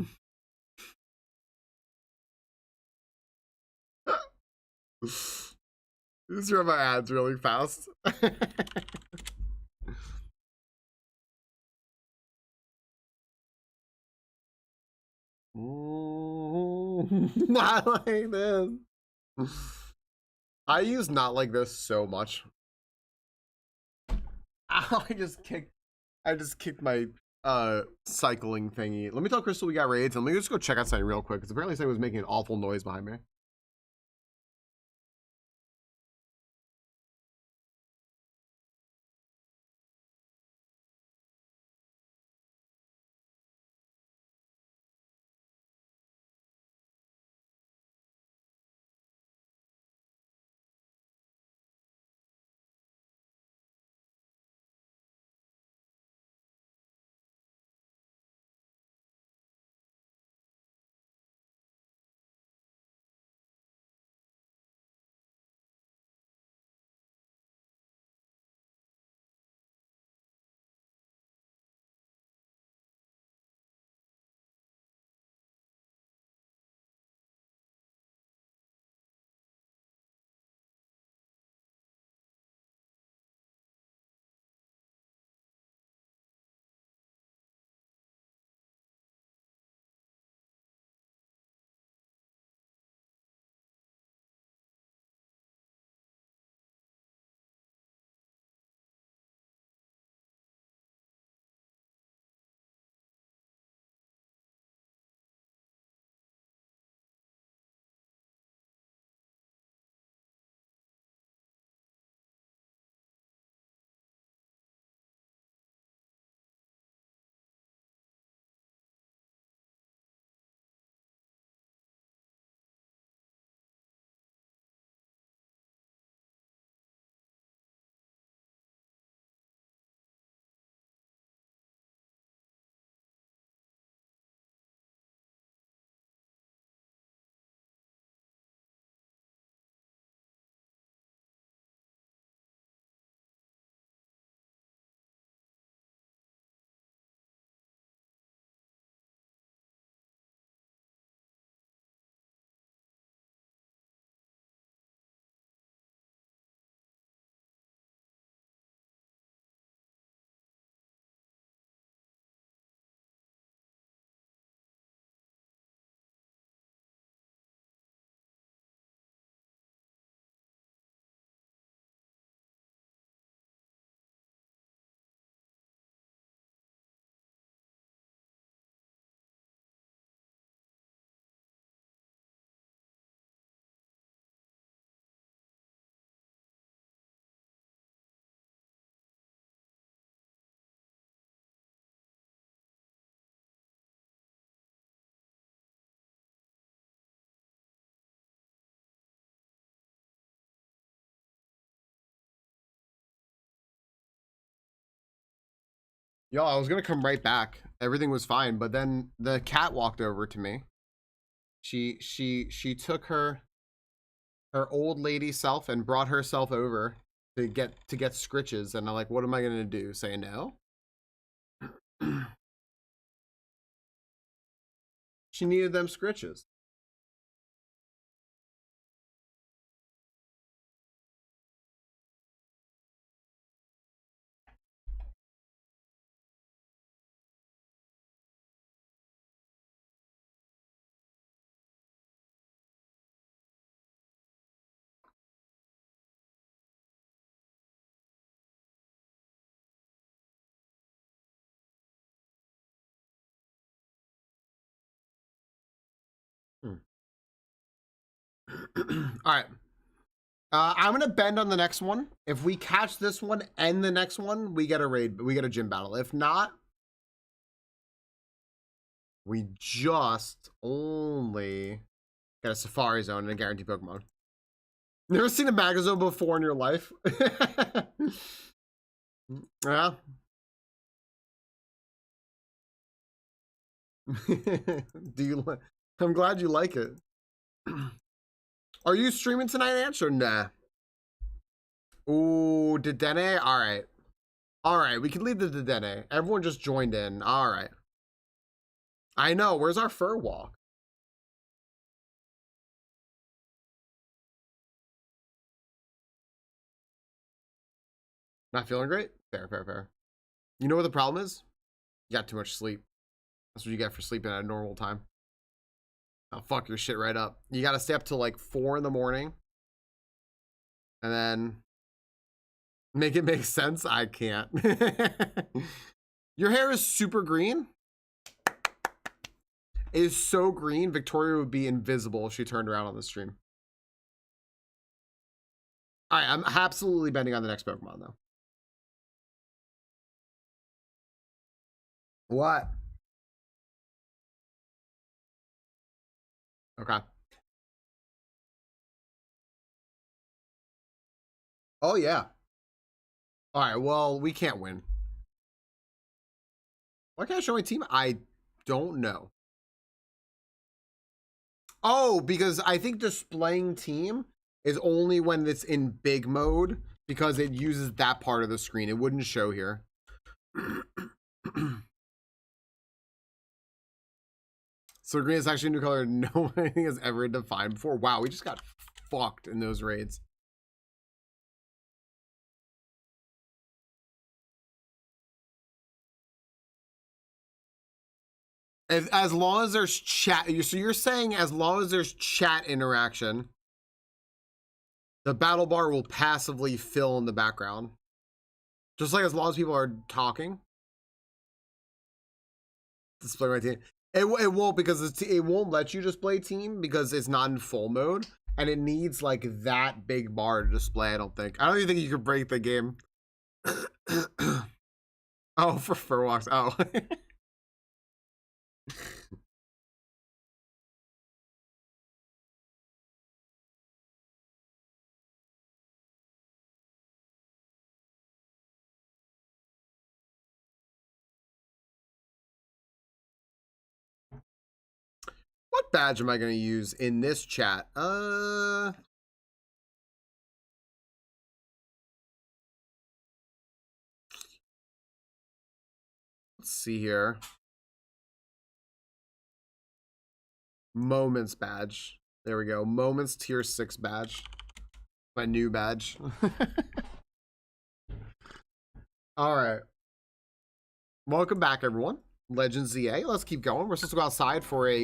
Just run my ads really fast. Not like this. I use not like this so much. Ow, I just kicked my cycling thingy. Let me tell Crystal we got raids and let me just go check out something real quick because apparently something was making an awful noise behind me. Yo, I was gonna come right back. Everything was fine, but then the cat walked over to me. She took her old lady self and brought herself over to get scritches, and I'm like, what am I gonna do? Say no? She needed them scritches. Hmm. All right. I'm gonna bend on the next one. If we catch this one and the next one, we get a raid. We get a gym battle. If not, we just only get a Safari Zone and a guaranteed Pokemon. Never seen a Magazone before in your life? Yeah. Do you? I'm glad you like it. Are you streaming tonight, Anch, or nah? Ooh, Dedenne? Alright. Alright, we can leave the Dedenne. Everyone just joined in. Alright. I know, where's our fur walk? Not feeling great? Fair, fair, fair. You know what the problem is? You got too much sleep. That's what you get for sleeping at a normal time. I'll fuck your shit right up. You gotta stay up till like 4 in the morning. And then make it make sense? I can't. Your hair is super green. It is so green, Victoria would be invisible if she turned around on the stream. Alright, I'm absolutely betting on the next Pokemon though. What? Okay. Oh yeah. Alright, well, we can't win. Why can't I show my team? I don't know. Oh, because I think displaying team is only when it's in big mode because it uses that part of the screen. It wouldn't show here. So green is actually a new color nobody has ever defined before. Wow, we just got fucked in those raids. As long as there's chat, so you're saying as long as there's chat interaction, the battle bar will passively fill in the background. Just like as long as people are talking. Display my team. It won't because it won't let you display team because it's not in full mode. And it needs like that big bar to display, I don't think. I don't even think you could break the game. Oh, for fur walks. Oh. What badge am I going to use in this chat? Let's see here. Moments badge. There we go. Moments tier 6 badge. My new badge. All right. Welcome back, everyone. Legends ZA. Let's keep going. We're supposed to go outside for a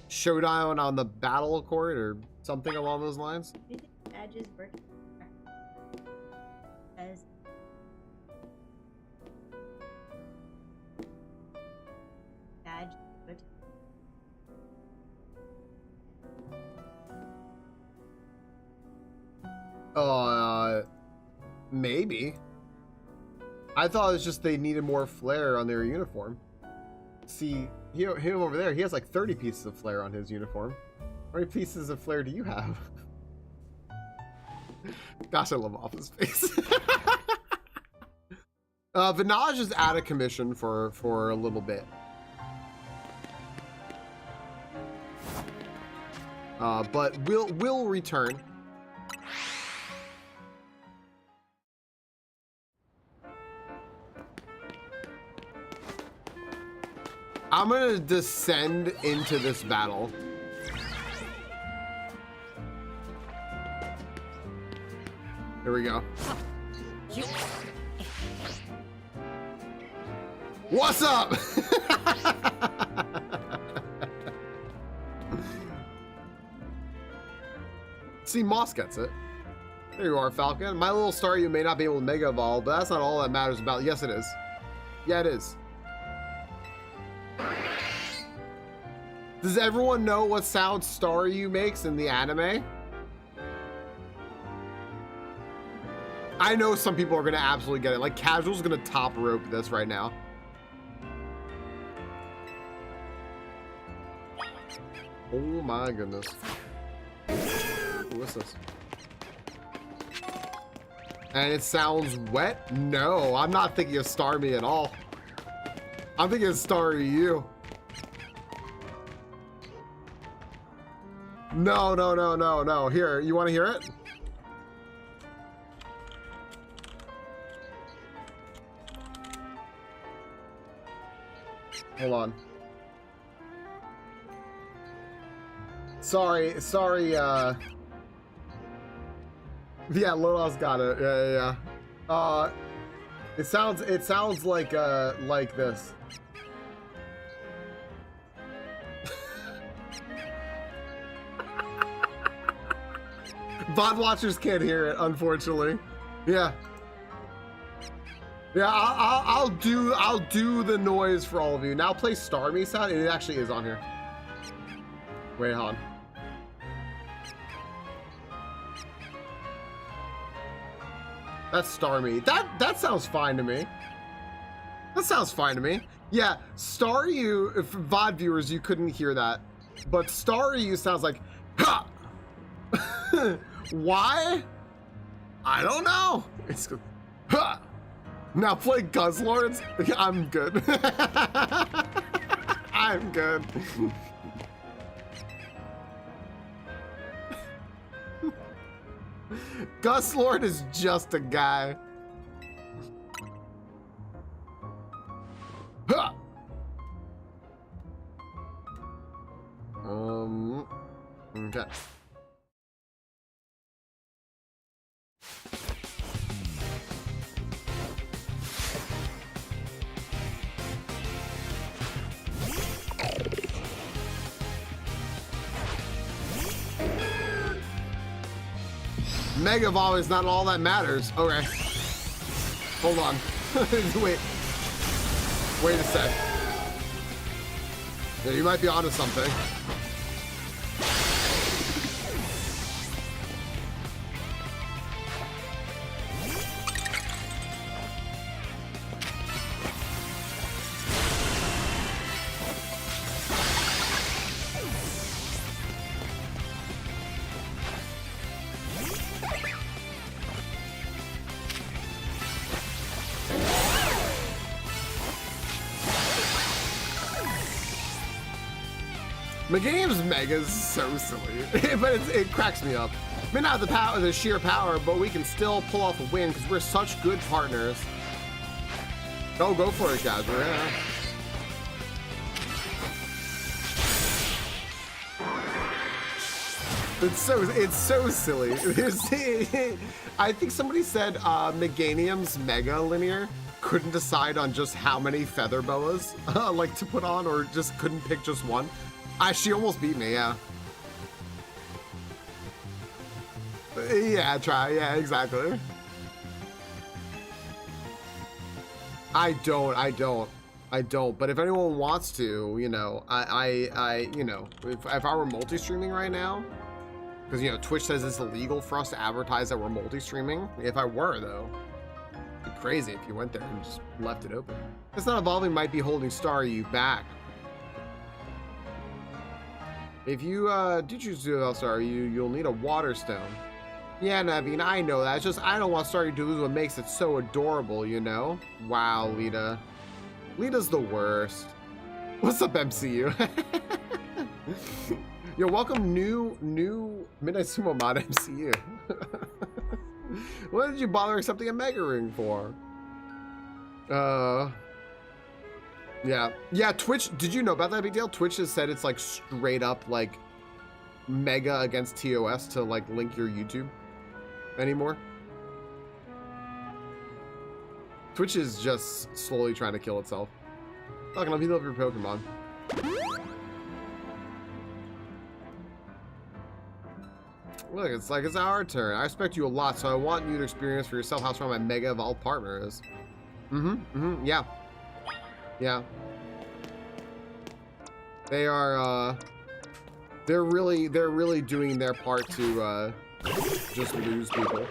showdown on the battle court or something along those lines. Do you think badges work as badge? Maybe. I thought it was just they needed more flair on their uniform. See, him over there, he has like 30 pieces of flair on his uniform. How many pieces of flair do you have? Gosh, I love Office Space. Vinaj is out of commission for a little bit. But will return. I'm gonna descend into this battle. Here we go. What's up? See, Moss gets it. There you are, Falcon. My little star, you may not be able to Mega Evolve, but that's not all that matters about. Yes, it is. Yeah, it is. Does everyone know what sound Staryu makes in the anime? I know some people are gonna absolutely get it. Like, Casual's gonna top rope this right now. Oh my goodness. What's this? And it sounds wet? No, I'm not thinking of Starmie at all. I'm thinking of Staryu. No. Here, you want to hear it? Hold on. Sorry, yeah, Lola's got it. Yeah. It sounds like this. VOD watchers can't hear it, unfortunately. Yeah. Yeah, I'll do the noise for all of you. Now play Starmie sound. It actually is on here. Wait, hold on. That's Starmie. That sounds fine to me. That sounds fine to me. Yeah, Star You, if VOD viewers, you couldn't hear that. But Star You sounds like, ha! Why? I don't know. It's good. Ha! Now play Guzzlords. I'm good. I'm good. Guzzlord is just a guy. Ha! Okay. Mega Evolve is not all that matters. Okay. Hold on. Wait a sec. Yeah, you might be onto something. Meganium's Mega is so silly, but it cracks me up. May not have the sheer power, but we can still pull off a win because we're such good partners. Oh, go for it, guys. Yeah. It's so silly. I think somebody said Meganium's Mega Linear couldn't decide on just how many feather boas like to put on, or just couldn't pick just one. She almost beat me, yeah. Yeah, yeah, exactly. I don't. But if anyone wants to, you know, you know, if I were multi-streaming right now, because, you know, Twitch says it's illegal for us to advertise that we're multi-streaming. If I were, though, it'd be crazy if you went there and just left it open. It's not evolving might be holding Star You back. If you do choose to do L-Star, you'll need a water stone. Yeah, Naveen, I know that. It's just I don't want Staryu to lose what makes it so adorable, you know? Wow, Lita. Lita's the worst. What's up, MCU? Yo, welcome new Midnight Sumo mod MCU. What did you bother accepting a Mega Ring for? Yeah, Twitch, did you know about that big deal? Twitch has said it's like straight up like Mega against TOS to like link your YouTube anymore. Twitch is just slowly trying to kill itself. Look, I'll be love your Pokemon. Look, it's like it's our turn. I respect you a lot, so I want you to experience for yourself how strong my Mega Evolved partner is. Yeah. Yeah. They are, they're really doing their part to, just lose people.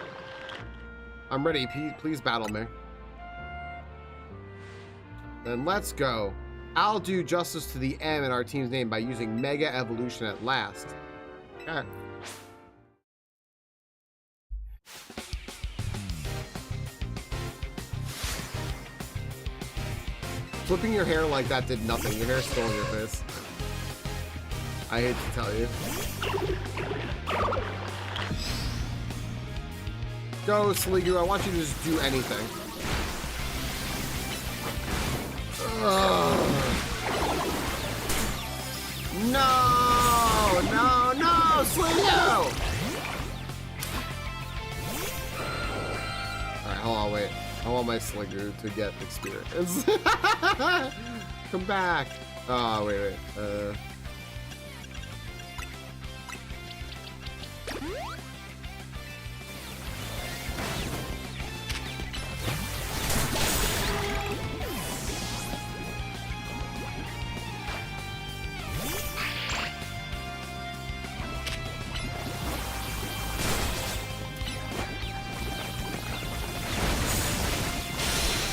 I'm ready. Please battle me. Then let's go. I'll do justice to the M in our team's name by using Mega Evolution at last. Okay. Flipping your hair like that did nothing. Your hair's still in your face. I hate to tell you. Go, Sliggoo. I want you to just do anything. Ugh. No! No, no! Sliggoo! Alright, hold on, wait. I want my Sliggoo to get experience. Come back. Oh, wait.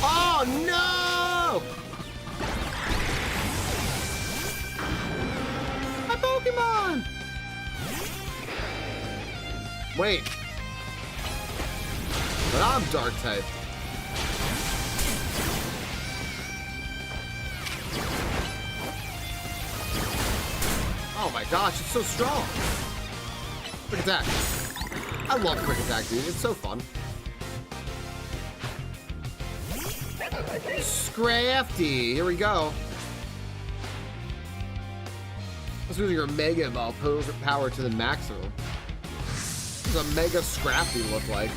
Oh, no! My Pokemon! Wait. But I'm dark type. Oh my gosh, it's so strong. Quick attack. I love quick attack, dude. It's so fun. Scrafty. Here we go. Let's use your Mega Ball power to the maximum. What does a Mega Scrafty look like?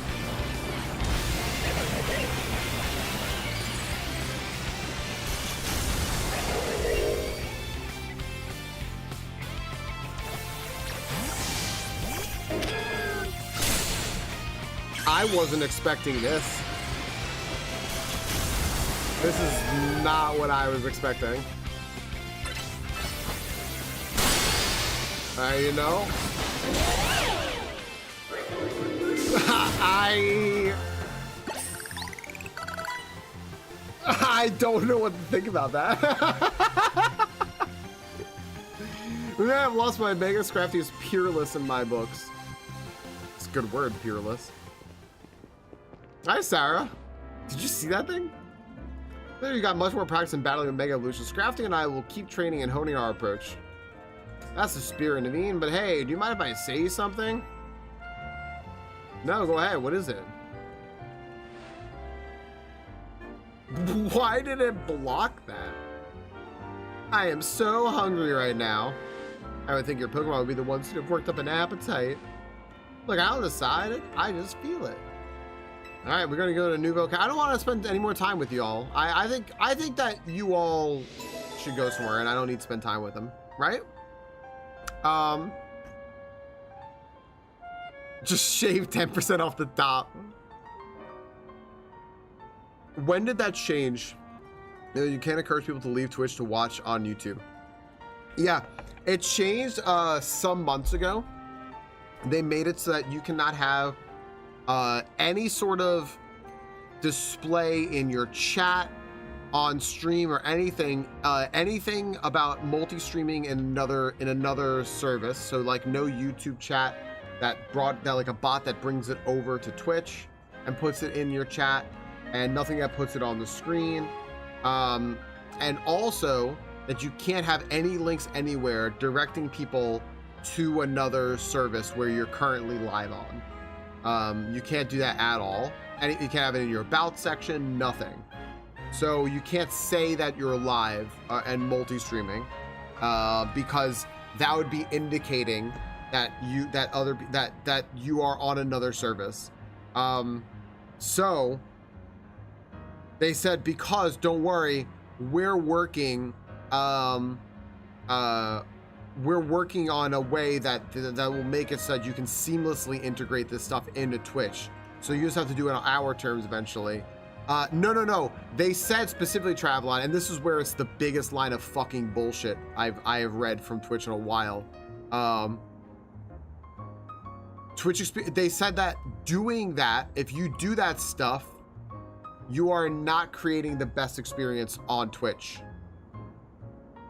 I wasn't expecting this. This is not what I was expecting. You know? I don't know what to think about that. Maybe I've lost my Mega Scrafty is peerless in my books. It's a good word, peerless. Hi, Sarah. Did you see that thing? There, you got much more practice in battling with Mega Evolution. Scrafty and I will keep training and honing our approach. That's the spirit, Naveen. But hey, do you mind if I say something? No, go ahead. What is it? Why did it block that? I am so hungry right now. I would think your Pokemon would be the ones who have worked up an appetite. Look, I don't decide it. I just feel it. All right, we're gonna go to Nouveau. I don't want to spend any more time with y'all. I think that you all should go somewhere, and I don't need to spend time with them, right? Just shave 10% off the top. When did that change? You can't encourage people to leave Twitch to watch on YouTube. Yeah, it changed some months ago. They made it so that you cannot have any sort of display in your chat, on stream, or anything about multi-streaming in another service. So like no YouTube chat that like a bot that brings it over to Twitch and puts it in your chat, and nothing that puts it on the screen. And also that you can't have any links anywhere directing people to another service where you're currently live on. You can't do that at all. And you can't have it in your about section, nothing. So you can't say that you're live and multi-streaming because that would be indicating that you are on another service. So they said, because don't worry, we're working on a way that will make it so that you can seamlessly integrate this stuff into Twitch. So you just have to do it on our terms eventually. No. They said specifically, Travelon, and this is where it's the biggest line of fucking bullshit I have read from Twitch in a while. They said that doing that, if you do that stuff, you are not creating the best experience on Twitch.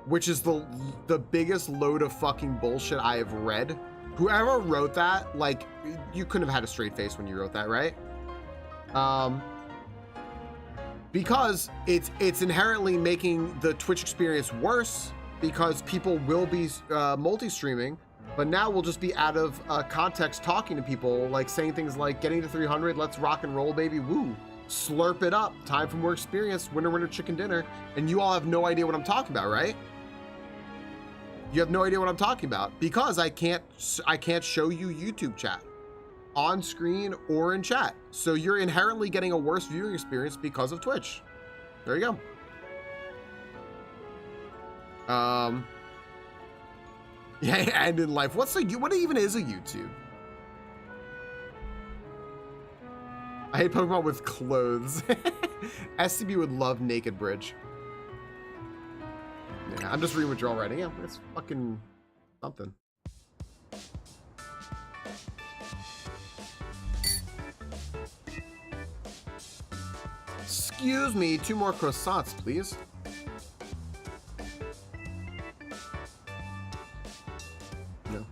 Which is the biggest load of fucking bullshit I have read. Whoever wrote that, like, you couldn't have had a straight face when you wrote that, right? Because it's inherently making the Twitch experience worse, because people will be multi-streaming, but now we'll just be out of context talking to people, like saying things like getting to 300, let's rock and roll, baby, woo, slurp it up, time for more experience, winner, winner, chicken dinner, and you all have no idea what I'm talking about, right? You have no idea what I'm talking about because I can't show you YouTube chat on screen or in chat. So you're inherently getting a worse viewing experience because of Twitch. There you go. Yeah, and in life, what even is a YouTube? I hate Pokemon with clothes. SCB would love Naked Bridge. Yeah, I'm just reading what you're all writing. Yeah, it's fucking something. Excuse me, 2 more croissants, please. No.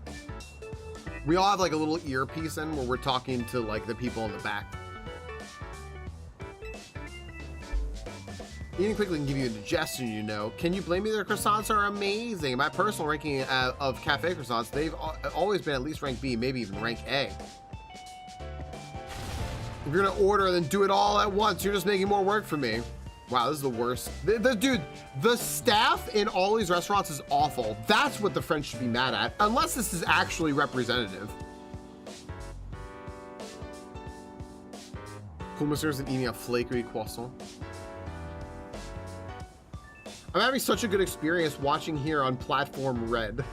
We all have like a little earpiece in where we're talking to like the people in the back. Eating quickly can give you a digestion, you know. Can you blame me? Their croissants are amazing. My personal ranking of cafe croissants, they've always been at least rank B, maybe even rank A. If you're gonna order, then do it all at once. You're just making more work for me. Wow, this is the worst. Dude, the staff in all these restaurants is awful. That's what the French should be mad at, unless this is actually representative. Hummus isn't eating a flaky croissant. I'm having such a good experience watching here on Platform Red.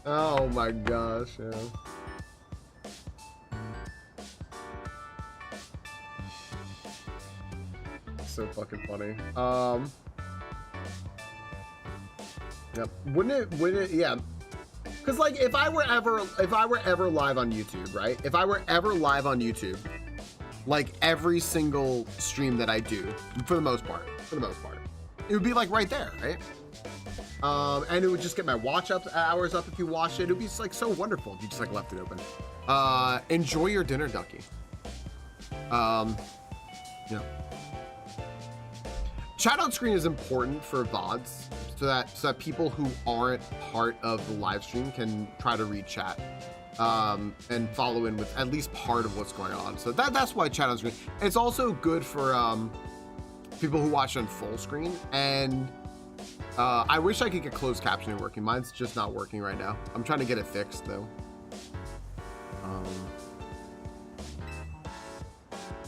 Oh my gosh, yeah. So fucking funny. Yep. Wouldn't it, yeah. Cause like if I were ever live on YouTube, right? If I were ever live on YouTube, like every single stream that I do, for the most part, it would be like right there, right? And it would just get my watch hours up if you watched it. It would be like so wonderful if you just like left it open. Enjoy your dinner, Ducky. Yeah. Chat on screen is important for VODs so that people who aren't part of the live stream can try to read chat. And follow in with at least part of what's going on. So that's why chat on screen. It's also good for people who watch on full screen. And I wish I could get closed captioning working. Mine's just not working right now. I'm trying to get it fixed though.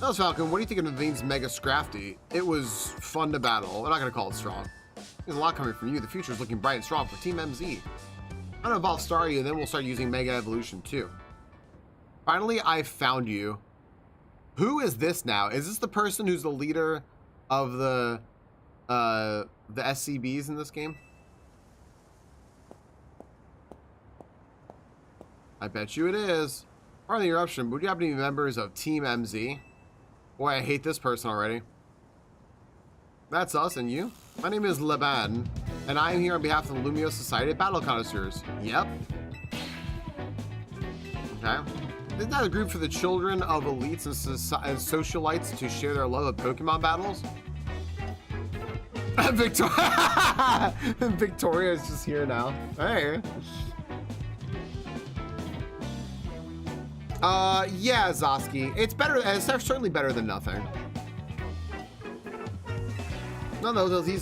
That was Falcon. What do you think of Naveen's Mega Scrafty? It was fun to battle. I'm not gonna call it strong. There's a lot coming from you. The future is looking bright and strong for Team MZ. I'm gonna evolve Staryu, and then we'll start using Mega Evolution too. Finally, I found you. Who is this now? Is this the person who's the leader of the SCBs in this game? I bet you it is. Pardon the interruption, but would you have any members of Team MZ? Boy, I hate this person already. That's us, and you? My name is Leban, and I am here on behalf of the Lumio Society of Battle Connoisseurs. Yep. Okay. Isn't that a group for the children of elites and socialites to share their love of Pokemon battles? Victoria! Victoria is just here now. Hey. Yeah, Zoski. It's better. It's certainly better than nothing. None of those Z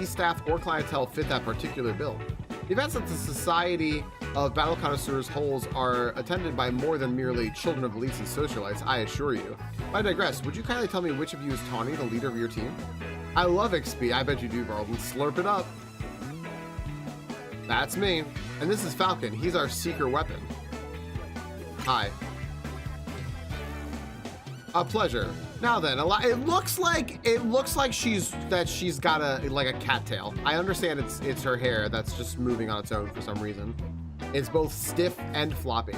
staff or clientele fit that particular bill. The events that the Society of Battle Connoisseurs holds are attended by more than merely children of elites and socialites, I assure you. I digress. Would you kindly tell me which of you is Tawny, the leader of your team? I love XP. I bet you do, Barlton. Slurp it up. That's me. And this is Falcon. He's our secret weapon. Hi. A pleasure. Now then, it looks like she's got a cattail. I understand it's her hair that's just moving on its own for some reason. It's both stiff and floppy.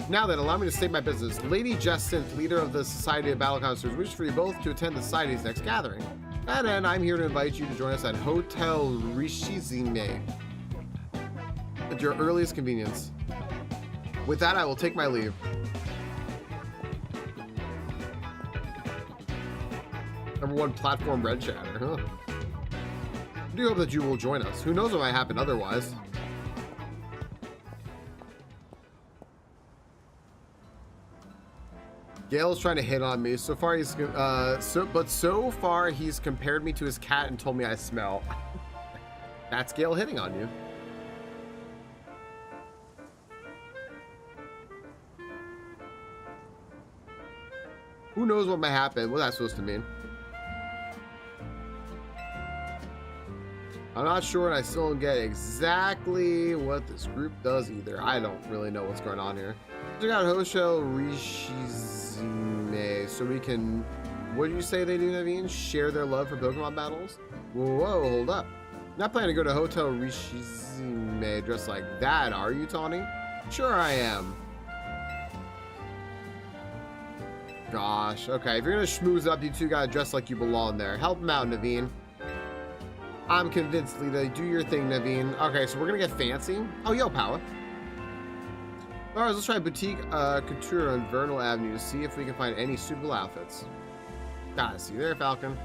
Now then, allow me to state my business. Lady Jess Synth, leader of the Society of Battle Connoisseurs, wishes for you both to attend the Society's next gathering. And then I'm here to invite you to join us at Hotel Rishizime at your earliest convenience. With that, I will take my leave. Number 1 platform red chatter, huh? I do hope that you will join us. Who knows what might happen otherwise. Gail's trying to hit on me. So far he's so far he's compared me to his cat and told me I smell. That's Gail hitting on you. Who knows what might happen? What's that supposed to mean? I'm not sure, and I still don't get exactly what this group does either. I don't really know what's going on here. Check out Hosho Rishizime so we can, what do you say they do, Naveen? Share their love for Pokemon battles? Whoa, hold up. Not planning to go to Hotel Rishizime dressed like that, are you, Tawny? Sure I am. Gosh, okay. If you're gonna schmooze up, you two gotta dress like you belong there. Help him out, Naveen. I'm convinced, Lita. Do your thing, Naveen. Okay, so we're gonna get fancy. Oh, yo, Power. Alright, let's try Boutique Couture on Vernal Avenue to see if we can find any suitable outfits. Gotta see there, Falcon.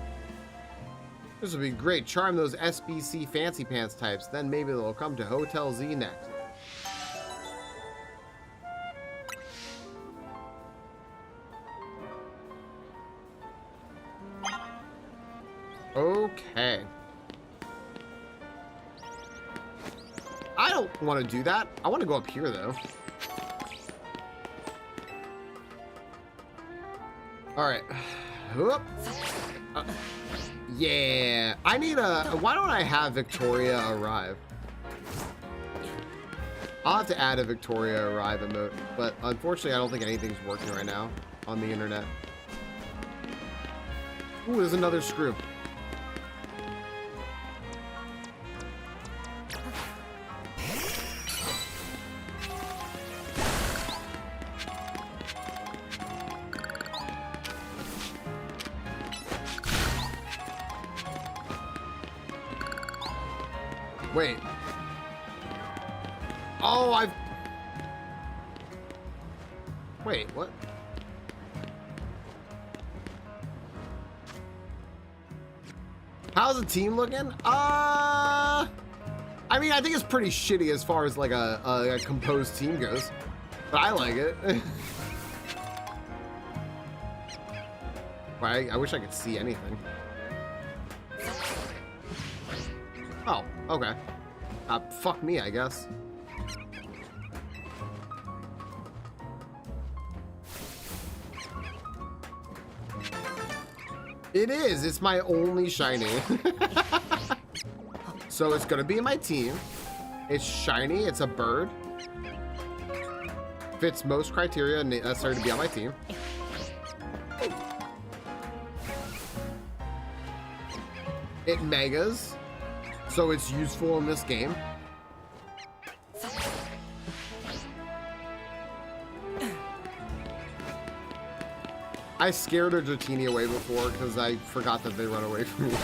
This will be great. Charm those SBC fancy pants types. Then maybe they'll come to Hotel Z next. Okay. I don't want to do that. I want to go up here, though. All right. Yeah. I need a... Why don't I have Victoria arrive? I'll have to add a Victoria arrive emote, but unfortunately, I don't think anything's working right now on the internet. Ooh, there's another screw. Wait. Oh, I've... Wait, what? How's the team looking? I mean, I think it's pretty shitty as far as like a composed team goes, but I like it. I wish I could see anything. Oh, okay. Fuck me, I guess. It is. It's my only shiny. So it's gonna be my team. It's shiny. It's a bird. Fits most criteria necessary to be on my team. It megas. So it's useful in this game. I scared a Dratini away before because I forgot that they run away from me.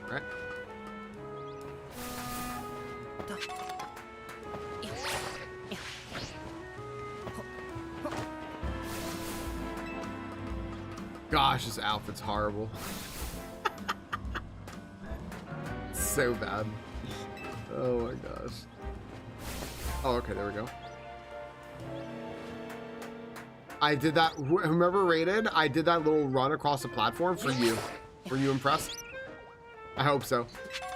Right. Gosh, this outfit's horrible. It's so bad. Oh my gosh. Oh, okay, there we go. I did that. Whomever rated, I did that little run across the platform for you. Were you impressed? I hope so.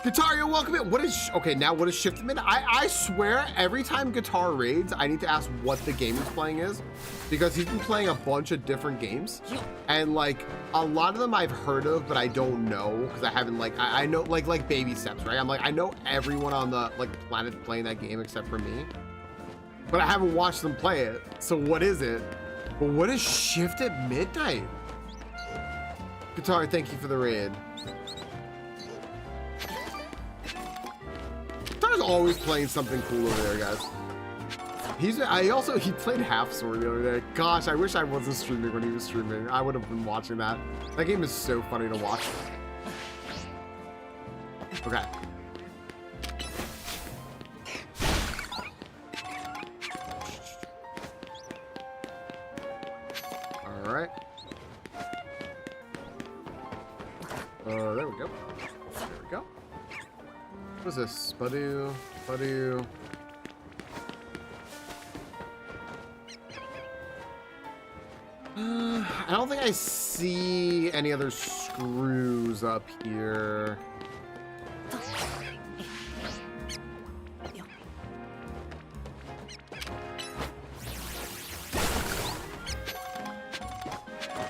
Guitar, you're welcome in. What is... Okay, now what is Shift Mid? I swear, every time Guitar raids, I need to ask what the game he's playing is. Because he's been playing a bunch of different games. And, like, a lot of them I've heard of, but I don't know. Because I haven't, like... I know, like Baby Steps, right? I'm like, I know everyone on the, like, planet playing that game except for me. But I haven't watched them play it. So what is it? But what is Shift at Midnight? Guitar, thank you for the raid. Guitar's always playing something cool over there, guys. He played Half Sword the other day. Gosh, I wish I wasn't streaming when he was streaming. I would have been watching that. That game is so funny to watch. Okay. All right. There we go. There we go. What is this? Spudoo. Spudoo. I don't think I see any other screws up here.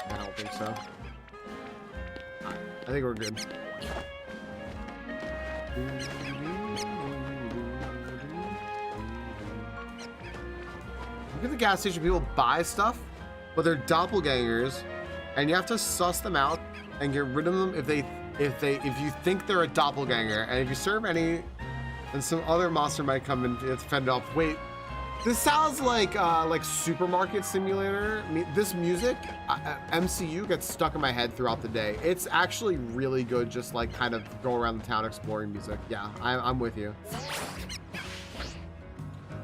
I don't think so. I think we're good. Look at the gas station. People buy stuff, but they're doppelgangers, and you have to suss them out and get rid of them if you think they're a doppelganger. And if you serve any, then some other monster might come and fend it off. Wait, this sounds like Supermarket Simulator. This music, MCU, gets stuck in my head throughout the day. It's actually really good, just like kind of go around the town exploring music. Yeah, I'm with you.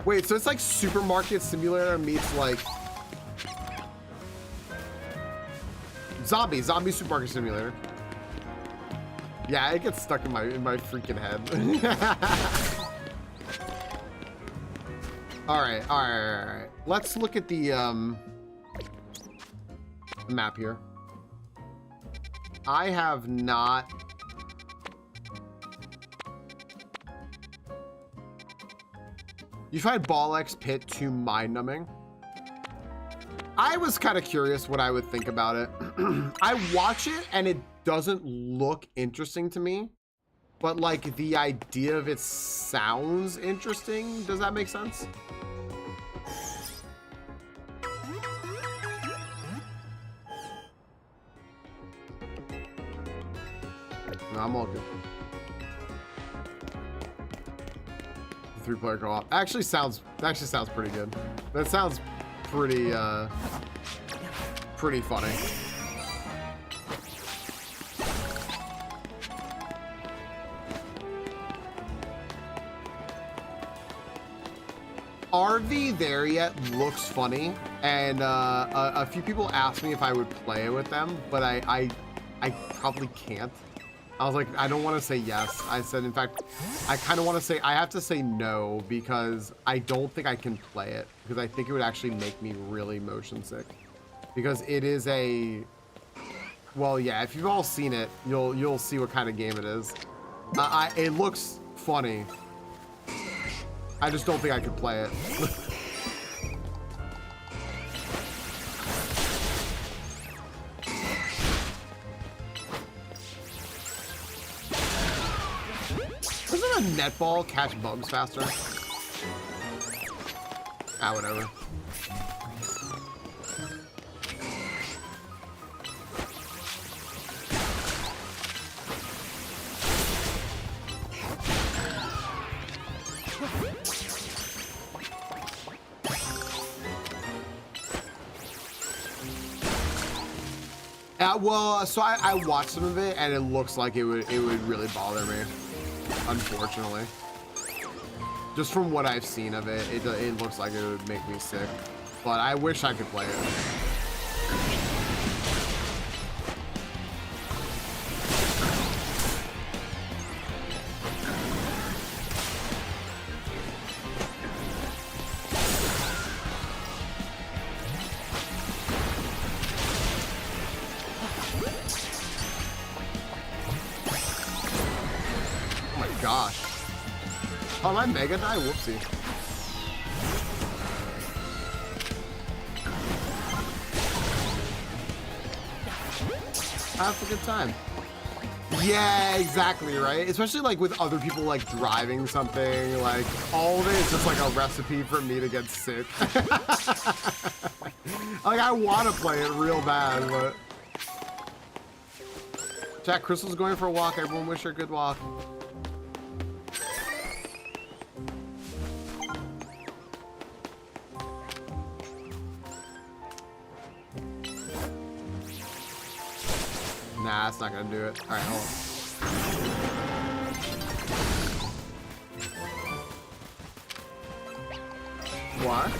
Wait, so it's like Supermarket Simulator meets like Zombie Supermarket Simulator. Yeah, it gets stuck in my freaking head. All right. Let's look at the map here. I have not. You find Ball-X Pit too mind-numbing? I was kind of curious what I would think about it. I watch it and it doesn't look interesting to me, but like the idea of it sounds interesting. Does that make sense? No, I'm all good. 3-player co-op actually sounds pretty good. That sounds pretty funny. RV There Yet looks funny, and a few people asked me if I would play it with them, but I probably can't. I was like, I don't want to say yes. I said, in fact, I kind of want to say, I have to say no, because I don't think I can play it, because I think it would actually make me really motion sick. Because it is well, yeah, if you've all seen it, you'll see what kind of game it is. It looks funny. I just don't think I could play it. Doesn't a netball catch bugs faster? Ah, whatever. Well, so I watched some of it, and it looks like it would really bother me, unfortunately. Just from what I've seen of it, it looks like it would make me sick. But I wish I could play it. Gosh. Oh, my Mega Die? Whoopsie. Have a good time. Yeah, exactly, right? Especially like with other people like driving something, like all of it is just like a recipe for me to get sick. Like I want to play it real bad, but Jack, Crystal's going for a walk. Everyone wish her a good walk. Nah, that's not gonna do it. All right, hold on. What?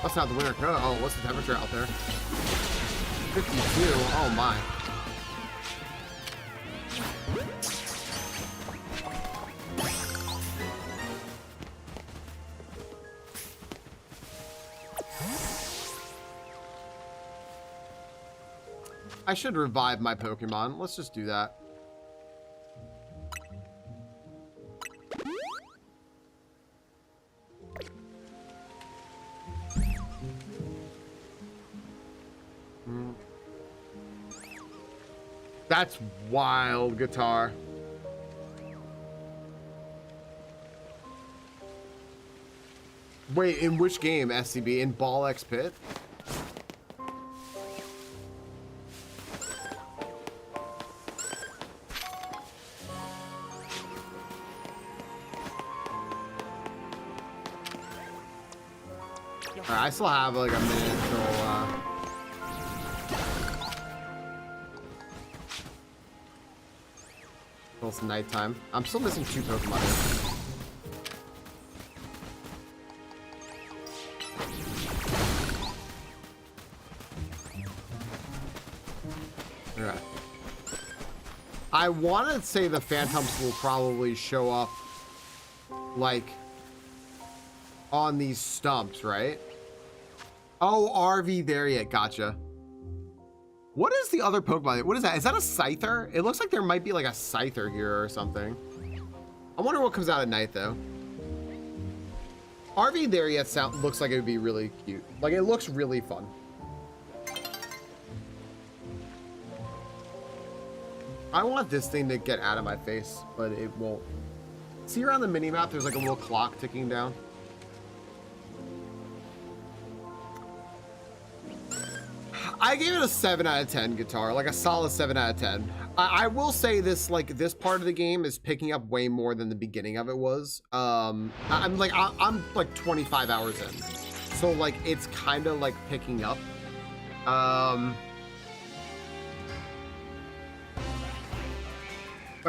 That's not the winter code. Oh, what's the temperature out there? 52. Oh my. I should revive my Pokemon. Let's just do that. That's wild, guitar. Wait, in which game, SCB? In Ball X Pit? Alright, I still have like a minute till it's nighttime. I'm still missing 2 Pokemon. Alright. I want to say the Phantoms will probably show up like on these stumps, right? Oh, RV there yet. Gotcha. What is the other Pokemon? What is that? Is that a Scyther? It looks like there might be like a Scyther here or something. I wonder what comes out at night though. RV there yet looks like it would be really cute. Like it looks really fun. I want this thing to get out of my face, but it won't. See around the mini map, there's like a little clock ticking down. I gave it a 7 out of 10 guitar, like a solid 7 out of 10. I will say this, like this part of the game is picking up way more than the beginning of it was. I'm like 25 hours in, so like it's kind of like picking up. But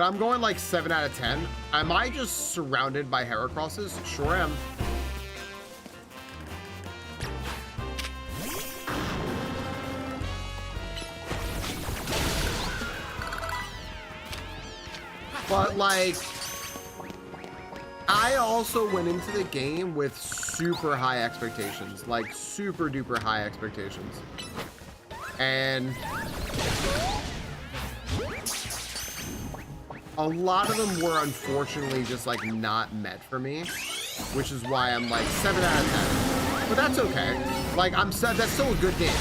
I'm going like 7 out of 10. Am I just surrounded by Heracrosses? Sure am. But like, I also went into the game with super high expectations, like super duper high expectations. And a lot of them were unfortunately just like not met for me, which is why I'm like 7 out of 10. But that's okay. Like that's still a good game.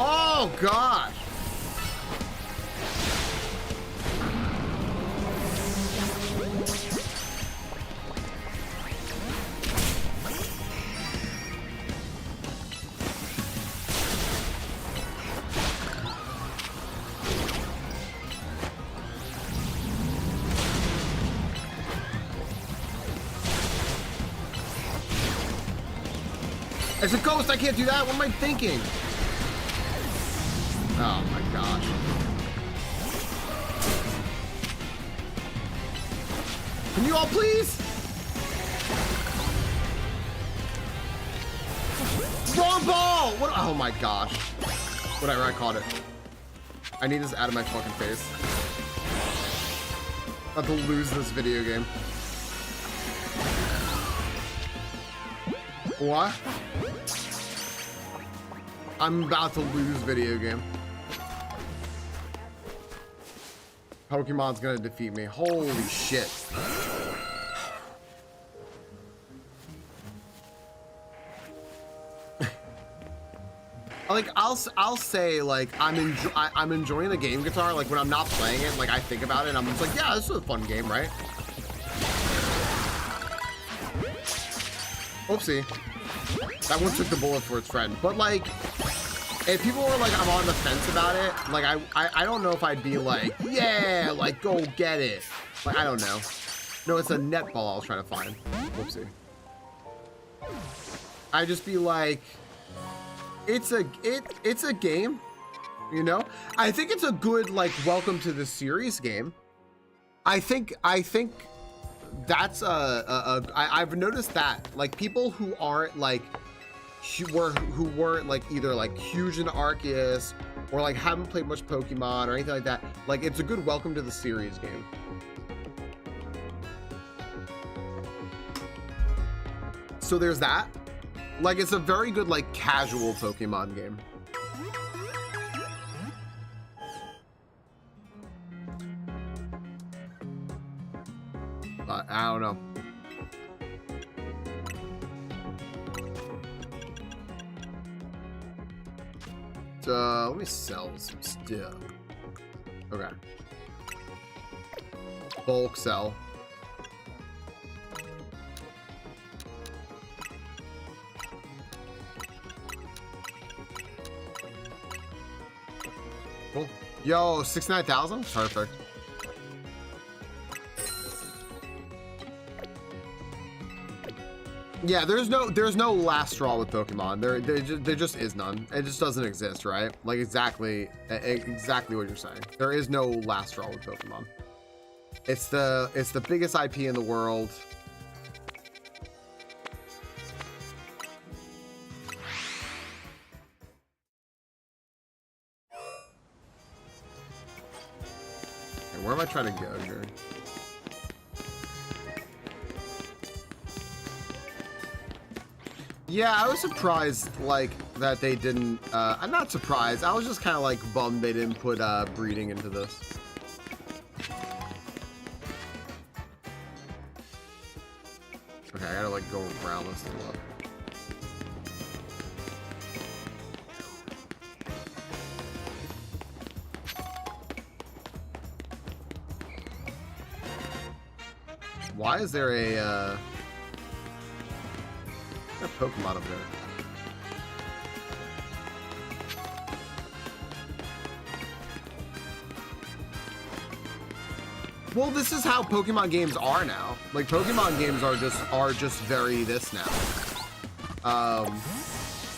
Oh God. It's a ghost, I can't do that. What am I thinking? Oh my gosh. Can you all please? Wrong ball! What? Oh my gosh. Whatever, I caught it. I need this out of my fucking face. I'm about to lose this video game. What? I'm about to lose video game. Pokemon's gonna defeat me. Holy shit. Like I'll say like I'm enjoying the game guitar. Like when I'm not playing it, like I think about it and I'm just like, yeah, this is a fun game, right? Oopsie. That one took the bullet for its friend. But like, if people were like, I'm on the fence about it, like I don't know if I'd be like, yeah, like go get it. Like, I don't know. No, it's a netball I was trying to find. Whoopsie. I'd just be like, it's a game, you know? I think it's a good like welcome to the series game. I think that's I've noticed that like people who aren't like who weren't like either like huge in Arceus or like haven't played much Pokemon or anything like that, like it's a good welcome to the series game. So there's that. Like it's a very good like casual Pokemon game. I don't know. So let me sell some stuff. Okay. Bulk sell. Cool. Yo, 69,000? Perfect. Yeah, there's no last straw with Pokemon. There just is none. It just doesn't exist, right? Like exactly what you're saying. There is no last straw with Pokemon. It's the biggest IP in the world. Okay, where am I trying to go here? Yeah, I was surprised like that they didn't I'm not surprised. I was just kind of like bummed they didn't put breeding into this. Okay, I gotta like go around this and look. Why is there a Pokemon up there? Well, this is how Pokemon games are now. Like Pokemon games are just very this now.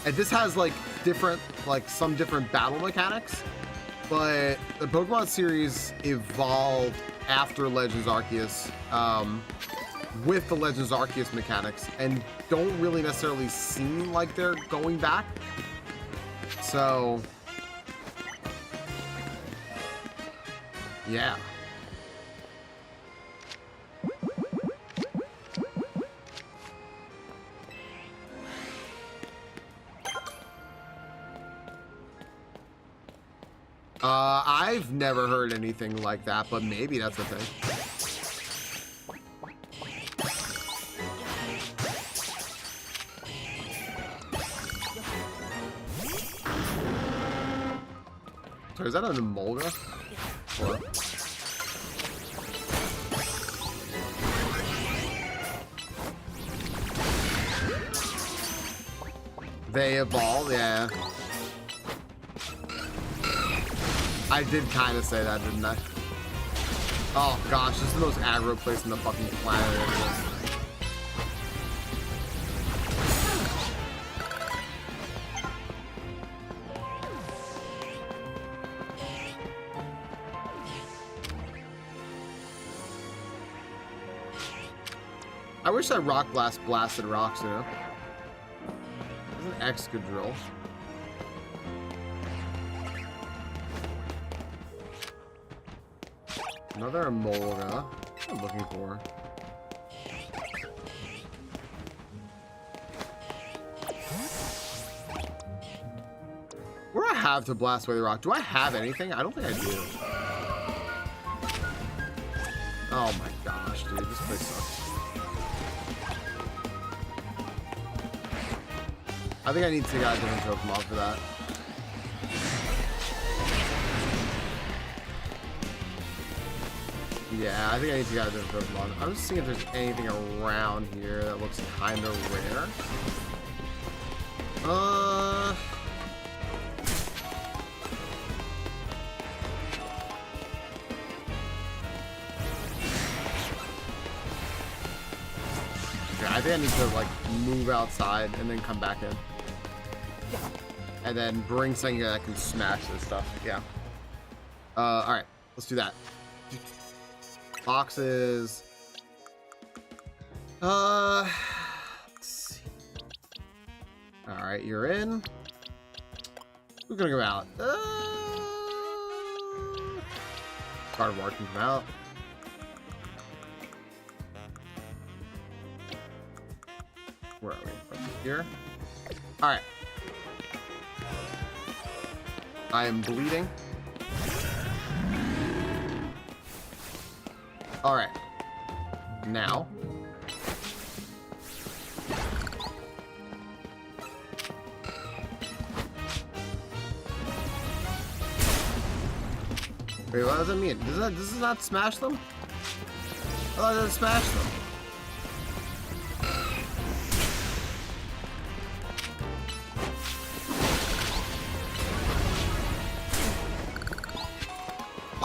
And this has like some different battle mechanics, but the Pokemon series evolved after Legends Arceus with the Legends Arceus mechanics and don't really necessarily seem like they're going back. So yeah. I've never heard anything like that, but maybe that's the thing. So is that an Emolga? Or... They evolve, yeah. I did kind of say that, didn't I? Oh gosh, this is the most aggro place in the fucking planet. I wish that Rock Blast blasted rocks, you know? There's an Excadrill. Another Emolga. What am I looking for? What do I have to blast away the rock? Do I have anything? I don't think I do. Oh my gosh, dude. This place sucks. I think I need to get a different Pokemon for that. Yeah, I think I need to get a different Pokemon. I'm just seeing if there's anything around here that looks kind of rare. I think I need to like move outside and then come back in. And then bring something that can smash this stuff. Yeah. Alright, let's do that. Boxes. Let's see. Alright, you're in. Who's gonna come out? Gardevoir can come out. Where are we? Right here. Alright. I am bleeding. Alright. Now. Wait, what does that mean? Does this not smash them? I thought it doesn't smash them.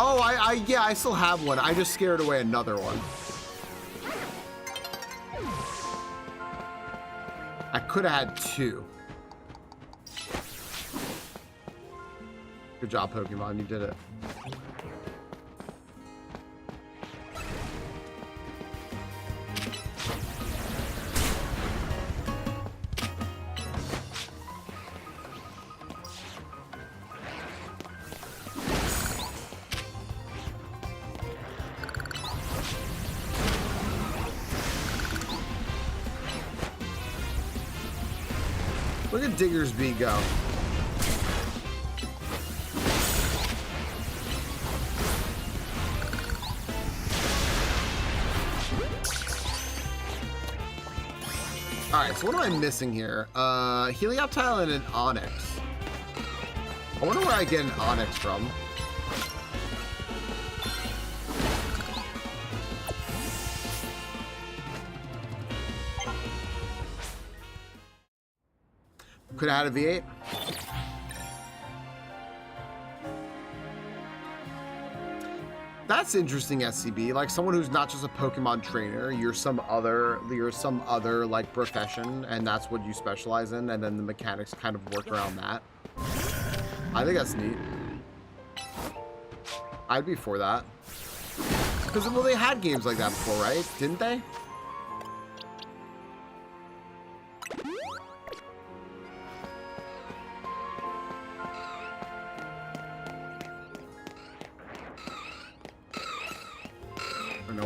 Oh, yeah, I still have one. I just scared away another one. I could have had two. Good job, Pokemon. You did it. Look at Diggersby go. Alright, so what am I missing here? Helioptile and an Onyx. I wonder where I get an Onyx from. Could have had a V8. That's interesting, SCB. Like someone who's not just a Pokemon trainer, you're some other like profession, and that's what you specialize in, and then the mechanics kind of work around that. I think that's neat. I'd be for that. Because well, they had games like that before, right? Didn't they?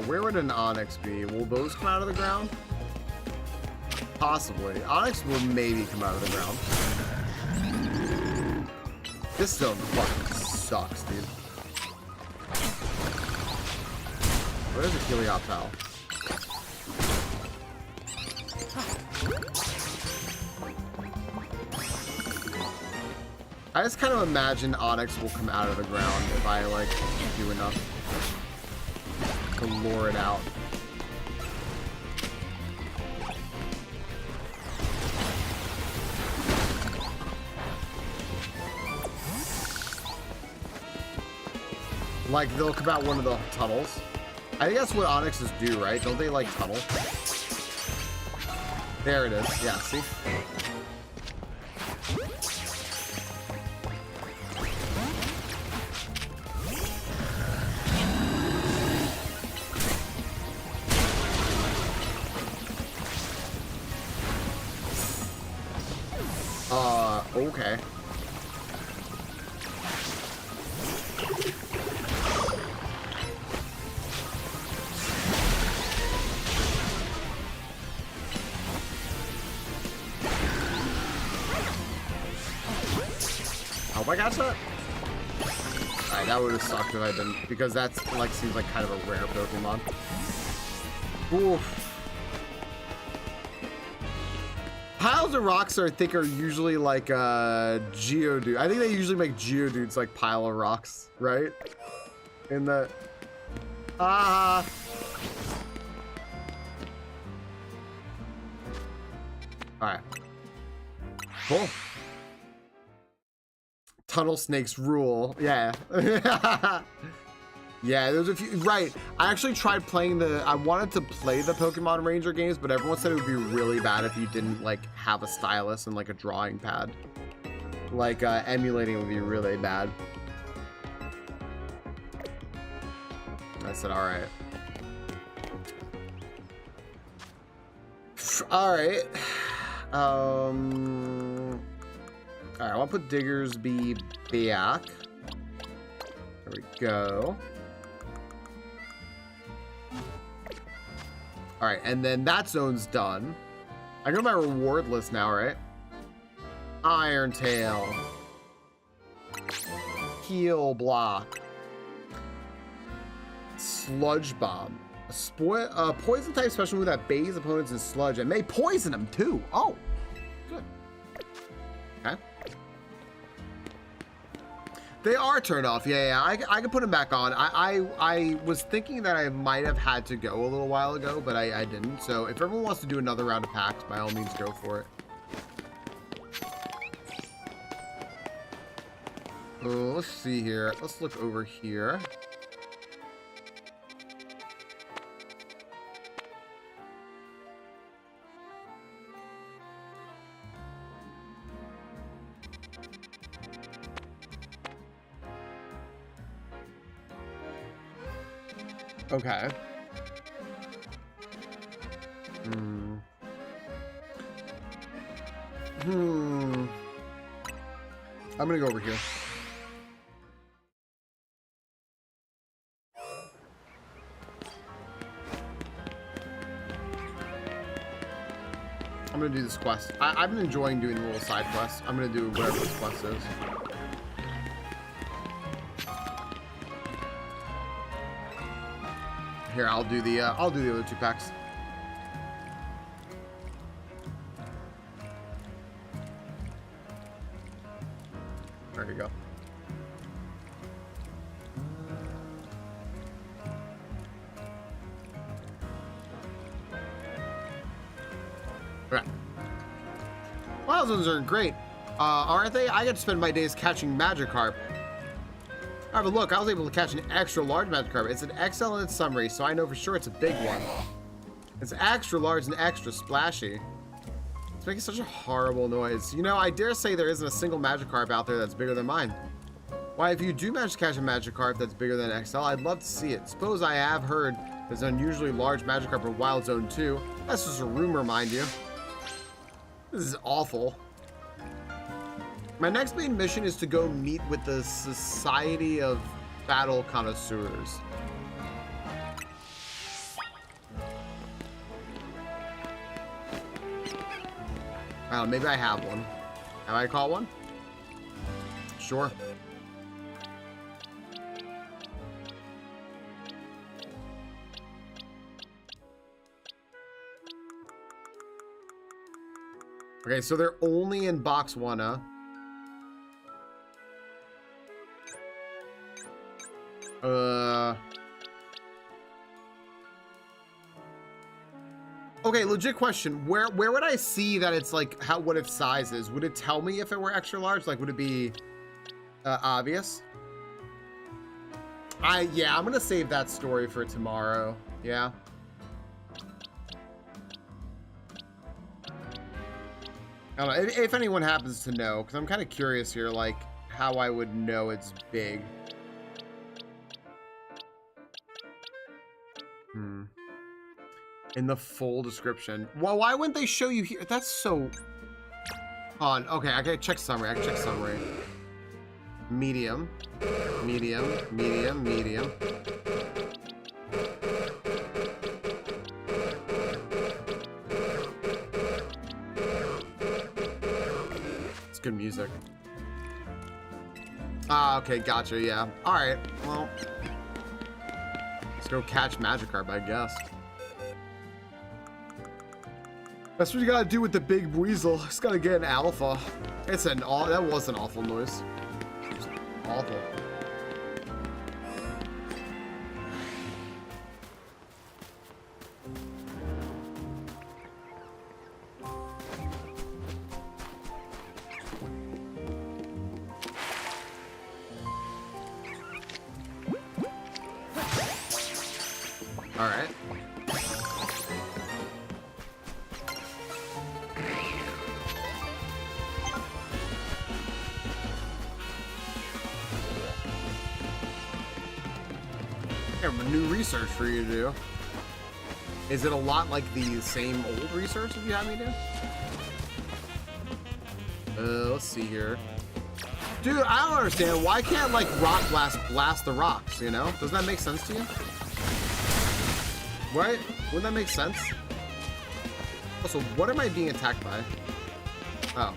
Where would an Onyx be? Will those come out of the ground? Possibly. Onyx will maybe come out of the ground. This stone fucking sucks, dude. Where's the Helioptile? I just kind of imagine Onyx will come out of the ground if I like do enough to lure it out. Like they'll come out one of the tunnels. I think that's what Onyxes do, right? Don't they like tunnel? There it is. Yeah, see? Okay. Hope I got that. Alright, that would have sucked if I didn't, because that's like seems like kind of a rare Pokemon. Oof. Piles of rocks I think are usually like Geodude. I think they usually make Geodudes like pile of rocks, right? In the All right. Cool. Tunnel snakes rule. Yeah. Yeah, there's a few. Right. I actually tried playing I wanted to play the Pokemon Ranger games, but everyone said it would be really bad if you didn't like have a stylus and like a drawing pad. Like emulating would be really bad. I said, all right. All right. All right, I want to put Diggers B back. There we go. All right, and then that zone's done. I go to my reward list now, right? Iron Tail. Heal Block. Sludge Bomb. A poison type special move that bathes opponents in sludge and may poison them too. Oh, good. Okay. They are turned off. Yeah. I can put them back on. I was thinking that I might have had to go a little while ago, but I didn't. So if everyone wants to do another round of packs, by all means, go for it. Let's see here. Let's look over here. Okay. I'm gonna go over here. I'm gonna do this quest. I've been enjoying doing the little side quests. I'm gonna do whatever this quest is. Here, I'll do the other 2 packs. There you go. Okay. Wild zones are great, aren't they? I get to spend my days catching Magikarp. All right, but look, I was able to catch an extra large Magikarp. It's an XL in its summary, so I know for sure it's a big one. It's extra large and extra splashy. It's making such a horrible noise. You know, I dare say there isn't a single Magikarp out there that's bigger than mine. Why, if you do manage to catch a Magikarp that's bigger than XL, I'd love to see it. Suppose I have heard there's an unusually large Magikarp in Wild Zone 2. That's just a rumor, mind you. This is awful. My next main mission is to go meet with the Society of Battle Connoisseurs. I don't know, maybe I have one. Have I caught one? Sure. Okay, so they're only in box 1, huh? Okay, legit question. Where would I see that it's like what its size is? Would it tell me if it were extra large? Like, would it be obvious? Yeah, I'm gonna save that story for tomorrow. Yeah. I don't know if anyone happens to know, because I'm kind of curious here, like how I would know it's big. In the full description. Well, why wouldn't they show you here? That's so... Hold on. Okay, I gotta check summary. I can check summary. Medium. Medium. Medium. Medium. It's good music. Ah, okay, gotcha, yeah. Alright, well... Let's go catch Magikarp, I guess. That's what you gotta do with the big weasel. It's gotta get an alpha. It's that was an awful noise. It was awful. All right. I have a new research for you to do. Is it a lot like the same old research that you had me do? Let's see here. Dude, I don't understand. Why can't, like, rock blast the rocks, you know? Doesn't that make sense to you? Right? Wouldn't that make sense? Also, what am I being attacked by? Oh.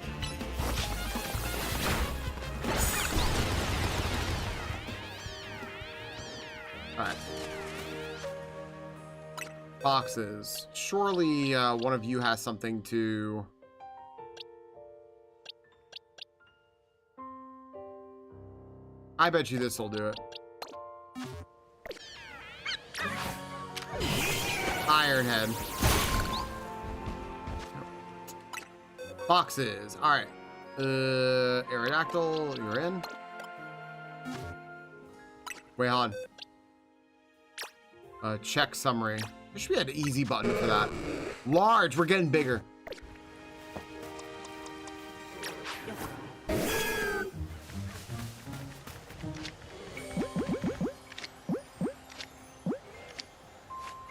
Alright. Boxes. Surely one of you has something to... I bet you this will do it. Ironhead. Boxes. Alright. Aerodactyl, you're in. Wait on. Check summary. There should be an easy button for that. Large, we're getting bigger.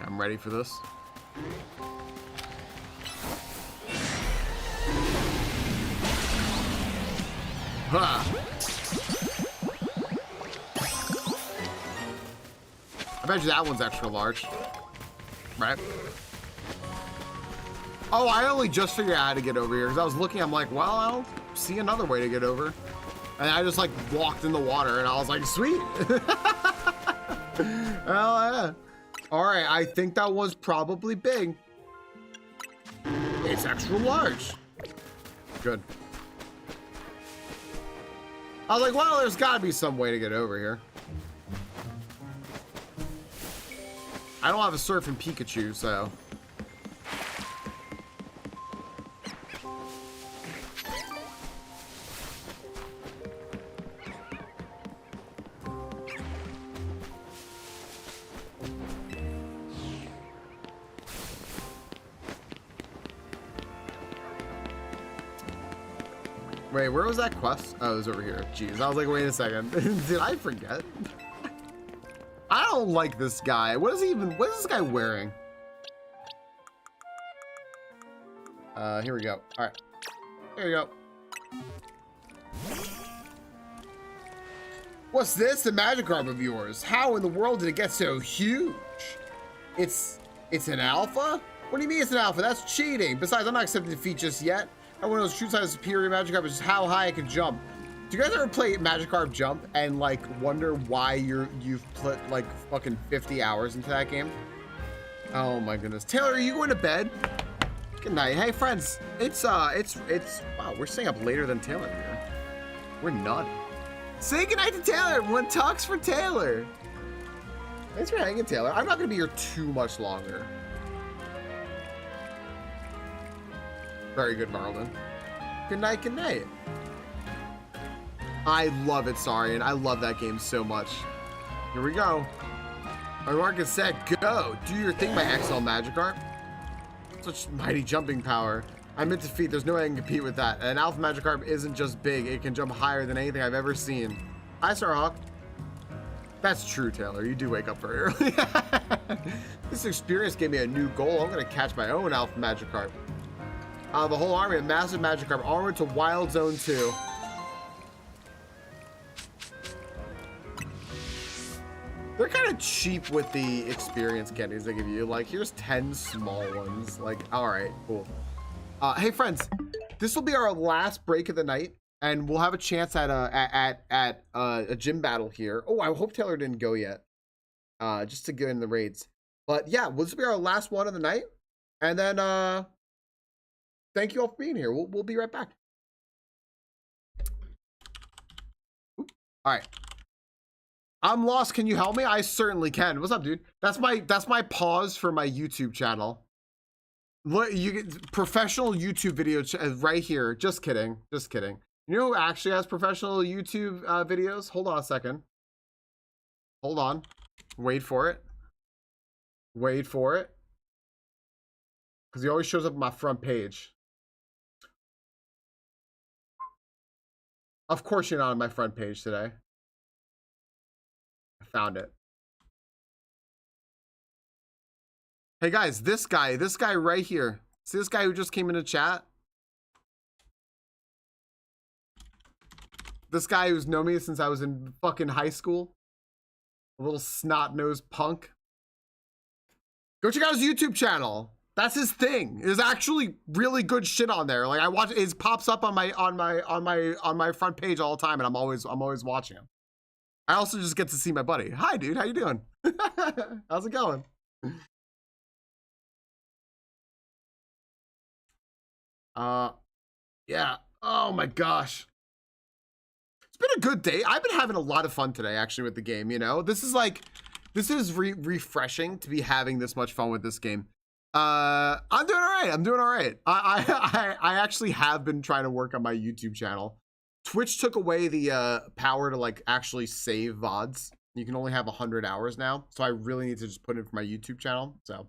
I'm ready for this. Ha! I bet you that one's extra large. Right? Oh, I only just figured out how to get over here because I was looking, I'm like, well, I don't see another way to get over. And I just like walked in the water and I was like, sweet. Hell yeah. All right, I think that was probably big. It's extra large. Good. I was like, well, there's got to be some way to get over here. I don't have a surfing Pikachu, so. Wait, where was that quest? Oh, it was over here. Jeez, I was like, wait a second. Did I forget? I don't like this guy. What is this guy wearing? Here we go. All right. Here we go. What's this? The Magikarp of yours. How in the world did it get so huge? It's an alpha? What do you mean it's an alpha? That's cheating. Besides, I'm not accepting defeat just yet. Everyone knows true size of superior Magikarp is just how high I can jump. Do you guys ever play Magikarp Jump and like wonder why you've put like fucking 50 hours into that game? Oh my goodness. Taylor, are you going to bed? Good night. Hey friends, it's wow, we're staying up later than Taylor here. We're nutty. Say goodnight to Taylor. One talks for Taylor. Thanks for hanging, Taylor. I'm not gonna be here too much longer. Very good, Marlon. Good night, good night. I love it, Sarian. I love that game so much. Here we go. My mark is set. Go. Do your thing, my XL Magikarp. Such mighty jumping power. I'm in defeat. There's no way I can compete with that. An Alpha Magikarp isn't just big. It can jump higher than anything I've ever seen. Hi, Starhawk. That's true, Taylor. You do wake up very early. This experience gave me a new goal. I'm going to catch my own Alpha Magikarp. The whole army of massive Magikarp armored to Wild Zone 2. They're kind of cheap with the experience candies they give you. Like, here's 10 small ones. Like, all right, cool. Hey, friends, this will be our last break of the night, and we'll have a chance at a gym battle here. Oh, I hope Taylor didn't go yet, just to get in the raids. But yeah, this will be our last one of the night, and then thank you all for being here. We'll be right back. Oop. All right. I'm lost. Can you help me? I certainly can. What's up, dude? That's my pause for my YouTube channel. Look, you get professional YouTube video right here. Just kidding. Just kidding. You know who actually has professional YouTube videos? Hold on a second. Hold on. Wait for it. Wait for it. Because he always shows up on my front page. Of course you're not on my front page today. I found it. Hey guys, this guy right here. See this guy who just came into chat? This guy who's known me since I was in fucking high school. A little snot-nosed punk. Go check out his YouTube channel. That's his thing. There's actually really good shit on there. Like I watch it pops up on my front page all the time, and I'm always watching him. I also just get to see my buddy. Hi dude, how you doing? How's it going? Yeah. Oh my gosh. It's been a good day. I've been having a lot of fun today, actually, with the game, you know? This is refreshing to be having this much fun with this game. I'm doing all right. I actually have been trying to work on my YouTube channel. Twitch took away the power to like actually save VODs. You can only have 100 hours now. So I really need to just put it for my YouTube channel. So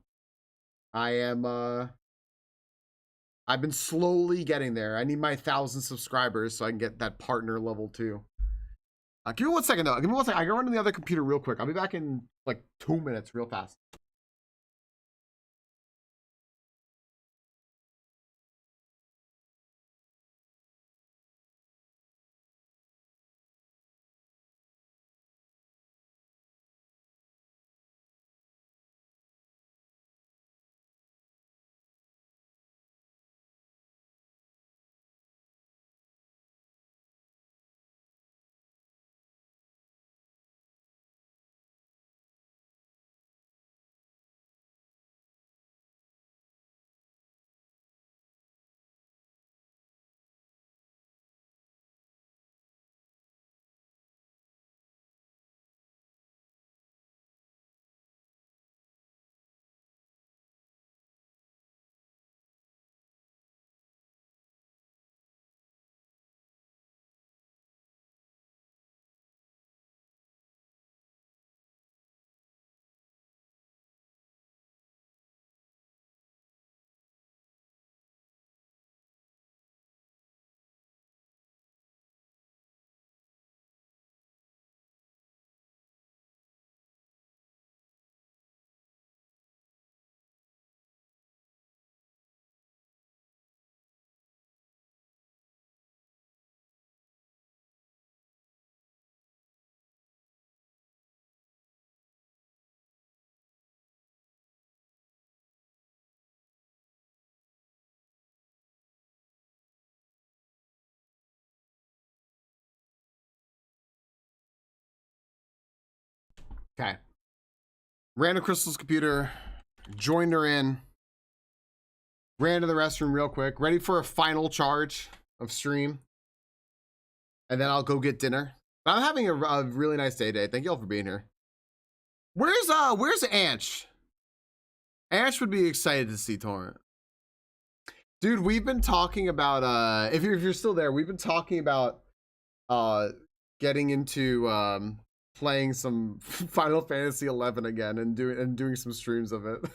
I've been slowly getting there. I need my 1,000 subscribers so I can get that partner level 2. Give me 1 second though. Give me 1 second. I gotta run to the other computer real quick. I'll be back in like 2 minutes, real fast. Okay. Ran to Crystal's computer, joined her in, ran to the restroom real quick, ready for a final charge of stream, and then I'll go get dinner. But I'm having a really nice day today. Thank you all for being here. Where's Anch? Anch would be excited to see Torrent. Dude, we've been talking about if you're still there, we've been talking about getting into playing some Final Fantasy 11 again and doing some streams of it.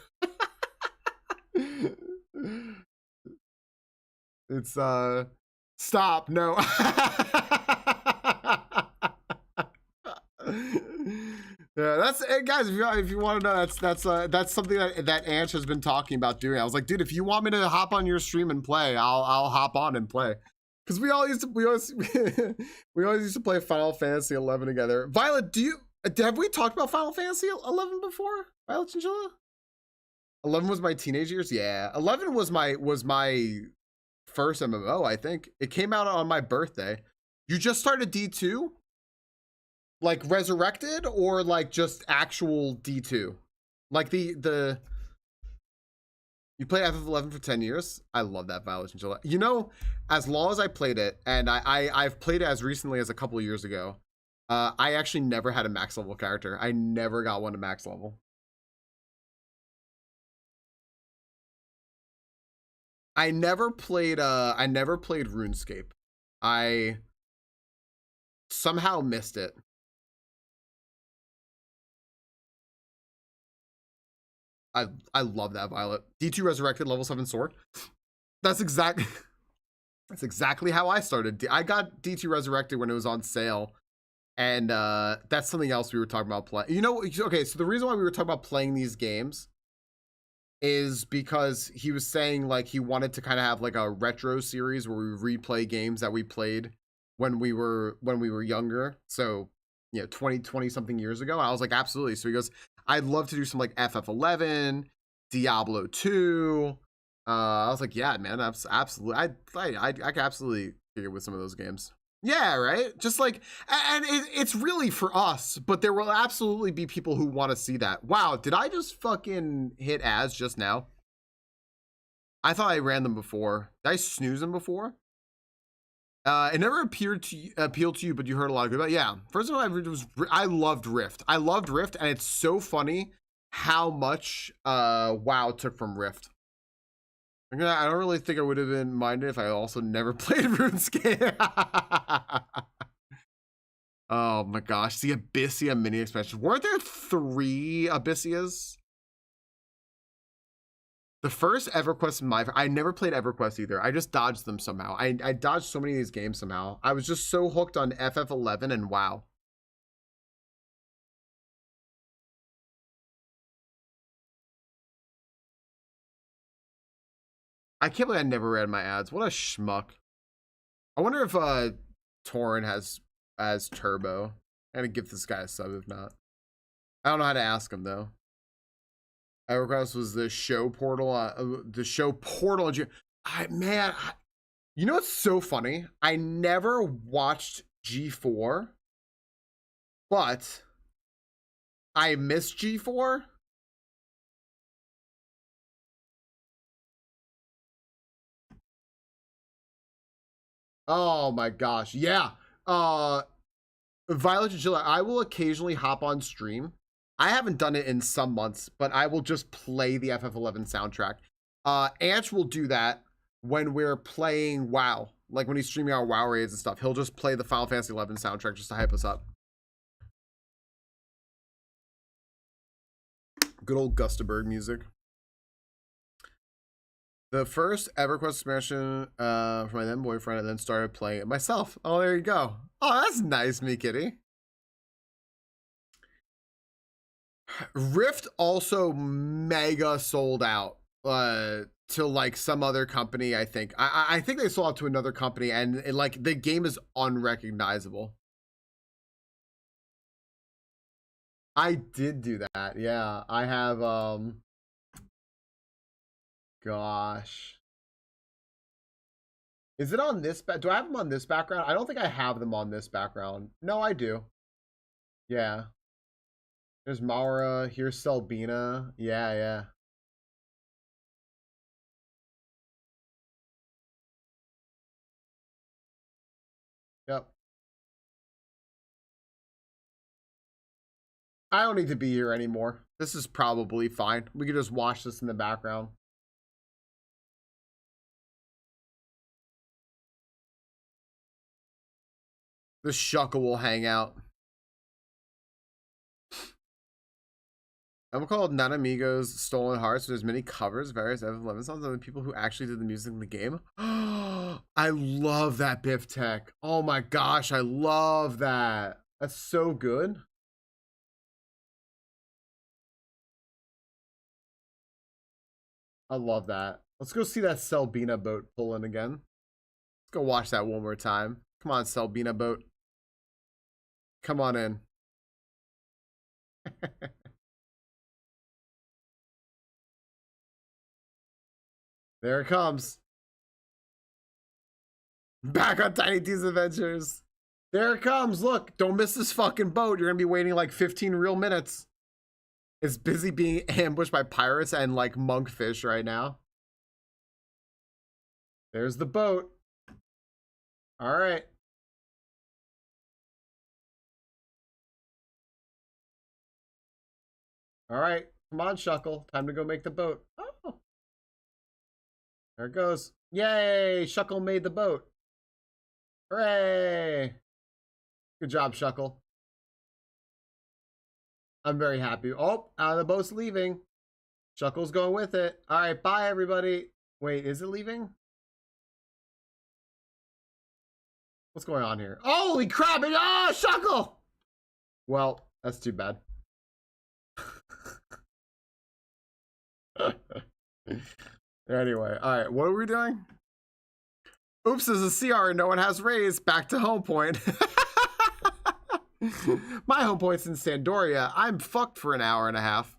It's stop, no. Yeah, that's guys. If you want to know, that's something that Anch has been talking about doing. I was like, dude, if you want me to hop on your stream and play, I'll hop on and play. Because we always used to play Final Fantasy 11 together. Violet, have we talked about Final Fantasy 11 before? Violet Chinchilla? 11 was my teenage years. Yeah, 11 was my first MMO. I think it came out on my birthday. You just started D2, like resurrected, or like just actual D2, like the. You play FF11 for 10 years. I love that Violet Chinchilla. You know, as long as I played it, and I've played it as recently as a couple of years ago, I actually never had a max level character. I never got one to max level. I never played RuneScape. I somehow missed it. I love that Violet. D2 Resurrected level 7 sword. That's exactly that's exactly how I started. I got D2 Resurrected when it was on sale. And that's something else we were talking about playing. You know, okay, so the reason why we were talking about playing these games is because he was saying like he wanted to kind of have like a retro series where we replay games that we played when we were younger. So, you know, 20 something years ago. I was like, absolutely. So he goes, I'd love to do some like FF11, Diablo 2. I was like, yeah, man, absolutely. I could absolutely figure with some of those games. Yeah, right. Just like, and it's really for us, but there will absolutely be people who want to see that. Wow, did I just fucking hit ads just now? I thought I ran them before. Did I snooze them before? It never appealed to you, but you heard a lot of good about it. Yeah. First of all, I loved Rift. I loved Rift, and it's so funny how much WoW took from Rift. I don't really think I would have been minded if I also never played RuneScape. Oh my gosh, the Abyssia mini expansion. Weren't there 3 Abyssias? The first EverQuest in my... I never played EverQuest either. I just dodged them somehow. I dodged so many of these games somehow. I was just so hooked on FF11 and WoW. I can't believe I never read my ads. What a schmuck. I wonder if Torrent has Turbo. I gotta give this guy a sub if not. I don't know how to ask him though. EverQuest was the show portal. You know what's so funny? I never watched G4, but I miss G4. Oh my gosh, yeah. Violet Chinchilla, I will occasionally hop on stream. I haven't done it in some months, but I will just play the FF11 soundtrack. Anch will do that when we're playing WoW. Like when he's streaming our WoW raids and stuff. He'll just play the Final Fantasy 11 soundtrack just to hype us up. Good old Gustaberg music. The first EverQuest expansion for my then boyfriend, and then started playing it myself. Oh, there you go. Oh, that's nice, me kitty. Rift also mega sold out to like some other company. I think I think they sold out to another company, and like the game is unrecognizable. I did do that. Yeah, I have gosh. Is it on this do I have them on this background? I don't think I have them on this background. No, I do. Yeah. There's Maura, here's Selbina. Yeah, yeah. Yep. I don't need to be here anymore. This is probably fine. We could just watch this in the background. The Shuckle will hang out. I'm called Not Amigos Stolen Hearts. There's many covers, various F11 songs of the people who actually did the music in the game. I love that Biff Tech. Oh my gosh, I love that. That's so good. I love that. Let's go see that Selbina boat pull in again. Let's go watch that one more time. Come on, Selbina boat. Come on in. There it comes. Back on Tiny T's Adventures. There it comes. Look, don't miss this fucking boat. You're going to be waiting like 15 real minutes. It's busy being ambushed by pirates and like monkfish right now. There's the boat. All right. All right. Come on, Shuckle. Time to go make the boat. Oh. There it goes. Yay! Shuckle made the boat. Hooray! Good job, Shuckle. I'm very happy. Oh, the boat's leaving. Shuckle's going with it. All right, bye, everybody. Wait, is it leaving? What's going on here? Holy crap! Oh, Shuckle! Well, that's too bad. Anyway, all right, what are we doing? Oops, there's a CR and no one has raised. Back to home point. My home point's in Sandoria. I'm fucked for an hour and a half.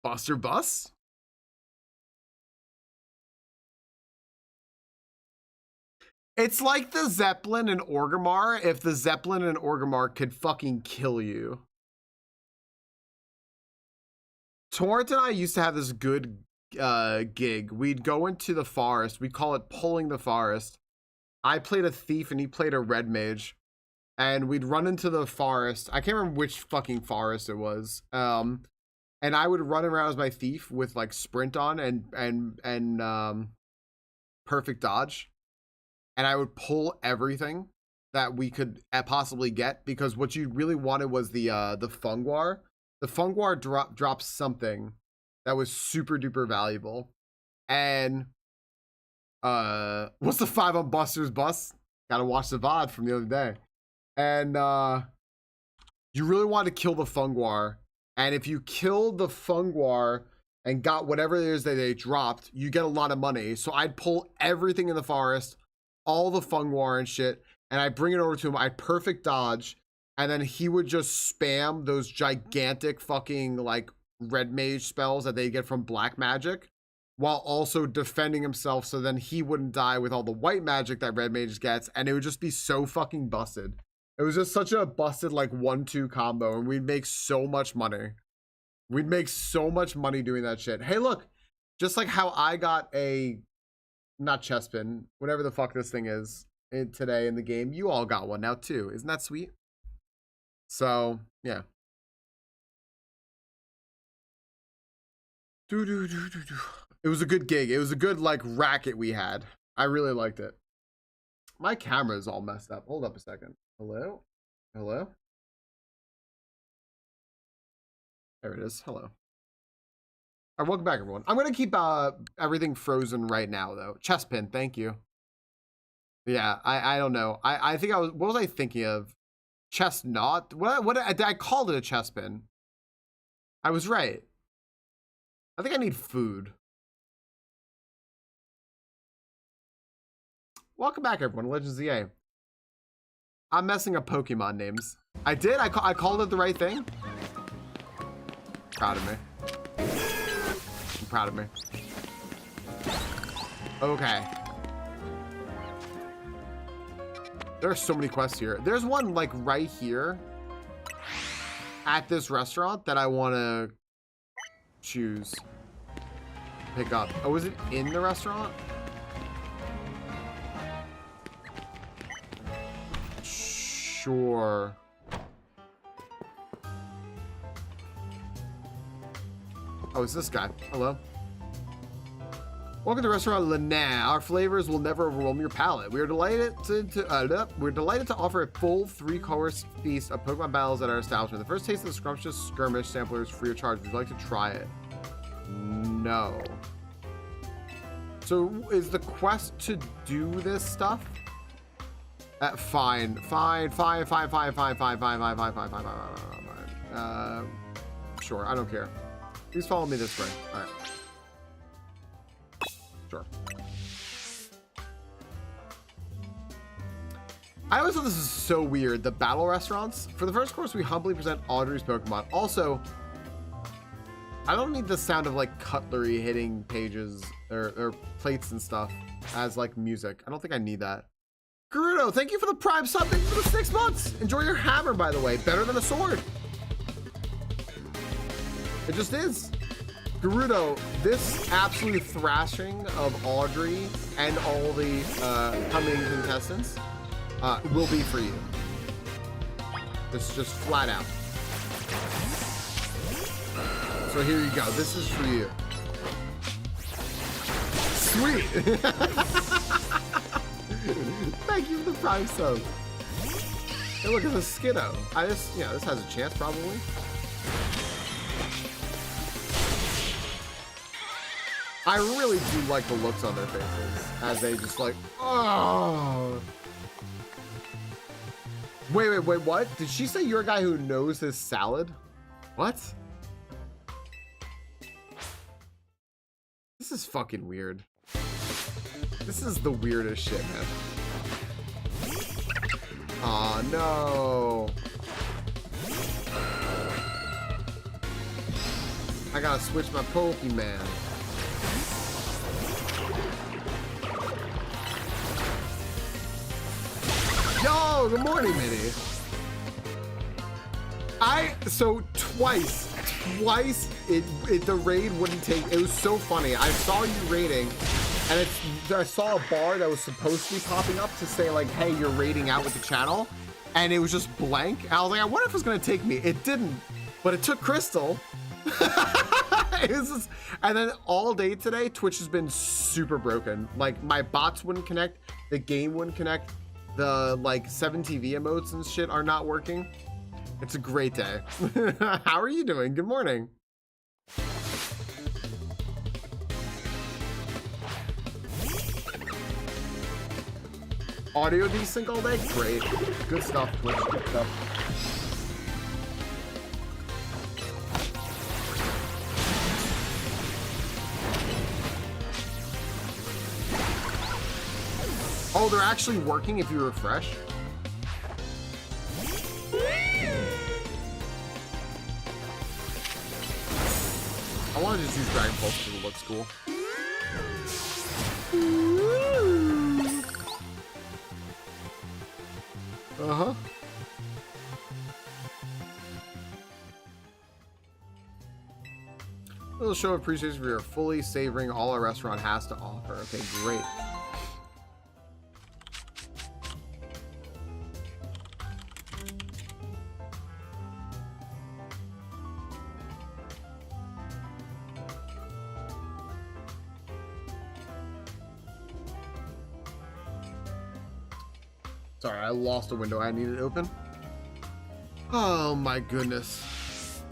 Buster Bus? It's like the Zeppelin and Orgrimmar if the Zeppelin and Orgrimmar could fucking kill you. Torrent and I used to have this good gig. We'd go into the forest. We call it pulling the forest. I played a thief and he played a red mage. And we'd run into the forest. I can't remember which fucking forest it was. And I would run around as my thief with like sprint on and perfect dodge. And I would pull everything that we could possibly get, because what you really wanted was the Fungwar. The Fungwar dropped something that was super duper valuable. And what's the 5 on Buster's Bus? Gotta watch the VOD from the other day. And you really wanted to kill the Fungwar. And if you killed the Fungwar and got whatever it is that they dropped, you get a lot of money. So I'd pull everything in the forest, all the Fungwar and shit, and I'd bring it over to him. I'd perfect dodge, and then he would just spam those gigantic fucking like red mage spells that they get from black magic, while also defending himself, so then he wouldn't die with all the white magic that red mage gets, and it would just be so fucking busted. It was just such a busted like 1-2 combo, and we'd make so much money. We'd make so much money doing that shit. Hey, look, just like how I got a, not chestpin, whatever the fuck this thing is today in the game, you all got one now too. Isn't that sweet? So, yeah. It was a good gig. It was a good like racket we had. I really liked it. My camera is all messed up. Hold up a second. Hello? Hello? There it is. Hello. All right, welcome back, everyone. I'm going to keep everything frozen right now, though. Chestpin, thank you. Yeah, I don't know. I think what was I thinking of? Chestnut? I called it a chestpin. I was right. I think I need food. Welcome back, everyone. Legends ZA. I'm messing up Pokemon names. I did? I called it the right thing? Proud of me. I'm proud of me. Okay. There are so many quests here. There's one like right here at this restaurant that I want to choose. Pick up. Oh, is it in the restaurant? Sure. Oh, it's this guy. Hello. Welcome to restaurant Lana. Our flavors will never overwhelm your palate. We are delighted to offer a full 3-course feast of Pokemon battles at our establishment. The first taste of the scrumptious skirmish sampler is free of charge. Would you like to try it? No. So is the quest to do this stuff? Fine. Sure, I don't care. Please follow me this way. All right. Sure. I always thought this is so weird. The battle restaurants. For the first course, we humbly present Audrey's Pokemon. Also, I don't need the sound of like cutlery hitting pages or plates and stuff as like music. I don't think I need that. Gerudo, thank you for the Prime sub. Thank you for the 6 months. Enjoy your hammer, by the way. Better than a sword. It just is. Gerudo, this absolute thrashing of Audrey and all the coming contestants will be for you. This is just flat out. So here you go. This is for you. Sweet. Thank you for the Prime sub. Hey, look at the Skiddo. This has a chance probably. I really do like the looks on their faces as they just like, oh. Wait, what? Did she say you're a guy who knows his salad? What? This is fucking weird. This is the weirdest shit, man. Aw, no. I gotta switch my Pokemon. Yo, good morning, Minnie. So twice the raid wouldn't take. It was so funny. I saw you raiding, and I saw a bar that was supposed to be popping up to say like, hey, you're raiding out with the channel, and it was just blank. And I was like, I wonder if it's gonna take me. It didn't, but it took Crystal. It was just, and then all day today, Twitch has been super broken. Like my bots wouldn't connect, the game wouldn't connect, the like 7TV emotes and shit are not working. It's a great day. How are you doing? Good morning. Audio desync all day? Great. Good stuff, Twitch. Good stuff. Oh, they're actually working if you refresh? I want to just use Dragon Pulse because it looks cool. Uh-huh. A little show of appreciation for your fully savoring all our restaurant has to offer. Okay, great. Sorry, I lost a window I needed open. Oh my goodness.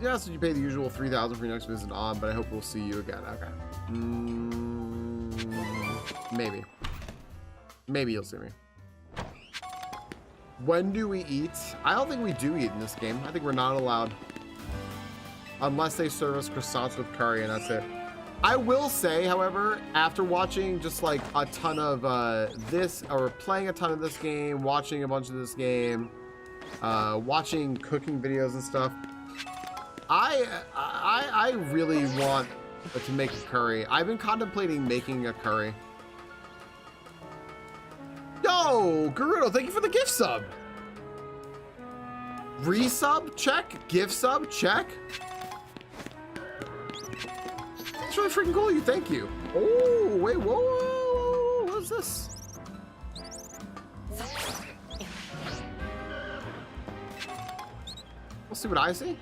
Yeah, so you pay the usual $3,000 for your next visit on, but I hope we'll see you again. Okay. Maybe. Maybe you'll see me. When do we eat? I don't think we do eat in this game. I think we're not allowed. Unless they serve us croissants with curry, and that's it. I will say, however, after watching just like a ton of this, or playing a ton of this game, watching a bunch of this game, watching cooking videos and stuff, I really want to make a curry. I've been contemplating making a curry. Yo, Gerudo, thank you for the gift sub. Resub, check. Gift sub, check. That's really freaking cool. Thank you. Oh, wait, whoa, what is this? We'll see what I see.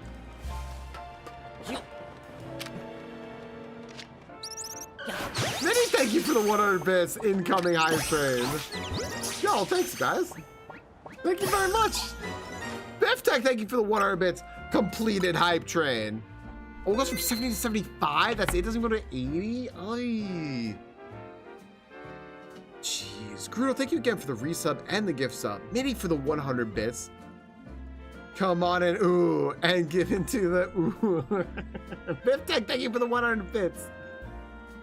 Minnie, thank you for the 100 bits. Incoming hype train. Yo, thanks, guys. Thank you very much. Biftech, thank you for the 100 bits. Completed hype train. Oh, it goes from 70 to 75? That's it? It doesn't go to 80? Ay. Jeez. Gerudo, thank you again for the resub and the gift sub. Minnie for the 100 bits. Come on and ooh, and get into the ooh. Biftech, thank you for the 100 bits.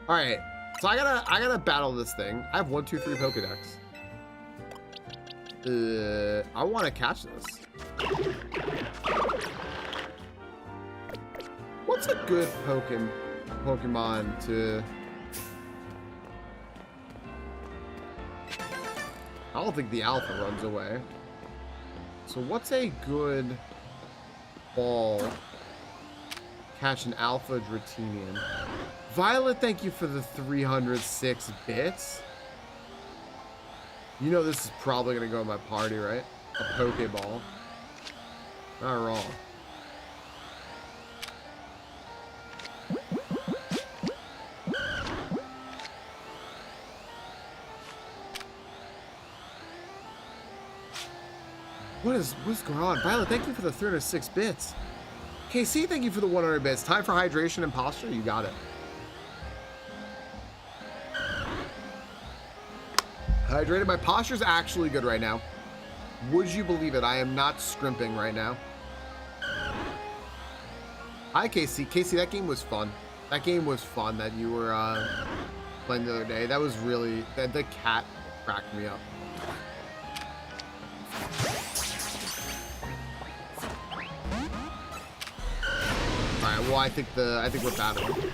All right, so I gotta battle this thing. I have 1, 2, 3 Pokedex. I want to catch this. What's a good Pokemon to? I don't think the Alpha runs away. So what's a good ball? Catch an Alpha Dratinian. Violet, thank you for the 306 bits. You know this is probably gonna go in my party, right? A Pokeball. Not wrong. What's going on? Violet, thank you for the 306 bits. KC, thank you for the 100 bits. Time for hydration and posture. You got it. hydrated. My posture's actually good right now. Would you believe it? I am not scrimping right now. Hi, Casey. Casey, that game was fun. That game was fun that you were playing the other day. That was really... The cat cracked me up. Alright, well, I think we're battling.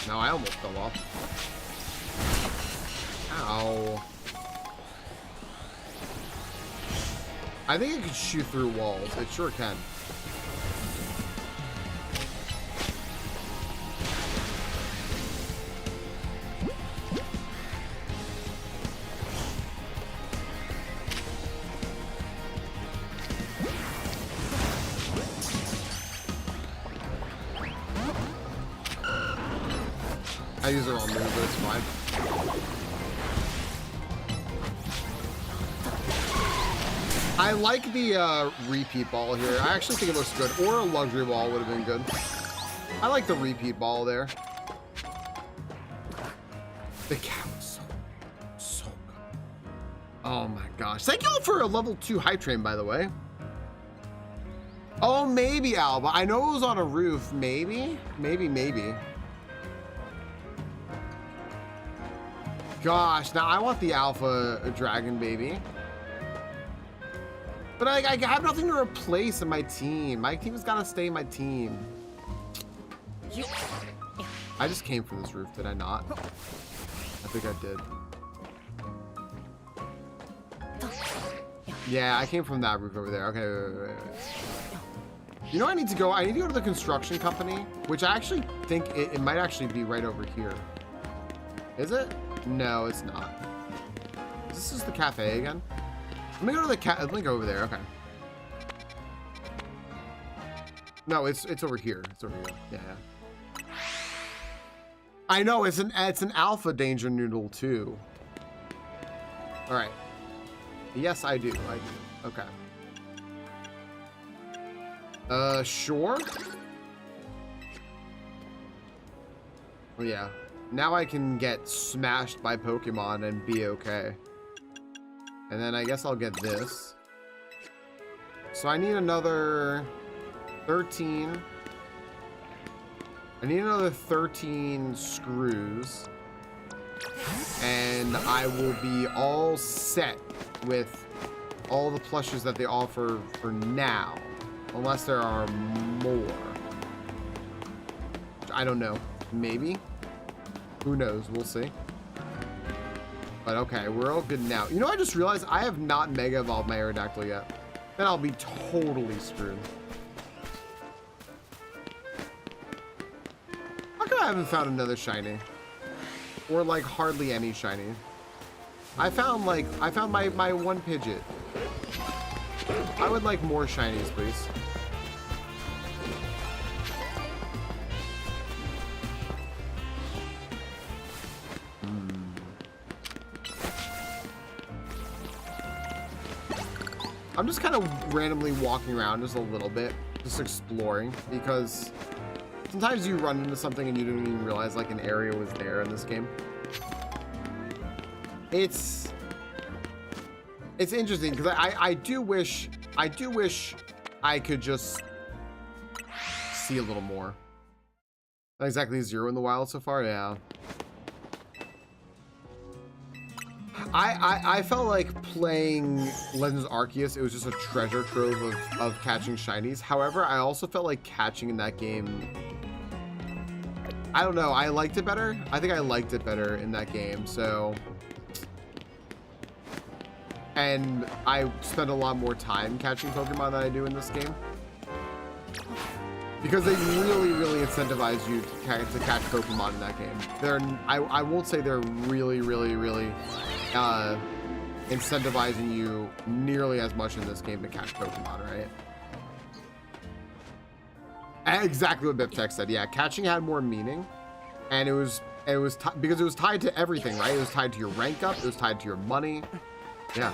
No, I almost fell off. Ow. I think it could shoot through walls. It sure can. I use the wrong move, but it's fine. I like the repeat ball here. I actually think it looks good. Or a luxury ball would have been good. I like the repeat ball there. The cat was so good. Oh my gosh. Thank you all for a level 2 hype train, by the way. Oh, maybe, Alba. I know it was on a roof. Maybe. Gosh, now I want the alpha dragon baby. But I have nothing to replace in my team. My team's got to stay my team. I just came from this roof, did I not? I think I did. Yeah, I came from that roof over there. Okay, wait. You know where I need to go? I need to go to the construction company, which I actually think it might actually be right over here. Is it? No, it's not. Is this just the cafe again? Let me go to the let me go over there. Okay. No, it's over here. It's over here. Yeah. I know it's an alpha danger noodle too. All right. Yes, I do. Okay. Sure. Well, yeah. Now I can get smashed by Pokemon and be okay. And then I guess I'll get this. So I need another 13. I need another 13 screws. And I will be all set with all the plushes that they offer for now. Unless there are more. I don't know. Maybe. Who knows? We'll see. But okay, we're all good now. You know, I just realized I have not Mega Evolved my Aerodactyl yet. Then I'll be totally screwed. How come I haven't found another shiny? Or like hardly any shiny? I found my one Pidgeot. I would like more shinies, please. I'm just kind of randomly walking around just a little bit, just exploring, because sometimes you run into something and you don't even realize like an area was there in this game. It's interesting because I do wish I could just see a little more. Not exactly 0 in the wild so far, yeah. I felt like playing Legends Arceus, it was just a treasure trove of catching shinies. However, I also felt like catching in that game, I don't know, I liked it better. I think I liked it better in that game, so. And I spend a lot more time catching Pokemon than I do in this game. Because they really incentivize you to catch Pokemon in that game. I won't say they're really incentivizing you nearly as much in this game to catch Pokemon, right? Exactly what Biptech said. Yeah, catching had more meaning, and it was because it was tied to everything, right? It was tied to your rank up. It was tied to your money. Yeah.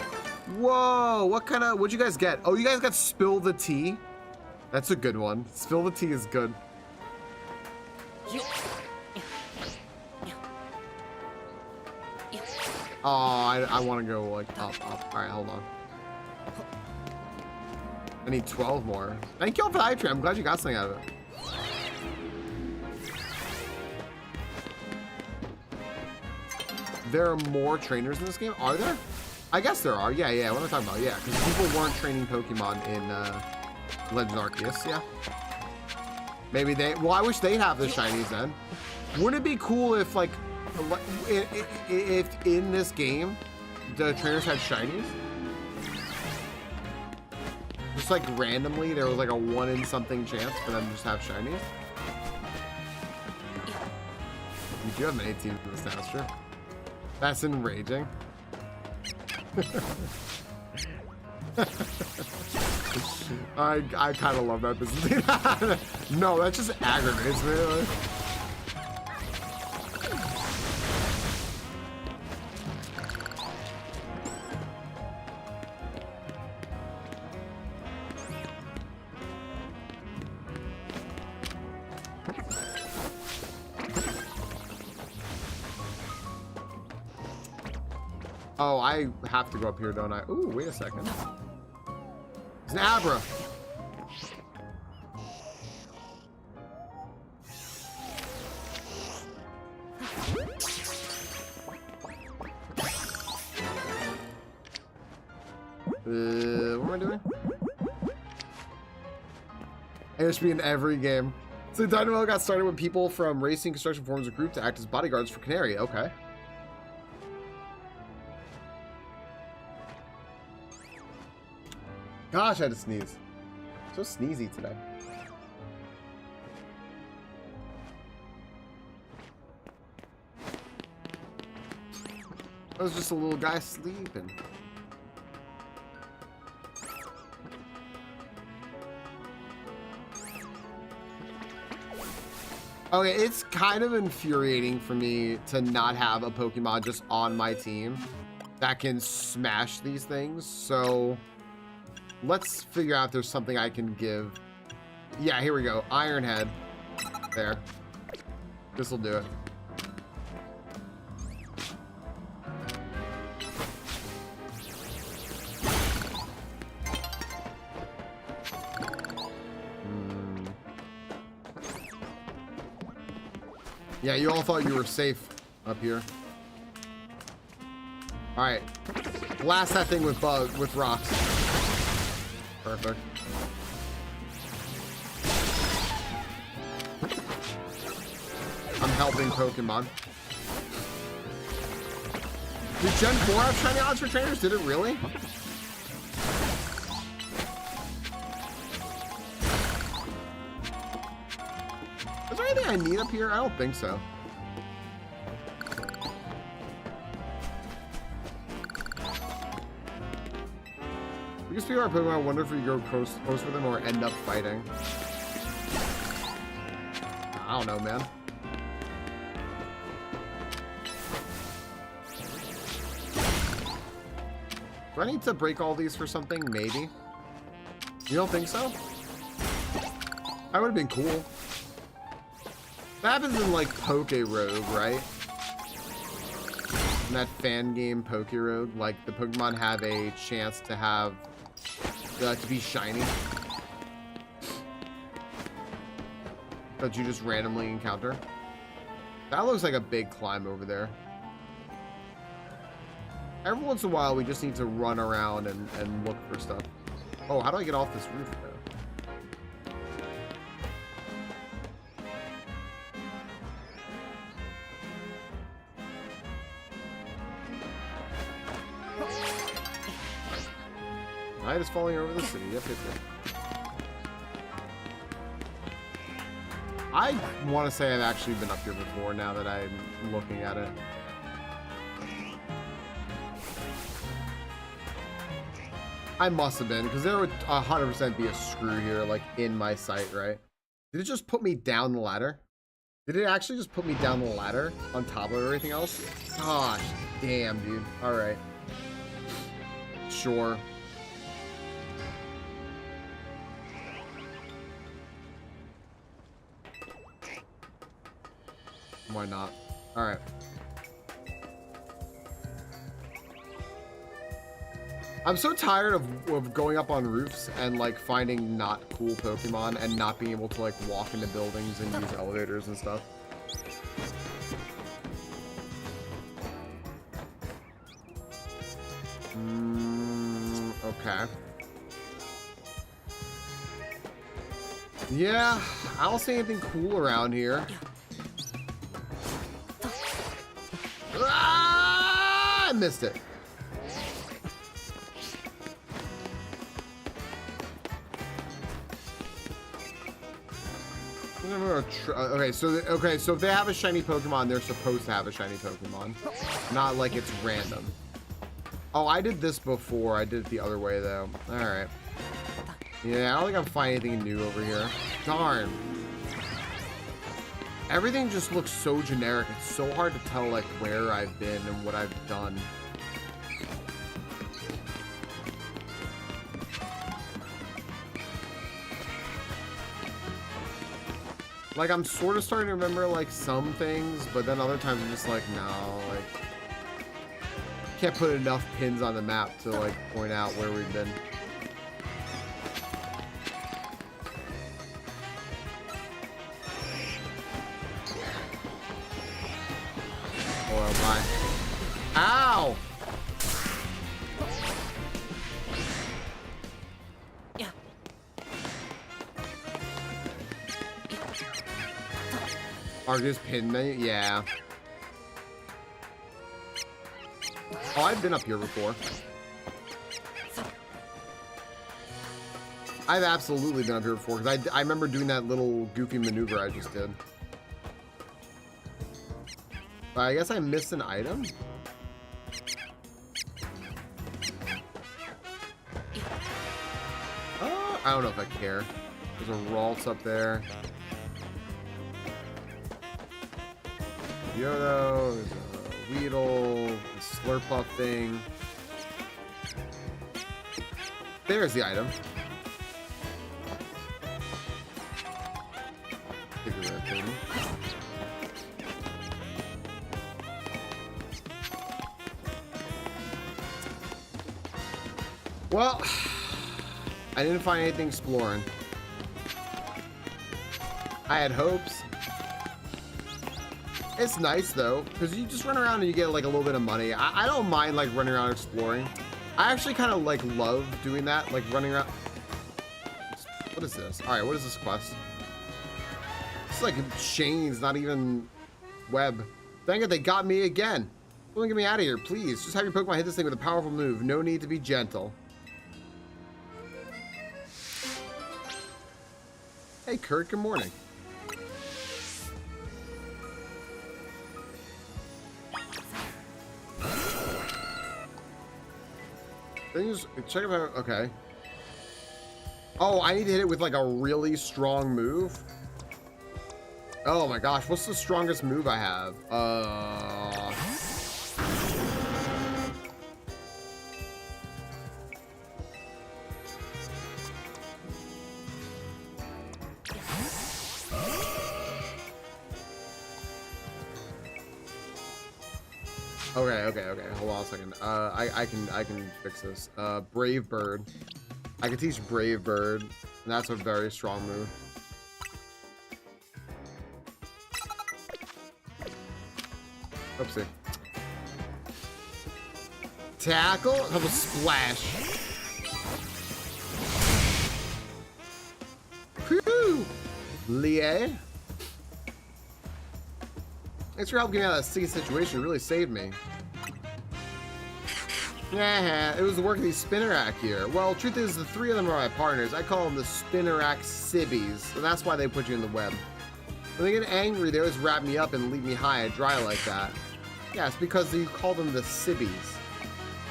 Whoa! What'd you guys get? Oh, you guys got Spill the Tea. That's a good one. Spill the tea is good. Oh, I want to go like up. All right, hold on. I need 12 more. Thank you all for the hype train. I'm glad you got something out of it. There are more trainers in this game? Are there? I guess there are. Yeah. What am I talking about? Yeah, because people weren't training Pokemon in Legends Arceus. Yeah. Maybe they... Well, I wish they'd have the shinies then. Wouldn't it be cool if, like, if in this game, the trainers had shinies? Just, like, randomly, there was, like, a 1 in something chance for them to just have shinies? You do have many teams in this now, sure. That's enraging. I kind of love that business. No, that just aggravates me. Like. Oh, I have to go up here, don't I? Ooh, wait a second. It's an Abra. What am I doing? It should be in every game. So Dynamo got started with people from racing construction forms a group to act as bodyguards for Canary. Okay. Gosh, I had to sneeze. So sneezy today. I was just a little guy sleeping. Okay, it's kind of infuriating for me to not have a Pokemon just on my team that can smash these things, so let's figure out if there's something I can give. Yeah, here we go. Iron Head. There. This will do it. Yeah, you all thought you were safe up here. All right. Blast that thing with rocks. Perfect. I'm helping Pokemon. Did Gen 4 have shiny odds for trainers? Did it really? Is there anything I need up here? I don't think so. We can speak about Pokemon. I wonder if we go close with them or end up fighting. I don't know, man. Do I need to break all these for something? Maybe. You don't think so? That would have been cool. That happens in like Poke Rogue, right? In that fan game Poke Rogue, like the Pokemon have a chance to have to be shiny that you just randomly encounter. That looks like a big climb over there. Every once in a while, we just need to run around and look for stuff. Oh, how do I get off this roof though? Night is falling over the city. Yep. I want to say I've actually been up here before now that I'm looking at it. I must have been, because there would 100% be a screw here, like, in my sight, right? Did it just put me down the ladder? Did it actually just put me down the ladder on top of everything else? Gosh, damn, dude. All right. Sure. Why not? All right. I'm so tired of going up on roofs and like finding not cool Pokemon and not being able to like walk into buildings and use elevators and stuff. Okay. Yeah, I don't see anything cool around here. Ah, I missed it. Okay, so if they have a shiny Pokemon, they're supposed to have a shiny Pokemon, not like it's random. Oh, I did this before. I did it the other way though. All right. Yeah, I don't think I'm finding anything new over here. Darn. Everything just looks so generic. It's so hard to tell like where I've been and what I've done. Like, I'm sort of starting to remember, like, some things, but then other times I'm just like, no, like, can't put enough pins on the map to, like, point out where we've been. Oh, my. Ow! Argus pin menu? Yeah. Oh, I've been up here before. I've absolutely been up here before, because I remember doing that little goofy maneuver I just did. But I guess I missed an item? I don't know if I care. There's a Ralts up there. Yodo, there's a Weedle, a Slurpuff thing. There's the item. Well, I didn't find anything exploring. I had hopes. It's nice though, because you just run around and you get like a little bit of money. I don't mind like running around exploring. I actually kind of like love doing that, like running around. What is this? All right, what is this quest? It's like chains, not even web. Dang it, they got me again. Don't get me out of here, please. Just have your Pokemon hit this thing with a powerful move. No need to be gentle. Hey Kurt, good morning. Things, check it out. Okay. Oh, I need to hit it with like a really strong move. Oh my gosh, what's the strongest move I have? Okay. Hold on a second. I can fix this. Brave Bird. I can teach Brave Bird, and that's a very strong move. Oopsie. Tackle. Have a splash. Whew. Lier. Thanks for helping me out of that sticky situation. It really saved me. Yeah, it was the work of these Spinnerack here. Well, truth is, the three of them are my partners. I call them the Spinnerack Sibbies, and that's why they put you in the web. When they get angry, they always wrap me up and leave me high and dry like that. Yeah, it's because you call them the Sibbies.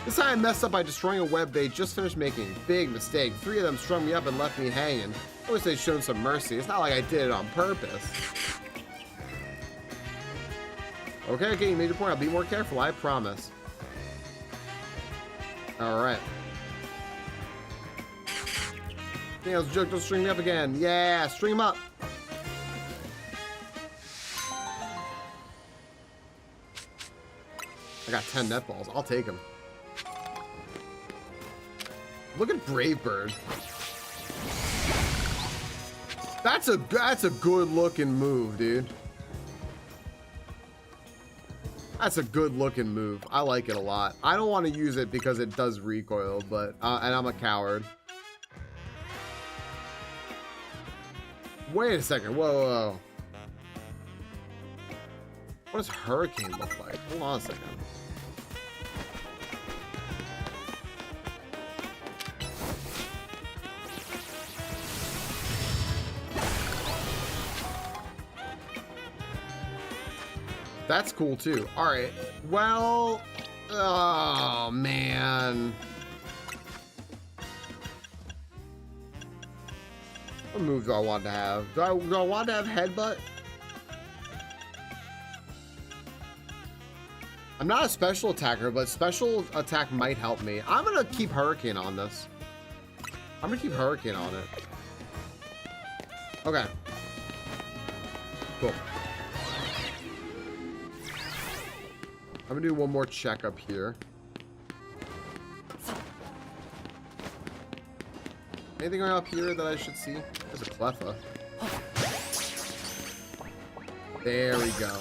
This time I messed up by destroying a web they just finished making. Big mistake. Three of them strung me up and left me hanging. I wish they'd shown some mercy. It's not like I did it on purpose. Okay, you made your point. I'll be more careful, I promise. Alright. Daniel's joke, don't string me up again. Yeah, string him up. I got 10 net balls. I'll take them. Look at Brave Bird. That's a good looking move, dude. That's a good looking move. I like it a lot. I don't want to use it because it does recoil, but and I'm a coward. Wait a second. Whoa, whoa, whoa. What does Hurricane look like? Hold on a second. That's cool too. All right. Well, oh man. What move do I want to have? Do I want to have Headbutt? I'm not a special attacker, but special attack might help me. I'm gonna keep Hurricane on this. I'm gonna keep Hurricane on it. Okay. Cool. I'm gonna do one more check up here. Anything up here that I should see? There's a Cleffa. There we go.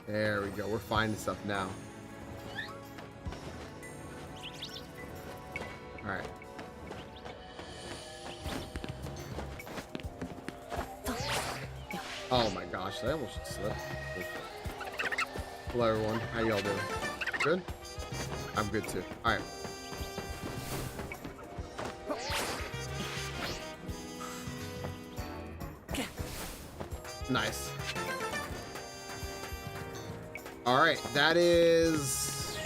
There we go. We're finding stuff now. Alright. Oh my gosh, I almost slipped. Hello everyone, how y'all doing? Good? I'm good too. Alright. Nice. Alright, that is...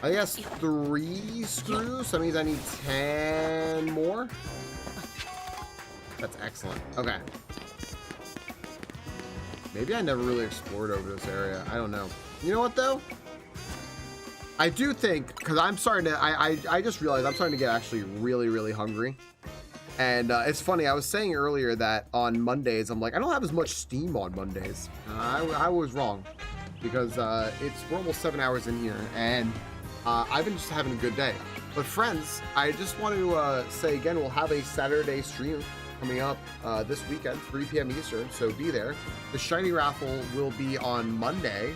I guess 3 screws, so that means I need 10 more. That's excellent. Okay. Maybe I never really explored over this area. I don't know. You know what though? I do think, because I'm starting to, I just realized I'm starting to get actually really, really hungry. And it's funny, I was saying earlier that on Mondays, I'm like, I don't have as much steam on Mondays. I was wrong, because we're almost 7 hours in here, and I've been just having a good day. But friends, I just want to say again, we'll have a Saturday stream coming up this weekend, 3 p.m. Eastern, so be there. The shiny raffle will be on Monday,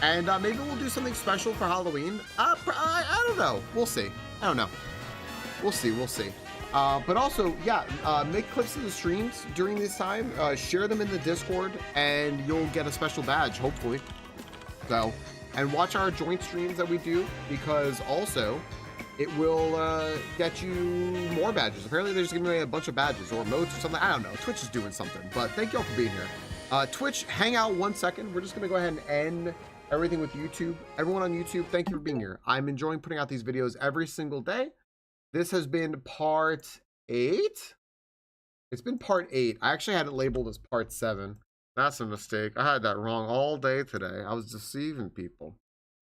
and maybe we'll do something special for Halloween. I don't know. We'll see. I don't know. We'll see. We'll see. But also, yeah, make clips of the streams during this time. Share them in the Discord, and you'll get a special badge, hopefully. So, and watch our joint streams that we do, because also it will get you more badges. Apparently, they're just giving away a bunch of badges or modes or something. I don't know. Twitch is doing something. But thank y'all for being here. Twitch, hang out 1 second. We're just going to go ahead and end everything with YouTube. Everyone on YouTube, thank you for being here. I'm enjoying putting out these videos every single day. This has been part 8. It's been part 8. I actually had it labeled as part 7. That's a mistake. I had that wrong all day today. I was deceiving people.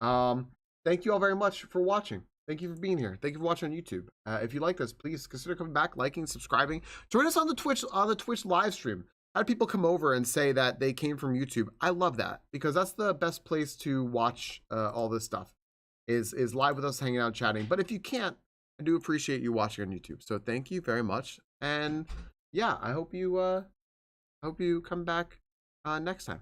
Thank you all very much for watching. Thank you for being here. Thank you for watching on YouTube. If you like this, please consider coming back, liking, subscribing. Join us on the Twitch live stream. I had people come over and say that they came from YouTube. I love that, because that's the best place to watch all this stuff. Is live with us, hanging out, chatting. But if you can't, I do appreciate you watching on YouTube. So thank you very much. And yeah, I hope you come back next time.